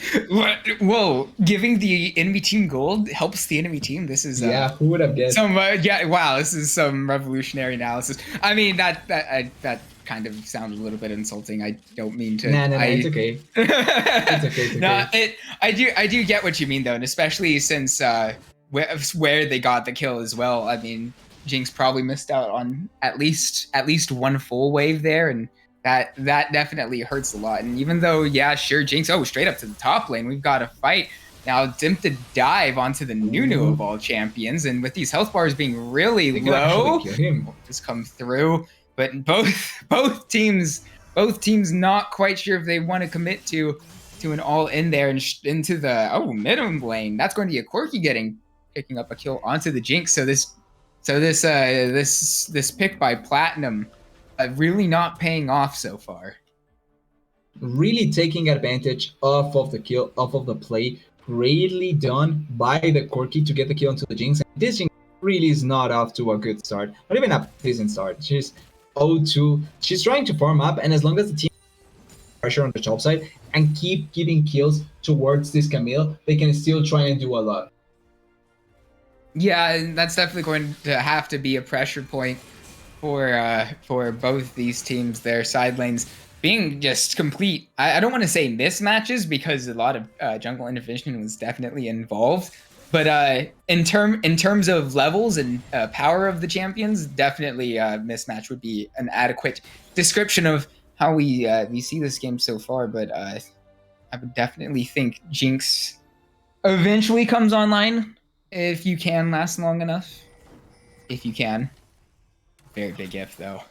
Whoa, giving the enemy team gold helps the enemy team. This is who would have guessed? Wow, this is some revolutionary analysis. I mean, that kind of sounded a little bit insulting. I don't mean to. No, it's okay. It's okay. No, I do get what you mean though, and especially since where they got the kill as well. I mean, Jinx probably missed out on at least one full wave there, and that definitely hurts a lot. And even though, Jinx, straight up to the top lane, we've got a fight. Now, attempted dive onto the Nunu of all champions, and with these health bars being really low, just come through. But both teams not quite sure if they want to commit to an all in there and into the middle lane. That's going to be a Quirky picking up a kill onto the Jinx. So this pick by Platinum really not paying off so far. Really taking advantage off of the kill, off of the play. Greatly done by the Quirky to get the kill onto the Jinx. And this Jinx really is not off to a good start, not even a decent start. She's 0-2. She's trying to farm up, and as long as the team pressure on the top side and keep giving kills towards this Camille, they can still try and do a lot. Yeah, that's definitely going to have to be a pressure point for both these teams. Their side lanes being just complete, I don't want to say mismatches, because a lot of jungle intervention was definitely involved. But in terms of levels and power of the champions, definitely mismatch would be an adequate description of how we see this game so far. But I would definitely think Jinx eventually comes online, if you can last long enough. If you can. Very big if, though.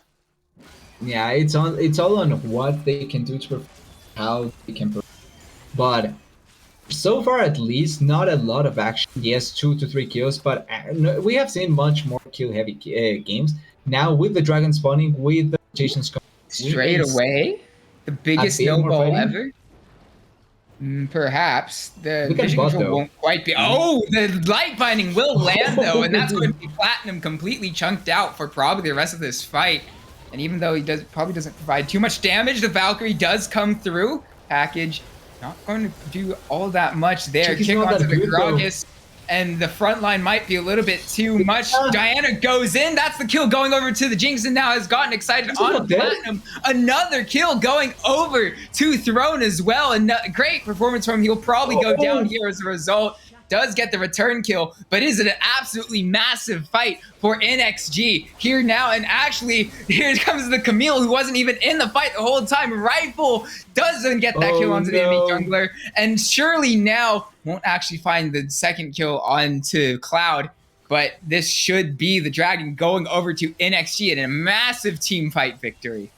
Yeah, it's all on what they can do to how they can perform. But so far, at least, not a lot of action. Yes, 2 to 3 kills, but we have seen much more kill-heavy games. now with the dragon spawning, with the rotations coming, Straight away, the biggest bit more snowball fighting? ever. Perhaps the Look at vision bot, control though. won't quite be. Oh, the light binding will land though, and that's going to be Platinum completely chunked out for probably the rest of this fight. And even though he probably doesn't provide too much damage, the Valkyrie does come through. Package not going to do all that much there. Check Kick not onto that the good, though. Gragas. And the front line might be a little bit too much. Diana goes in. That's the kill going over to the Jinx, and now has gotten excited on Platinum. Another kill going over to Throne as well. And great performance from him. He'll probably go down here as a result. Does get the return kill, but is it an absolutely massive fight for NXG here now? And actually, here comes the Camille, who wasn't even in the fight the whole time. Rifle doesn't get that kill onto the enemy jungler, and surely now won't actually find the second kill onto Cloud. But this should be the Dragon going over to NXG in a massive team fight victory.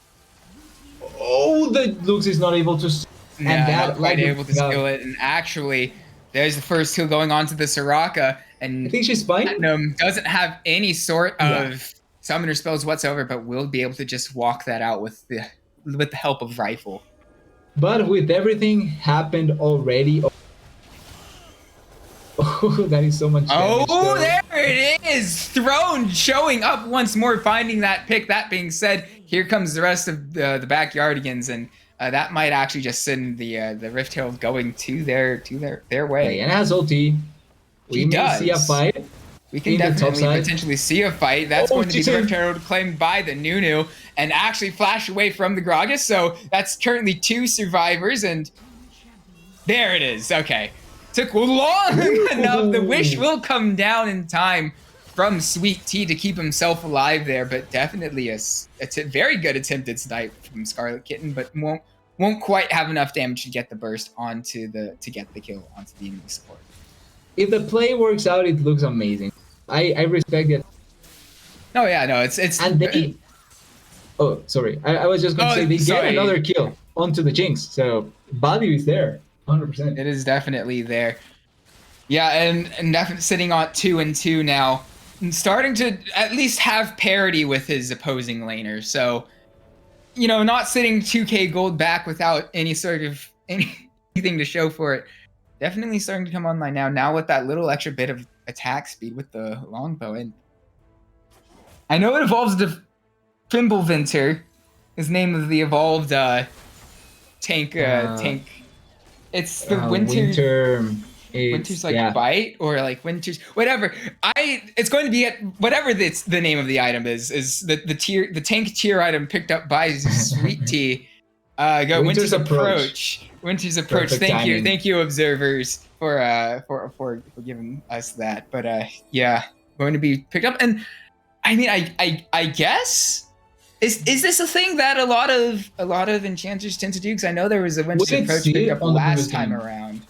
Oh, the Lux is not able to. And not quite able to steal it, and actually. There's the first kill going on to the Soraka, and I think she's fine. Platinum doesn't have any sort of summoner spells whatsoever, but will be able to just walk that out with the help of Rifle. But with everything happened already. Oh, that is so much damage. Oh, there it is! Throne showing up once more, finding that pick. That being said, here comes the rest of the Backyardigans, and that might actually just send the Rift Herald going to their way. And has ulti. We may see a fight. We can definitely potentially see a fight. That's going to be the Rift Herald claimed by the Nunu and actually flash away from the Gragas. So that's currently 2 survivors, and there it is. Okay. Took long enough. The wish will come down in time from Sweet Tea to keep himself alive there, but definitely a very good attempted snipe from Scarlet Kitten, but won't quite have enough damage to get the burst to get the kill onto the enemy support. If the play works out, it looks amazing. I respect it. Oh yeah, no, it's and they. Oh, sorry. I was just going to say they get another kill onto the Jinx, so value is there, 100%. It is definitely there. Yeah, and definitely sitting on 2-2 now. Starting to at least have parity with his opposing laner. So, you know, not sitting 2k gold back without any sort of anything to show for it. Definitely starting to come online now. Now with that little extra bit of attack speed with the longbow. And I know it evolves to Fimbulvinter, is name of the evolved tank. It's the Winter's like bite or like Winter's whatever. It's going to be whatever the name of the item is the tank tier item picked up by Sweet Tea. Go Winter's Approach. Winter's Approach. Thank you, observers, for giving us that. But yeah, going to be picked up. And I mean, I guess is this a thing that a lot of enchanters tend to do? Because I know there was a Winter's Approach picked up last time around.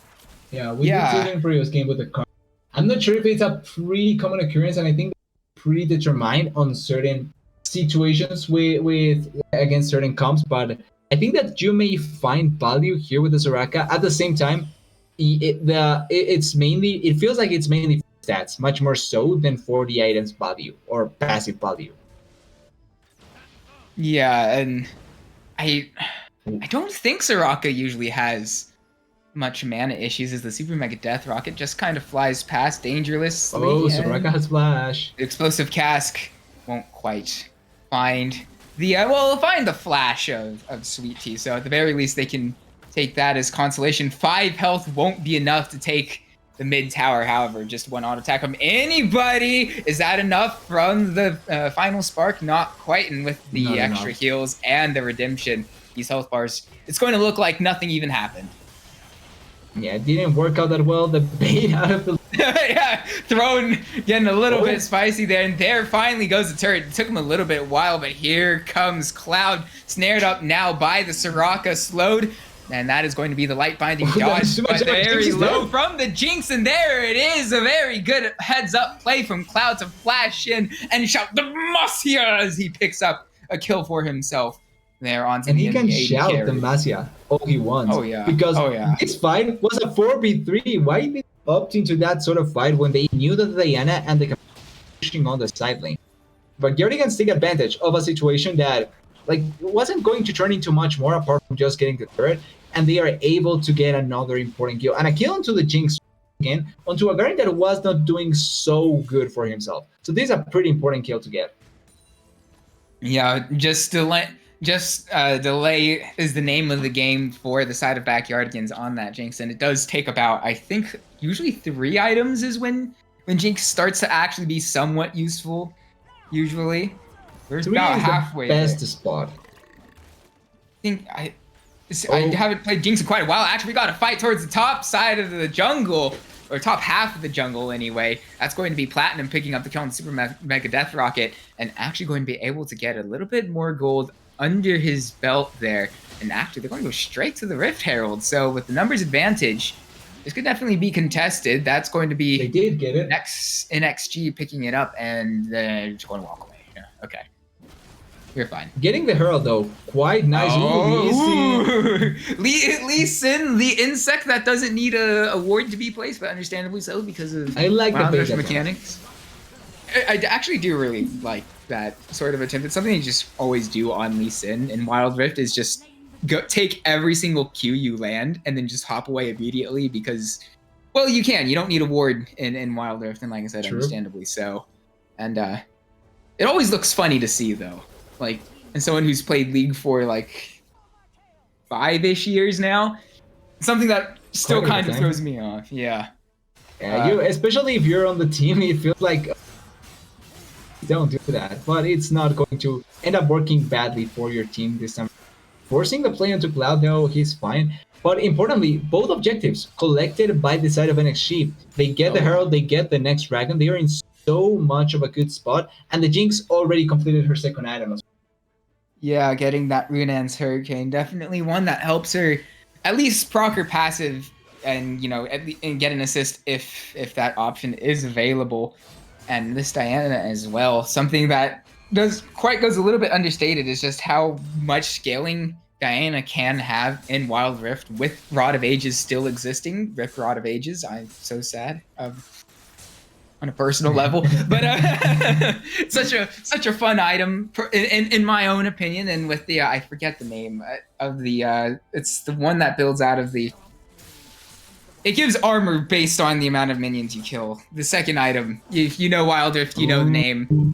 Yeah, we did see it in previous game with the card. I'm not sure if it's a pretty common occurrence, and I think pretty determined on certain situations with against certain comps. But I think that you may find value here with the Soraka. At the same time, it feels like it's mainly stats, much more so than for the item's value or passive value. Yeah, and I don't think Soraka usually has much mana issues, as the Super Mega Death Rocket just kind of flies past dangerously. Oh, Soraka has flash. The Explosive Cask won't quite find find the flash of Sweet Tea, so at the very least they can take that as consolation. 5 health won't be enough to take the mid tower, however, just 1 auto attack from anybody. Is that enough from the final spark? Not quite, and with the extra heals and the redemption, these health bars, it's going to look like nothing even happened. Yeah, it didn't work out that well. The bait out of the... yeah, Throne getting a little bit spicy there, and there finally goes the turret. It took him a little bit while, but here comes Cloud, snared up now by the Soraka, slowed, and that is going to be the light binding dodge, but very low from the Jinx, and there it is, a very good heads-up play from Cloud to flash in and shout Demacia as he picks up a kill for himself. There onto and the he can shout carry. Demacia all he wants. Oh yeah. Because this fight was a 4v3. Why did they opt into that sort of fight when they knew that Diana and the pushing on the side lane? but Guardians take advantage of a situation that like wasn't going to turn into much more apart from just getting the turret, and they are able to get another important kill and a kill onto the Jinx again onto a Guardian that was not doing so good for himself. So this is a pretty important kill to get. Yeah, delay is the name of the game for the side of Backyardigans on that Jinx, and it does take about, I think, usually 3 items is when Jinx starts to actually be somewhat useful. Usually, we're about halfway best there. spot. I haven't played Jinx in quite a while. Actually, we got to fight towards the top side of the jungle, or top half of the jungle anyway. That's going to be Platinum picking up the kill on Super Mega Death Rocket, and actually going to be able to get a little bit more gold under his belt there. And actually, they're going to go straight to the Rift Herald. So with the numbers advantage, this could definitely be contested. That's going to be they did get it. NXG picking it up, and they're just going to walk away. Yeah, okay. You're fine. Getting the Herald, though, quite nice. Lee Sin, the insect that doesn't need a ward to be placed, but understandably so because of I like the beta mechanics. I actually do really like that sort of attempt. It's something you just always do on Lee Sin in Wild Rift is just take every single Q you land and then just hop away immediately because, well, you can. You don't need a ward in Wild Rift, and like I said, True. Understandably so. And it always looks funny to see, though. Like, and someone who's played League for like 5-ish years now, something that still kind of throws me off. Yeah. Yeah, especially if you're on the team, it feels like don't do that, but it's not going to end up working badly for your team this time. Forcing the play onto Cloud, though, he's fine. But importantly, both objectives collected by the side of NXG. They get the Herald, they get the next Dragon. They are in so much of a good spot, and the Jinx already completed her second item as well. Yeah, getting that Runaan's Hurricane, definitely one that helps her at least proc her passive and, you know, and get an assist if that option is available. And this Diana as well, something that goes a little bit understated is just how much scaling Diana can have in Wild Rift with Rod of Ages still existing. Rift Rod of Ages, I'm so sad on a personal level, but such a fun item in my own opinion. And with the I forget the name of the it's the one that builds out of the. It gives armor based on the amount of minions you kill. The second item, if you know Wild Rift, you know the name.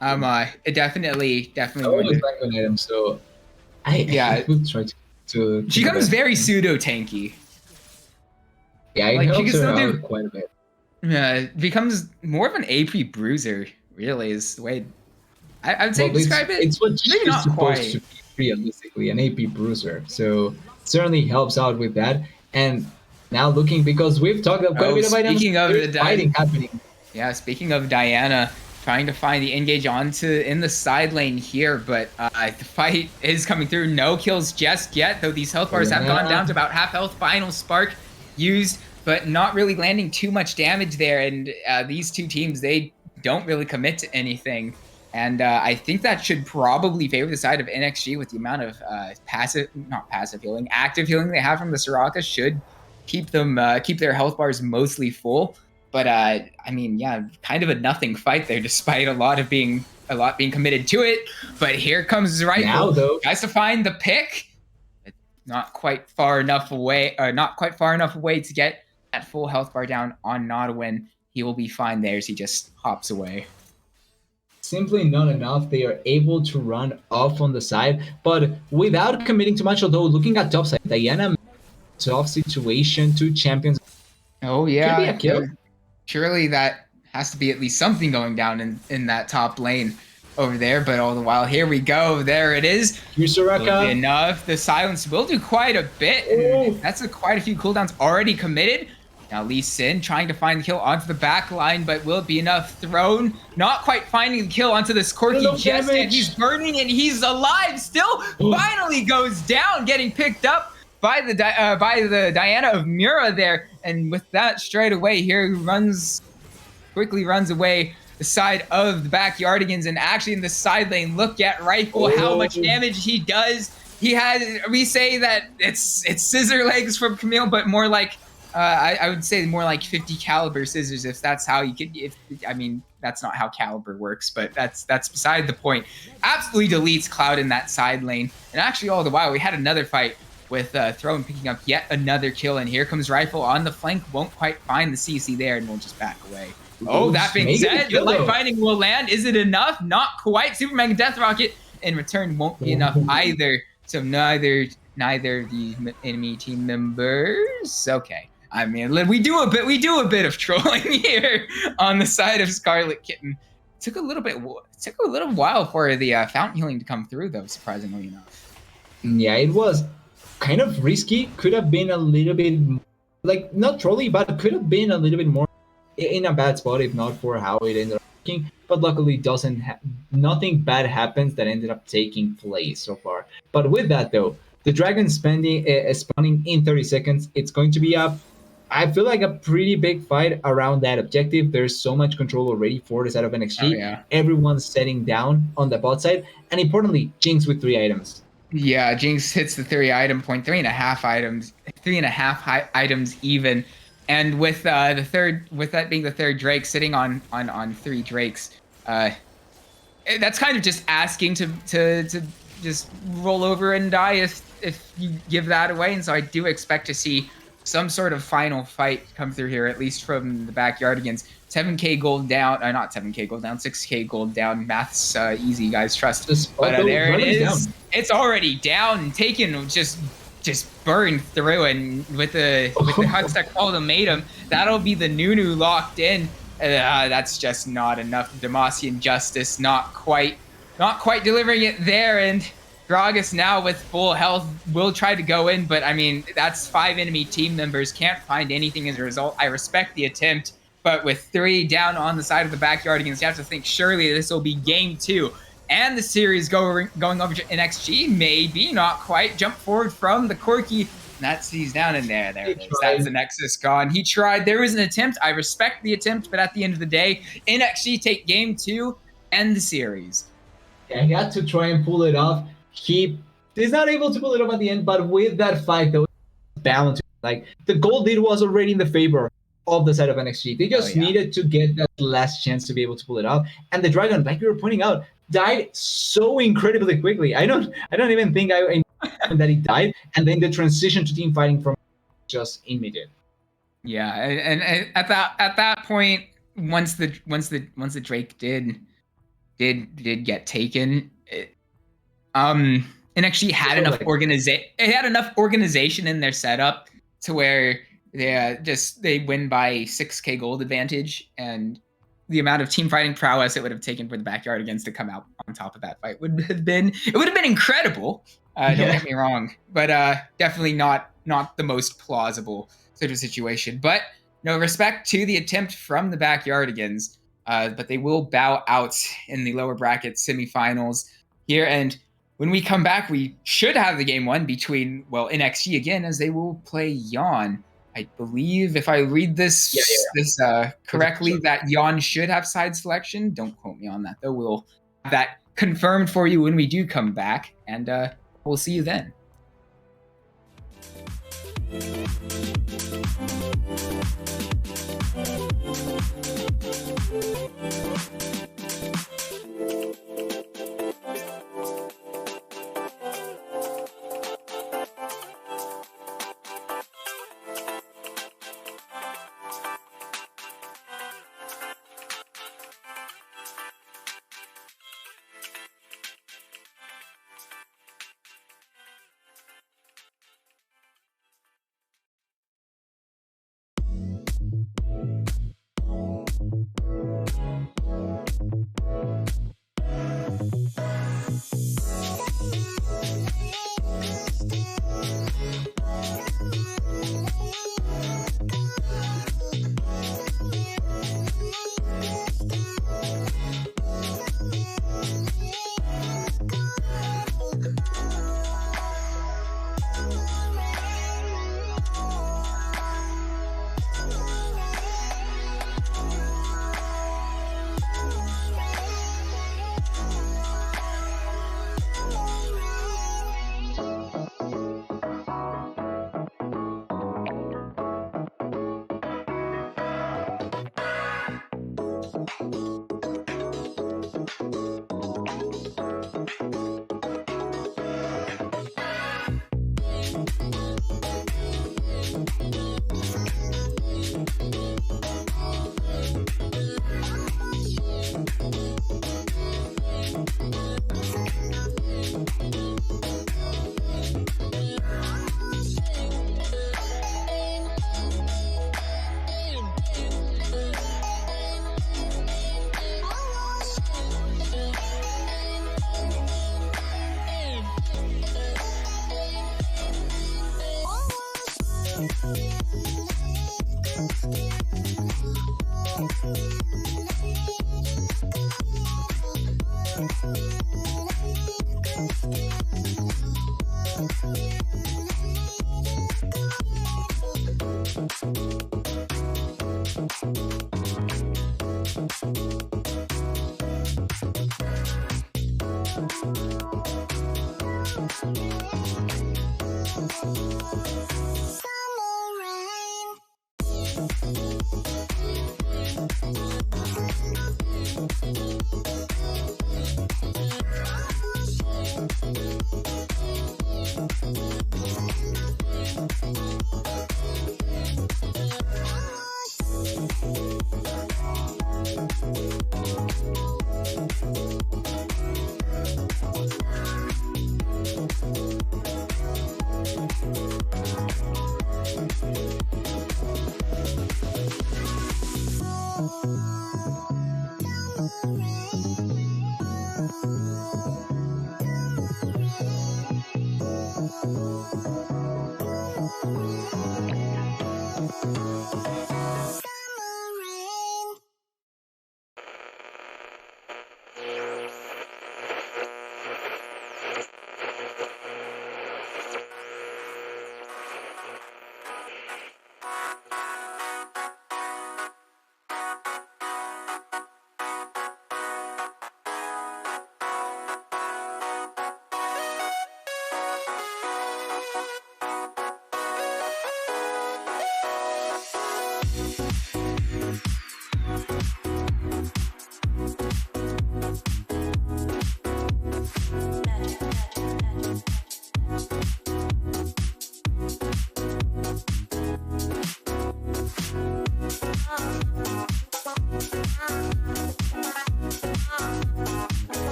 It definitely. I always like an item, so I would try to. She becomes very pseudo tanky. Yeah, it helps her out quite a bit. Yeah, it becomes more of an AP bruiser. Really, is the way I would say describe it. It's what she's supposed to be realistically, an AP bruiser. So certainly helps out with that. And now looking, because we've talked quite a bit about fighting happening. Yeah, speaking of Diana, trying to find the engage in the side lane here, but the fight is coming through. No kills just yet, though these health bars have gone down to about half health. Final spark used, but not really landing too much damage there. And these two teams, they don't really commit to anything. And I think that should probably favor the side of NXG with the amount of active healing they have from the Soraka should keep their health bars mostly full. But I mean, yeah, kind of a nothing fight there, despite a lot being committed to it. But here comes Rifle. Now, though, tries to find the pick. Not quite far enough away to get that full health bar down on Nodawin. He will be fine there as he just hops away. Simply not enough. They are able to run off on the side, but without committing too much. Although looking at top side, Diana, tough situation, 2 champions. Oh yeah, could be a kill. Surely that has to be at least something going down in that top lane over there. But all the while, here we go. There it is. Here's Soraka. Enough. The silence will do quite a bit. And that's quite a few cooldowns already committed. Now Lee Sin trying to find the kill onto the back line, but will it be enough? Thrown. Not quite finding the kill onto this Corki just yet. He's burning and he's alive still. Finally goes down, getting picked up by the Diana of Mura there. And with that straight away, here quickly runs away the side of the Backyardigans, and actually in the side lane, look at Rifle, how much damage he does. He has, we say that it's scissor legs from Camille, but more like I would say more like 50 caliber scissors, if that's how you could. If I mean, that's not how caliber works, but that's beside the point. Absolutely deletes Cloud in that side lane, and actually, all the while we had another fight with Throne picking up yet another kill, and here comes Rifle on the flank. Won't quite find the CC there, and we'll just back away. Oh, that being said, the light binding will land. Is it enough? Not quite. Super Mega Death Rocket in return won't be enough either. So neither the enemy team members. Okay. I mean, we do a bit of trolling here on the side of Scarlet Kitten. It took a little while for the fountain healing to come through, though, surprisingly enough. Yeah, it was kind of risky. Could have been a little bit like not trolly, but could have been a little bit more in a bad spot if not for how it ended up working. But luckily, nothing bad happens that ended up taking place so far. But with that though, the dragon spawning in 30 seconds. It's going to be I feel like a pretty big fight around that objective. There's so much control already for the side of NXG. Oh, yeah. Everyone's setting down on the bot side, and importantly, Jinx with 3 items. Yeah, Jinx hits the 3-item point, 3.5 items, 3.5 items even, and with that being the third Drake sitting on 3 Drakes, that's kind of just asking to just roll over and die if you give that away, and so I do expect to see some sort of final fight come through here, at least from the Backyardigans. 7k gold down, not 7k gold down, 6k gold down. Math's easy, guys, trust. But there it is. Down. It's already down, taken, just burned through, and with the Huckstack ultimatum, that'll be the Nunu locked in. That's just not enough. Demacian Justice not quite delivering it there, and Gragas now with full health will try to go in, but I mean, that's 5 enemy team members, can't find anything as a result. I respect the attempt, but with 3 down on the side of the Backyardigans, you have to think surely this will be game 2. And the series going over to NXG, maybe, not quite. Jump forward from the Corki, and that sees down in there. There it is. That's the Nexus gone. He tried. There was an attempt. I respect the attempt, but at the end of the day, NXG take game 2 and the series. Yeah, he had to try and pull it off. He is not able to pull it off at the end, but with that fight, though, balance. Like, the gold lead was already in the favor of the side of NXG. They just needed to get that last chance to be able to pull it off. And the Dragon, like we were pointing out, died so incredibly quickly. I don't even think I knew that he died. And then the transition to team fighting from just immediate. Yeah, and at that point, once the Drake did get taken, and actually had enough organization in their setup to where they win by 6k gold advantage, and the amount of team fighting prowess it would have taken for the Backyardigans to come out on top of that fight would have been incredible. Don't get me wrong, but definitely not the most plausible sort of situation. But respect to the attempt from the Backyardigans, but they will bow out in the lower bracket semifinals here. And when we come back, we should have the game 1 between, NXG again, as they will play Yon. I believe, if I read this correctly, that Yon should have side selection. Don't quote me on that, though. We'll have that confirmed for you when we do come back, and we'll see you then.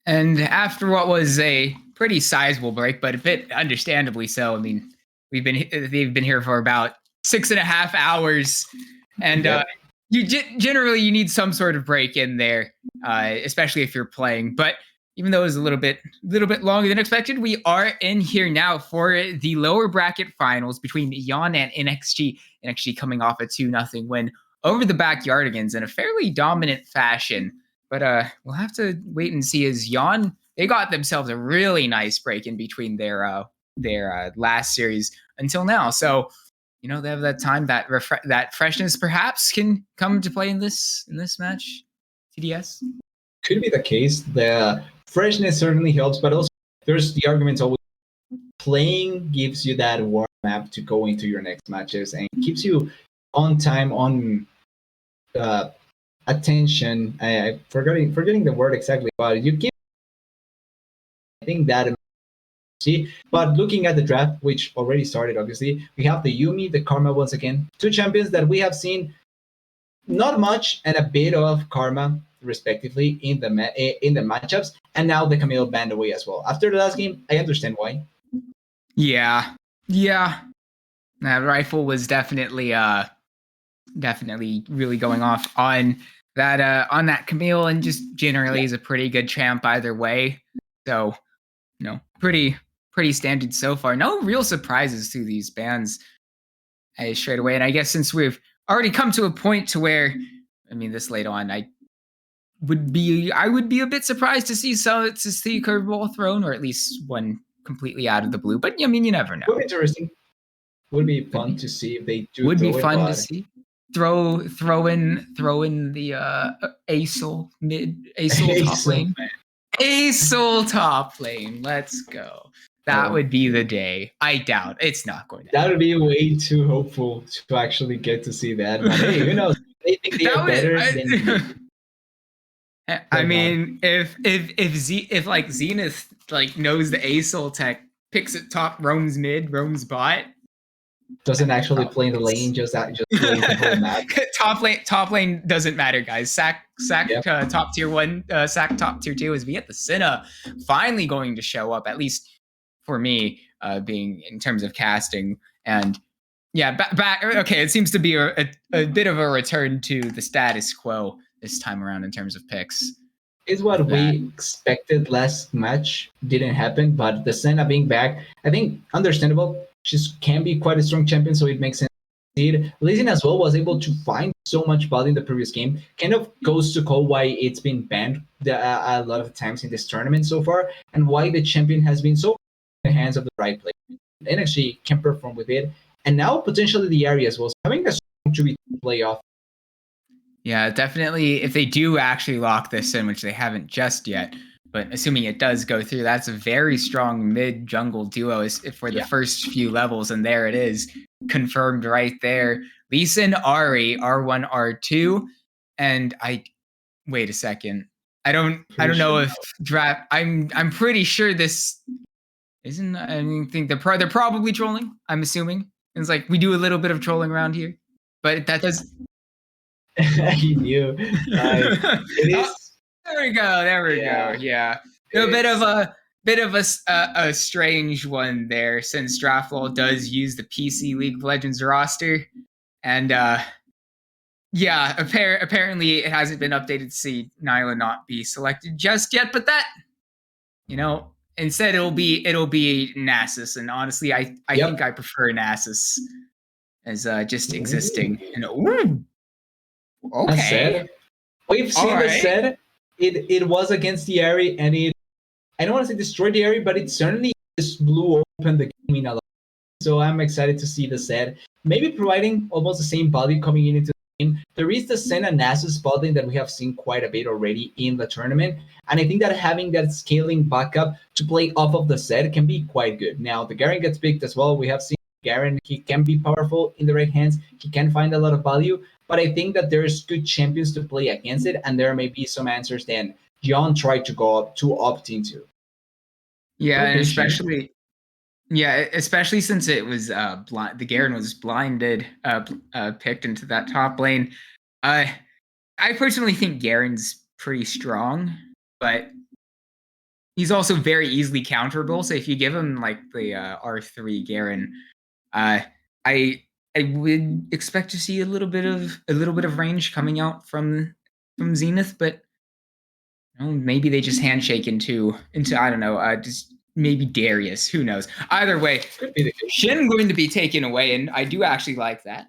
And after what was a pretty sizable break, but a bit understandably so, I mean, they've been here for about 6.5 hours, and Yep. generally you need some sort of break in there, especially if you're playing. But even though it was a little bit longer than expected, we are in here now for the lower bracket finals between Yon and NXG. NXG coming off a 2-0 win over the Backyardigans in a fairly dominant fashion. But we'll have to wait and see. As Yon, they got themselves a really nice break in between their last series until now. So they have that time, that freshness perhaps can come to play in this match. TDS Could be the case. The freshness certainly helps, but also there's the arguments always playing gives you that warm up to go into your next matches and keeps you on time, on attention. I forgetting the word exactly, but you keep. I think that see. But looking at the draft, which already started, obviously, we have the Yuumi, the Karma once again, two champions that we have seen not much and a bit of Karma respectively in the matchups, and now the Camille banned away as well. After the last game, I understand why. Yeah. That rifle was definitely really going off on that Camille, and just generally is a pretty good champ either way. So, pretty standard so far. No real surprises to these bans straight away. And I guess since we've already come to a point to where, I mean, this late on, I would be a bit surprised to see curveball thrown, or at least one completely out of the blue. But I mean, you never know. Would be interesting. Would be fun to see if they do. Would be fun to see. Throw in the Acel top lane. Acel top lane. Let's go. That would be the day. I doubt it's not going to happen. That would be way too hopeful to actually get to see that. But hey, who knows? They think they are better than. I mean, if like Zenith like knows the Acel tech, picks it top, roams mid, roams bot, doesn't actually play the lane, just plays the whole map. Top lane doesn't matter, guys. Sack yep. Top tier 1, Sack top tier 2 is Viet the Senna finally going to show up, at least for me, being in terms of casting. And yeah, back okay, it seems to be a bit of a return to the status quo this time around in terms of picks. Is what we expected last match. Didn't happen, but the Senna being back, I think understandable. She can be quite a strong champion, so it makes sense. Lizzie as well was able to find so much value in the previous game. Kind of goes to call why it's been banned a lot of times in this tournament so far, and why the champion has been so in the hands of the right player. And actually can perform with it. And now potentially the area as well. So having a strong 2v2 playoff. Yeah, definitely. If they do actually lock this in, which they haven't just yet, but assuming it does go through, that's a very strong mid-jungle duo for the first few levels, and there it is, confirmed right there. Lisa and Ari, R1, R2, and wait a second. I don't know if draft. I'm pretty sure this isn't. I think they're probably trolling. I'm assuming it's like we do a little bit of trolling around here, but that does. He knew. It is. There we go. Yeah, a bit of a strange one there, since Draftwall does use the PC League of Legends roster, and apparently it hasn't been updated to see Nyla not be selected just yet. But that, instead it'll be Nasus, and honestly, I think I prefer Nasus as just existing. Okay. Said, we've seen the set. It was against the Ari, and I don't want to say destroyed the Ari, but it certainly just blew open the game in a lot. So I'm excited to see the set. Maybe providing almost the same value coming into the game. There is the Senna Nasus bot lane that we have seen quite a bit already in the tournament. And I think that having that scaling backup to play off of the set can be quite good. Now, the Garen gets picked as well. We have seen Garen, he can be powerful in the right hands. He can find a lot of value. But I think that there's good champions to play against it, and there may be some answers then John tried to opt into. Yeah, and especially since it was the Garen was blinded, picked into that top lane. I personally think Garen's pretty strong, but he's also very easily counterable. So if you give him like the R3 Garen, I I would expect to see a little bit of range coming out from Zenith, but maybe they just handshake into I don't know, just maybe Darius. Who knows? Either way, Shin going to be taken away, and I do actually like that,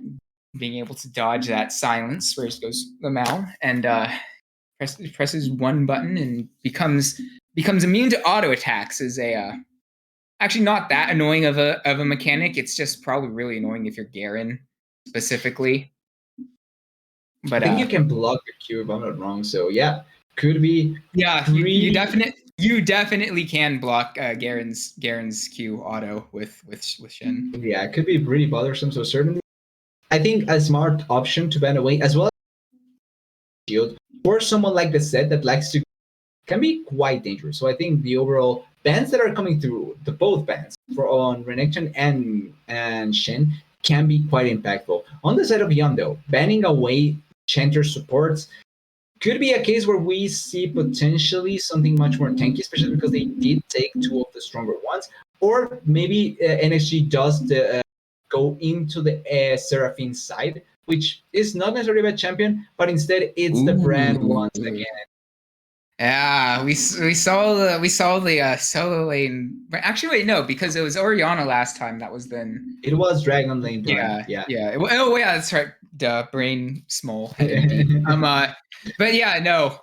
being able to dodge that silence. First goes Lamau and presses one button and becomes immune to auto attacks. Is a actually not that annoying of a mechanic. It's just probably really annoying if you're Garen specifically. But I think you can block the Q if I'm not wrong. So yeah, could be. Yeah, you definitely can block Garen's Q auto with Shin. Yeah, it could be pretty bothersome. So certainly, I think a smart option to ban away as well as shield for someone like the set that likes to can be quite dangerous. So I think the overall bans that are coming through, the both bans for on Renekton and Shin can be quite impactful. On the side of Yon though, banning away Chanter supports could be a case where we see potentially something much more tanky, especially because they did take two of the stronger ones. Or maybe NXG does go into the Seraphine side, which is not necessarily a champion, but instead it's the brand once again. Yeah, we saw the solo lane. Actually, wait, no, because it was Orianna last time. That was then. It was Dragon Lane time. Yeah. Oh, yeah, that's right. Duh, brain small. But yeah, no.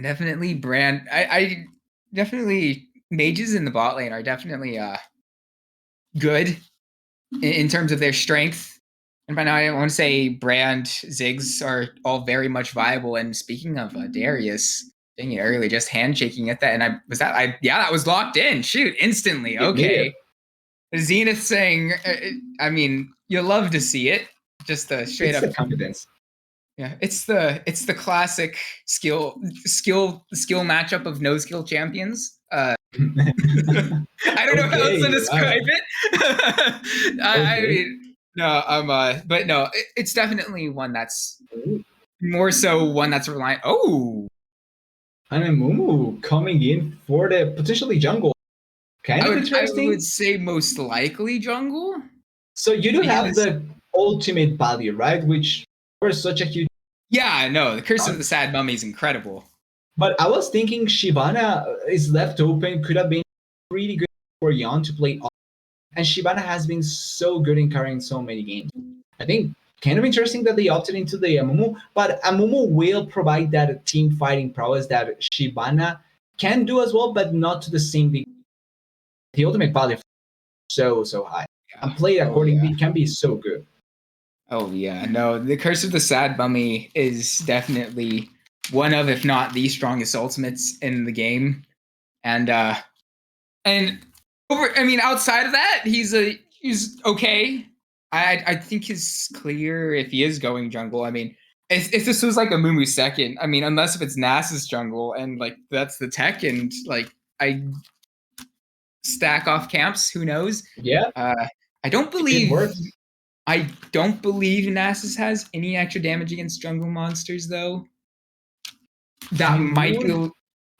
Definitely brand. I definitely mages in the bot lane are definitely good in terms of their strength. And by now, I want to say Brand, Ziggs are all very much viable. And speaking of Darius, dang it, earlier, just handshaking at that. And that was locked in. Shoot, instantly. Okay. Zenith saying, I mean, you love to see it. Just the straight up confidence. Yeah, it's the classic skill matchup of no skill champions. I don't know how else to describe it. I mean, no, but no, it's definitely one that's more so one that's reliant. Oh, and Mumu coming in for the potentially jungle. Kind of interesting. I would say most likely jungle. So you do have the ultimate value, right? Which for such a huge. Yeah, no, the Curse of the Sad Mummy is incredible. But I was thinking Shyvana is left open, could have been really good for Yon to play. And Shyvana has been so good in carrying so many games. I think kind of interesting that they opted into the Amumu, but Amumu will provide that team fighting prowess that Shyvana can do as well, but not to the same degree. The ultimate value so high. Yeah. And played accordingly can be so good. Oh yeah, no, the Curse of the Sad Mummy is definitely one of, if not the strongest ultimates in the game, and outside of that, he's okay. I think he's clear if he is going jungle. I mean, if this was like a Mumu second, I mean, unless if it's Nasa's jungle and like that's the tech and like I stack off camps, who knows? Yeah. I don't believe Nasus has any extra damage against jungle monsters, though. That might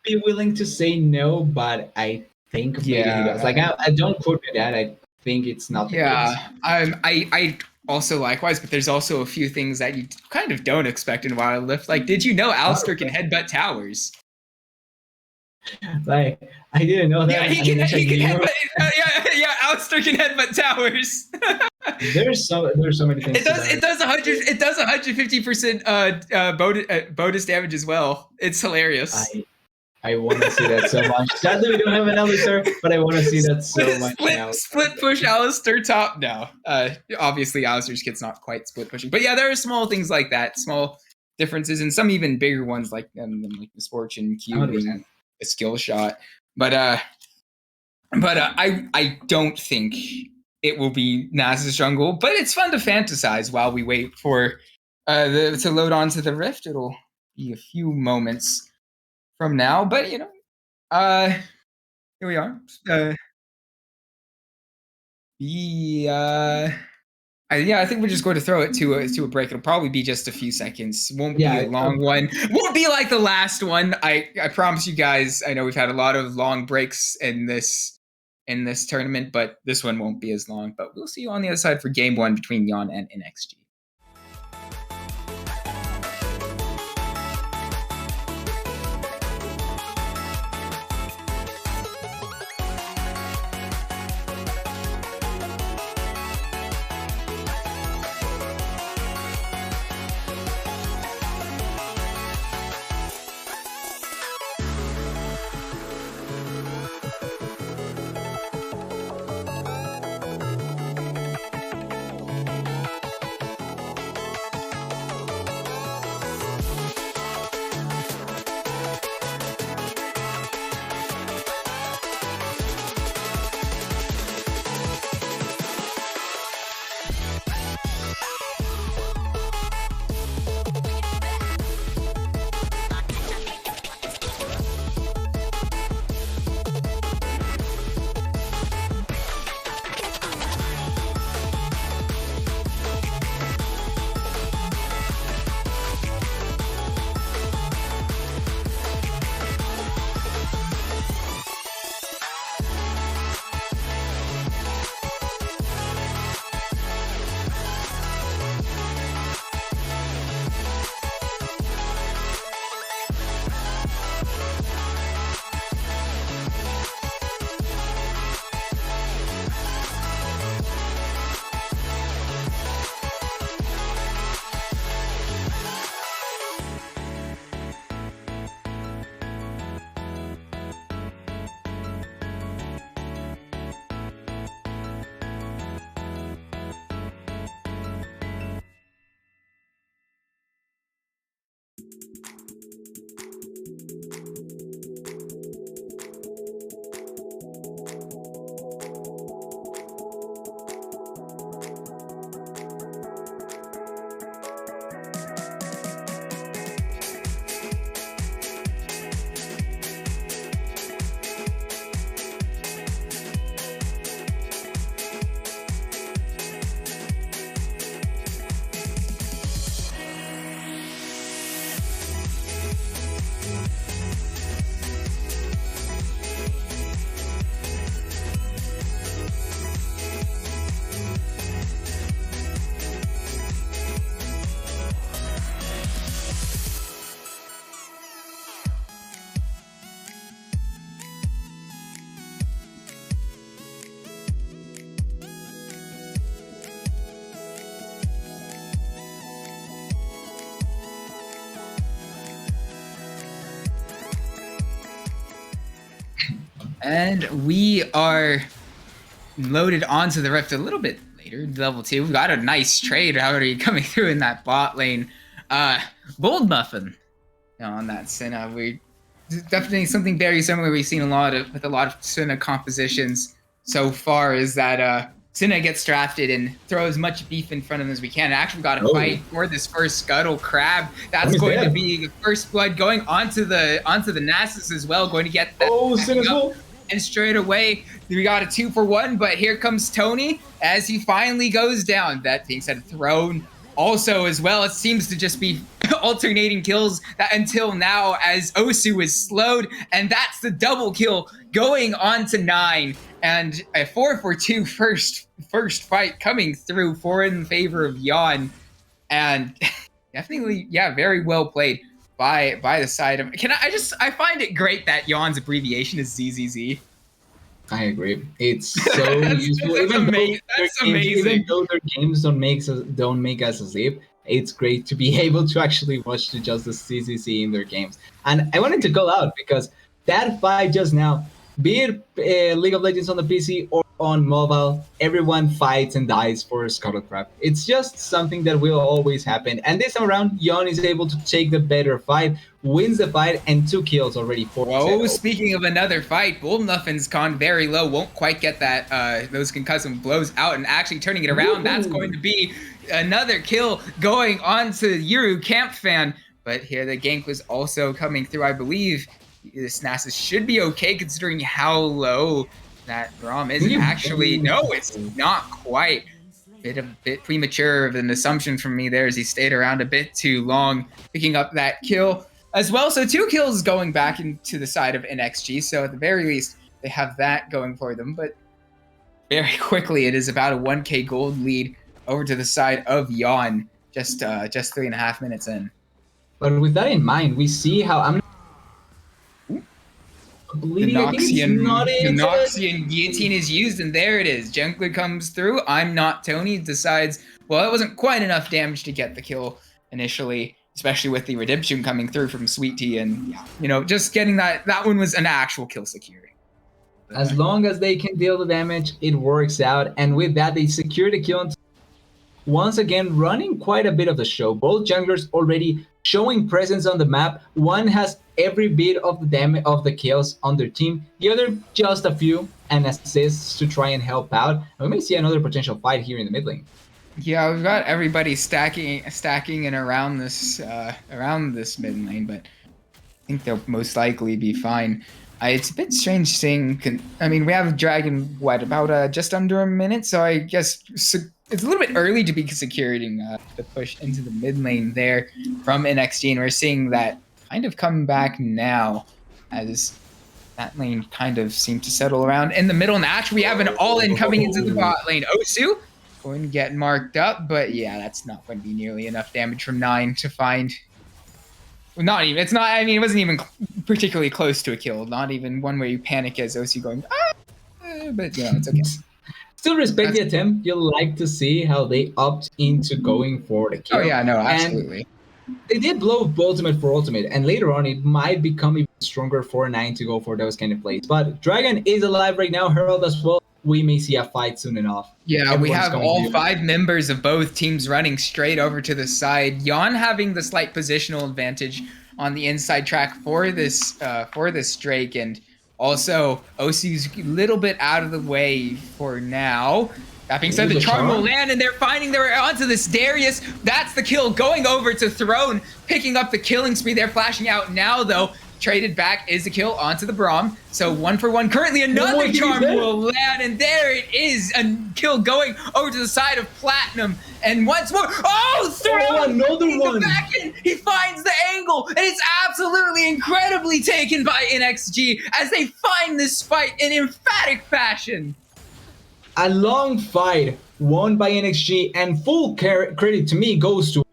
be willing to say no, but I think maybe he does. Like I don't quote me that. I think it's not the case. I also likewise, but there's also a few things that you kind of don't expect in Wildlift. Like, did you know Alistar can headbutt towers? Like, I didn't know that. Yeah, he can headbutt. Alistar can headbutt towers. There's so many things. It does 150% bonus damage as well. It's hilarious. I want to see that so much. Sadly, we don't have an Alistar, but I want to see that so much now. Split push Alistar top now. Obviously, Alistar's kit's not quite split pushing, but yeah, there are small things like that, small differences, and some even bigger ones like Misfortune, Q, and a skill shot. But I don't think it will be Nasa's jungle, but it's fun to fantasize while we wait for to load onto the Rift. It'll be a few moments from now, but here we are. I think we're just going to throw it to a break. It'll probably be just a few seconds. Won't be Yeah, a long one. Won't be like the last one. I promise you guys. I know we've had a lot of long breaks in this tournament, but this one won't be as long. But we'll see you on the other side for game 1 between Yon and NXG. And we are loaded onto the Rift a little bit later, level 2. We've got a nice trade already coming through in that bot lane. Bold Muffin on that Senna. We definitely something very similar we've seen with a lot of Senna compositions so far is that Senna gets drafted and throw as much beef in front of him as we can. And actually got a fight for this first Scuttle Crab. That's going to be the first blood going onto the Nasus as well, going to get that. Senna's full. And straight away, we got a 2-for-1, but here comes Tony as he finally goes down. That being said, Throne also as well. It seems to just be alternating kills until now as Osu is slowed, and that's the double kill going on to 9. And a 4-for-2 first fight coming through in favor of Yon. And definitely, yeah, very well played by the side of. I find it great that Yon's abbreviation is ZZZ. I agree. It's so useful. Even though their games don't make us asleep, it's great to be able to actually watch just the ZZZ in their games. And I wanted to call out because that fight just now, be it League of Legends on the PC or on mobile, everyone fights and dies for Scuttle Crab. It's just something that will always happen. And this time around, Yon is able to take the better fight, wins the fight, and 2 kills already for Whoa, speaking of another fight, Bold Muffin's gone very low, won't quite get that those concussive blows out, and actually turning it around. Ooh. That's going to be another kill going on to Yuru Camp Fan. But here the gank was also coming through, I believe. This Nasus should be okay considering how low that Braum is. Actually, no, it's not quite. bit premature of an assumption from me there, as he stayed around a bit too long, picking up that kill as well. So 2 kills going back into the side of NXG. So at the very least, they have that going for them. But very quickly, it is about a 1k gold lead over to the side of Yon, just 3.5 minutes in. But with that in mind, we see how I'm The bleeding. I think it's not the into Noxian guillotine is used, and there it is. Junkler comes through. I'm not Tony. Decides, well, that wasn't quite enough damage to get the kill initially, especially with the redemption coming through from Sweet Tea, and just getting that one was an actual kill secured. As long as they can deal the damage, it works out. And with that, they secure the kill. Once again, running quite a bit of the show. Both junglers already showing presence on the map. One has every bit of the damage of the kills on their team. The other just a few and assists to try and help out. And we may see another potential fight here in the mid lane. Yeah, we've got everybody stacking and around this mid lane, but I think they'll most likely be fine. It's a bit strange seeing. I mean, we have Dragon about just under a minute, so I guess it's a little bit early to be securing the push into the mid lane there from NXG, and we're seeing that kind of come back now as that lane kind of seemed to settle around. In the middle match, we have an all-in coming into the bot lane. Osu going to get marked up, but yeah, that's not going to be nearly enough damage from 9 to find. Well, not even. It's not. I mean, it wasn't even particularly close to a kill. Not even one where you panic as Osu going. But it's okay. Still respect the attempt. You'll like to see how they opt into going for the kill. Oh yeah, no, absolutely. And they did blow ultimate for ultimate, and later on it might become even stronger for 9 to go for those kind of plays. But Dragon is alive right now, Herald as well. We may see a fight soon enough. Yeah, we have all 5 members of both teams running straight over to the side. Yon having the slight positional advantage on the inside track for this Drake, and also Osu's a little bit out of the way for now. That being said, the charm will land, and they're finding their way onto this Darius. That's the kill, going over to Throne, picking up the killing spree. They're flashing out now, though. Traded back is the kill onto the Braum. So 1 for 1. Currently another charm will land, and there it is. A kill going over to the side of Platinum. And once more, Throne! Another one! Back in. He finds the angle, and it's absolutely incredibly taken by NXG as they find this fight in emphatic fashion. A long fight won by NXG, and full credit to me goes to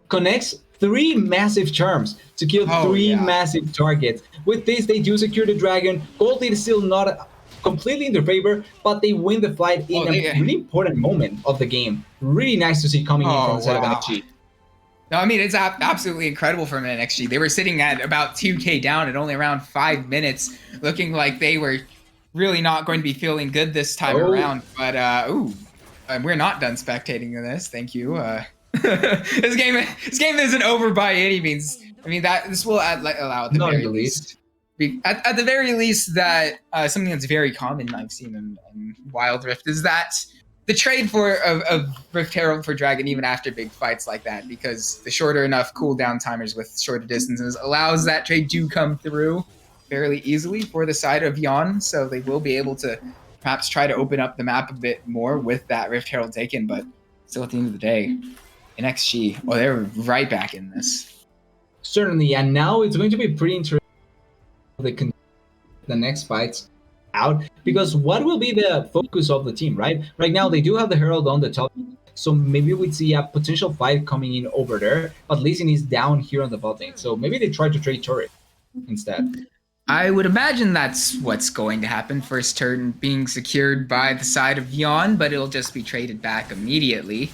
connects 3 massive charms to kill 3 massive targets. With this, they do secure the Dragon. Gold lead is still not completely in their favor, but they win the fight in a really important moment of the game. Really nice to see coming in from the side of NXG. No, I mean, it's absolutely incredible from NXG. They were sitting at about 2k down at only around 5 minutes, looking like they were really not going to be feeling good this time around. But, we're not done spectating this. Thank you. This game isn't over by any means. I mean, this will allow at the very least. At the very least, that something that's very common I've seen in Wild Rift is that the trade for of Rift Herald for Dragon, even after big fights like that, because the shorter enough cooldown timers with shorter distances allows that trade to come through fairly easily for the side of Yon. So they will be able to perhaps try to open up the map a bit more with that Rift Herald taken, but still at the end of the day, NXG, they're right back in this. Certainly, and now it's going to be pretty interesting the next fights out, because what will be the focus of the team, right? Right now, they do have the Herald on the top, so maybe we'd see a potential fight coming in over there, but Lee Sin is down here on the bot lane, so maybe they try to trade turret instead. I would imagine that's what's going to happen. First turn being secured by the side of Yon, but it'll just be traded back immediately.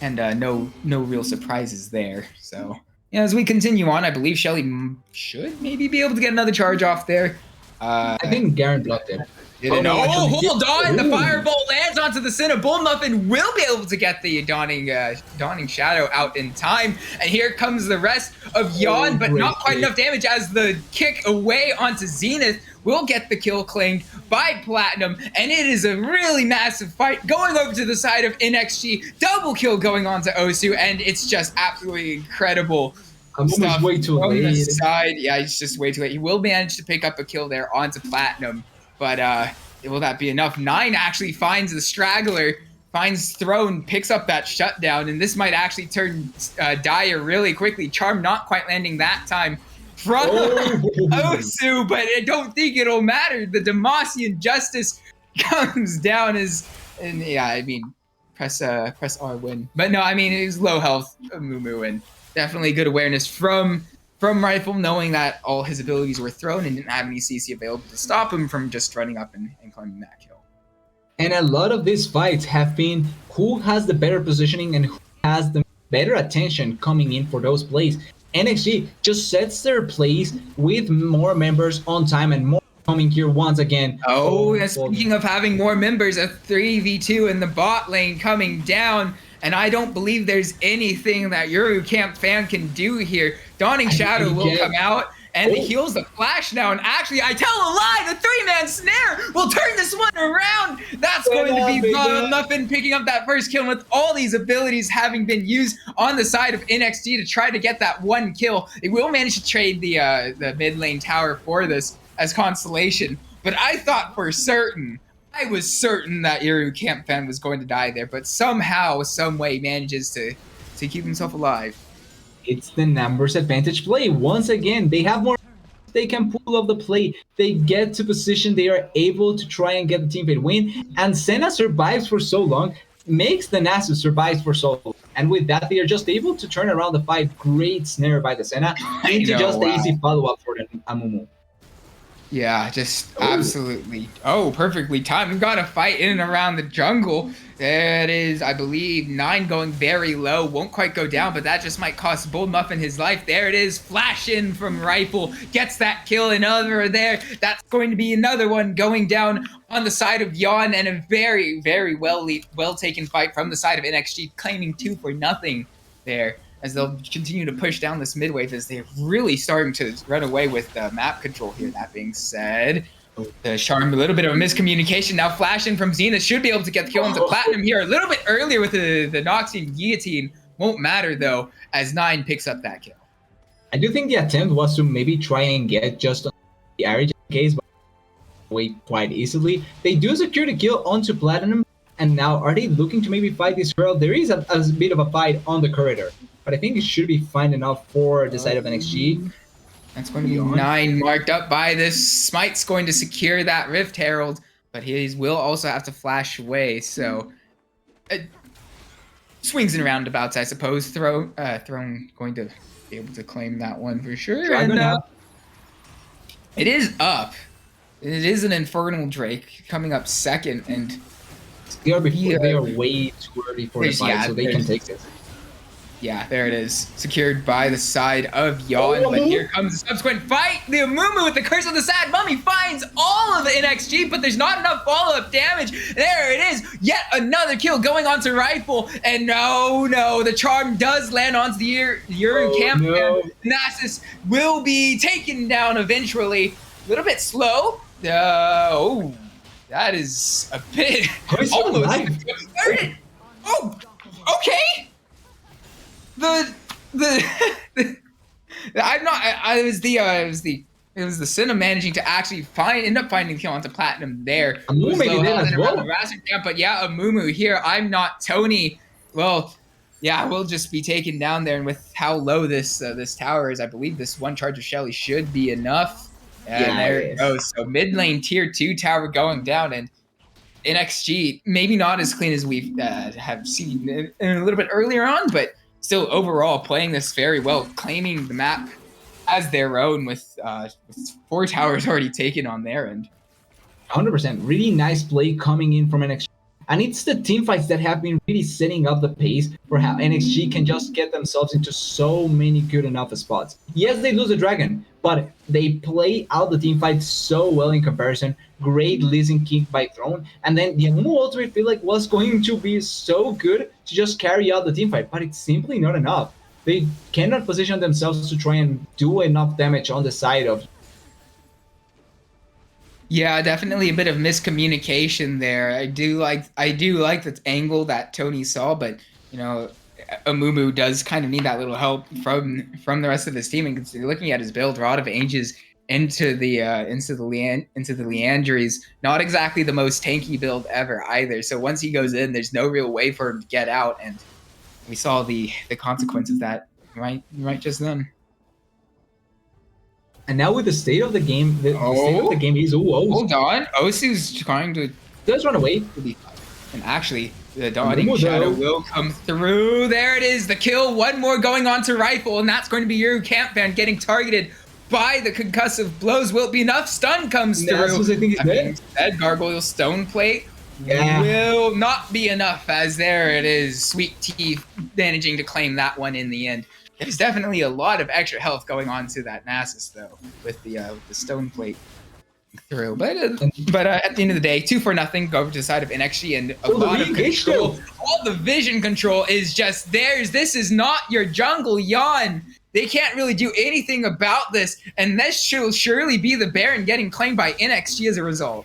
And no real surprises there. So as we continue on, I believe Shelly should maybe be able to get another charge off there. I think Garen blocked it. Hold on! The Firebolt lands onto the Cinnabon Muffin. Will be able to get the Dawning Shadow out in time. And here comes the rest of Yon, but not quite enough damage as the kick away onto Zenith will get the kill claimed by Platinum. And it is a really massive fight going over to the side of NXG. Double kill going on to Osu, and it's just absolutely incredible. I'm almost way too late. Side. Yeah, he's just way too late. He will manage to pick up a kill there onto Platinum. But will that be enough? 9 actually finds the straggler finds Throne, picks up that shutdown, and this might actually turn dire really quickly. Charm not quite landing that time from Osu, but I don't think it'll matter. The Demacian Justice comes down and yeah, I mean, press R win. But no, I mean, it was low health Amumu, and definitely good awareness from Rifle, knowing that all his abilities were thrown and didn't have any CC available to stop him from just running up and claiming that kill. And a lot of these fights have been who has the better positioning and who has the better attention coming in for those plays. NXG just sets their plays with more members on time and more coming here once again. Oh, yeah, speaking of having more members, a 3v2 in the bot lane coming down, and I don't believe there's anything that Yoru Camp fan can do here. Dawning Shadow will come out, and he heals the flash now, and actually, I tell a lie, the 3-man snare will turn this one around. That's going to be Muffin picking up that first kill with all these abilities having been used on the side of NXG to try to get that one kill. They will manage to trade the mid lane tower for this as consolation, but I thought for certain, I was certain that Yoru Camp fan was going to die there, but somehow, some way manages to keep himself alive. It's the numbers advantage play. Once again, they have more. They can pull off the play. They get to position. They are able to try and get the team fight win. And Senna survives for so long, makes the Nasus survive for so long. And with that, they are just able to turn around the fight. Great snare by the Senna into just the easy follow-up for the Amumu. Yeah, just absolutely. Oh, perfectly timed. We've got a fight in and around the jungle. There it is, I believe, 9 going very low. Won't quite go down, but that just might cost Bold Muffin his life. There it is, flash in from Rifle. Gets that kill, and over there, that's going to be another one going down on the side of Yawn, and a very, very well taken fight from the side of NXG, claiming 2-0 there, as they'll continue to push down this mid wave as they're really starting to run away with map control here. That being said, the Charm, a little bit of a miscommunication. Now Flash in from Zenith should be able to get the kill into Platinum here a little bit earlier with the Noxian Guillotine. Won't matter though, as 9 picks up that kill. I do think the attempt was to maybe try and get just on the average case, but away quite easily. They do secure the kill onto Platinum, and now are they looking to maybe fight this girl? There is a bit of a fight on the corridor, but I think it should be fine enough for the side of NXG. That's going to be 9 marked up by this. Smite's going to secure that Rift Herald, but he will also have to flash away, so swings and roundabouts, I suppose. Throne going to be able to claim that one for sure. And it is up. It is an Infernal Drake coming up second, and they are way too early for the fight, so they can take this. Yeah, there it is. Secured by the side of Yawn, but here comes the subsequent fight. The Amumu with the Curse of the Sad Mummy finds all of the NXG, but there's not enough follow-up damage. There it is. Yet another kill going on to Rifle, and no, the Charm does land onto the Yoru Camp, and Nasus will be taken down eventually. A little bit slow. That is a bit almost. Oh, okay. It was the Cinna managing to actually end up finding the kill onto Platinum there. Amumu maybe did as well. But yeah, Amumu here. I'm not Tony. Well, yeah, we'll just be taken down there, and with how low this tower is, I believe this one charge of Shelly should be enough. And there it goes. So mid lane tier 2 tower going down, and NXG maybe not as clean as we have seen a little bit earlier on, but still overall playing this very well, claiming the map as their own with 4 towers already taken on their end. 100%. Really nice play coming in from NXG. And it's the team fights that have been really setting up the pace for how NXG can just get themselves into so many good enough spots. Yes, they lose the dragon, but they play out the team fight so well in comparison. Great listen kick by Throne. And then the Amumu ultimate, I feel like, was going to be so good to just carry out the team fight, but it's simply not enough. They cannot position themselves to try and do enough damage on the side of. Yeah, definitely a bit of miscommunication there. I do like the angle that Tony saw, but you know, Amumu does kind of need that little help from the rest of his team. And looking at his build, Rod of Ages into the Leandries. Not exactly the most tanky build ever either. So once he goes in, there's no real way for him to get out, and we saw the consequence of that right just then. And now with the state of the game, the state of the game is hold on. Osu's trying to does run away. And actually, the dotting shadow will come through. There it is, the kill. One more going on to Rifle, and that's going to be your Camp Van getting targeted by the concussive blows. Will it be enough? Stun comes through. I think he's dead. Dead. Gargoyle Stone Plate will not be enough, as there it is. Sweet Tea managing to claim that one in the end. There's definitely a lot of extra health going on to that Nasus, though, with the Stone Plate through. But at the end of the day, 2-0 go over to the side of NXG, and a lot of control. All the vision control is just theirs. This is not your jungle, Yawn. They can't really do anything about this, and this should surely be the Baron getting claimed by NXG as a result.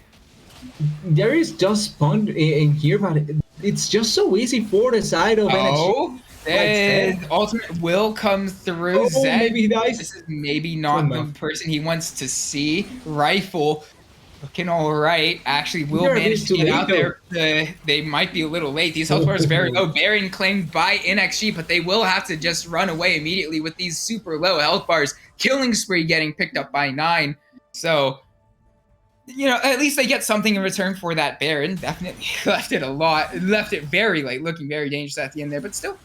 There is just fun in here, but it's just so easy for the side of NXG. And ultimate will come through. Zed, maybe he dies. This is maybe not the person he wants to see. Rifle looking all right. Actually, will manage to get out there. They might be a little late. These health bars are very low. Baron claimed by NXG, but they will have to just run away immediately with these super low health bars. Killing spree getting picked up by 9. So, at least they get something in return for that Baron. Definitely left it very late, looking very dangerous at the end there, but still.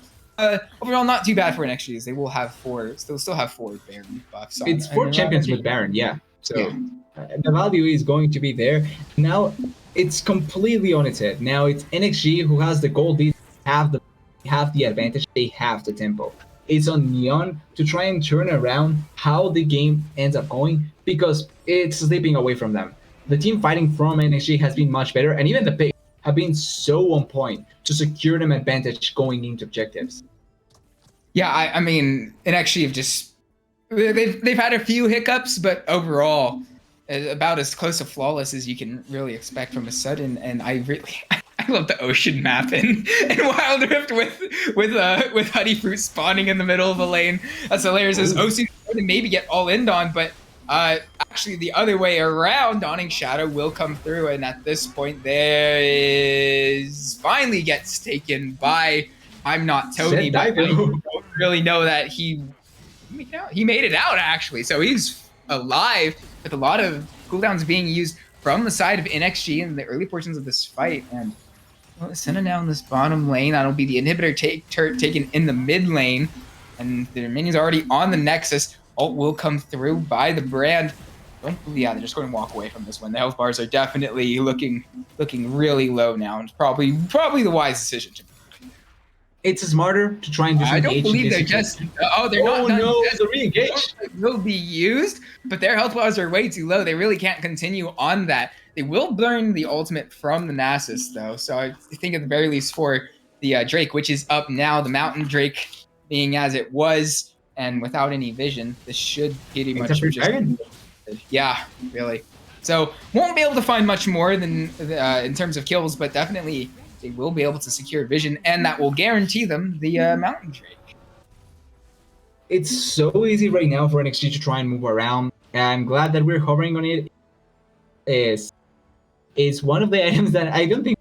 Overall, not too bad for NXG. They will have still have 4 Baron buffs. It's 4 champions with Baron, yeah. So the value is going to be there. Now it's completely on its head. Now it's NXG who has the gold lead, have the advantage. They have the tempo. It's on Neon to try and turn around how the game ends up going, because it's slipping away from them. The team fighting from NXG has been much better, and even the pick have been so on point to secure them advantage going into objectives. Yeah, I mean, NXG have just they've had a few hiccups, but overall, about as close to flawless as you can really expect from a sudden. And I love the ocean map and Wild Rift with Honey Fruit spawning in the middle of a lane. That's hilarious. As Osu to maybe get all in on, but actually the other way around, Dawning Shadow will come through, and at this point there is finally gets taken by I'm Not Tony, but I don't really know that he made it out actually. So he's alive with a lot of cooldowns being used from the side of NXG in the early portions of this fight. And Senna down this bottom lane. That'll be the inhibitor taken in the mid lane, and their minions are already on the Nexus. Ult will come through by the Brand. Yeah, they're just going to walk away from this one. The health bars are definitely looking really low now, and probably the wise decision to. It's smarter to try and disengage. I don't believe they're just. They're not. No, it's a re-engage. Will be used, but their health bars are way too low. They really can't continue on that. They will burn the ultimate from the Nasus though, so I think at the very least for the Drake, which is up now, the Mountain Drake being as it was and without any vision, this should pretty much just. Yeah, really. So won't be able to find much more than in terms of kills, but definitely they will be able to secure vision, and that will guarantee them the Mountain Drake. It's so easy right now for NXG to try and move around. I'm glad that we're hovering on it. Is one of the items that I don't think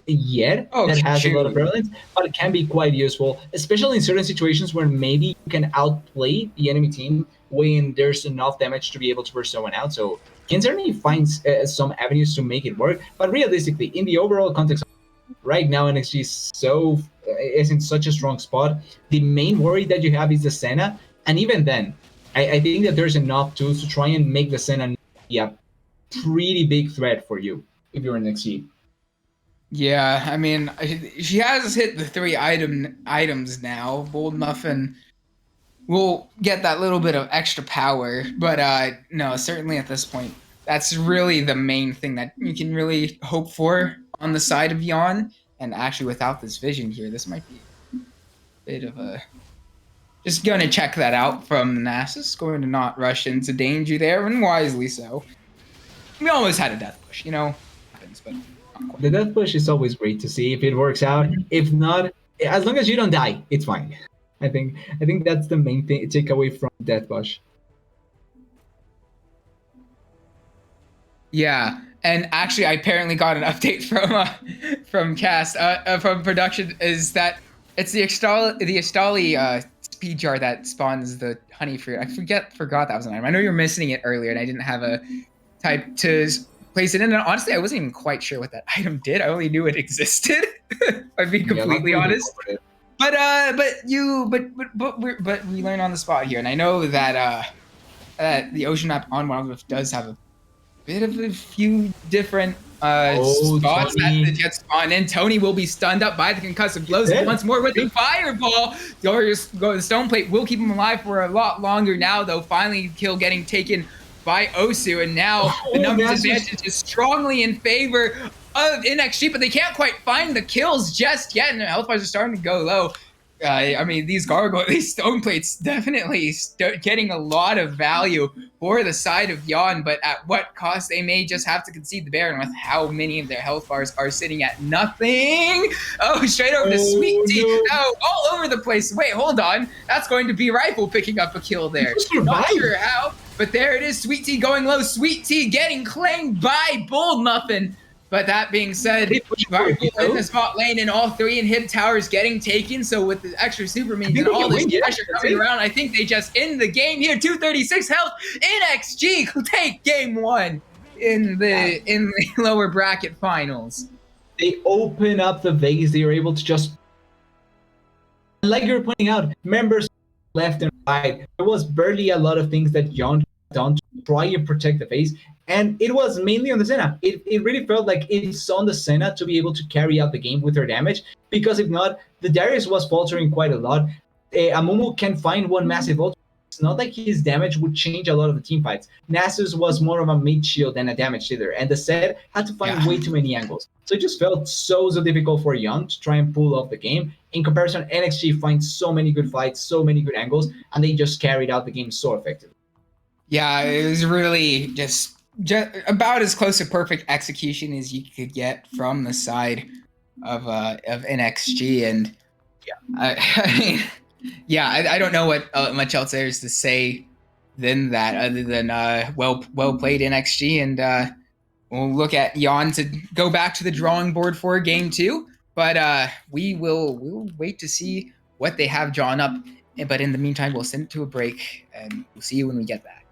yet that has a lot of prevalence, but it can be quite useful, especially in certain situations where maybe you can outplay the enemy team when there's enough damage to be able to burst someone out. So you can certainly find some avenues to make it work, but realistically, in the overall context, right now NXG is in such a strong spot. The main worry that you have is the Senna, and even then, I think that there's enough tools to try and make the Senna a pretty big threat for you if you're in NXG. Yeah, I mean, she has hit the 3 items now. Bold Muffin will get that little bit of extra power, but no, certainly at this point, that's really the main thing that you can really hope for on the side of Yawn. And actually, without this vision here, this might be a bit of a... Just going to check that out from the Nasus, going to not rush into danger there, and wisely so. We almost had a death push, happens, but... The death push is always great to see if it works out. If not, as long as you don't die, it's fine. I think that's the main thing takeaway from death push. Yeah, and actually, I apparently got an update from cast from production is that it's the Estali speed jar that spawns the honey fruit. I forgot that was an item. I know you were missing it earlier, and I didn't have a type to place it in. And honestly, I wasn't even quite sure what that item did. I only knew it existed. I'd be completely honest. But we learn on the spot here, and I know that the ocean map on Wild Rift does have a bit of a few different spots Tony. that the Jets spawn in. Tony will be stunned up by the concussive blows once more with the fireball. The stone plate will keep him alive for a lot longer now, though. Finally, kill getting taken by Osu, and now the numbers advantage is strongly in favor of NXG, but they can't quite find the kills just yet, and the health bars are starting to go low. I mean, these stone plates definitely getting a lot of value for the side of Yon, but at what cost? They may just have to concede the Baron with how many of their health bars are sitting at nothing. Oh, straight over to Sweet Tea. No. Oh, all over the place. Wait, hold on. That's going to be Rifle picking up a kill there. Not sure how, but there it is. Sweet Tea going low. Sweet Tea getting claimed by Bold Muffin. But that being said, in the spot lane and all 3 inhib towers getting taken. So with the extra super minions and all this pressure coming around, I think they just end the game here. 236 health. NXG take game 1 in the lower bracket finals. They open up the vase. They are able to just, like you're pointing out, members left and right. There was barely a lot of things that Yon done to try and protect the vase. And it was mainly on the Senna. It really felt like it's on the Senna to be able to carry out the game with her damage, because if not, the Darius was faltering quite a lot. Amumu can find one massive ult. It's not like his damage would change a lot of the team fights. Nasus was more of a mid shield than a damage dealer, and the set had to find way too many angles. So it just felt so difficult for Young to try and pull off the game. In comparison, NXG finds so many good fights, so many good angles, and they just carried out the game so effectively. Yeah, it was really just about as close to perfect execution as you could get from the side of NXG, and I don't know what much else there is to say than that, other than well played NXG, and we'll look at Yon to go back to the drawing board for game 2, but we'll wait to see what they have drawn up. But in the meantime, we'll send it to a break, and we'll see you when we get back.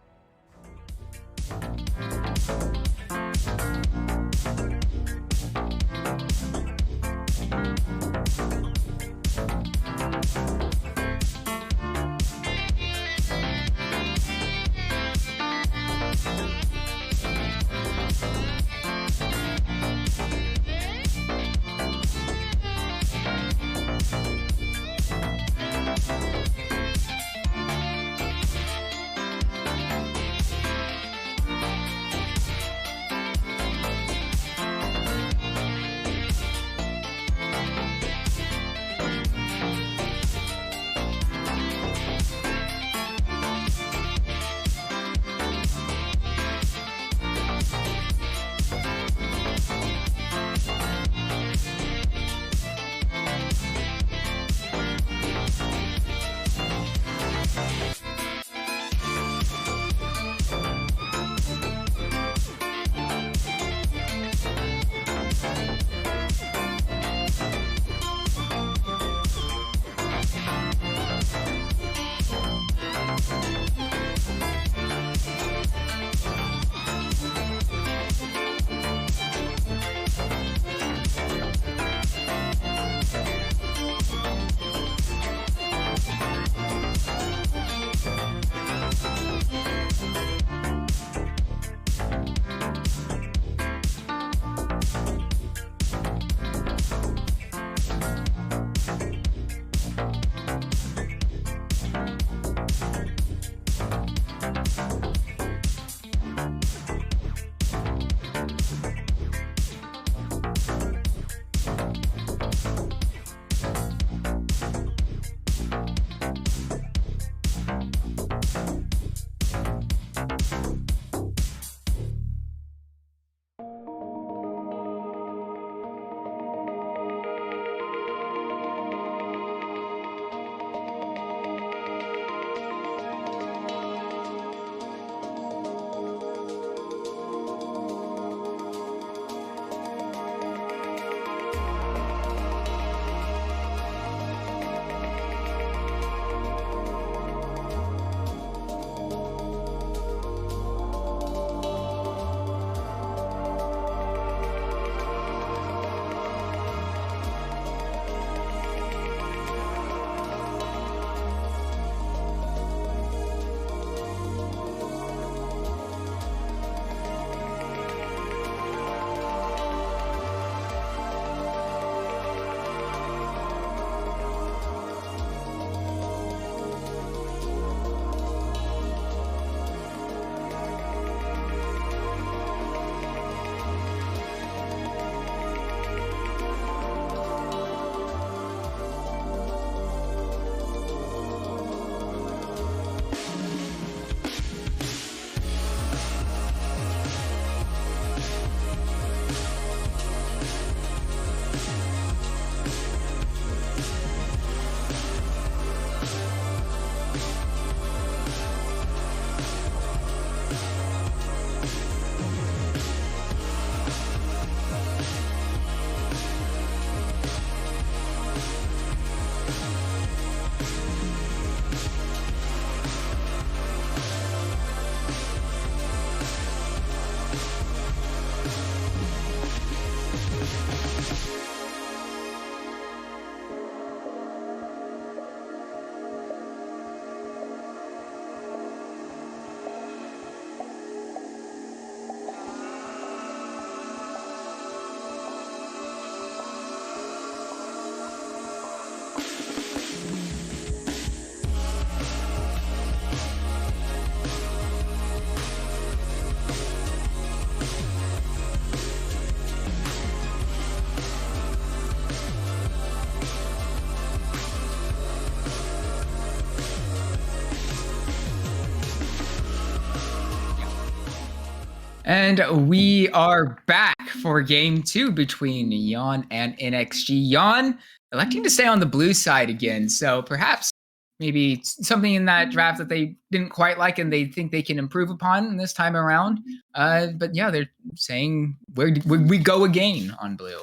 And we are back for game 2 between Yon and NXG. Yon electing to stay on the blue side again, so perhaps maybe something in that draft that they didn't quite like and they think they can improve upon this time around. But yeah, they're saying where we go again on blue.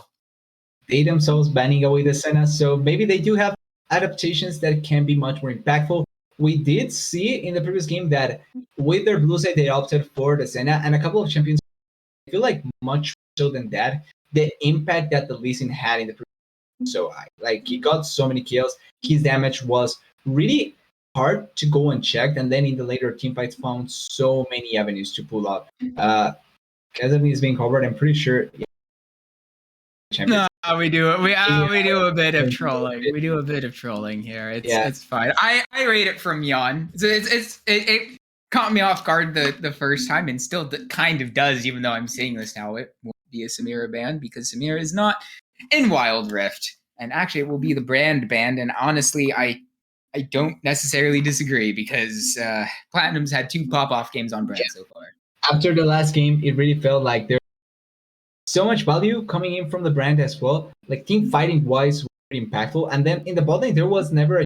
They themselves banning away the Senna, so maybe they do have adaptations that can be much more impactful. We did see in the previous game that with their blue side, they opted for the Senna, and a couple of champions, I feel like much so than that, the impact that the Lee Sin had in the previous game was so high. Like, he got so many kills, his damage was really hard to go unchecked, and then in the later team fights found so many avenues to pull up. Kazan is being covered, I'm pretty sure. Yeah, no, we do it. We do a bit of trolling. We do a bit of trolling here. It's fine. I rate it from Yon. It caught me off guard the first time, and still kind of does, even though I'm saying this now. It won't be a Samira ban because Samira is not in Wild Rift, and actually it will be the brand banned. And honestly, I don't necessarily disagree because Platinum's had 2 pop-off games on brand so far. After the last game, it really felt like there so much value coming in from the brand as well. Like, team fighting wise, very impactful. And then in the bot lane, there was never a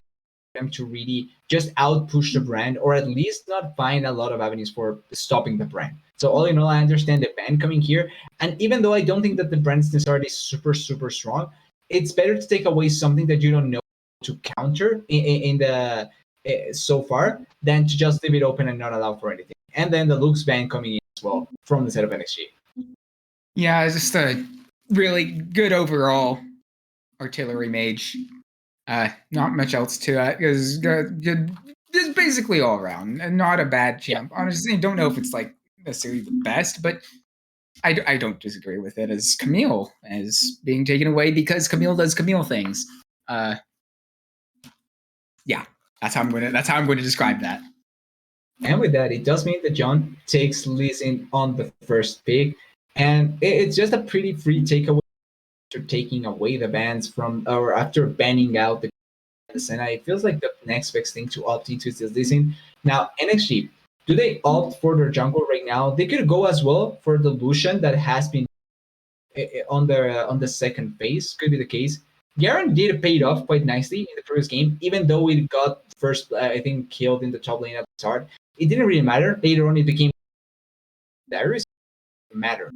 time to really just out push the brand, or at least not find a lot of avenues for stopping the brand. So all in all, I understand the ban coming here. And even though I don't think that the brand is necessarily super, super strong, it's better to take away something that you don't know to counter in the so far than to just leave it open and not allow for anything. And then the Luke's ban coming in as well from the set of NXG. Yeah, it's just a really good overall artillery mage. Not much else to it. Is good, just basically all around, and not a bad champ. Honestly, don't know if it's like necessarily the best, but I don't disagree with it as Camille as being taken away because Camille does Camille things. Yeah, that's how I'm going to describe that. And with that, it does mean that John takes Lee Sin on the first pick. And it's just a pretty free takeaway after taking away the bans from, or after banning out the Senna. It feels like the next best thing to opt into is Lee Sin. Now, NXG, do they opt for their jungle right now? They could go as well for the Lucian that has been on the second phase. Could be the case. Garen did pay it off quite nicely in the previous game, even though it got first, I think, killed in the top lane at the start. It didn't really matter. Later on, it became Darius matter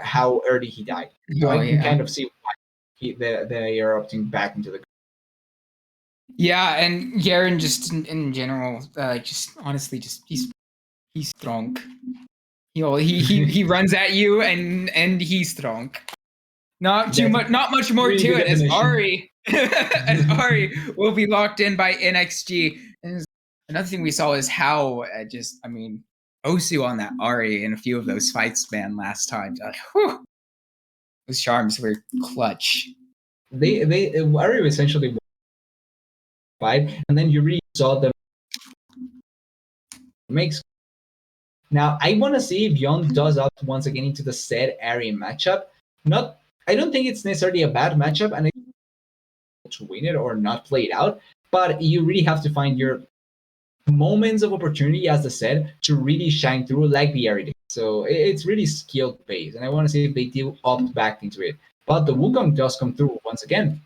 how early he died. So I can kind of see why they are opting back into the. Yeah, and Garen just in general, just honestly, just he's strong. He runs at you and he's strong. Not too much, not much more really to it. As Ari, will be locked in by NXG. And another thing we saw is how Osu on that Ari in a few of those fights, man, last time. Those charms were clutch. They Ari essentially fight, and then you really saw them makes. Now I want to see if Yon does up once again into the said Ari matchup. I don't think it's necessarily a bad matchup, and to win it or not play it out, but you really have to find your moments of opportunity, as I said, to really shine through like the Ari did. So it's really skilled based, and I want to see if they do opt back into it. But the Wukong does come through once again.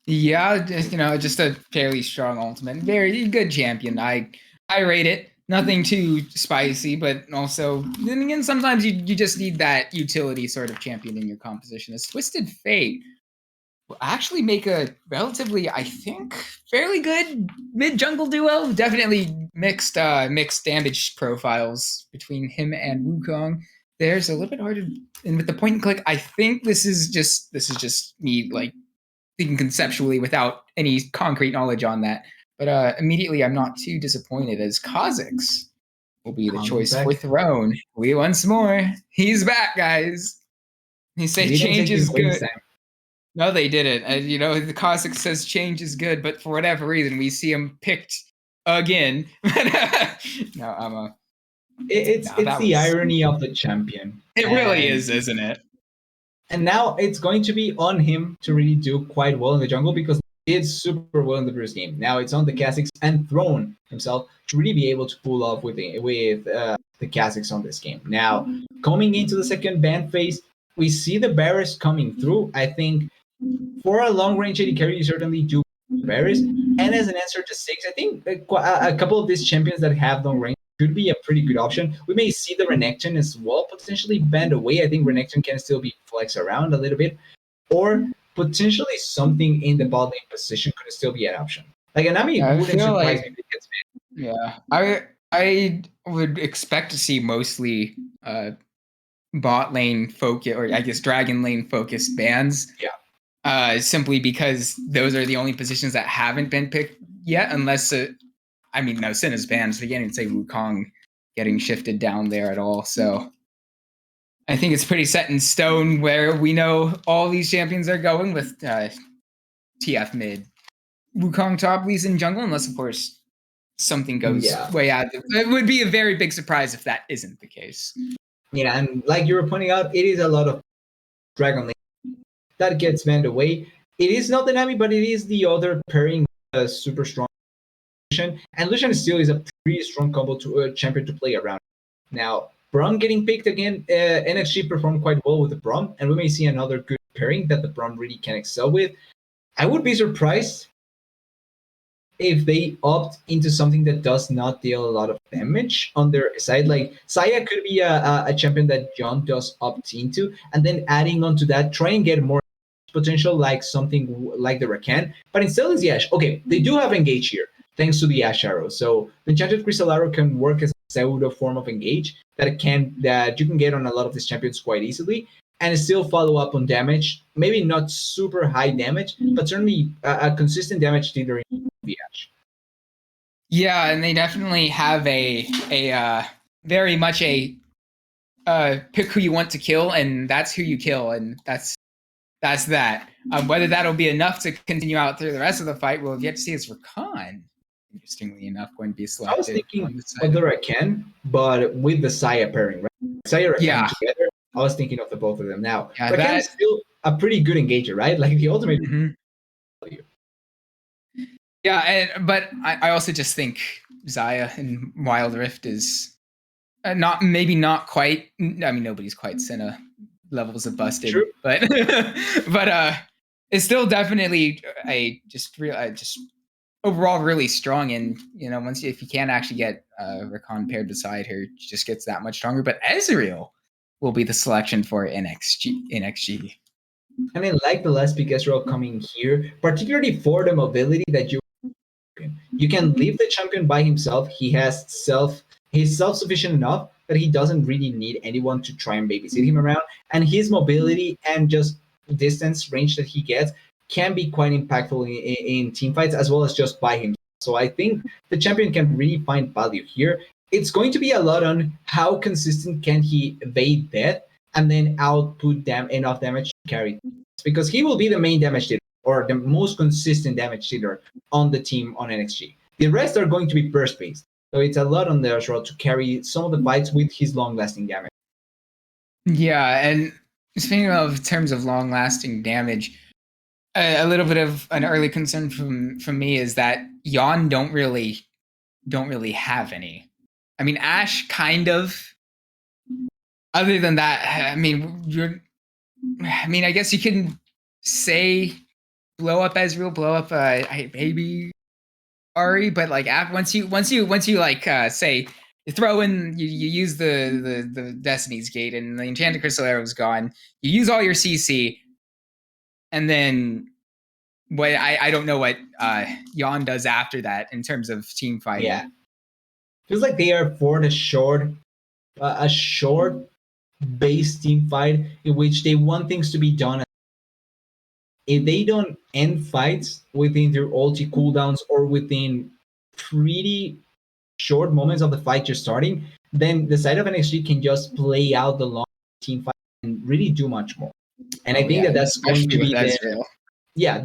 Yeah, just a fairly strong ultimate, very good champion. I rate it. Nothing too spicy, but also then again, sometimes you just need that utility sort of champion in your composition. This Twisted Fate will actually make a relatively, I think, fairly good mid jungle duo. Definitely mixed damage profiles between him and Wukong. There's a little bit harder, and with the point and click, I think this is just me like thinking conceptually without any concrete knowledge on that. But immediately, I'm not too disappointed as Kha'Zix will be the choice for Throne. We once more, he's back, guys. He said change is good. No, they didn't. The Kha'Zix says change is good, but for whatever reason, we see him picked again. No, it's the irony of the champion. It really is, isn't it? And now it's going to be on him to really do quite well in the jungle because he did super well in the previous game. Now it's on the Kha'Zix and Throne himself to really be able to pull off with the Kazakhs on this game. Now, coming into the second ban phase, we see the Varus coming through. I think for a long range AD carry, you certainly do Varus. And as an answer to Six, I think a couple of these champions that have long range could be a pretty good option. We may see the Renekton as well potentially banned away. I think Renekton can still be flexed around a little bit. Or potentially something in the bot lane position could still be an option. Like Anami I wouldn't feel surprise like- me if it gets banned. Yeah, I would expect to see mostly bot lane focus, or I guess dragon lane focused bans. Yeah. Simply because those are the only positions that haven't been picked yet, unless I mean, no, Sin is banned, so you can't even say Wukong getting shifted down there at all. So I think it's pretty set in stone where we know all these champions are going with TF mid, Wukong top, Lee Sin jungle, unless of course something goes way out. It would be a very big surprise if that isn't the case. Yeah, and like you were pointing out, it is a lot of Dragon Lane that gets banned away. It is not the Nami, but it is the other pairing super strong Lucian. And Lucian still is a pretty strong combo to champion to play around. Now, Braum getting picked again, NXG performed quite well with the Braum, and we may see another good pairing that the Braum really can excel with. I would be surprised if they opt into something that does not deal a lot of damage on their side. Like Saya could be a champion that John does opt into, and then adding onto that, try and get more potential, like something like the Rakan. But instead is the Ashe. Okay, they do have Engage here, thanks to the Ashe Arrow. So the Enchanted Crystal Arrow can work as a pseudo form of Engage that you can get on a lot of these champions quite easily, and still follow up on damage. Maybe not super high damage, but certainly a consistent damage dealer in the Ashe. Yeah, and they definitely have a very much a pick who you want to kill, and that's who you kill, and that's that. Whether that'll be enough to continue out through the rest of the fight, we'll get to see. Is Rakan, interestingly enough, going to be selected? I was thinking on the side of the Rakan, but with the Saya pairing, right? Saya Rakan together. I was thinking of the both of them. Now, Rakan is still a pretty good engager, right? Like the ultimate. Yeah, but I also just think Xayah in Wild Rift is not quite. I mean, nobody's quite Senna levels of busted, True. but it's still definitely just overall really strong. And if you can actually get Rakan paired beside her, she just gets that much stronger. But Ezreal will be the selection for NXG. I mean, like the last pick Ezreal coming here, particularly for the mobility that you can leave the champion by himself. He's self-sufficient enough that he doesn't really need anyone to try and babysit him around. And his mobility and just distance range that he gets can be quite impactful in team fights as well as just by himself. So I think the champion can really find value here. It's going to be a lot on how consistent can he evade death and then output enough damage to carry. Because he will be the main damage dealer, or the most consistent damage dealer on the team on NXG. The rest are going to be burst based. So it's a lot on there as well to carry some of the fights with his long lasting damage. Yeah, and speaking of terms of long lasting damage, a little bit of an early concern from me is that Yon don't really have any. I mean, Ashe kind of. Other than that, I mean, I guess you can say blow up Ezreal, blow up maybe Ari, but like once you like say you throw in you use the Destiny's Gate and the Enchanted Crystal Arrow is gone, you use all your CC, and then what I don't know what Yon does after that in terms of team fighting. Yeah, feels like they are for the a short base team fight in which they want things to be done. If they don't end fights within their ulti cooldowns or within pretty short moments of the fight you're starting, then the side of NXG can just play out the long team fight and really do much more. And I think that's going to be this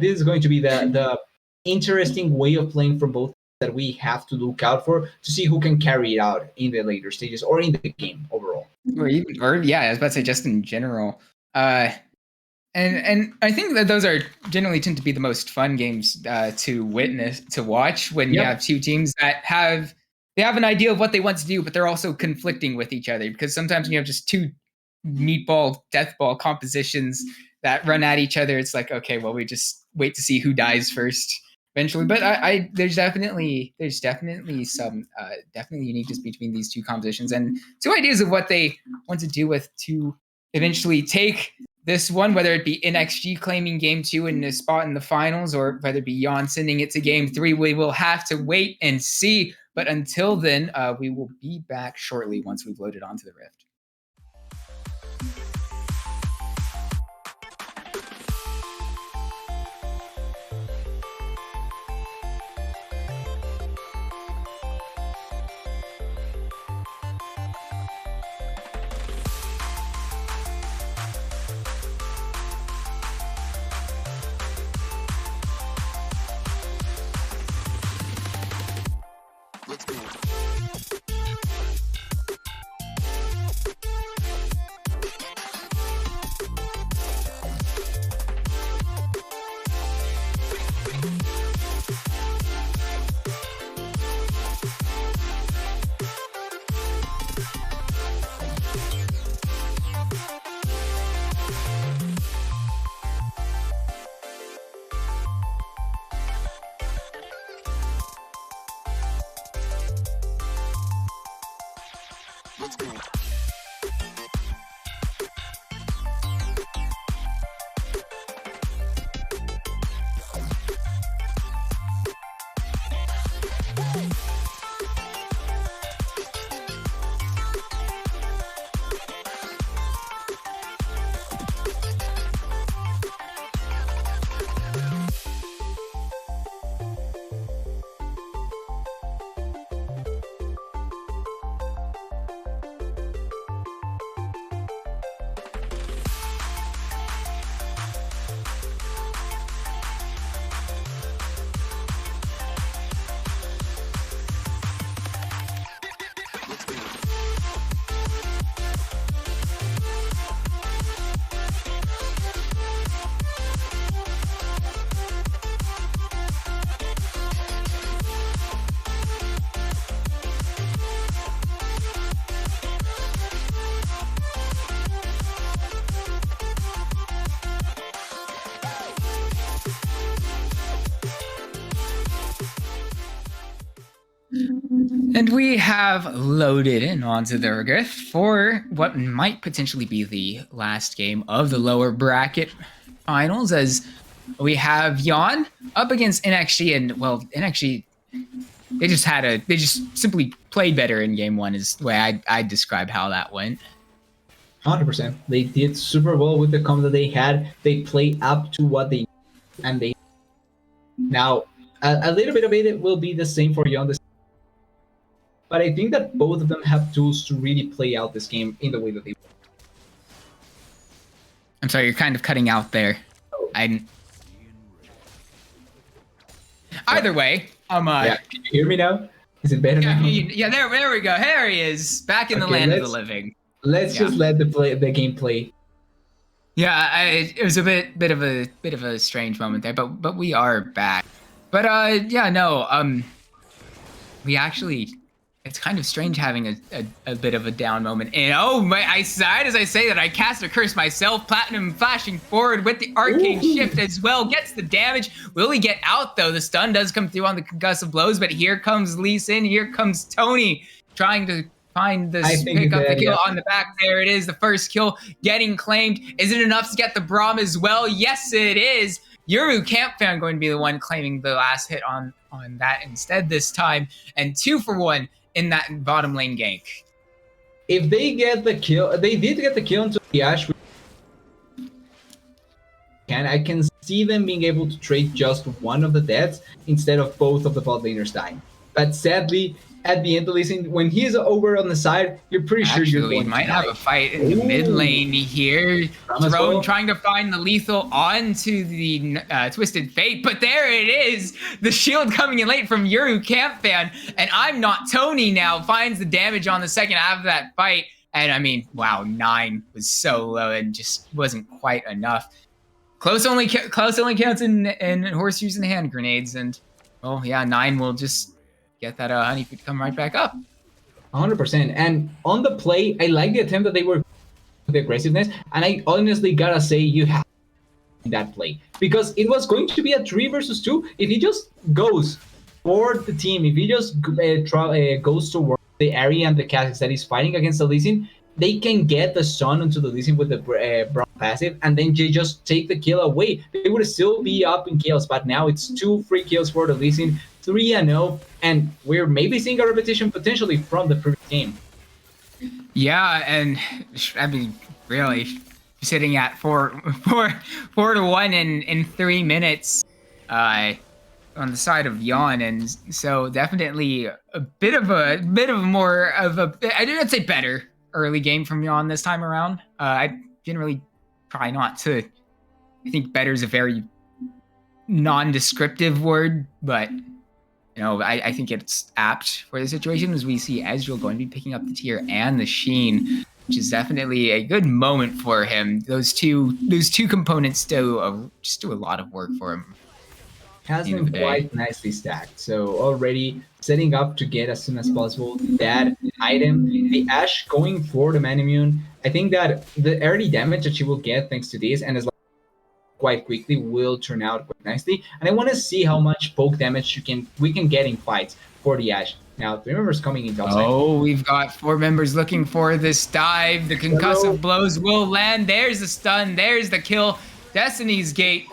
is going to be the interesting way of playing from both that we have to look out for to see who can carry it out in the later stages or in the game overall. I was about to say just in general. And I think that those are generally tend to be the most fun games to watch when you have two teams that have they have an idea of what they want to do, but they're also conflicting with each other, because sometimes when you have just two meatball, deathball compositions that run at each other, it's like, okay, well, we just wait to see who dies first eventually. But there's definitely some definitely uniqueness between these two compositions and two ideas of what they want to do with to eventually take this one, whether it be NXG claiming game 2 in a spot in the finals, or whether it be Yon sending it to game 3. We will have to wait and see. But until then, we will be back shortly once we've loaded onto the Rift. And we have loaded in onto the Rift for what might potentially be the last game of the lower bracket finals, as we have Yon up against NXG. And well, NXG, they just simply played better in game 1 is the way I'd describe how that went. 100%. They did super well with the comp that they had. They played up to what they and they now a little bit of it will be the same for Yon. But I think that both of them have tools to really play out this game in the way that they want. I'm sorry, you're kind of cutting out there. Either way, yeah. Can you hear me now? Is it better now? Yeah, there we go. There he is, back in the land of the living. Let's just let the game play. Yeah, it was a bit of a strange moment there, but we are back. But we actually. It's kind of strange having a bit of a down moment. And I sighed as I say that. I cast a curse myself. Platinum flashing forward with the arcane shift as well. Gets the damage. Will he get out though? The stun does come through on the concussive blows, but here comes Lee Sin. Here comes Tony trying to find this pick up the kill on the back. There it is. The first kill getting claimed. Is it enough to get the Braum as well? Yes, it is. Yoru Campfan going to be the one claiming the last hit on that instead this time. And 2 for 1. In that bottom lane gank. If they get the kill, they did get the kill into the Ashe. And I can see them being able to trade just one of the deaths instead of both of the bot laners dying. But sadly, at the end of this, when he's over on the side, you're pretty sure you're going to might have a fight in the mid lane here. Throne trying to find the lethal onto the Twisted Fate, but there it is. The shield coming in late from Yoru Campfan, and I'm Not Tony now finds the damage on the second half of that fight. And I mean, wow, 9 was so low and just wasn't quite enough. Close only counts in horseshoes and hand grenades, and well, yeah, 9 will just get that honeyfoot come right back up. 100%. And on the play, I like the attempt that they were the aggressiveness, and I honestly gotta say you have that play because it was going to be a 3 versus 2 if he just goes for the team, if he just goes toward the area and the Kha'Zix that he's fighting against the Lee Sin, they can get the stun onto the Lee Sin with the Braum passive, and then they just take the kill away. They would still be up in kills, but now it's 2 free kills for the Lee Sin, 3-0, and we're maybe seeing a repetition potentially from the previous game. Yeah, and I mean, really, sitting at 4-1 in 3 minutes on the side of Yon, and so definitely a bit of a more of a, I didn't say better early game from Yon this time around. I generally try not to. I think better is a very non-descriptive word, but you know, I think it's apt for the situation as we see Ezreal going to be picking up the tier and the Sheen, which is definitely a good moment for him. Those two components just do a lot of work for him. Has them quite nicely stacked. So already setting up to get as soon as possible that item. The Ashe going for the man immune. I think that the early damage that she will get thanks to this and as quite quickly will turn out quite nicely. And I want to see how much poke damage we can get in fights for the Ashe. Now, 3 members coming in top side. Oh, we've got 4 members looking for this dive. The concussive blows will land. There's the stun. There's the kill. Destiny's Gate.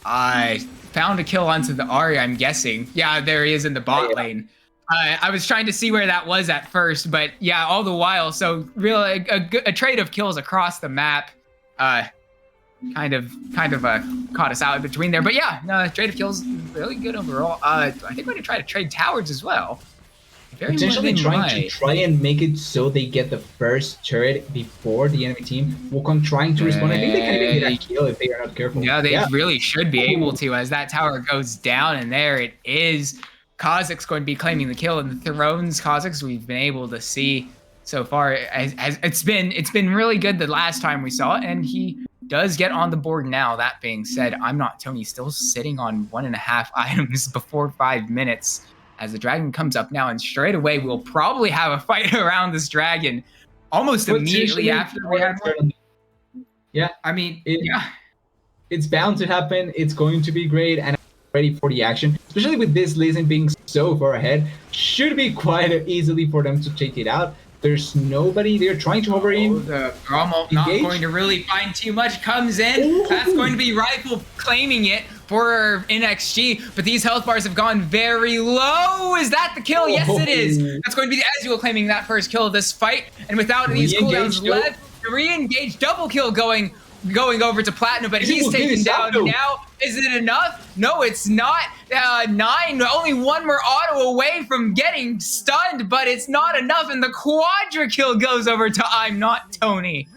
I found a kill onto the Ahri, I'm guessing. Yeah, there he is in the bot lane. I was trying to see where that was at first, but yeah, all the while. So really a trade of kills across the map. Kind of caught us out in between there, but yeah, no, trade of kills really good overall. I think we're gonna try to trade towers as well. Very potentially try and make it so they get the first turret before the enemy team will come trying to respawn. I think they can even get a kill if they are not careful. Yeah, they really should be able to as that tower goes down, and there it is. Kha'Zix going to be claiming the kill, and the Thrones Kha'Zix we've been able to see so far. It's been really good the last time we saw it, and he does get on the board now. That being said, I'm Not Tony still sitting on 1.5 items before 5 minutes as the dragon comes up now, and straight away we'll probably have a fight around this dragon almost immediately after we had one. Yeah, I mean, it's bound to happen. It's going to be great, and I'm ready for the action, especially with this Lee Sin being so far ahead. Should be quite easily for them to take it out. There's nobody. They're trying to hover in. The Rommel not going to really find too much. Comes in. Ooh. That's going to be Rifle claiming it for NXG. But these health bars have gone very low. Is that the kill? Yes, it is. That's going to be the Ezreal claiming that first kill of this fight. And without these cooldowns left, re-engage double kill going over to Platinum, but he's taken down now. Is it enough? No, it's not. 9, only 1 more auto away from getting stunned, but it's not enough, and the quadra kill goes over to I'm Not Tony.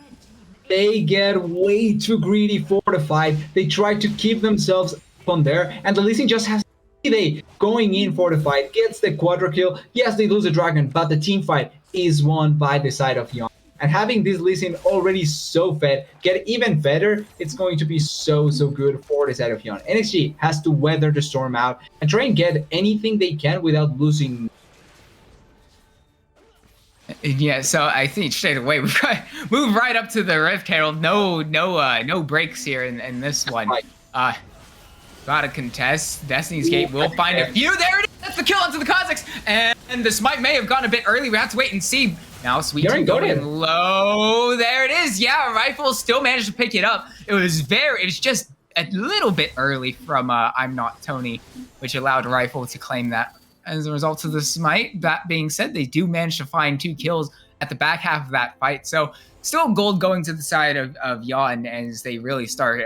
They get way too greedy for the fight. They try to keep themselves on there, and the Lee Sin just has they going in for the fight, gets the quadra kill. Yes, they lose the dragon, but the team fight is won by the side of Yon. And having this Lee Sin already so fed, get even better, it's going to be so good for the side of Yon. NXG has to weather the storm out and try and get anything they can without losing. Yeah, so I think straight away we move right up to the Rift Herald. No breaks here in this one. Gotta contest. Destiny's Gate will find a few. There it is. That's the kill onto the Kha'Zix. And the smite may have gone a bit early. We have to wait and see. Now Sweet Tea going low. There it is. Yeah, Rifle still managed to pick it up. It's just a little bit early from I'm Not Tony, which allowed Rifle to claim that as a result of the smite. That being said, they do manage to find 2 kills at the back half of that fight. So still gold going to the side of Yon as they really start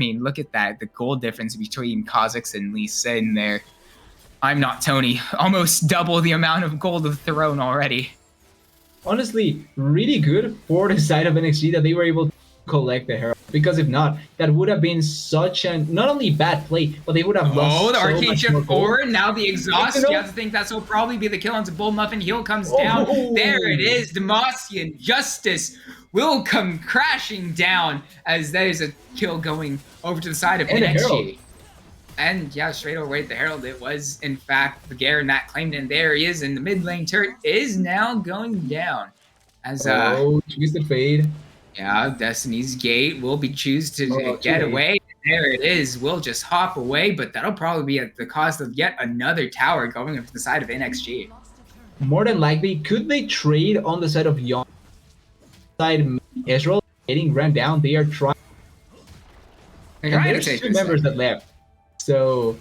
look at that. The gold difference between Kha'Zix and Lee Sin there. I'm Not Tony. Almost double the amount of gold of Throne already. Honestly, really good for the side of NXG that they were able to collect the Herald. Because if not, that would have been such a not only bad play, but they would have lost the Arcane so Shift forward. Now the exhaust. You have to think that will probably be the kill onto Bull Muffin. Heal comes down. There it is. Demacian Justice will come crashing down as there's a kill going over to the side of NXG. And yeah, straight away the Herald, it was in fact the Garen that claimed it, and there he is, and the mid lane turret is now going down. As Oh, Twisted Fade. yeah, Destiny's Gate will be choose to Oh, get too late. away. There it is. We'll just hop away, but that'll probably be at the cost of yet another tower going up to the side of NXG. More than likely, could they trade on the side of Yon? Side Israel getting run down. They are trying. They're And trying to there's take two this. members that left. So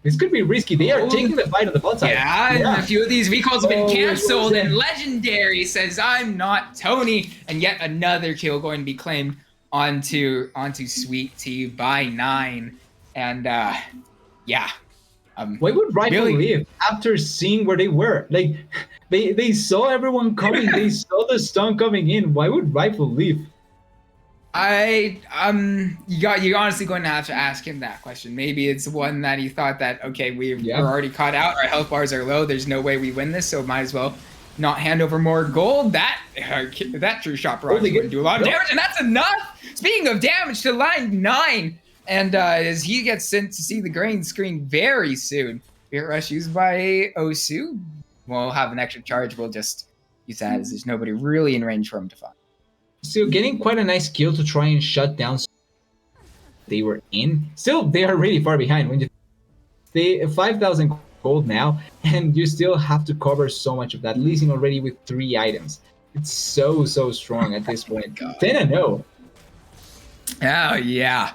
this could be risky. They are Oh. taking the fight on the bot side. Yeah, and a few of these recalls have been Oh, canceled, yes, and yes. Legendary says, I'm not Tony, and yet another kill going to be claimed onto Sweet Tea by 9. And yeah. Why would Rifle Really? leave after seeing where they were? Like, they saw everyone coming. They saw the stun coming in. Why would Rifle leave? You're honestly going to have to ask him that question. Maybe it's one that he thought that, okay, we're already caught out, our health bars are low, there's no way we win this, so might as well not hand over more gold. That true shot barrage would do a lot of damage, and that's enough. Speaking of damage, to line 9, and as he gets sent to see the green screen very soon. Spirit Rush used by Osu. We'll have an extra charge. We'll just use that as there's nobody really in range for him to find. Still getting quite a nice kill to try and shut down they were in. Still, they are really far behind. When you they 5,000 gold now, and you still have to cover so much of that, leasing already with 3 items. It's so strong at this point. 10-0. Oh yeah,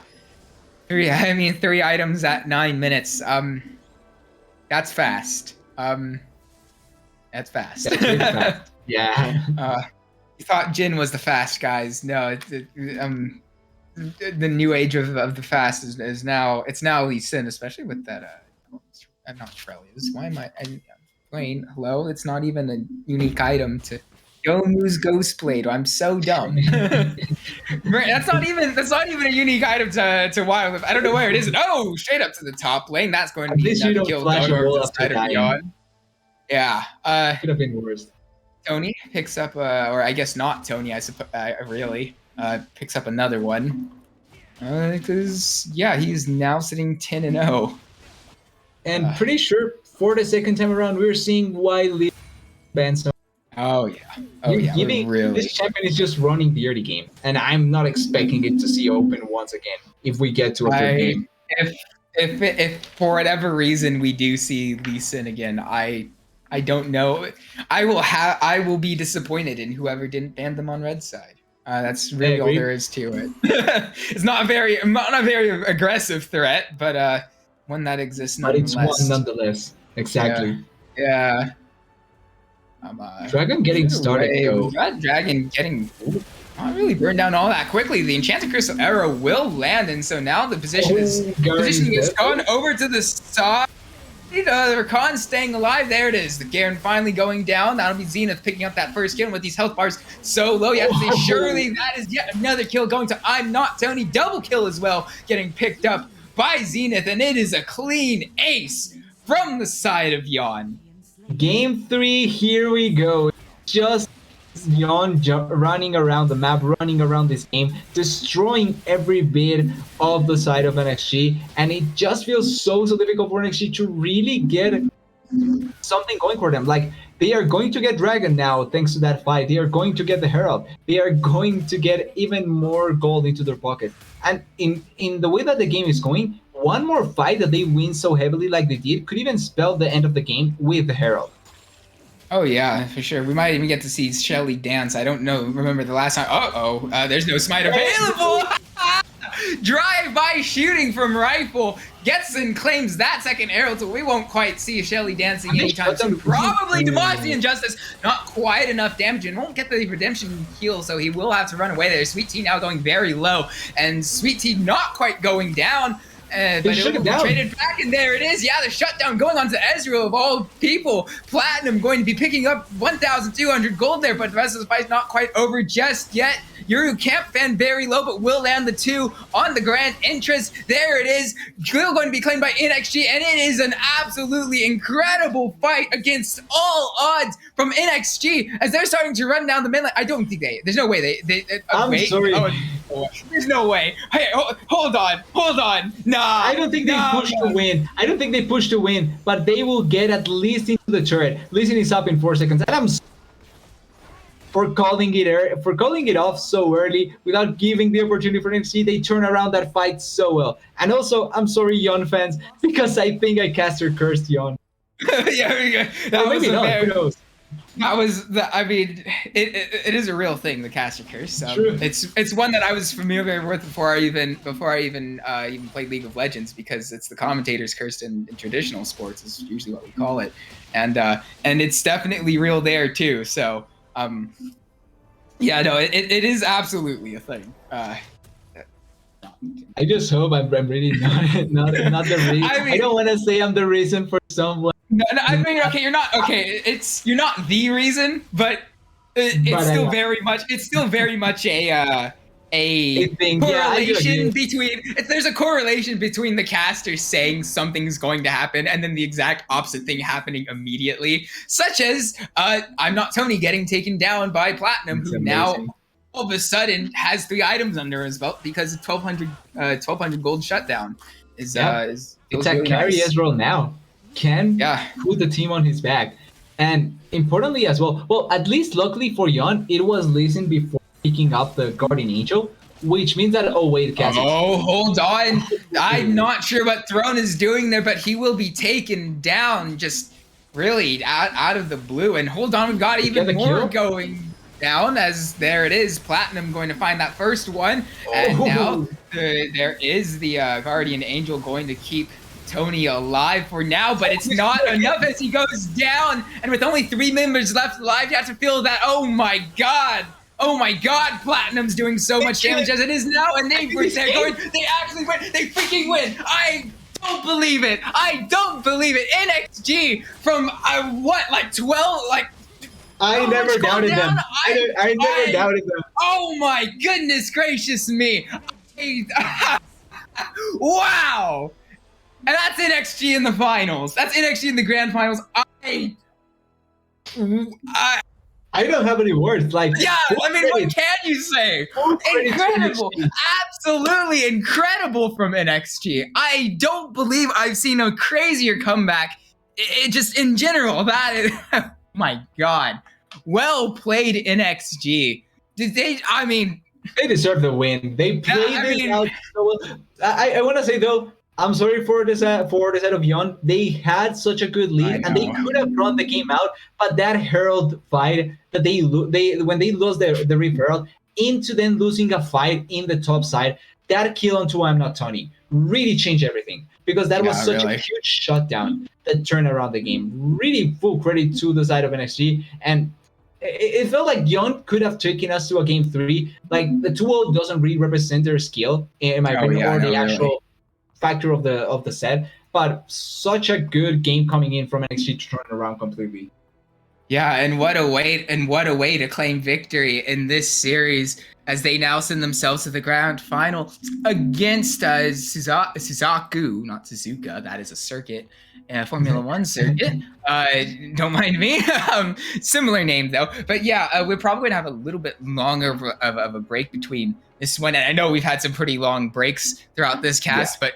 3 items at 9 minutes. That's fast. That's fast. That's really fast. Yeah. You thought Jin was the fast, guys. No, the new age of the fast is now, it's now Lee Sin, especially with that. Not Trellius. Why am I playing? Hello, it's not even a unique item to Yomu's Ghost Blade. I'm so dumb. that's not even a unique item to Wild. I don't know where it is. Oh, straight up to the top lane. That's going to be another kill going over to the side of Yon. Yeah. Could have been worse. Tony picks up, or I guess not Tony, I suppose, really, picks up another one. Because, yeah, he's now sitting 10-0. And pretty sure for the second time around, we're seeing why Lee bans. Oh, yeah. Oh, yeah, really. This champion is just running the early game. And I'm not expecting it to see open once again if we get to a third game. If for whatever reason we do see Lee Sin again, I don't know. I will be disappointed in whoever didn't ban them on red side. That's really all there is to it. It's not a very aggressive threat, but one that exists nonetheless. But it's one nonetheless. Exactly. Yeah. Dragon getting started though. Dragon getting not really burned down all that quickly. The Enchanted Crystal Arrow will land, and so now the positioning is gone over to the side. The Rakan staying alive. There it is. The Garen finally going down. That'll be Zenith picking up that first kill with these health bars so low. You have to say, surely that is yet another kill going to I'm Not Tony. Double kill as well, getting picked up by Zenith, and it is a clean ace from the side of Yon. Game 3, here we go. Just Yon running around the map, running around this game, destroying every bit of the side of NXG, and it just feels so difficult for NXG to really get something going for them. Like, they are going to get Dragon now thanks to that fight. They are going to get the Herald. They are going to get even more gold into their pocket. And in the way that the game is going, one more fight that they win so heavily like they did could even spell the end of the game with the Herald. Oh yeah, for sure. We might even get to see Shelly dance. I don't know. Remember the last time? There's no smite available. Drive-by shooting from Rifle gets and claims that second arrow, so we won't quite see Shelly dancing anytime soon. Probably Demasian Justice, not quite enough damage, and won't get the redemption heal, so he will have to run away there. Sweet Tea now going very low, and Sweet Tea not quite going down. But it will be traded back, and there it is. Yeah, the shutdown going on to Ezreal of all people. Platinum going to be picking up 1,200 gold there, but the rest of the fight's not quite over just yet. Yuru can't fan very low, but will land the 2 on the grand entrance. There it is. Still going to be claimed by NXG, and it is an absolutely incredible fight against all odds from NXG as they're starting to run down the main line. I don't think there's no way I'm wait. sorry. Oh, there's no way. Hey, hold on. Nah. I don't think they push to win. I don't think they push to win, but they will get at least into the turret. Listen is up in 4 seconds, and I'm for calling it off so early without giving the opportunity for NXT. They turn around that fight so well. And also, I'm sorry, Yon fans, because I think I caster cursed Yon. Yeah, that or was maybe not. Who knows? That was the. I mean, it is a real thing, the caster curse. True. It's one that I was familiar with before I even played League of Legends, because it's the commentator's curse in traditional sports is usually what we call it, and it's definitely real there too. So yeah, no, it is absolutely a thing. I just hope I'm really not the reason. I don't want to say I'm the reason for someone. No, I mean, okay, you're not okay. You're not the reason, but it's still very much a thing. correlation between. There's a correlation between the caster saying something's going to happen and then the exact opposite thing happening immediately, such as I'm Not Tony getting taken down by Platinum, who now all of a sudden has 3 items under his belt because 1200 gold shutdown is it's a really carry nice. Ezreal now. Can put the team on his back. And importantly as well, at least luckily for Yon, it was listened before picking up the Guardian Angel, which means that, oh wait, Cassie. Oh, hold on. I'm not sure what Throne is doing there, but he will be taken down just really out of the blue. And hold on, we've got even more going down, as there it is. Platinum going to find that first one. And now there is the Guardian Angel going to keep Tony alive for now, but it's not enough as he goes down. And with only 3 members left alive, you have to feel that, oh my god, Platinum's doing so much damage as it is now, and they actually win. They freaking win. I don't believe it. NXG from 12, I never doubted them. I never doubted them. Oh my goodness gracious me. Wow. And that's NXG in the finals. That's NXG in the grand finals. I don't have any words. What can you say? Incredible. Absolutely incredible from NXG. I don't believe I've seen a crazier comeback. It just in general, that is, oh my god. Well played, NXG. They deserve the win. They played this out so well. I want to say though, I'm sorry for the side of Yon. They had such a good lead, and they could have drawn the game out. But that Herald fight that when they lost the Reef Herald into then losing a fight in the top side, that kill onto I'm Not Tony really changed everything, because that was such a huge shutdown that turned around the game. Really full credit to the side of NXG, and it felt like Yon could have taken us to a game 3. Like the 2-0 doesn't really represent their skill in my opinion, or the actual factor of the set, but such a good game coming in from NXT to turn around completely. Yeah, and what a way to claim victory in this series, as they now send themselves to the grand final against Suzaku, not Suzuka. That is a circuit, Formula One circuit. Don't mind me. Similar name though, but yeah, we're probably gonna have a little bit longer of a break between this one. And I know we've had some pretty long breaks throughout this cast, but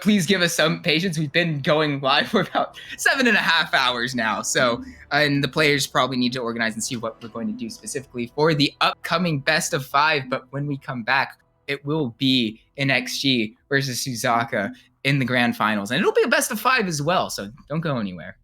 please give us some patience. We've been going live for about 7.5 hours now. So, and the players probably need to organize and see what we're going to do specifically for the upcoming best of 5. But when we come back, it will be NXG versus Suzaka in the grand finals. And it'll be a best of 5 as well. So don't go anywhere.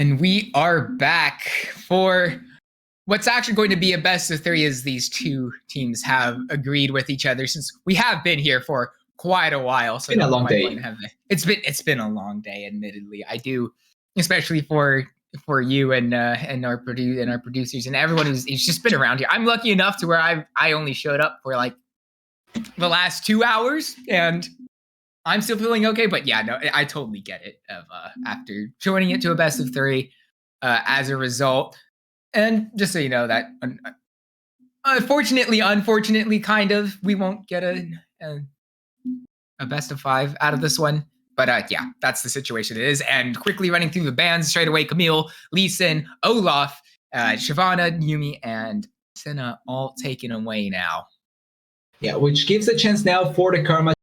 And we are back for what's actually going to be a best of 3, as these two teams have agreed with each other, since we have been here for quite a while. So It's been a long day. It's been a long day, admittedly. I do, especially for you and our producers and everyone who's just been around here. I'm lucky enough to where I only showed up for like the last 2 hours, and I'm still feeling okay. But yeah, no, I totally get it. After joining it to a best of 3, as a result, and just so you know that, unfortunately, kind of, we won't get a best of 5 out of this one. But yeah, that's the situation it is. And quickly running through the bands straight away: Camille, Lee Sin, Olaf, Shyvana, Yumi, and Senna all taken away now. Yeah, which gives a chance now for the Karma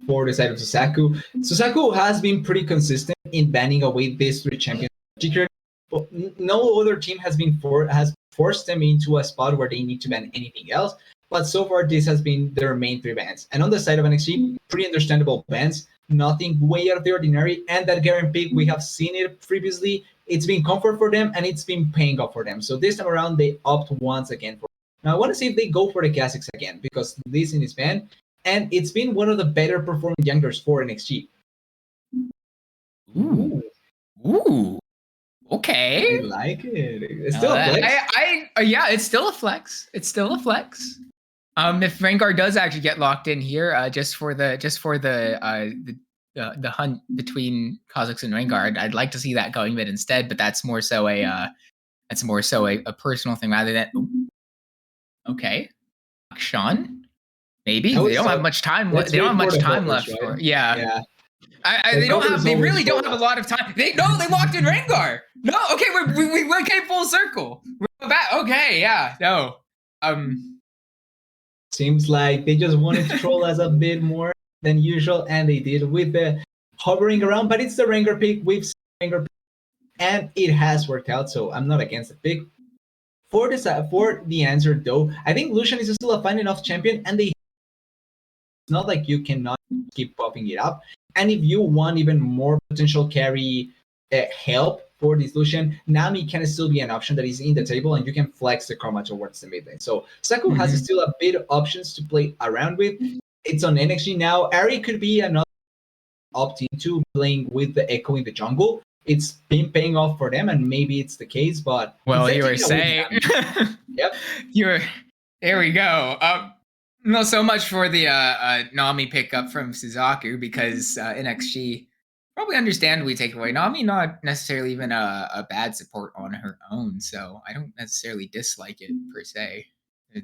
for the side of Susaku. Susaku has been pretty consistent in banning away these 3 champions. Particularly, no other team has forced them into a spot where they need to ban anything else. But so far, this has been their main 3 bans. And on the side of NXT, pretty understandable bans. Nothing way out of the ordinary. And that Garen pick, we have seen it previously. It's been comfort for them, and it's been paying off for them. So this time around, they opt once again for it. Now, I want to see if they go for the classics again, because Lee Sin is banned. And it's been one of the better performing youngsters for NXT. Ooh. Okay. I like it. It's still a flex. Yeah, it's still a flex. It's still a flex. If Rengar does actually get locked in here, just for the hunt between Kha'Zix and Rengar, I'd like to see that going mid instead. But that's more so a personal thing rather than. Okay, Sean. Maybe they don't have much time. They don't have much time left for. Yeah. They really don't have a lot of time. They locked in Rengar. No, okay, we came full circle. We're back. Okay, yeah, no. Seems like they just wanted to troll us a bit more than usual, and they did with the hovering around. But it's the Rengar pick. We've seen Rengar pick, and it has worked out. So I'm not against the pick. For the answer though, I think Lucian is still a fine enough champion, and it's not like you cannot keep popping it up. And if you want even more potential carry help for this Lucian, Nami can still be an option that is in the table, and you can flex the Karma towards the mid lane. So Saku has still a bit of options to play around with. It's on NXT now. Ari could be another opt into playing with the Echo in the jungle. It's been paying off for them, and maybe it's the case, but... Well, you were saying... Yep. There we go. Not so much for the Nami pickup from Suzaku, because NXT probably understandably take away Nami, not necessarily even a bad support on her own, so I don't necessarily dislike it per se.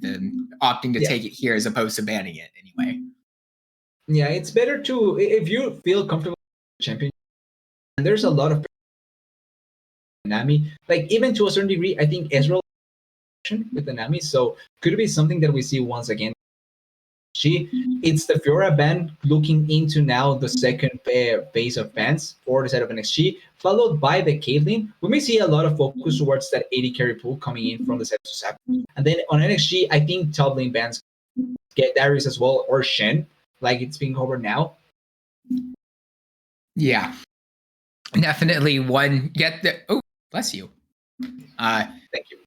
Than opting to take it here as opposed to banning it anyway. Yeah, it's better to, if you feel comfortable with the champion, and there's a lot of Nami, like even to a certain degree, I think Ezreal with the Nami, so could it be something that we see once again? It's the Fiora ban looking into now the second phase of bans for the side of NXT, followed by the Caitlyn. We may see a lot of focus towards that AD carry pool coming in from the side of Susaku. And then on NXT, I think top lane bans get Darius as well, or Shen, like it's being covered now. Yeah, definitely one. Get the bless you. Thank you.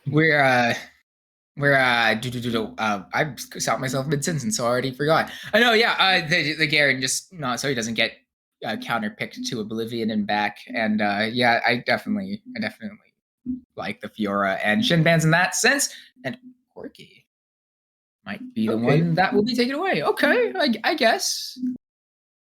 I stopped myself mid-sentence, so I already forgot. I know, yeah. The Garen just not so he doesn't get counter picked to Oblivion and back, and yeah, I definitely like the Fiora and Shin bans in that sense, and Corki might be the one that will be taken away. Okay, I guess.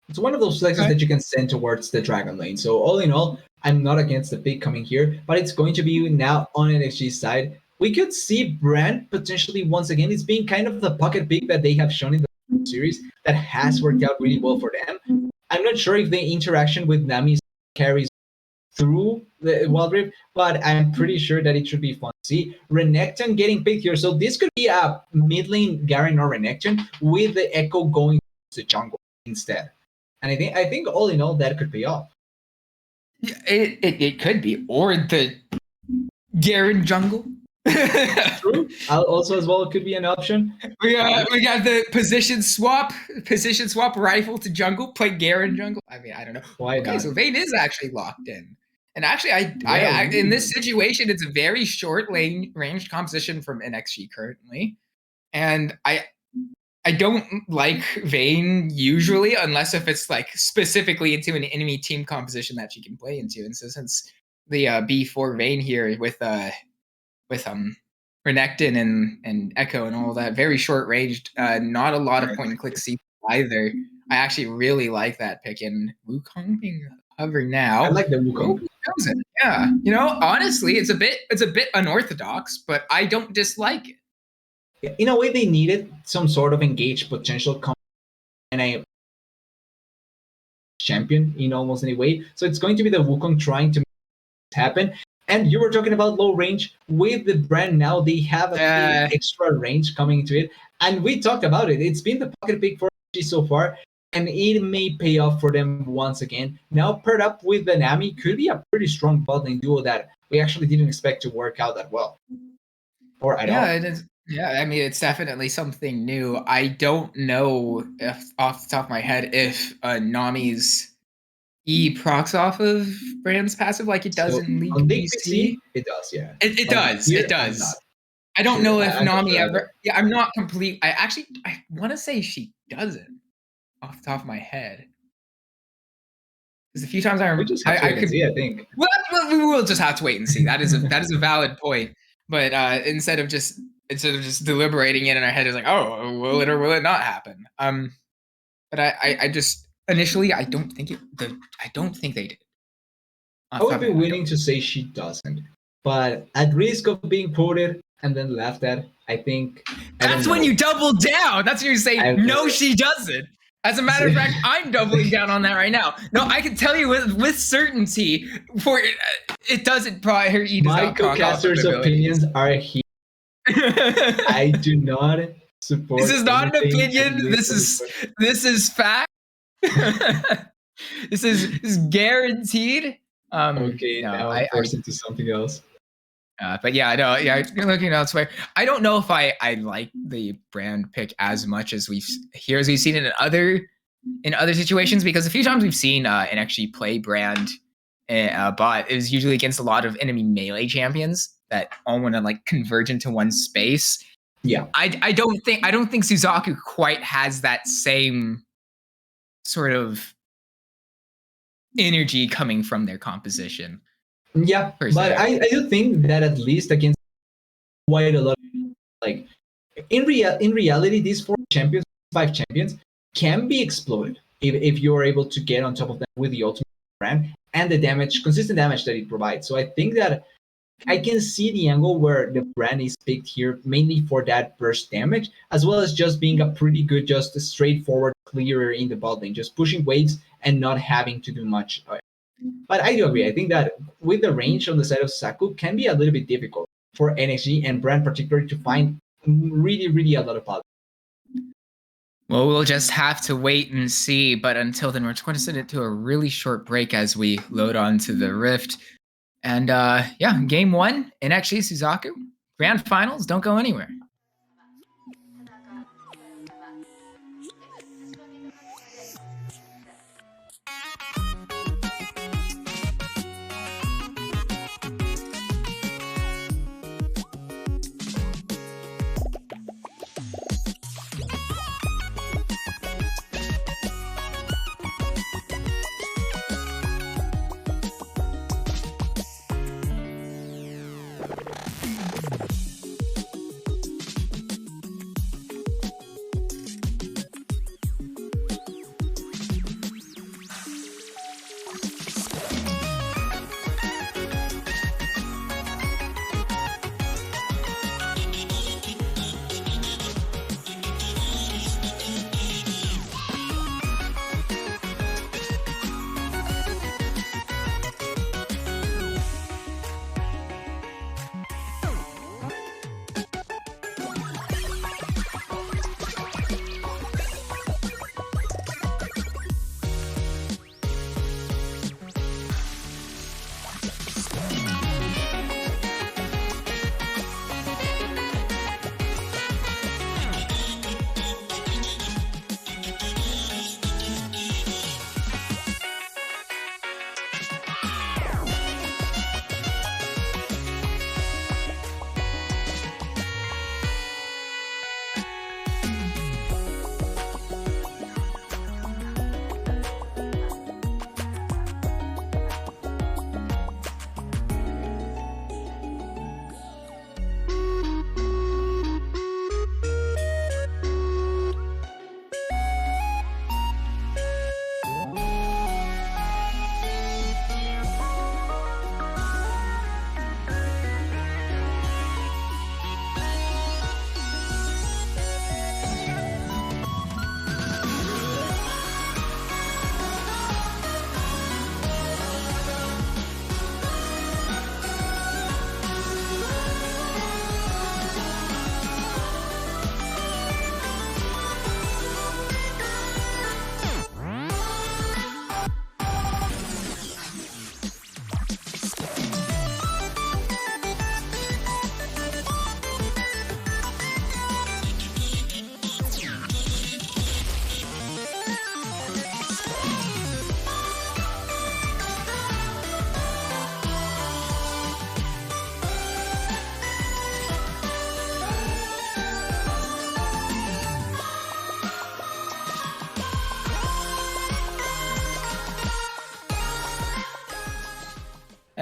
It's one of those flexes that you can send towards the Dragon lane. So all in all, I'm not against the pick coming here, but it's going to be now on NXG's side. We could see Brand potentially once again. It's been kind of the pocket pick that they have shown in the series that has worked out really well for them. I'm not sure if the interaction with Nami carries through the Wild Rift, but I'm pretty sure that it should be fun to see. Renekton getting picked here. So this could be a mid lane Garen or Renekton with the Echo going to the jungle instead. And I think all in all, that could pay off. Yeah, it could be. Or the Garen jungle. True. Also, as well, it could be an option. We got the position swap rifle to jungle. Play Garen jungle. I mean, I don't know. Why not? So Vayne is actually locked in. And actually, I in this situation, it's a very short range composition from NXG currently, and I don't like Vayne usually, unless if it's like specifically into an enemy team composition that she can play into. And so since the B4 Vayne here with Renekton and Echo and all that, very short ranged, not a lot of point and click C either. I actually really like that pick, and Wukong being hover now. I like the Wukong. Yeah, honestly, it's a bit unorthodox, but I don't dislike it. In a way, they needed some sort of engaged potential and a champion in almost any way. So it's going to be the Wukong trying to make this happen. And you were talking about low range. With the brand now, they have a extra range coming into it. And we talked about it. It's been the pocket pick for NXG so far, and it may pay off for them once again. Now, paired up with the Nami, could be a pretty strong bot lane duo that we actually didn't expect to work out that well. Or at all. It is. Yeah, I mean, it's definitely something new. I don't know if, off the top of my head, if Nami's E procs off of Brand's passive like it does in League PC. It does, yeah. It does. Here, it does. I don't know if Nami ever. Yeah, I'm not complete. I want to say she doesn't, off the top of my head. Because a few times I remember, I could. See, I think. Well, we will just have to wait and see. That is a valid point. But instead of just deliberating it in our head, it's like, oh, will it or will it not happen? But I just initially I don't think they did. I would be willing to say she doesn't, but at risk of being quoted and then laughed at, I think that's when you double down. That's when you say no, she doesn't. As a matter of fact, I'm doubling down on that right now. No, I can tell you with certainty, for it doesn't probably. My co-casters' opinions are here. I do not support. This is not an opinion. This is fact. This is guaranteed. Okay, now I'm forced into something else. But yeah, no, yeah, looking elsewhere. I don't know if I like the brand pick as much as we've seen it in other situations, because a few times we've seen and actually play brand bot, it was usually against a lot of enemy melee champions that all want to like converge into one space. Yeah, I don't think Suzaku quite has that same sort of energy coming from their composition. Yeah, but I do think that at least against quite a lot of, like in reality, these 5 champions can be exploded if you're able to get on top of them with the ultimate brand and the consistent damage that it provides. So I think that I can see the angle where the brand is picked here mainly for that burst damage, as well as just being a pretty good, just a straightforward clearer in the bot lane, just pushing waves and not having to do much. But I do agree. I think that with the range on the side of Saku can be a little bit difficult for NXG and brand particularly to find really, really a lot of positive. Well, we'll just have to wait and see. But until then, we're just going to send it to a really short break as we load onto the Rift. And game 1 in NXG Suzaku. Grand finals, don't go anywhere.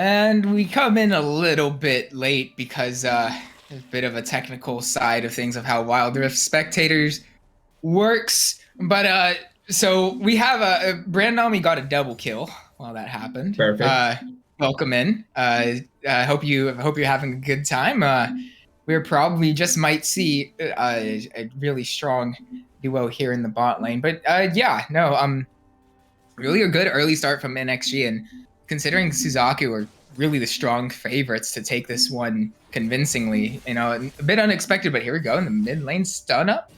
And we come in a little bit late because there's a bit of a technical side of things of how Wild Rift Spectators works. But so we have Brandami got a double kill while that happened. Perfect. Welcome in. Hope you're having a good time. We probably just might see a really strong duo here in the bot lane. But really a good early start from NXG, and considering Suzaku are really the strong favorites to take this one convincingly, a bit unexpected, but here we go in the mid lane stun up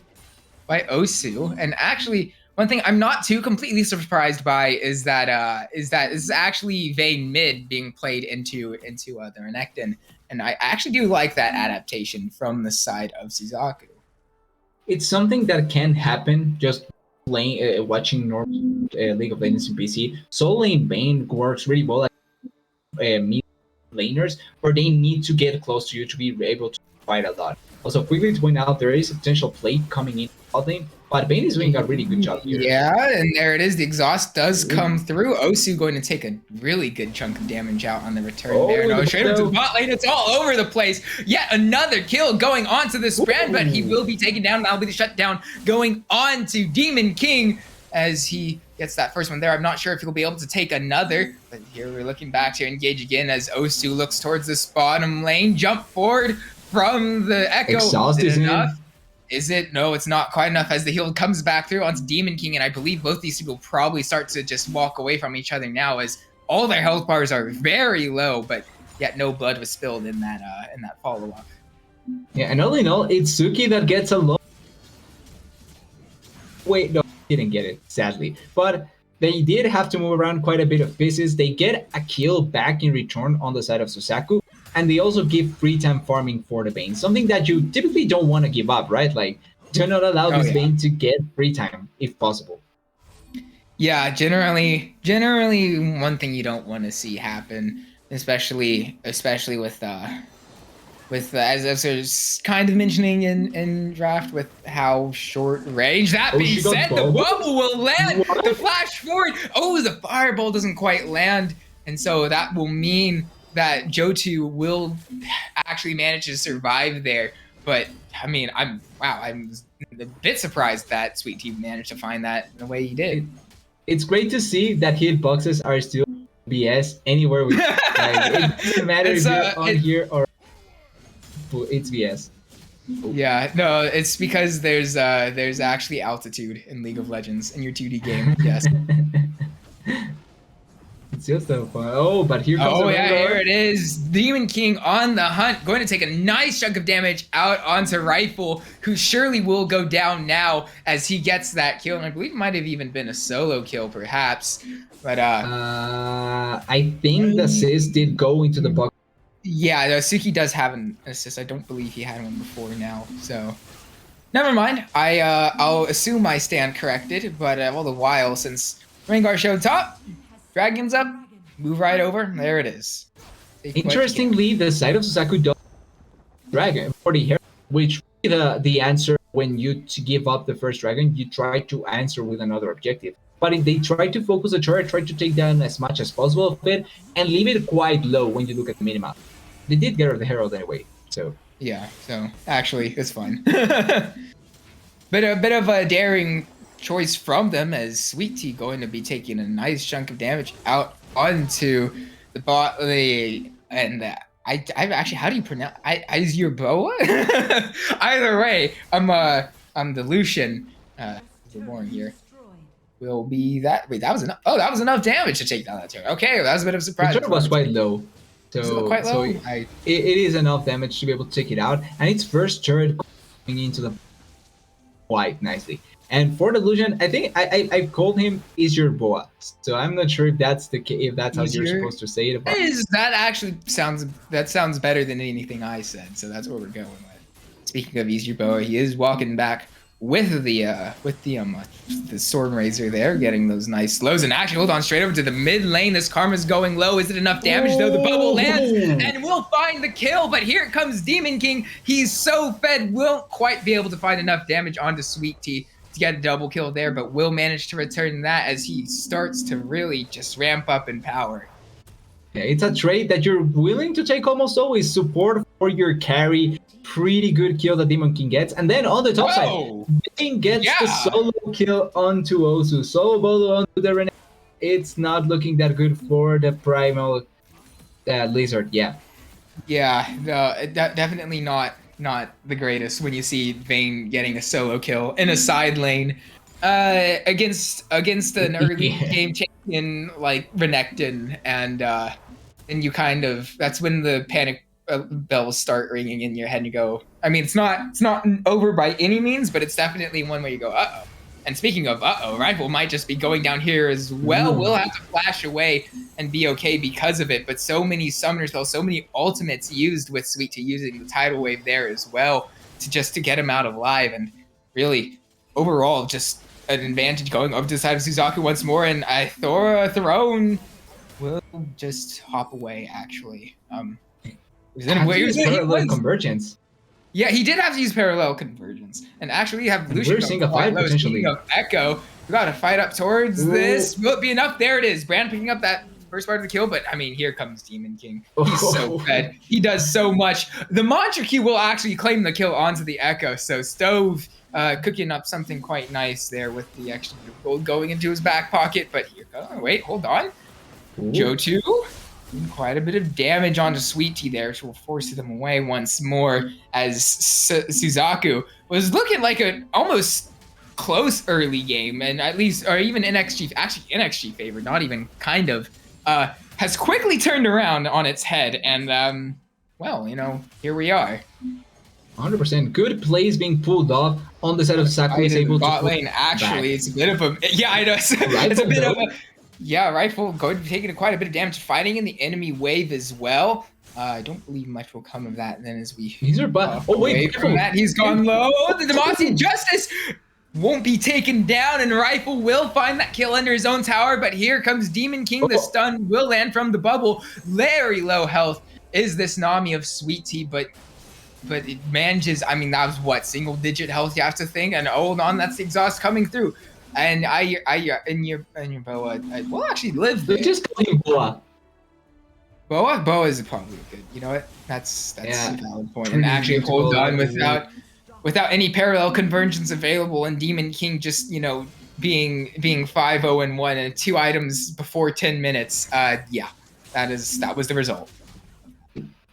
by Osu. And actually, one thing I'm not too completely surprised by is that this is actually Vayne mid being played into the Renekton, and I actually do like that adaptation from the side of Suzaku. It's something that can happen just playing, watching normal League of Legends in PC. Solo lane Vayne works really well at mid laners, where they need to get close to you to be able to fight a lot. Also, quickly to point out, there is a potential plate coming in bot lane, but Vayne is doing a really good job here. Yeah, and there it is. The exhaust does come through. Osu going to take a really good chunk of damage out on the return there. No, straight up to the bot lane. It's all over the place. Yet another kill going on to this brand, but he will be taken down. That'll be the shutdown going on to Demon King as he gets that first one there. I'm not sure if he'll be able to take another, but here we're looking back to engage again as Osu looks towards this bottom lane. Jump forward from the Echo. Exhaust is enough. Is it? No, it's not quite enough as the heal comes back through onto Demon King, and I believe both these people probably start to just walk away from each other now as all their health bars are very low, but yet no blood was spilled in that follow-up. Yeah, and all in all, it's Suki that gets a low. Wait, no, didn't get it, sadly. But they did have to move around quite a bit of pieces. They get a kill back in return on the side of Suzaku, and they also give free time farming for the Vayne, something that you typically don't want to give up, right? Like, do not allow this Vayne to get free time if possible. Yeah, generally one thing you don't want to see happen, especially with as I was kind of mentioning in draft, with how short range. That being said, the bubble will land. What? The flash forward. Oh, the fireball doesn't quite land, and so that will mean that Johto will actually manage to survive there. But I mean, I'm a bit surprised that Sweet Tea managed to find that in the way he did. It's great to see that hitboxes are still BS anywhere we. Like, it doesn't matter if you're on here or it's BS. Yeah, no, it's because there's actually altitude in League of Legends in your 2D game. Yes. It's just so fun. Oh, but here comes here it is. Demon King on the hunt, going to take a nice chunk of damage out onto Rifle, who surely will go down now as he gets that kill. And I believe it might have even been a solo kill, perhaps. But I think the assist did go into the bucket. Yeah, Suki does have an assist. I don't believe he had one before now, so never mind. I'll assume I stand corrected, but all the while, since Rengar showed top, Dragon's up, move right over. There it is. Interestingly, the side of Suzaku does dragon for the hero, which the answer when you give up the first dragon, you try to answer with another objective. But if they try to focus the turret, try to take down as much as possible of it, and leave it quite low when you look at the minimap. They did get rid of the Herald anyway, so. Yeah, so actually, it's fine. But a bit of a daring choice from them, as Sweet Tea going to be taking a nice chunk of damage out onto the bot lane. And I actually, how do you pronounce? Is your boa? Either way, I'm the Lucian. Reborn here. Will be that. Wait, that was enough. Oh, that was enough damage to take down that turret. Okay, that was a bit of a surprise. The turret was quite low. So, quite low? It is enough damage to be able to take it out. And its first turret going into the quite nicely. And for the Lucian, I think I called him "Is your boa," so I'm not sure if that's the if that's how you're supposed to say it. That actually sounds better than anything I said, so that's what we're going with. Speaking of "Is your boa," he is walking back with the Sword Razor there, getting those nice slows. And actually, hold on, straight over to the mid lane. This Karma's going low. Is it enough damage? No, the bubble lands and will find the kill. But here comes Demon King. He's so fed, won't quite be able to find enough damage onto Sweet Tea to get a double kill there, but will manage to return that as he starts to really just ramp up in power. Yeah, it's a trait that you're willing to take almost always. Support for your carry, pretty good kill that Demon King gets. And then on the top side, Whoa! Bane gets the Yeah. solo kill onto Osu. Solo bolo onto the Renekton. It's not looking that good for the Primal Lizard. Yeah. Yeah, no, definitely not the greatest when you see Vayne getting a solo kill in a side lane against an early Yeah. game champion like Renekton, and you kind of that's when the panic bells start ringing in your head and you go, I mean, it's not over by any means, but it's definitely one where you go, uh-oh. And speaking of uh-oh, Rifle might just be going down here as well. Ooh. We'll have to flash away and be okay because of it. But so many summoner spells, so many ultimates used with Sweet Tea using the tidal wave there as well to get him out alive. And really, overall, just an advantage going over to the side of Suzaku once more. And Ithora Throne will just hop away, actually. Parallel convergence. Yeah, he did have to use parallel convergence. And actually, we have And Lucian. we're seeing a fight potentially. Speaking of Echo, we got to fight up towards this. Will it be enough? There it is. Brand picking up that first part of the kill, but I mean, here comes Demon King. He's so fed. He does so much. The Mantra Q will actually claim the kill onto the Echo. So Stove cooking up something quite nice there with the extra gold going into his back pocket. But here, wait, hold on. Johto. Quite a bit of damage onto Sweet Tea there, which will force them away once more as Suzaku was looking like an almost close early game, and at least, or even NXG favored, not even kind of, has quickly turned around on its head, and well, you know, here we are. 100% good plays being pulled off on the side of Saku is able to bot lane. Actually, back. It's a bit of a I know it's a bit of a. Yeah, Rifle going to be taking quite a bit of damage, fighting in the enemy wave as well. I don't believe much will come of that. And then as we from that, he's gone low. The Demacia Justice won't be taken down, and Rifle will find that kill under his own tower. But here comes Demon King. The stun will land from the bubble. Very low health is this Nami of Sweet Tea, but it manages. I mean, that was what, single digit health, you have to think, and hold on, that's the exhaust coming through. And in your Boa, will actually live there. Just call him Boa. Boa is probably good. You know what? That's a valid point. And Pretty actually good to hold go on there. without any parallel convergence available, and Demon King just, you know, being 5-0-1 and 2 items before 10 minutes. Yeah, that was the result.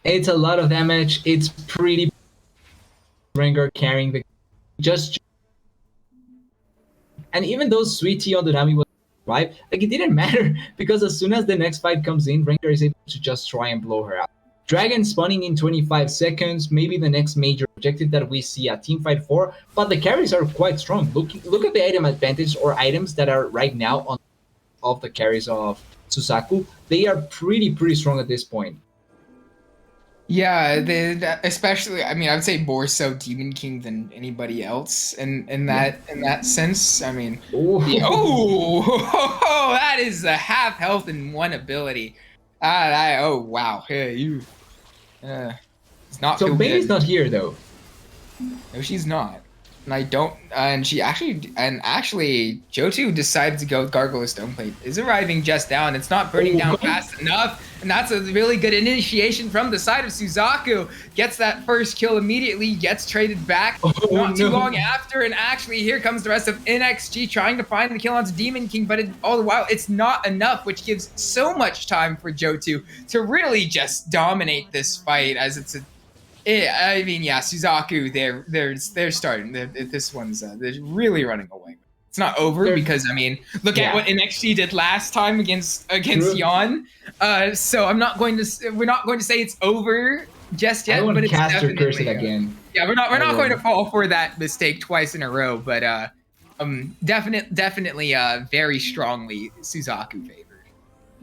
It's a lot of damage. It's pretty. Rengar carrying the and even though Sweet Tea on the Nami was right, like, it didn't matter because as soon as the next fight comes in, Rengar is able to just try and blow her out. Dragon spawning in 25 seconds, maybe the next major objective that we see a team fight for, but the carries are quite strong. Look at the item advantage or items that are right now on of the carries of Suzaku. They are pretty strong at this point. Yeah, especially, I mean, I would say more so Demon King than anybody else in that sense. I mean, that is a half health and 1 ability. Oh wow, hey you. It's not. So Bane is not here though. No, she's not. And I don't. And actually, Johto decided to go with Gargoyle Stoneplate. Is arriving just now, and it's not burning down fast enough. And that's a really good initiation from the side of Suzaku. Gets that first kill immediately. Gets traded back not too long after. And actually, here comes the rest of NXG trying to find the kill onto Demon King. But all the while, it's not enough, which gives so much time for Johto to really just dominate this fight. As it's a I mean, yeah, Suzaku, they're starting. This one's they're really running away. It's not over because, I mean, look at what NXT did last time against Yon. So we're not going to say it's over just yet. But it's definitely curse it again. Yeah, we're not going to fall for that mistake twice in a row. But definitely very strongly Suzaku favored.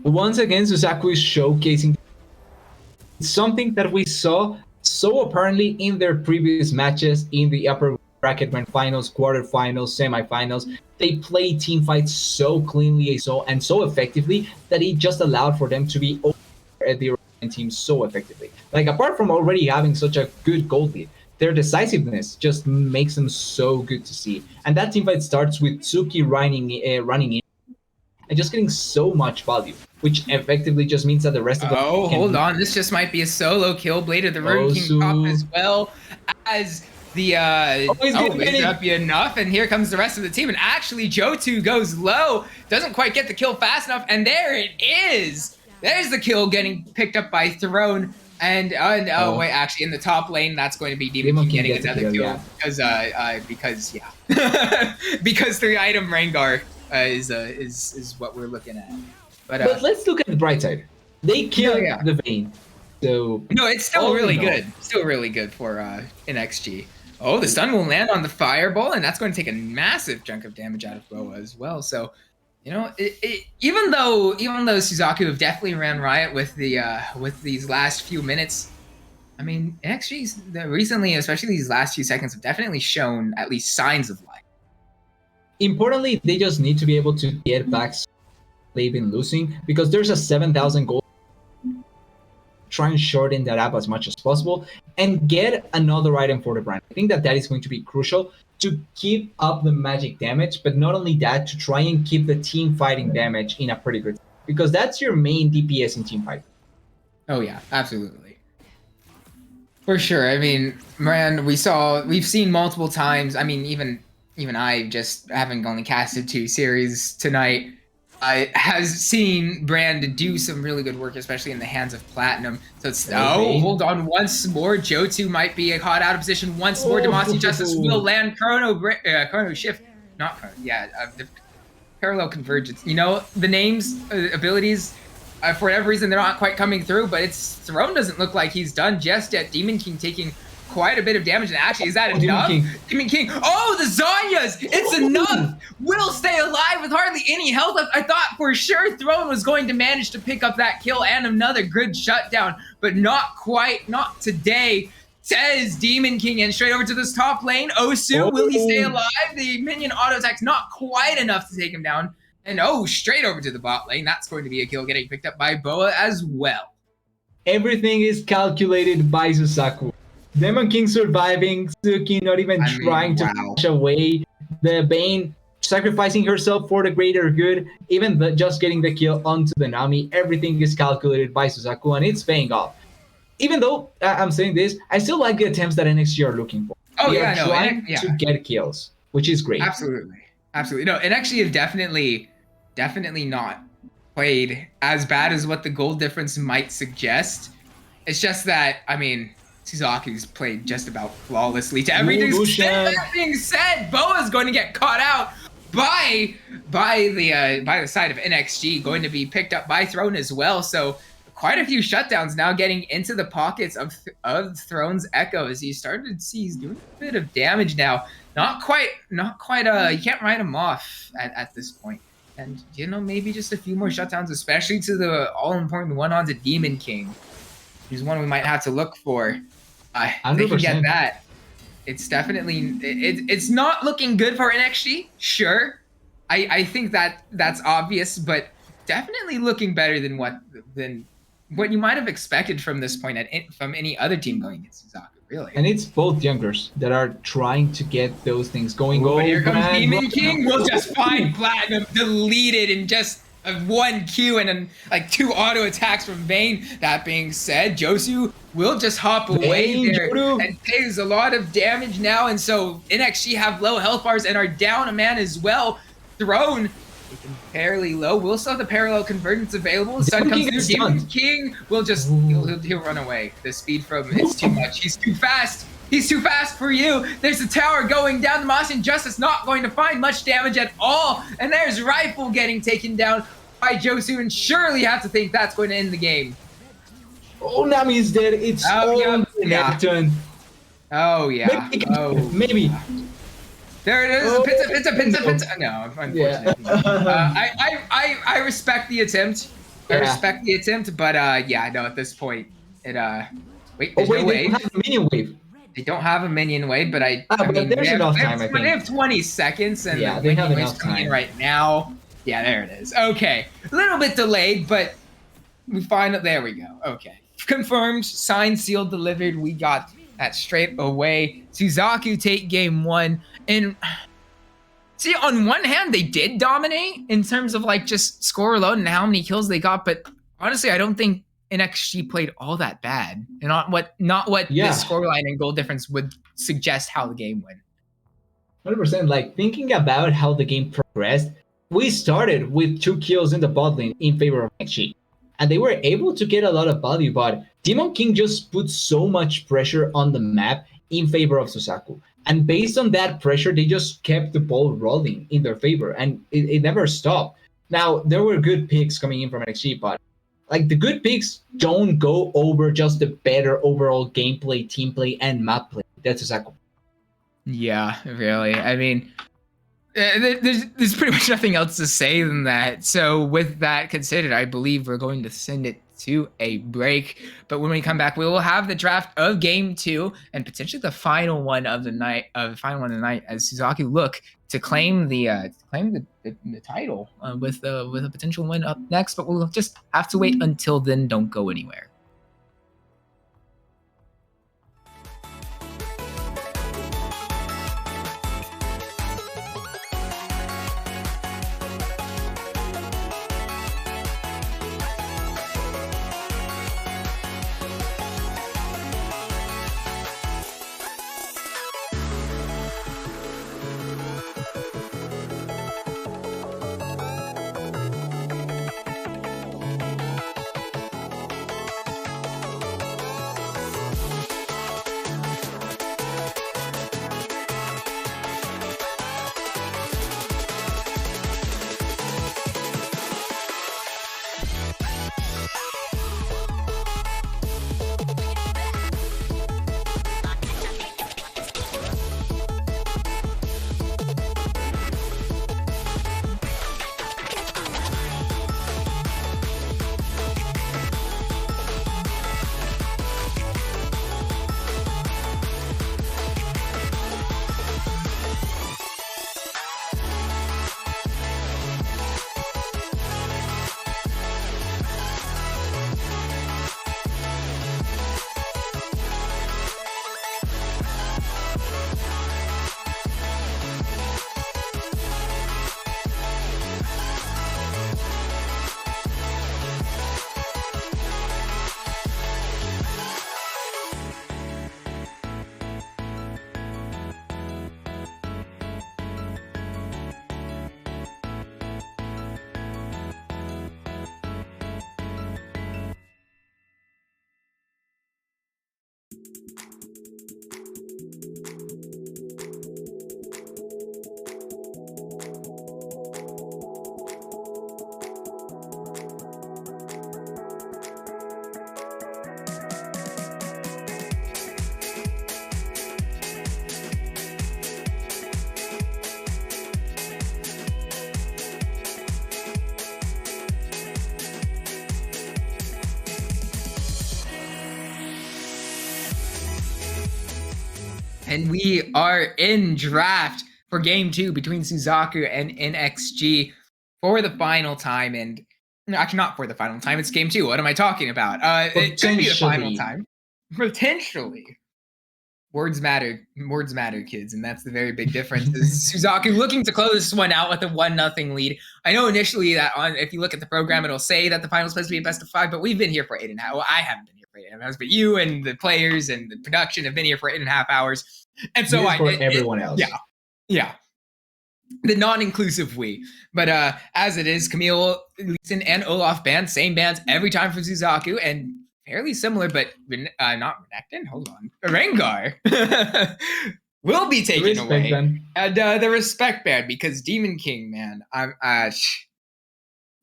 Once again, Suzaku is showcasing something that we saw so apparently in their previous matches in the upper bracket grand finals, quarterfinals, semifinals. They play team fights so cleanly and so effectively that it just allowed for them to be over at the team so effectively. Like, apart from already having such a good gold lead, their decisiveness just makes them so good to see. And that team fight starts with Tsuki running in and just getting so much value. which effectively just means that the rest of the Oh, can hold do on. This just might be a solo kill. Blade of the Ruin King top Osu. as well as the he's getting is ready. that be enough? And here comes the rest of the team. And actually, Johto goes low, doesn't quite get the kill fast enough, and there it is. There's the kill getting picked up by Throne. And oh wait, actually in the top lane, that's going to be Demon King getting gets a another kill, yeah. because yeah, because 3-item Rengar is what we're looking at. But let's look at the bright side. They killed the Vayne. So no, it's still really good. Still really good for NXG. Oh, the stun will land on the fireball, and that's going to take a massive chunk of damage out of Boa as well. So, you know, even though Suzaku have definitely ran riot with these last few minutes, I mean, NXG's recently, especially these last few seconds, have definitely shown at least signs of life. Importantly, they just need to be able to get back. They've been losing because there's a 7,000 gold. Try and shorten that up as much as possible and get another item for the brand. I think that is going to be crucial to keep up the magic damage, but not only that, to try and keep the team fighting damage in a pretty good, because that's your main DPS in team fight. Oh yeah, absolutely. For sure. I mean, Moran, we've seen multiple times. I mean, even I, just having only casted 2 series tonight, I has seen Brand do some really good work, especially in the hands of Platinum. So it's hold on once more. Johto might be caught out of position once more. Demacia Justice will land Chrono Shift, not Chrono, the Parallel Convergence. You know, the names, abilities, for whatever reason, they're not quite coming through, but Throne doesn't look like he's done just yet. Demon King taking quite a bit of damage, and actually, is that enough? Demon King. Oh, the Zanyas! It's enough! Will stay alive with hardly any health left. I thought for sure Throne was going to manage to pick up that kill and another good shutdown, but not quite, not today. Says Demon King, and straight over to this top lane. Osu, will he stay alive? The minion auto attack's not quite enough to take him down. And straight over to the bot lane. That's going to be a kill getting picked up by Boa as well. Everything is calculated by Suzaku. Demon King surviving, Suki not even trying to push away the Vayne, sacrificing herself for the greater good, even just getting the kill onto the Nami. Everything is calculated by Suzaku, and it's paying off. Even though I'm saying this, I still like the attempts that NXG are looking for. They are trying to get kills, which is great. Absolutely. No, NXG have definitely not played as bad as what the gold difference might suggest. It's just that, I mean, Suzaku's played just about flawlessly to everything. That being said, Boa's going to get caught out by the side of NXG, going to be picked up by Throne as well. So quite a few shutdowns now getting into the pockets of Throne's Echo, as he started to see he's doing a bit of damage now. Not quite you can't write him off at this point. And you know, maybe just a few more shutdowns, especially to the all-important one on the Demon King. He's one we might have to look for. They can get that. It's definitely it's not looking good for NXG. Sure, I think that's obvious, but definitely looking better than what you might have expected from this point from any other team going against Suzaku. Really. And it's both youngers that are trying to get those things going. Here comes Demon King. We'll just find Platinum deleted in just one Q and then like 2 auto attacks from Vayne. That being said, Josu will just hop away there and takes a lot of damage now. And so NXG have low health bars and are down a man as well. Throne, fairly low. We'll still have the parallel convergence available. Sun comes through. Demon King will just he'll run away. The speed from it's too much. He's too fast. He's too fast for you. There's a tower going down. The Demacia Justice not going to find much damage at all. And there's Rifle getting taken down by Josu, and surely you have to think that's going to end the game. Oh, Nami is dead. It's all Neptune. Oh yeah. Maybe. There it is. Pizza. No, unfortunately. Yeah. I respect the attempt. I respect the attempt, but no. At this point, it wait. There's no wave. They don't have a minion wave. They don't have a minion wave, but I mean, there's enough time. I think they have 20 seconds, and they have enough time right now. Yeah, there it is. Okay, a little bit delayed, but we find it. There we go. Okay, confirmed, signed, sealed, delivered. We got that straight away. Suzaku take game 1, and See, on one hand, they did dominate in terms of like just score alone and how many kills they got, but honestly, I don't think NXG played all that bad, and not what Yeah. this scoreline and goal difference would suggest how the game went. 100%. Like thinking about how the game progressed, we started with 2 kills in the bot lane in favor of NXG, and they were able to get a lot of value. But Demon King just put so much pressure on the map in favor of Suzaku, and based on that pressure, they just kept the ball rolling in their favor, and it never stopped. Now there were good picks coming in from NXG, but like the good picks don't go over just the better overall gameplay, team play, and map play. That's Suzaku. Yeah, really. I mean, there's pretty much nothing else to say than that. So with that considered, I believe we're going to send it to a break. But when we come back, we will have the draft of Game 2 and potentially the final one of the night. As Suzaku look to claim the title with a potential win up next. But we'll just have to wait until then. Don't go anywhere. And we are in draft for Game 2 between Suzaku and NXG for the final time. And actually, not for the final time. It's Game 2. What am I talking about? It could be the final time. Potentially. Words matter. Words matter, kids. And that's the very big difference. Is Suzaku looking to close this one out with a 1-0 lead. I know initially that if you look at the program, it'll say that the final is supposed to be a best of 5, but we've been here for 8.5. Well, I haven't been here for 8.5 hours, but you and the players and the production have been here for 8.5 hours. And so everyone else. Yeah. The non-inclusive we. But as it is, Camille, Leeson, and Olaf banned, same bans every time for Suzaku, and fairly similar, but not Renekton. Hold on, Rengar will be taken away, and the respect ban because Demon King, man,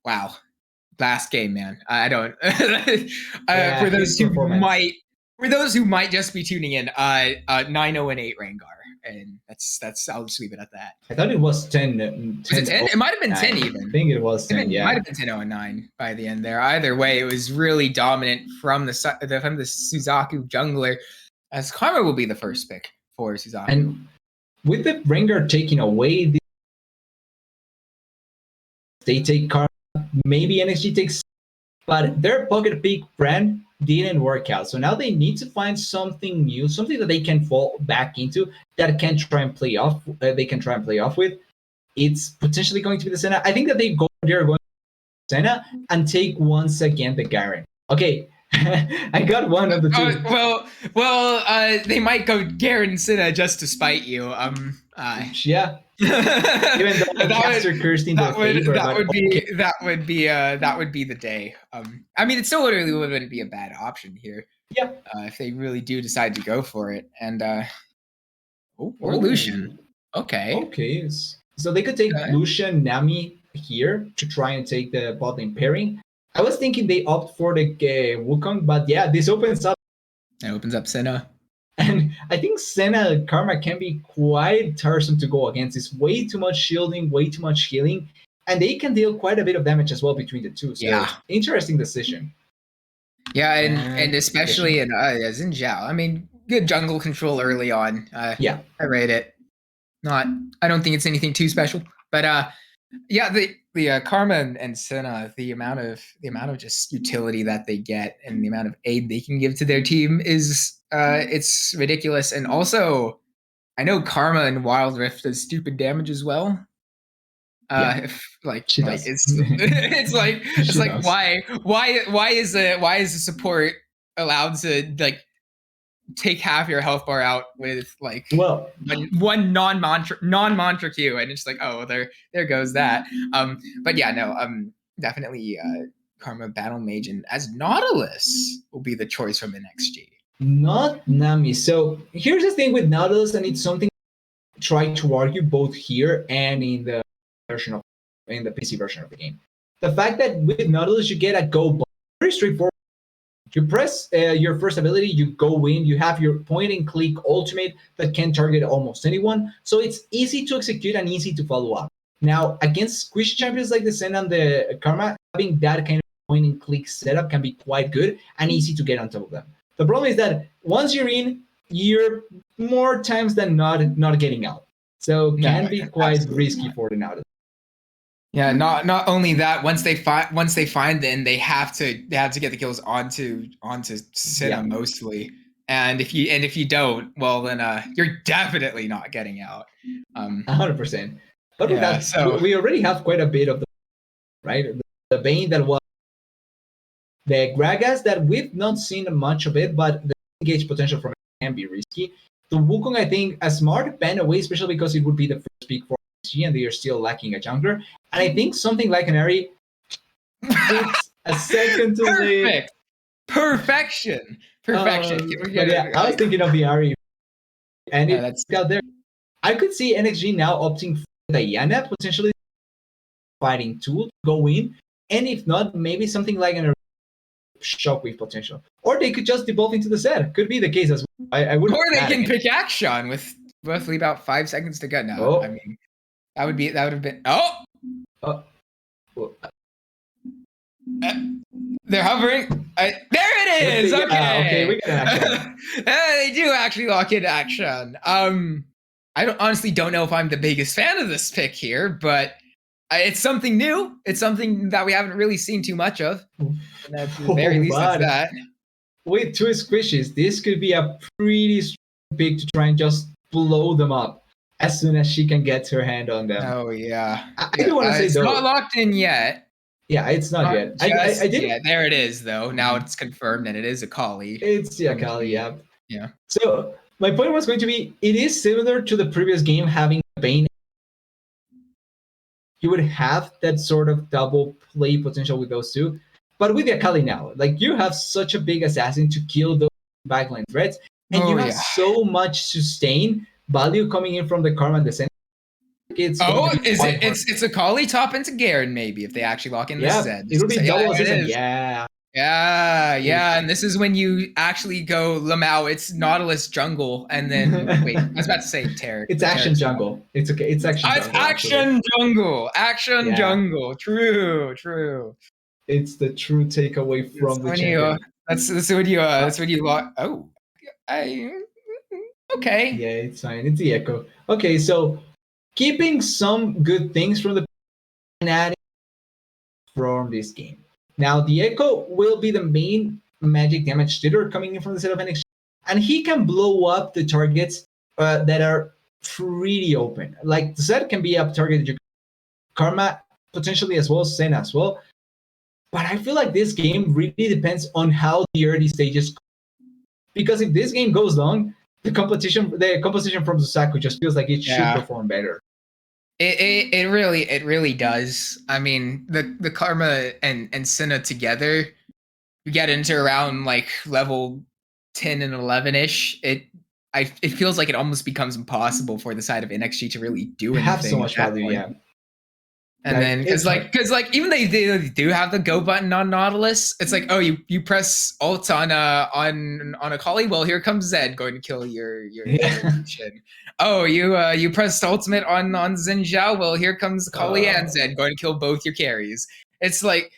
wow, last game, man. I don't. For those who might just be tuning in, 9-0 and 8 Rengar. And that's I'll just leave it at that. I thought it was 10. Was it 10? It might have been 10 even. I think it was 10, It might have been 10-0 and 9 by the end there. Either way, it was really dominant from the Suzaku jungler, as Karma will be the first pick for Suzaku. And with the Rengar taking away, they take Karma, maybe NXG takes, but their pocket pick brand didn't work out. So now they need to find something new, something that they can fall back into that can try and play off. They can try and play off with. it's potentially going to be the Senna. I think that they're going to Senna and take once again the Garen. Okay, I got one of the two. They might go Garen Senna just to spite you. Yeah. Even though I cast your curse in their favor, that would be the day. I mean, it still really wouldn't be a bad option here. Yeah. If they really do decide to go for it, and or Lucian. Okay. So they could take Lucian, Nami here to try and take the bot lane pairing. I was thinking they opt for the Wukong, but yeah, this opens up. It opens up Senna. And I think Senna Karma can be quite tiresome to go against. It's way too much shielding, way too much healing, and they can deal quite a bit of damage as well between the two. So yeah, interesting decision. Yeah, and especially in Xin Zhao. I mean, good jungle control early on. Yeah, I rate it. I don't think it's anything too special, but yeah, the Karma and Senna, the amount of just utility that they get and the amount of aid they can give to their team is it's ridiculous. And also, I know Karma and Wild Rift does stupid damage as well. It's like why is the support allowed to like take half your health bar out with like one non-mantra Q, and it's like, oh, there goes that. But yeah, no, definitely Karma Battle Mage and as Nautilus will be the choice from NXG. Not Nami. So here's the thing with Nautilus, and it's something I try to argue both here and in the PC version of the game. The fact that with Nautilus you get a go button, very straightforward. You press your first ability, you go in, you have your point and click ultimate that can target almost anyone. So it's easy to execute and easy to follow up. Now, against squishy champions like the Senna and the Karma, having that kind of point and click setup can be quite good and easy to get on top of them. The problem is that once you're in, you're more times than not getting out. So it can be quite risky for the Nautilus. Yeah, not only that. Once they find them, they have to get the kills onto Senna mostly. And if you don't, well then you're definitely not getting out. 100%. But with that, so we already have quite a bit of the right. The Bane that was the Gragas that we've not seen much of it, but the engage potential from it can be risky. The Wukong, I think, a smart ban away, especially because it would be the first pick for NXG and they are still lacking a jungler. And I think something like an Ari takes a second to live. Perfection. But yeah, I was thinking of the Ari. And it's out there. I could see NXG now opting for Diana, potentially fighting tool to go in. And if not, maybe something like an Shockwave potential. Or they could just devolve into the set. Could be the case as well. I wouldn't. Or they can pick Action with roughly about 5 seconds to go now. Oh. I mean, that would have been. They're hovering. There it is. Okay. We got Action. They do actually lock in Action. I honestly don't know if I'm the biggest fan of this pick here, but it's something new. It's something that we haven't really seen too much of. And at the very least, it's that. With 2 squishes, this could be a pretty strong pick to try and just blow them up as soon as she can get her hand on them. Oh, yeah. I do want to say, it's not locked in yet. Yeah, it's not yet. I did. Yeah, there it is, though. Now it's confirmed that it is a Kali. It's a Kali, yeah. Yeah. So my point was going to be, it is similar to the previous game having Bane. You would have that sort of double play potential with those two. But with the Akali now, like you have such a big assassin to kill those backline threats, and you have so much sustain value coming in from the Karma and the Senna. It's a Kali top into Garen maybe if they actually lock in this Zed. It'll be double assassin. Yeah, and this is when you actually go Lamau. It's Nautilus jungle, and then wait, I was about to say Terror. It's Action jungle. It's okay. It's Action. It's Action jungle. Action jungle. True. It's the true takeaway from the champion. That's when you lock. Oh, okay. Yeah, it's fine. It's the Echo. Okay, so keeping some good things from the and adding from this game. Now, the Echo will be the main magic damage dealer coming in from the set of NXG, and he can blow up the targets that are pretty open. Like the set can be up target that you Karma potentially as well, Senna as well. But I feel like this game really depends on how the early stages go. Because if this game goes long, the composition from Susaku just feels like it should perform better. It really does. I mean, the Karma and Senna together, you get into around like level 10 and 11-ish. It feels like it almost becomes impossible for the side of NXG to really do anything. Have so much value, yeah. And then because even they do have the go button on Nautilus, it's like, oh, you press Alt on a Kali, well, here comes Zed going to kill your Lucian. Oh, you pressed ultimate on Xin Zhao, well, here comes Kali and Zed going to kill both your carries. It's like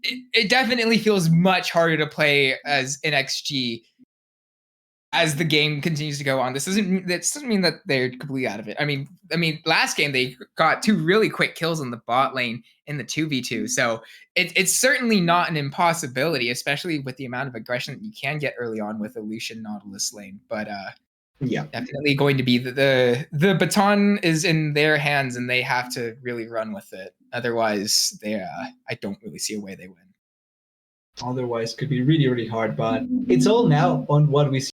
it definitely feels much harder to play as NXG as the game continues to go on. This doesn't mean that they're completely out of it. I mean, last game they got 2 really quick kills on the bot lane in the 2v2. So it's certainly not an impossibility, especially with the amount of aggression that you can get early on with a Lucian Nautilus lane. But definitely going to be the baton is in their hands, and they have to really run with it. Otherwise, I don't really see a way they win. Otherwise, could be really, really hard. But it's all now on what we see.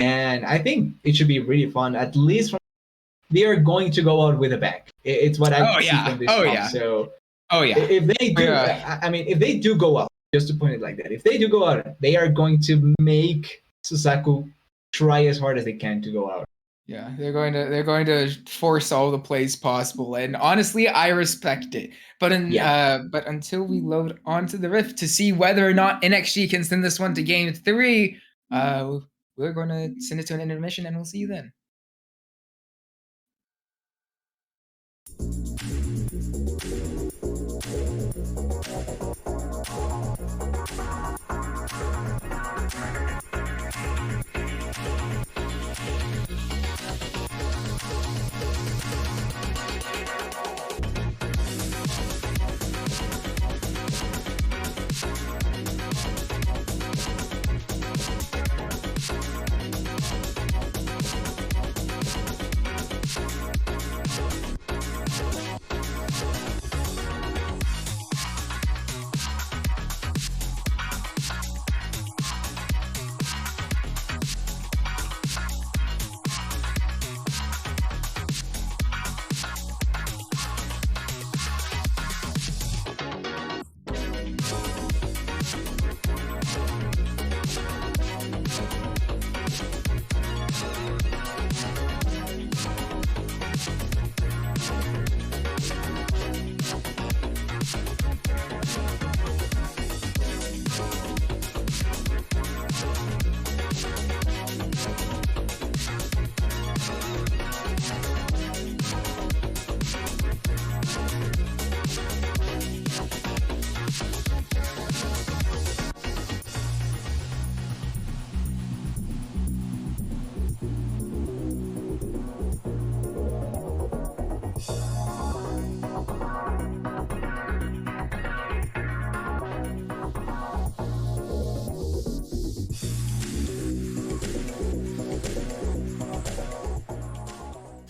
And I think it should be really fun. At least they are going to go out with a bang. It's what I see from this talk. So, if they do, I mean, if they do go out, just to put it like that, if they do go out, they are going to make Susaku try as hard as they can to go out. Yeah, they're going to force all the plays possible, and honestly, I respect it. But but until we load onto the Rift to see whether or not NXG can send this one to Game 3, we're going to send it to an intermission, and we'll see you then.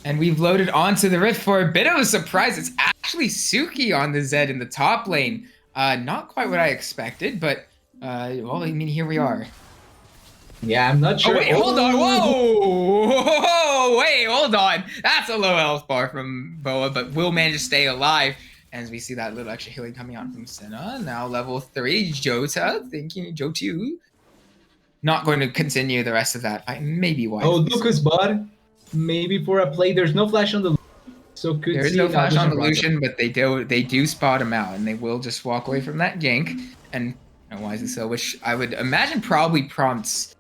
And we've loaded onto the Rift for a bit of a surprise. It's actually Suki on the Zed in the top lane. Not quite what I expected, but well, I mean, here we are. Yeah, I'm not sure. Oh, wait, hold on. Whoa! Wait, hold on. That's a low health bar from Boa, but will manage to stay alive. As we see that little extra healing coming out from Senna. Now level 3, Jota, thinking Jotu. Not going to continue the rest of that fight. Maybe why. Oh, Lucas bot. Maybe for a play. There's no flash on the so could there is no flash on the Lucian, but they do spot him out, and they will just walk away from that gank. And wisely so, which I would imagine probably prompts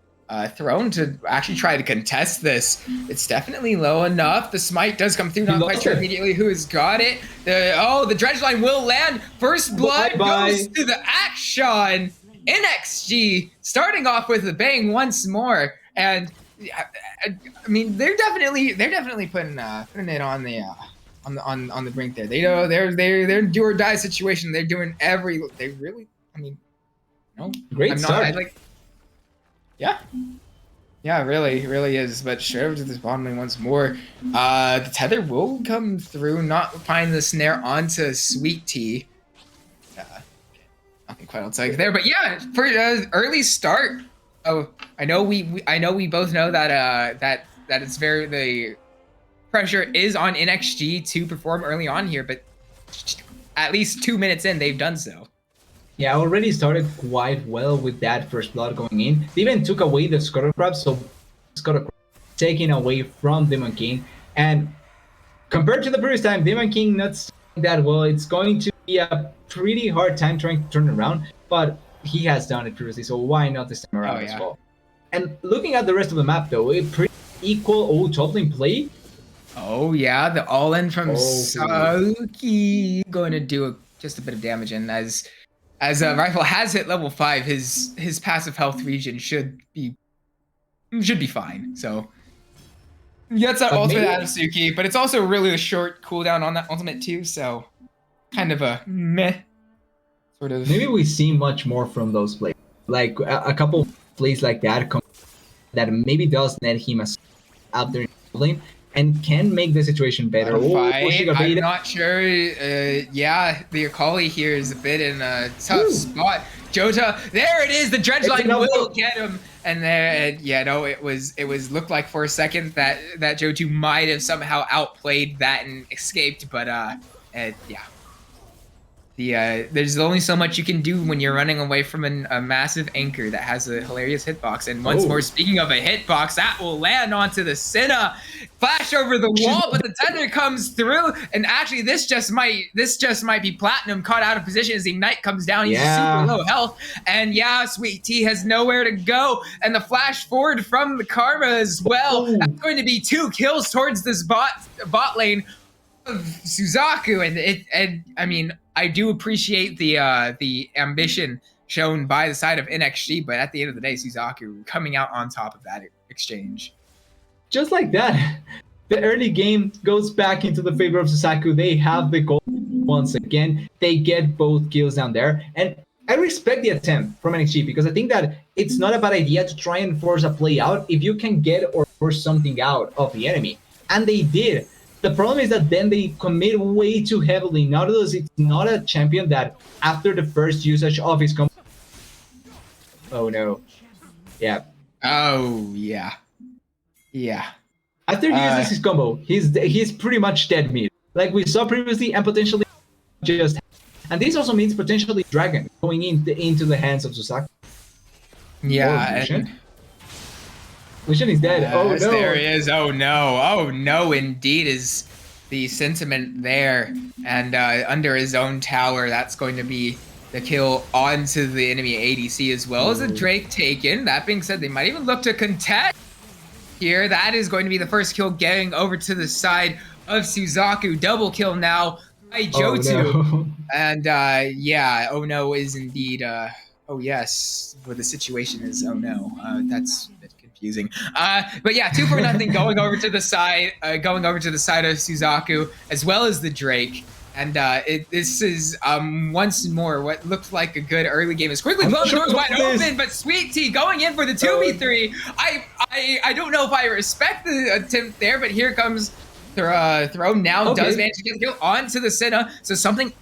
Throne to actually try to contest this. It's definitely low enough. The smite does come through, not quite sure immediately who has got it. The dredge line will land. First blood goes to the Action. NXG starting off with a bang once more, and I mean they're definitely putting it on the brink there. They know they're do or die situation. They're doing great start. Yeah. Yeah, it really is. But straight over to this bottom lane once more. The tether will come through, not applying the snare onto Sweet Tea. Nothing quite else like there, but yeah, for early start. Oh, I know we both know that that it's very the pressure is on NXG to perform early on here, but at least 2 minutes in, they've done so. Yeah, already started quite well with that first blood going in. They even took away the Scuttle Crab, so Scuttle Crab taken away from Demon King. And compared to the previous time, Demon King not starting that well. It's going to be a pretty hard time trying to turn it around, but he has done it previously, so why not this time around as well? And looking at the rest of the map, though, a pretty equal top lane play. Oh yeah, the all-in from Sauki going to do just a bit of damage, and as Rifle has hit level 5, his passive health region should be fine. So gets that ultimate out of Suki, but it's also really a short cooldown on that ultimate too, so kind of a meh sort of. Maybe we see much more from those plays, like a couple plays like that maybe does net him out there in the lane and can make the situation better. I'm not sure. Yeah, the Akali here is a bit in a tough spot. Jota, there it is. The dredge line will get him. And there, it was looked like for a second that Jotu might have somehow outplayed that and escaped, but yeah. There's only so much you can do when you're running away from a massive anchor that has a hilarious hitbox. And once more, speaking of a hitbox, that will land onto the Senna, flash over the wall, but the tether comes through. And actually, this just might be Platinum caught out of position as the Ignite comes down. He's super low health, and yeah, Sweet Tea has nowhere to go. And the flash forward from the Karma as well. That's going to be 2 kills towards this bot lane of Suzaku, and I mean, I do appreciate the ambition shown by the side of NXG, but at the end of the day, Suzaku coming out on top of that exchange. Just like that, the early game goes back into the favor of Suzaku. They have the goal once again. They get both kills down there, and I respect the attempt from NXG because I think that it's not a bad idea to try and force a play out if you can get or force something out of the enemy, and they did. The problem is that then they commit way too heavily. Nautilus is not a champion that after the first usage of his combo. Oh no. Yeah. Oh yeah. Yeah. After he uses his combo, he's pretty much dead meat. Like we saw previously, and potentially just. And this also means potentially Dragon going into the hands of Suzaku. Yeah. Lucian is dead. Oh no. There he is. Oh no. Oh no, indeed is the sentiment there. And under his own tower, that's going to be the kill onto the enemy ADC as well as a Drake taken. That being said, they might even look to contest here. That is going to be the first kill getting over to the side of Suzaku. Double kill now by Jotu. Oh, no. And yeah, oh no is indeed oh yes, where the situation is oh no. That's a bit confusing. But yeah, 2-for-0 going over to the side, of Suzaku as well as the Drake. And this is once more what looked like a good early game. Is quickly blown, the door's wide open, but Sweet Tea going in for the 2v3. I don't know if I respect the attempt there, but here comes Throw now does manage to get the kill onto the Senna. So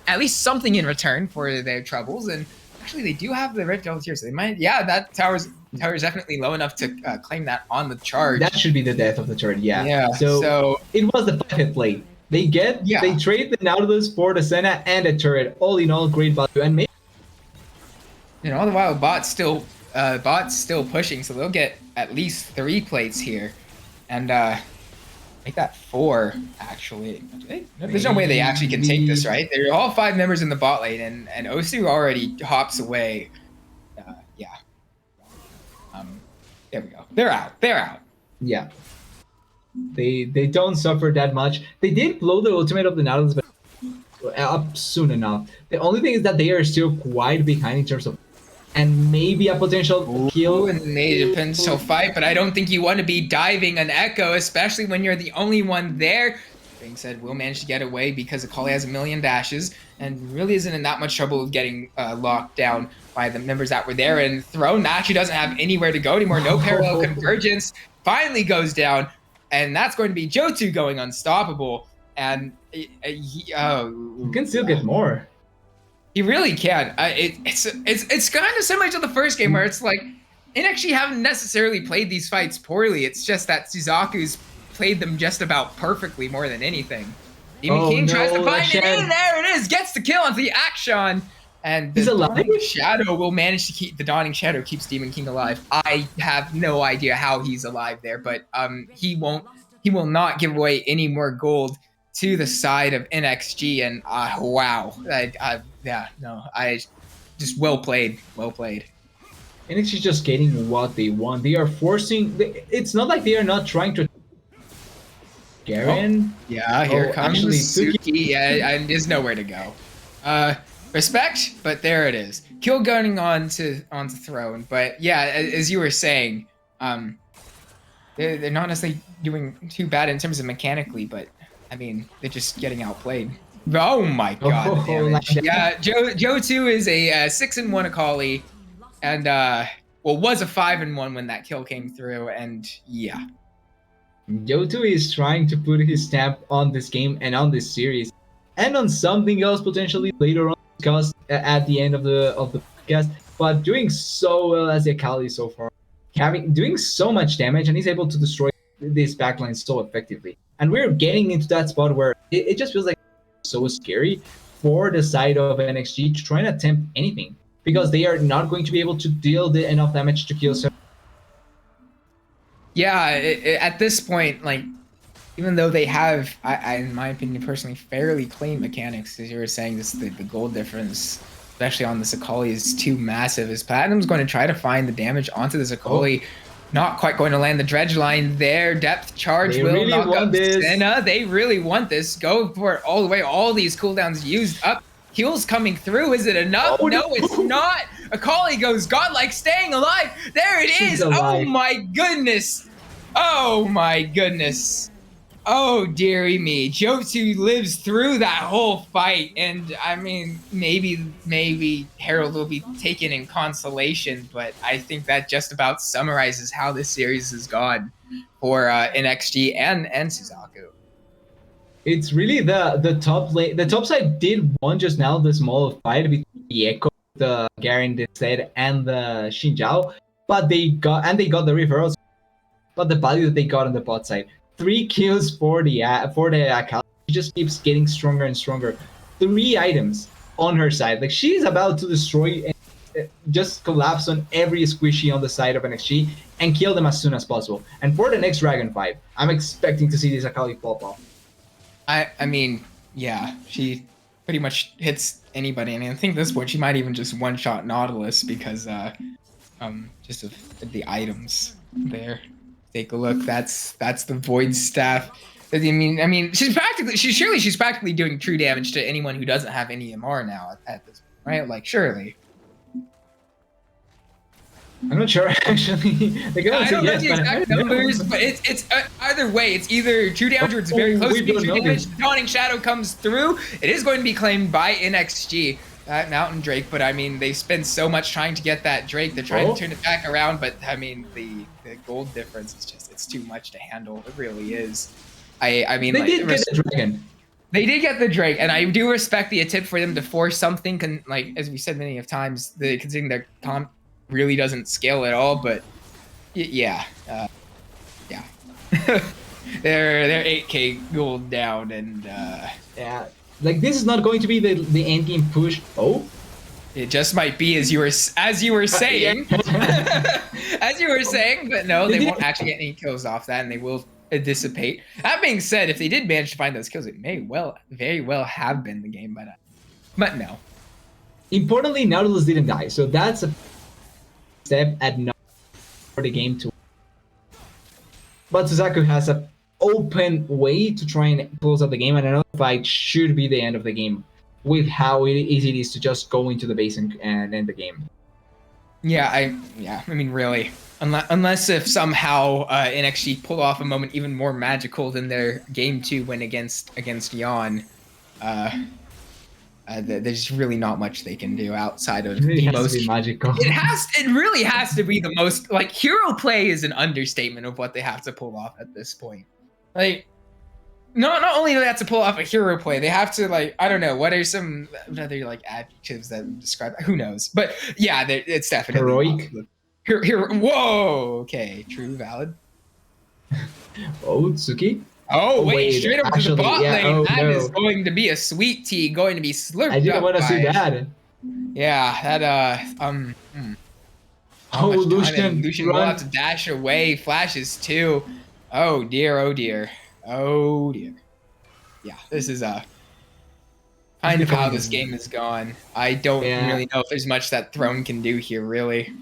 at least something in return for their troubles. And actually, they do have the red gels here, so they might. Yeah, that tower's definitely low enough to claim that on the charge. That should be the death of the turret. Yeah. Yeah. So it was the 5-hit play. They trade the Nautilus for the Senna and the turret. All in all, great value. And maybe all the while, bot's still pushing, so they'll get at least 3 plates here, and make that 4 actually. There's no way they actually can take this, right? They're all 5 members in the bot lane, and Osu already hops away. Yeah. There we go. They're out. Yeah. They don't suffer that much. They did blow the ultimate of the Nautilus, but up soon enough. The only thing is that they are still quite behind in terms of, and maybe a potential kill. And they potential fight, but I don't think you want to be diving an Echo, especially when you're the only one there. being said, will manage to get away because Akali has a million dashes and really isn't in that much trouble getting locked down by the members that were there. And Throne actually doesn't have anywhere to go anymore. No parallel convergence. Finally goes down, and that's going to be Johto going unstoppable. And You can still get more. he really can. It's kind of similar to the first game where it's like NXG haven't necessarily played these fights poorly. It's just that Suzaku's played them just about perfectly more than anything. Demon King tries to find it in. There it is. Gets the kill on the Action. And the Dawning Shadow will manage to keep the Dawning Shadow keeps Demon King alive. I have no idea how he's alive there, but he will not give away any more gold to the side of NXG. And wow, just well played. NXG is just getting what they want. They are forcing. It's not like they are not trying to. Garen. Oh, yeah, here comes actually, Suki. Yeah, and there's nowhere to go. Respect, but there it is. Kill gunning onto Throne. But yeah, as you were saying, they're not necessarily doing too bad in terms of mechanically, but I mean they're just getting outplayed. Oh my god, damage. Yeah, Johto is a 6-1 Akali, and was a 5-1 when that kill came through, and yeah. Johto is trying to put his stamp on this game and on this series, and on something else potentially later on discussed at the end of the podcast. But doing so well as the Akali so far, doing so much damage, and he's able to destroy this backline so effectively. And we're getting into that spot where it just feels like so scary for the side of NXG to try and attempt anything, because they are not going to be able to deal enough damage to kill. Yeah, at this point, like, even though they have, in my opinion, personally, fairly clean mechanics, as you were saying, the gold difference, especially on this Akali, is too massive. As Platinum's going to try to find the damage onto this Akali, not quite going to land the dredge line there. Depth charge will knock up Senna. They really want this. Go for it all the way. All these cooldowns used up. Heals coming through. Is it enough? No, it's not. Akali goes godlike, staying alive. There it is. Oh my goodness. Oh my goodness. Oh dearie me. Johto lives through that whole fight, and I mean, maybe Herald will be taken in consolation, but I think that just about summarizes how this series has gone for NXG and Suzaku. It's really the top lane. The top side did won just now the small fight between the Echo, the Garen instead, and the Xinjiao, but they got the referrals. But the value that they got on the bot side, 3 kills for the Akali. She just keeps getting stronger and stronger. 3 items on her side. Like, she's about to destroy and just collapse on every squishy on the side of NXG and kill them as soon as possible. And for the next Dragon fight, I'm expecting to see this Akali pop off. I mean, yeah, she pretty much hits anybody. I mean, I think at this point she might even just one-shot Nautilus because just of the items there. Take a look. That's the Void Staff. I mean, she's practically doing true damage to anyone who doesn't have any MR now at this point, right? Like, surely. I'm not sure actually. I don't know the exact numbers, but it's either way. It's either true damage or it's very close to being true damage. The Dawning Shadow comes through. It is going to be claimed by NXG. That Mountain Drake, but I mean, they spend so much trying to get that Drake. They're trying to turn it back around, but I mean, the gold difference is it's too much to handle. It really is. I mean, they did get the dragon. They did get the Drake, and I do respect the attempt for them to force something. Like, as we said many of times, considering their comp really doesn't scale at all. But yeah, they're 8K gold down, and yeah. Like, this is not going to be the end game push. Oh, it just might be, as you were saying, as you were saying. But no, they won't actually get any kills off that, and they will dissipate. That being said, if they did manage to find those kills, it may very well have been the game, but no. Importantly, Nautilus didn't die, so that's a step at not for the game to. But Suzaku has a open way to try and close out the game, and another fight should be the end of the game with how easy it is to just go into the base and end the game. Yeah, I mean, really, unless if somehow NXG pulled off a moment even more magical than their game 2 win against Yon, uh, there's really not much they can do outside It of really the has to most. be magical. It really has to be the most, like, hero play is an understatement of what they have to pull off at this point. Like, not only do they have to pull off a hero play, they have to, like, I don't know, what are some other, like, adjectives that describe, who knows? But yeah, it's definitely Heroic. Whoa, okay, true, valid. Oh, Tsuki. Oh, wait, wait, straight up to the actually, bot yeah, lane. oh, That is no. going to be a sweet tea, going to be slurped I didn't up want to see by- that. Yeah, that how Oh, much time? Lucian, And Lucian will run. have to dash away. Flashes too. Oh dear, oh dear. Oh dear. Yeah, this is kind of how this game has gone. I don't Yeah. really know if there's much that Throne can do here, really.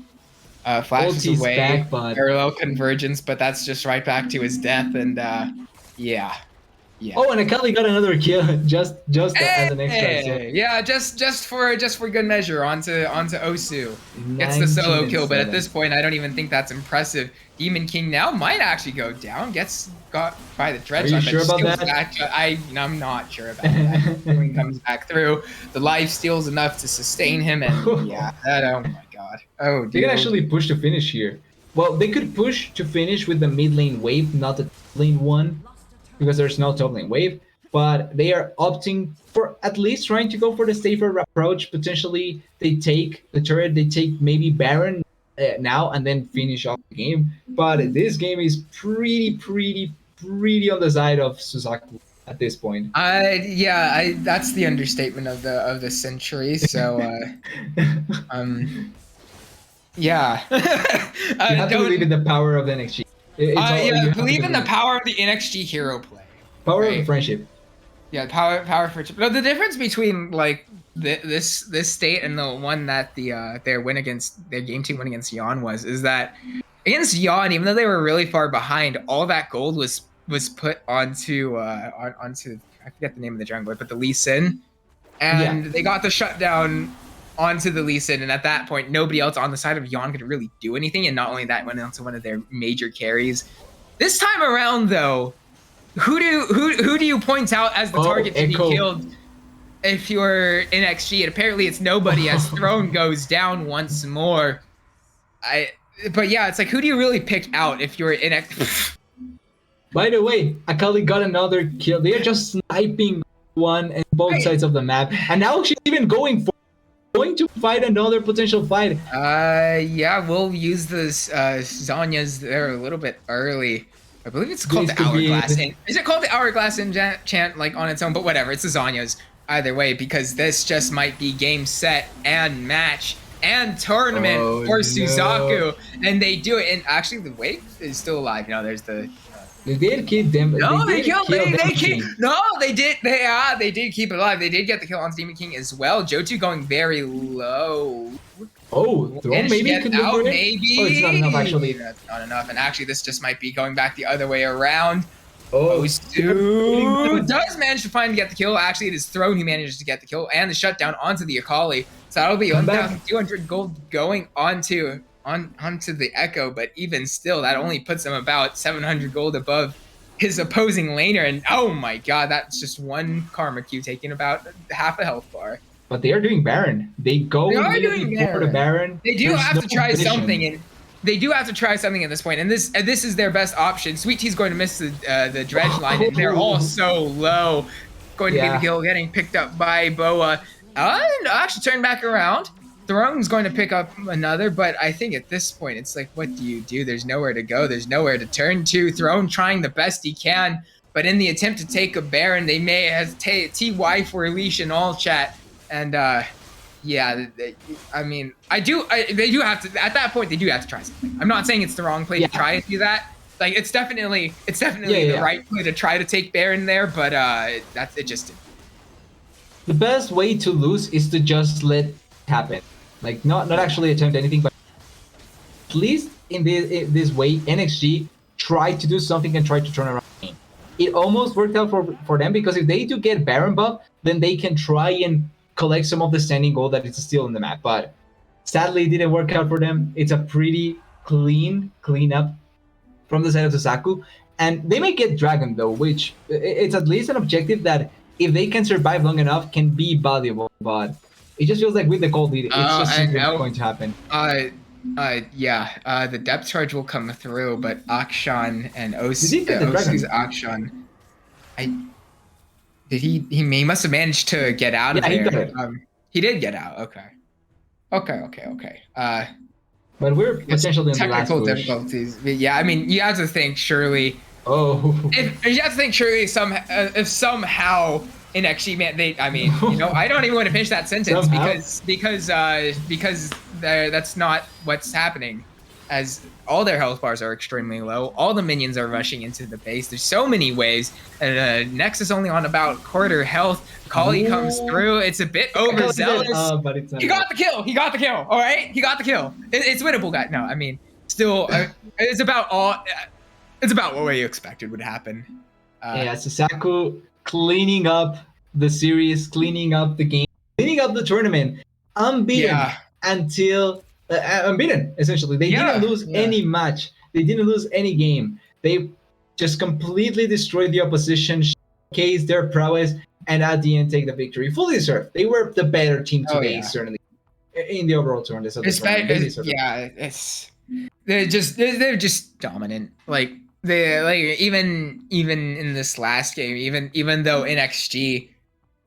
Flashes Ulti's away, back, but parallel convergence, but that's just right back to his death, and yeah. oh, and Akali got another kill just as an extra. So Hey, yeah, just for good measure onto Osu. Gets the 19 solo and kill, but at 7. this point, I don't even think that's impressive. Demon King now might actually go down. Gets got by the dredge. Are you sure about that? I'm not sure about that. When comes back through, the life steal's enough to sustain him, and yeah, oh my god, oh They dear. can actually push to finish here. Well, they could push to finish with the mid lane wave, not the top lane one, because there's no top lane wave. But they are opting for at least trying to go for the safer approach. Potentially, they take the turret, they take maybe Baron now, and then finish off the game. But this game is pretty on the side of Suzaku at this point. That's the understatement of the century. So yeah. You have to believe in the power of NXG. You have to Believe in the power of the NXG hero play. power right? of friendship. Yeah, power of friendship. No, the difference between like this state and the one that their game 2 win against Yon is that against Yon, even though they were really far behind, all that gold was put onto I forget the name of the jungler, but the Lee Sin, and they got the shutdown onto the Lee Sin, and at that point, nobody else on the side of Yon could really do anything. And not only that, went onto one of their major carries. This time around, though, who do you point out as the target to Echo. be killed if you're NXG? And apparently, it's nobody. As Throne goes down once more. But yeah, it's like, who do you really pick out if you're NXG? By the way, Akali got another kill. They are just sniping one and both sides of the map, and now she's even going to fight another potential fight. Yeah, we'll use this Zanya's there a little bit early. I believe it's called This the could be- Hourglass. Is it called the Hourglass enchant like on its own? But whatever, it's the Zanya's either way, because this just might be game, set, and match and tournament for Suzaku, and they do it. And actually, the wave is still alive. You know, there's the. They did keep them. No, they did kill Demon they King. keep. No, they did. They did keep it alive. They did get the kill on Demon King as well. Jotu going very low. Oh, Throne Managed to maybe get could look out, for it. maybe. Oh, it's not enough actually. That's not enough. And actually, this just might be going back the other way around. Oh, Osu does manage to get the kill. Actually, it is Throne who manages to get the kill and the shutdown onto the Akali. So that'll be 1,200 gold going onto the Echo. But even still, that only puts him about 700 gold above his opposing laner. And oh my god, that's just one Karma Q taking about half a health bar. But they are doing Baron. They are doing for the Baron. They do There's have no to try vision. something, and they do have to try something at this point. And this is their best option. Sweet Tea's going to miss the dredge line, and they're all so low. Going to be the kill, getting picked up by Boa. And actually turn back around. Throne's going to pick up another, but I think at this point it's like, what do you do? There's nowhere to go. There's nowhere to turn to. Throne trying the best he can, but in the attempt to take a Baron, they may hesitate. TY for leash in all chat, and yeah, I mean, they do have to, at that point, they do have to try something. I'm not saying it's the wrong play to try and do that. Like, it's definitely the right play to try to take Baron there, but it just didn't. The best way to lose is to just let it happen. Like, not actually attempt anything, but at least in this way, NXG tried to do something and tried to turn around the game. It almost worked out for them, because if they do get Baron buff, then they can try and collect some of the standing gold that is still in the map. But Sadly, it didn't work out for them. It's a pretty clean up from the side of Suzaku. And they may get Dragon though, which it's at least an objective that if they can survive long enough can be valuable. But it just feels like with the cold lead, it's just I simply not know. going to happen. The depth charge will come through, but Akshan and Did he get the Osi's Dragon? Akshan, he must have managed to get out of Yeah, he there. got it. He did get out. Okay. But we're It's potentially on the last technical push. difficulties. But yeah, I mean, you have to think surely. Oh. If you have to think surely if somehow in XG man I mean, I don't even want to finish that sentence because that's not what's happening, as all their health bars are extremely low. All the minions are rushing into the base. There's so many waves, and Nexus only on about quarter health. Kali comes through. It's a bit overzealous. But it's not He got the kill. All right, he got the kill. It's winnable, guy. No, I mean, still, it's about what you expected would happen. Yeah, Suzaku cleaning up the series, cleaning up the game, cleaning up the tournament, unbeaten until unbeaten. Essentially, they didn't lose any match. They didn't lose any game. They just completely destroyed the opposition, showcased their prowess, and at the end take the victory. Fully deserved. They were the better team today, certainly in the overall tournament. They're just dominant. Like even in this last game, even though in XG,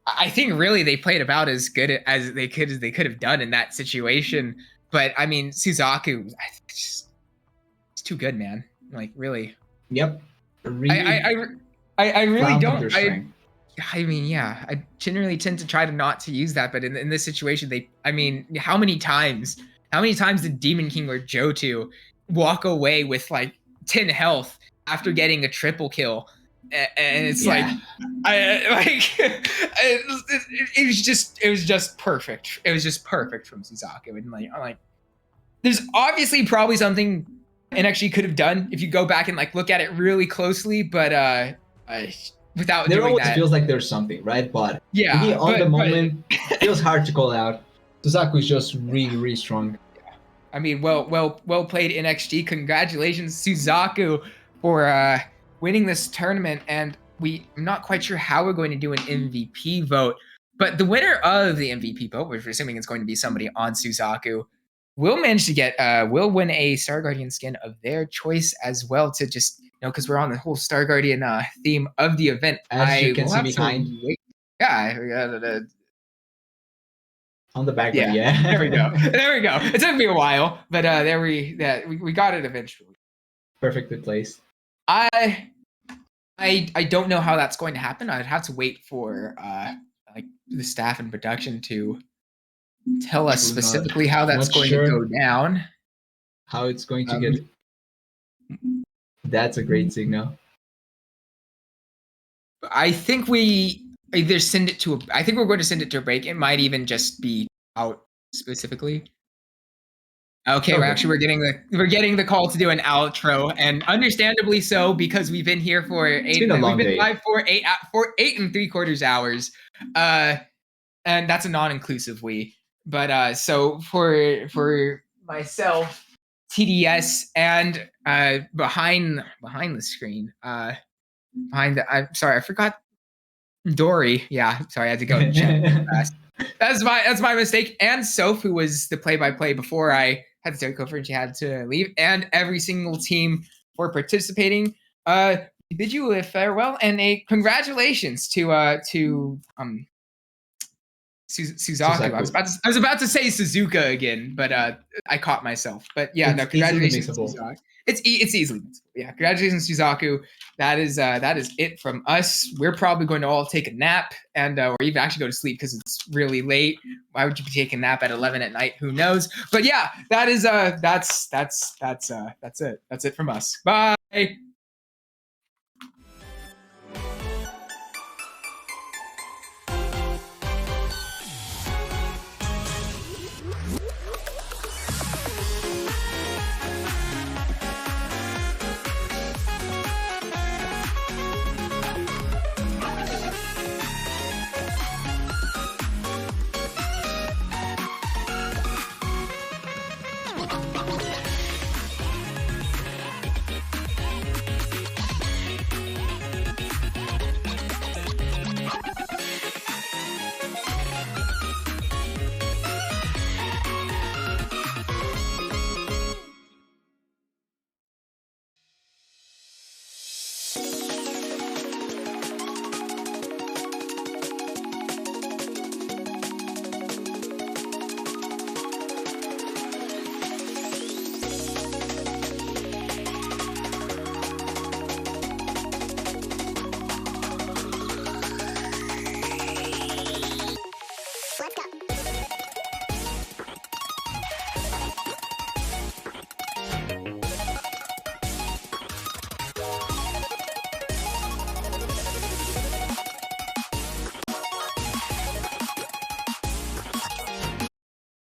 I think really they played about as good as they could have done in that situation. But I mean, Suzaku, it's too good, man. Like really. Yep. Really I really don't. I mean, yeah, I generally tend to try not to use that, but in this situation, how many times did Demon King or Johto walk away with like 10 health after getting a triple kill? And it's it was just perfect. It was just perfect from Suzaku. And like, there's obviously probably something and actually could have done if you go back and like look at it really closely, but without there doing always that, feels like there's something, right? But yeah, on the moment, it feels hard to call out. Suzaku is just really strong. I mean, well played in XG. Congratulations, Suzaku, for winning this tournament. And I'm not quite sure how we're going to do an MVP vote, but the winner of the MVP vote, which we're assuming it's going to be somebody on Suzaku, will manage to will win a Star Guardian skin of their choice as well, to just because we're on the whole Star Guardian theme of the event. As you can see behind. Yeah, on the background. Yeah. There we go. It took me a while, but we got it eventually. Perfectly placed. I don't know how that's going to happen. I'd have to wait for like the staff and production to tell us specifically how that's going to go down. How it's going to get. That's a great signal. I think we either send it to I think we're going to send it to a break. It might even just be out specifically. Okay, we're getting the call to do an outro, and understandably so, because we've been here for eight. We've been live for 8 3/4 hours, and that's a non-inclusive we. But so for myself, TDS, and behind the screen, I'm sorry, I forgot Dory. Yeah, sorry, I had to go and check fast. That's my mistake. And Soph, who was the play-by-play before I had to take over and she had to leave, and every single team for participating. Bid you a farewell and a congratulations to Suzaku. I was about to say Suzuka again, but I caught myself. But yeah, congratulations to Suzaku. It's easily mixable. Yeah, congratulations, Suzaku. That is it from us. We're probably going to all take a nap and or even actually go to sleep because it's really late. Why would you be taking a nap at 11 at night? Who knows? But yeah, that is that's it. That's it from us. Bye.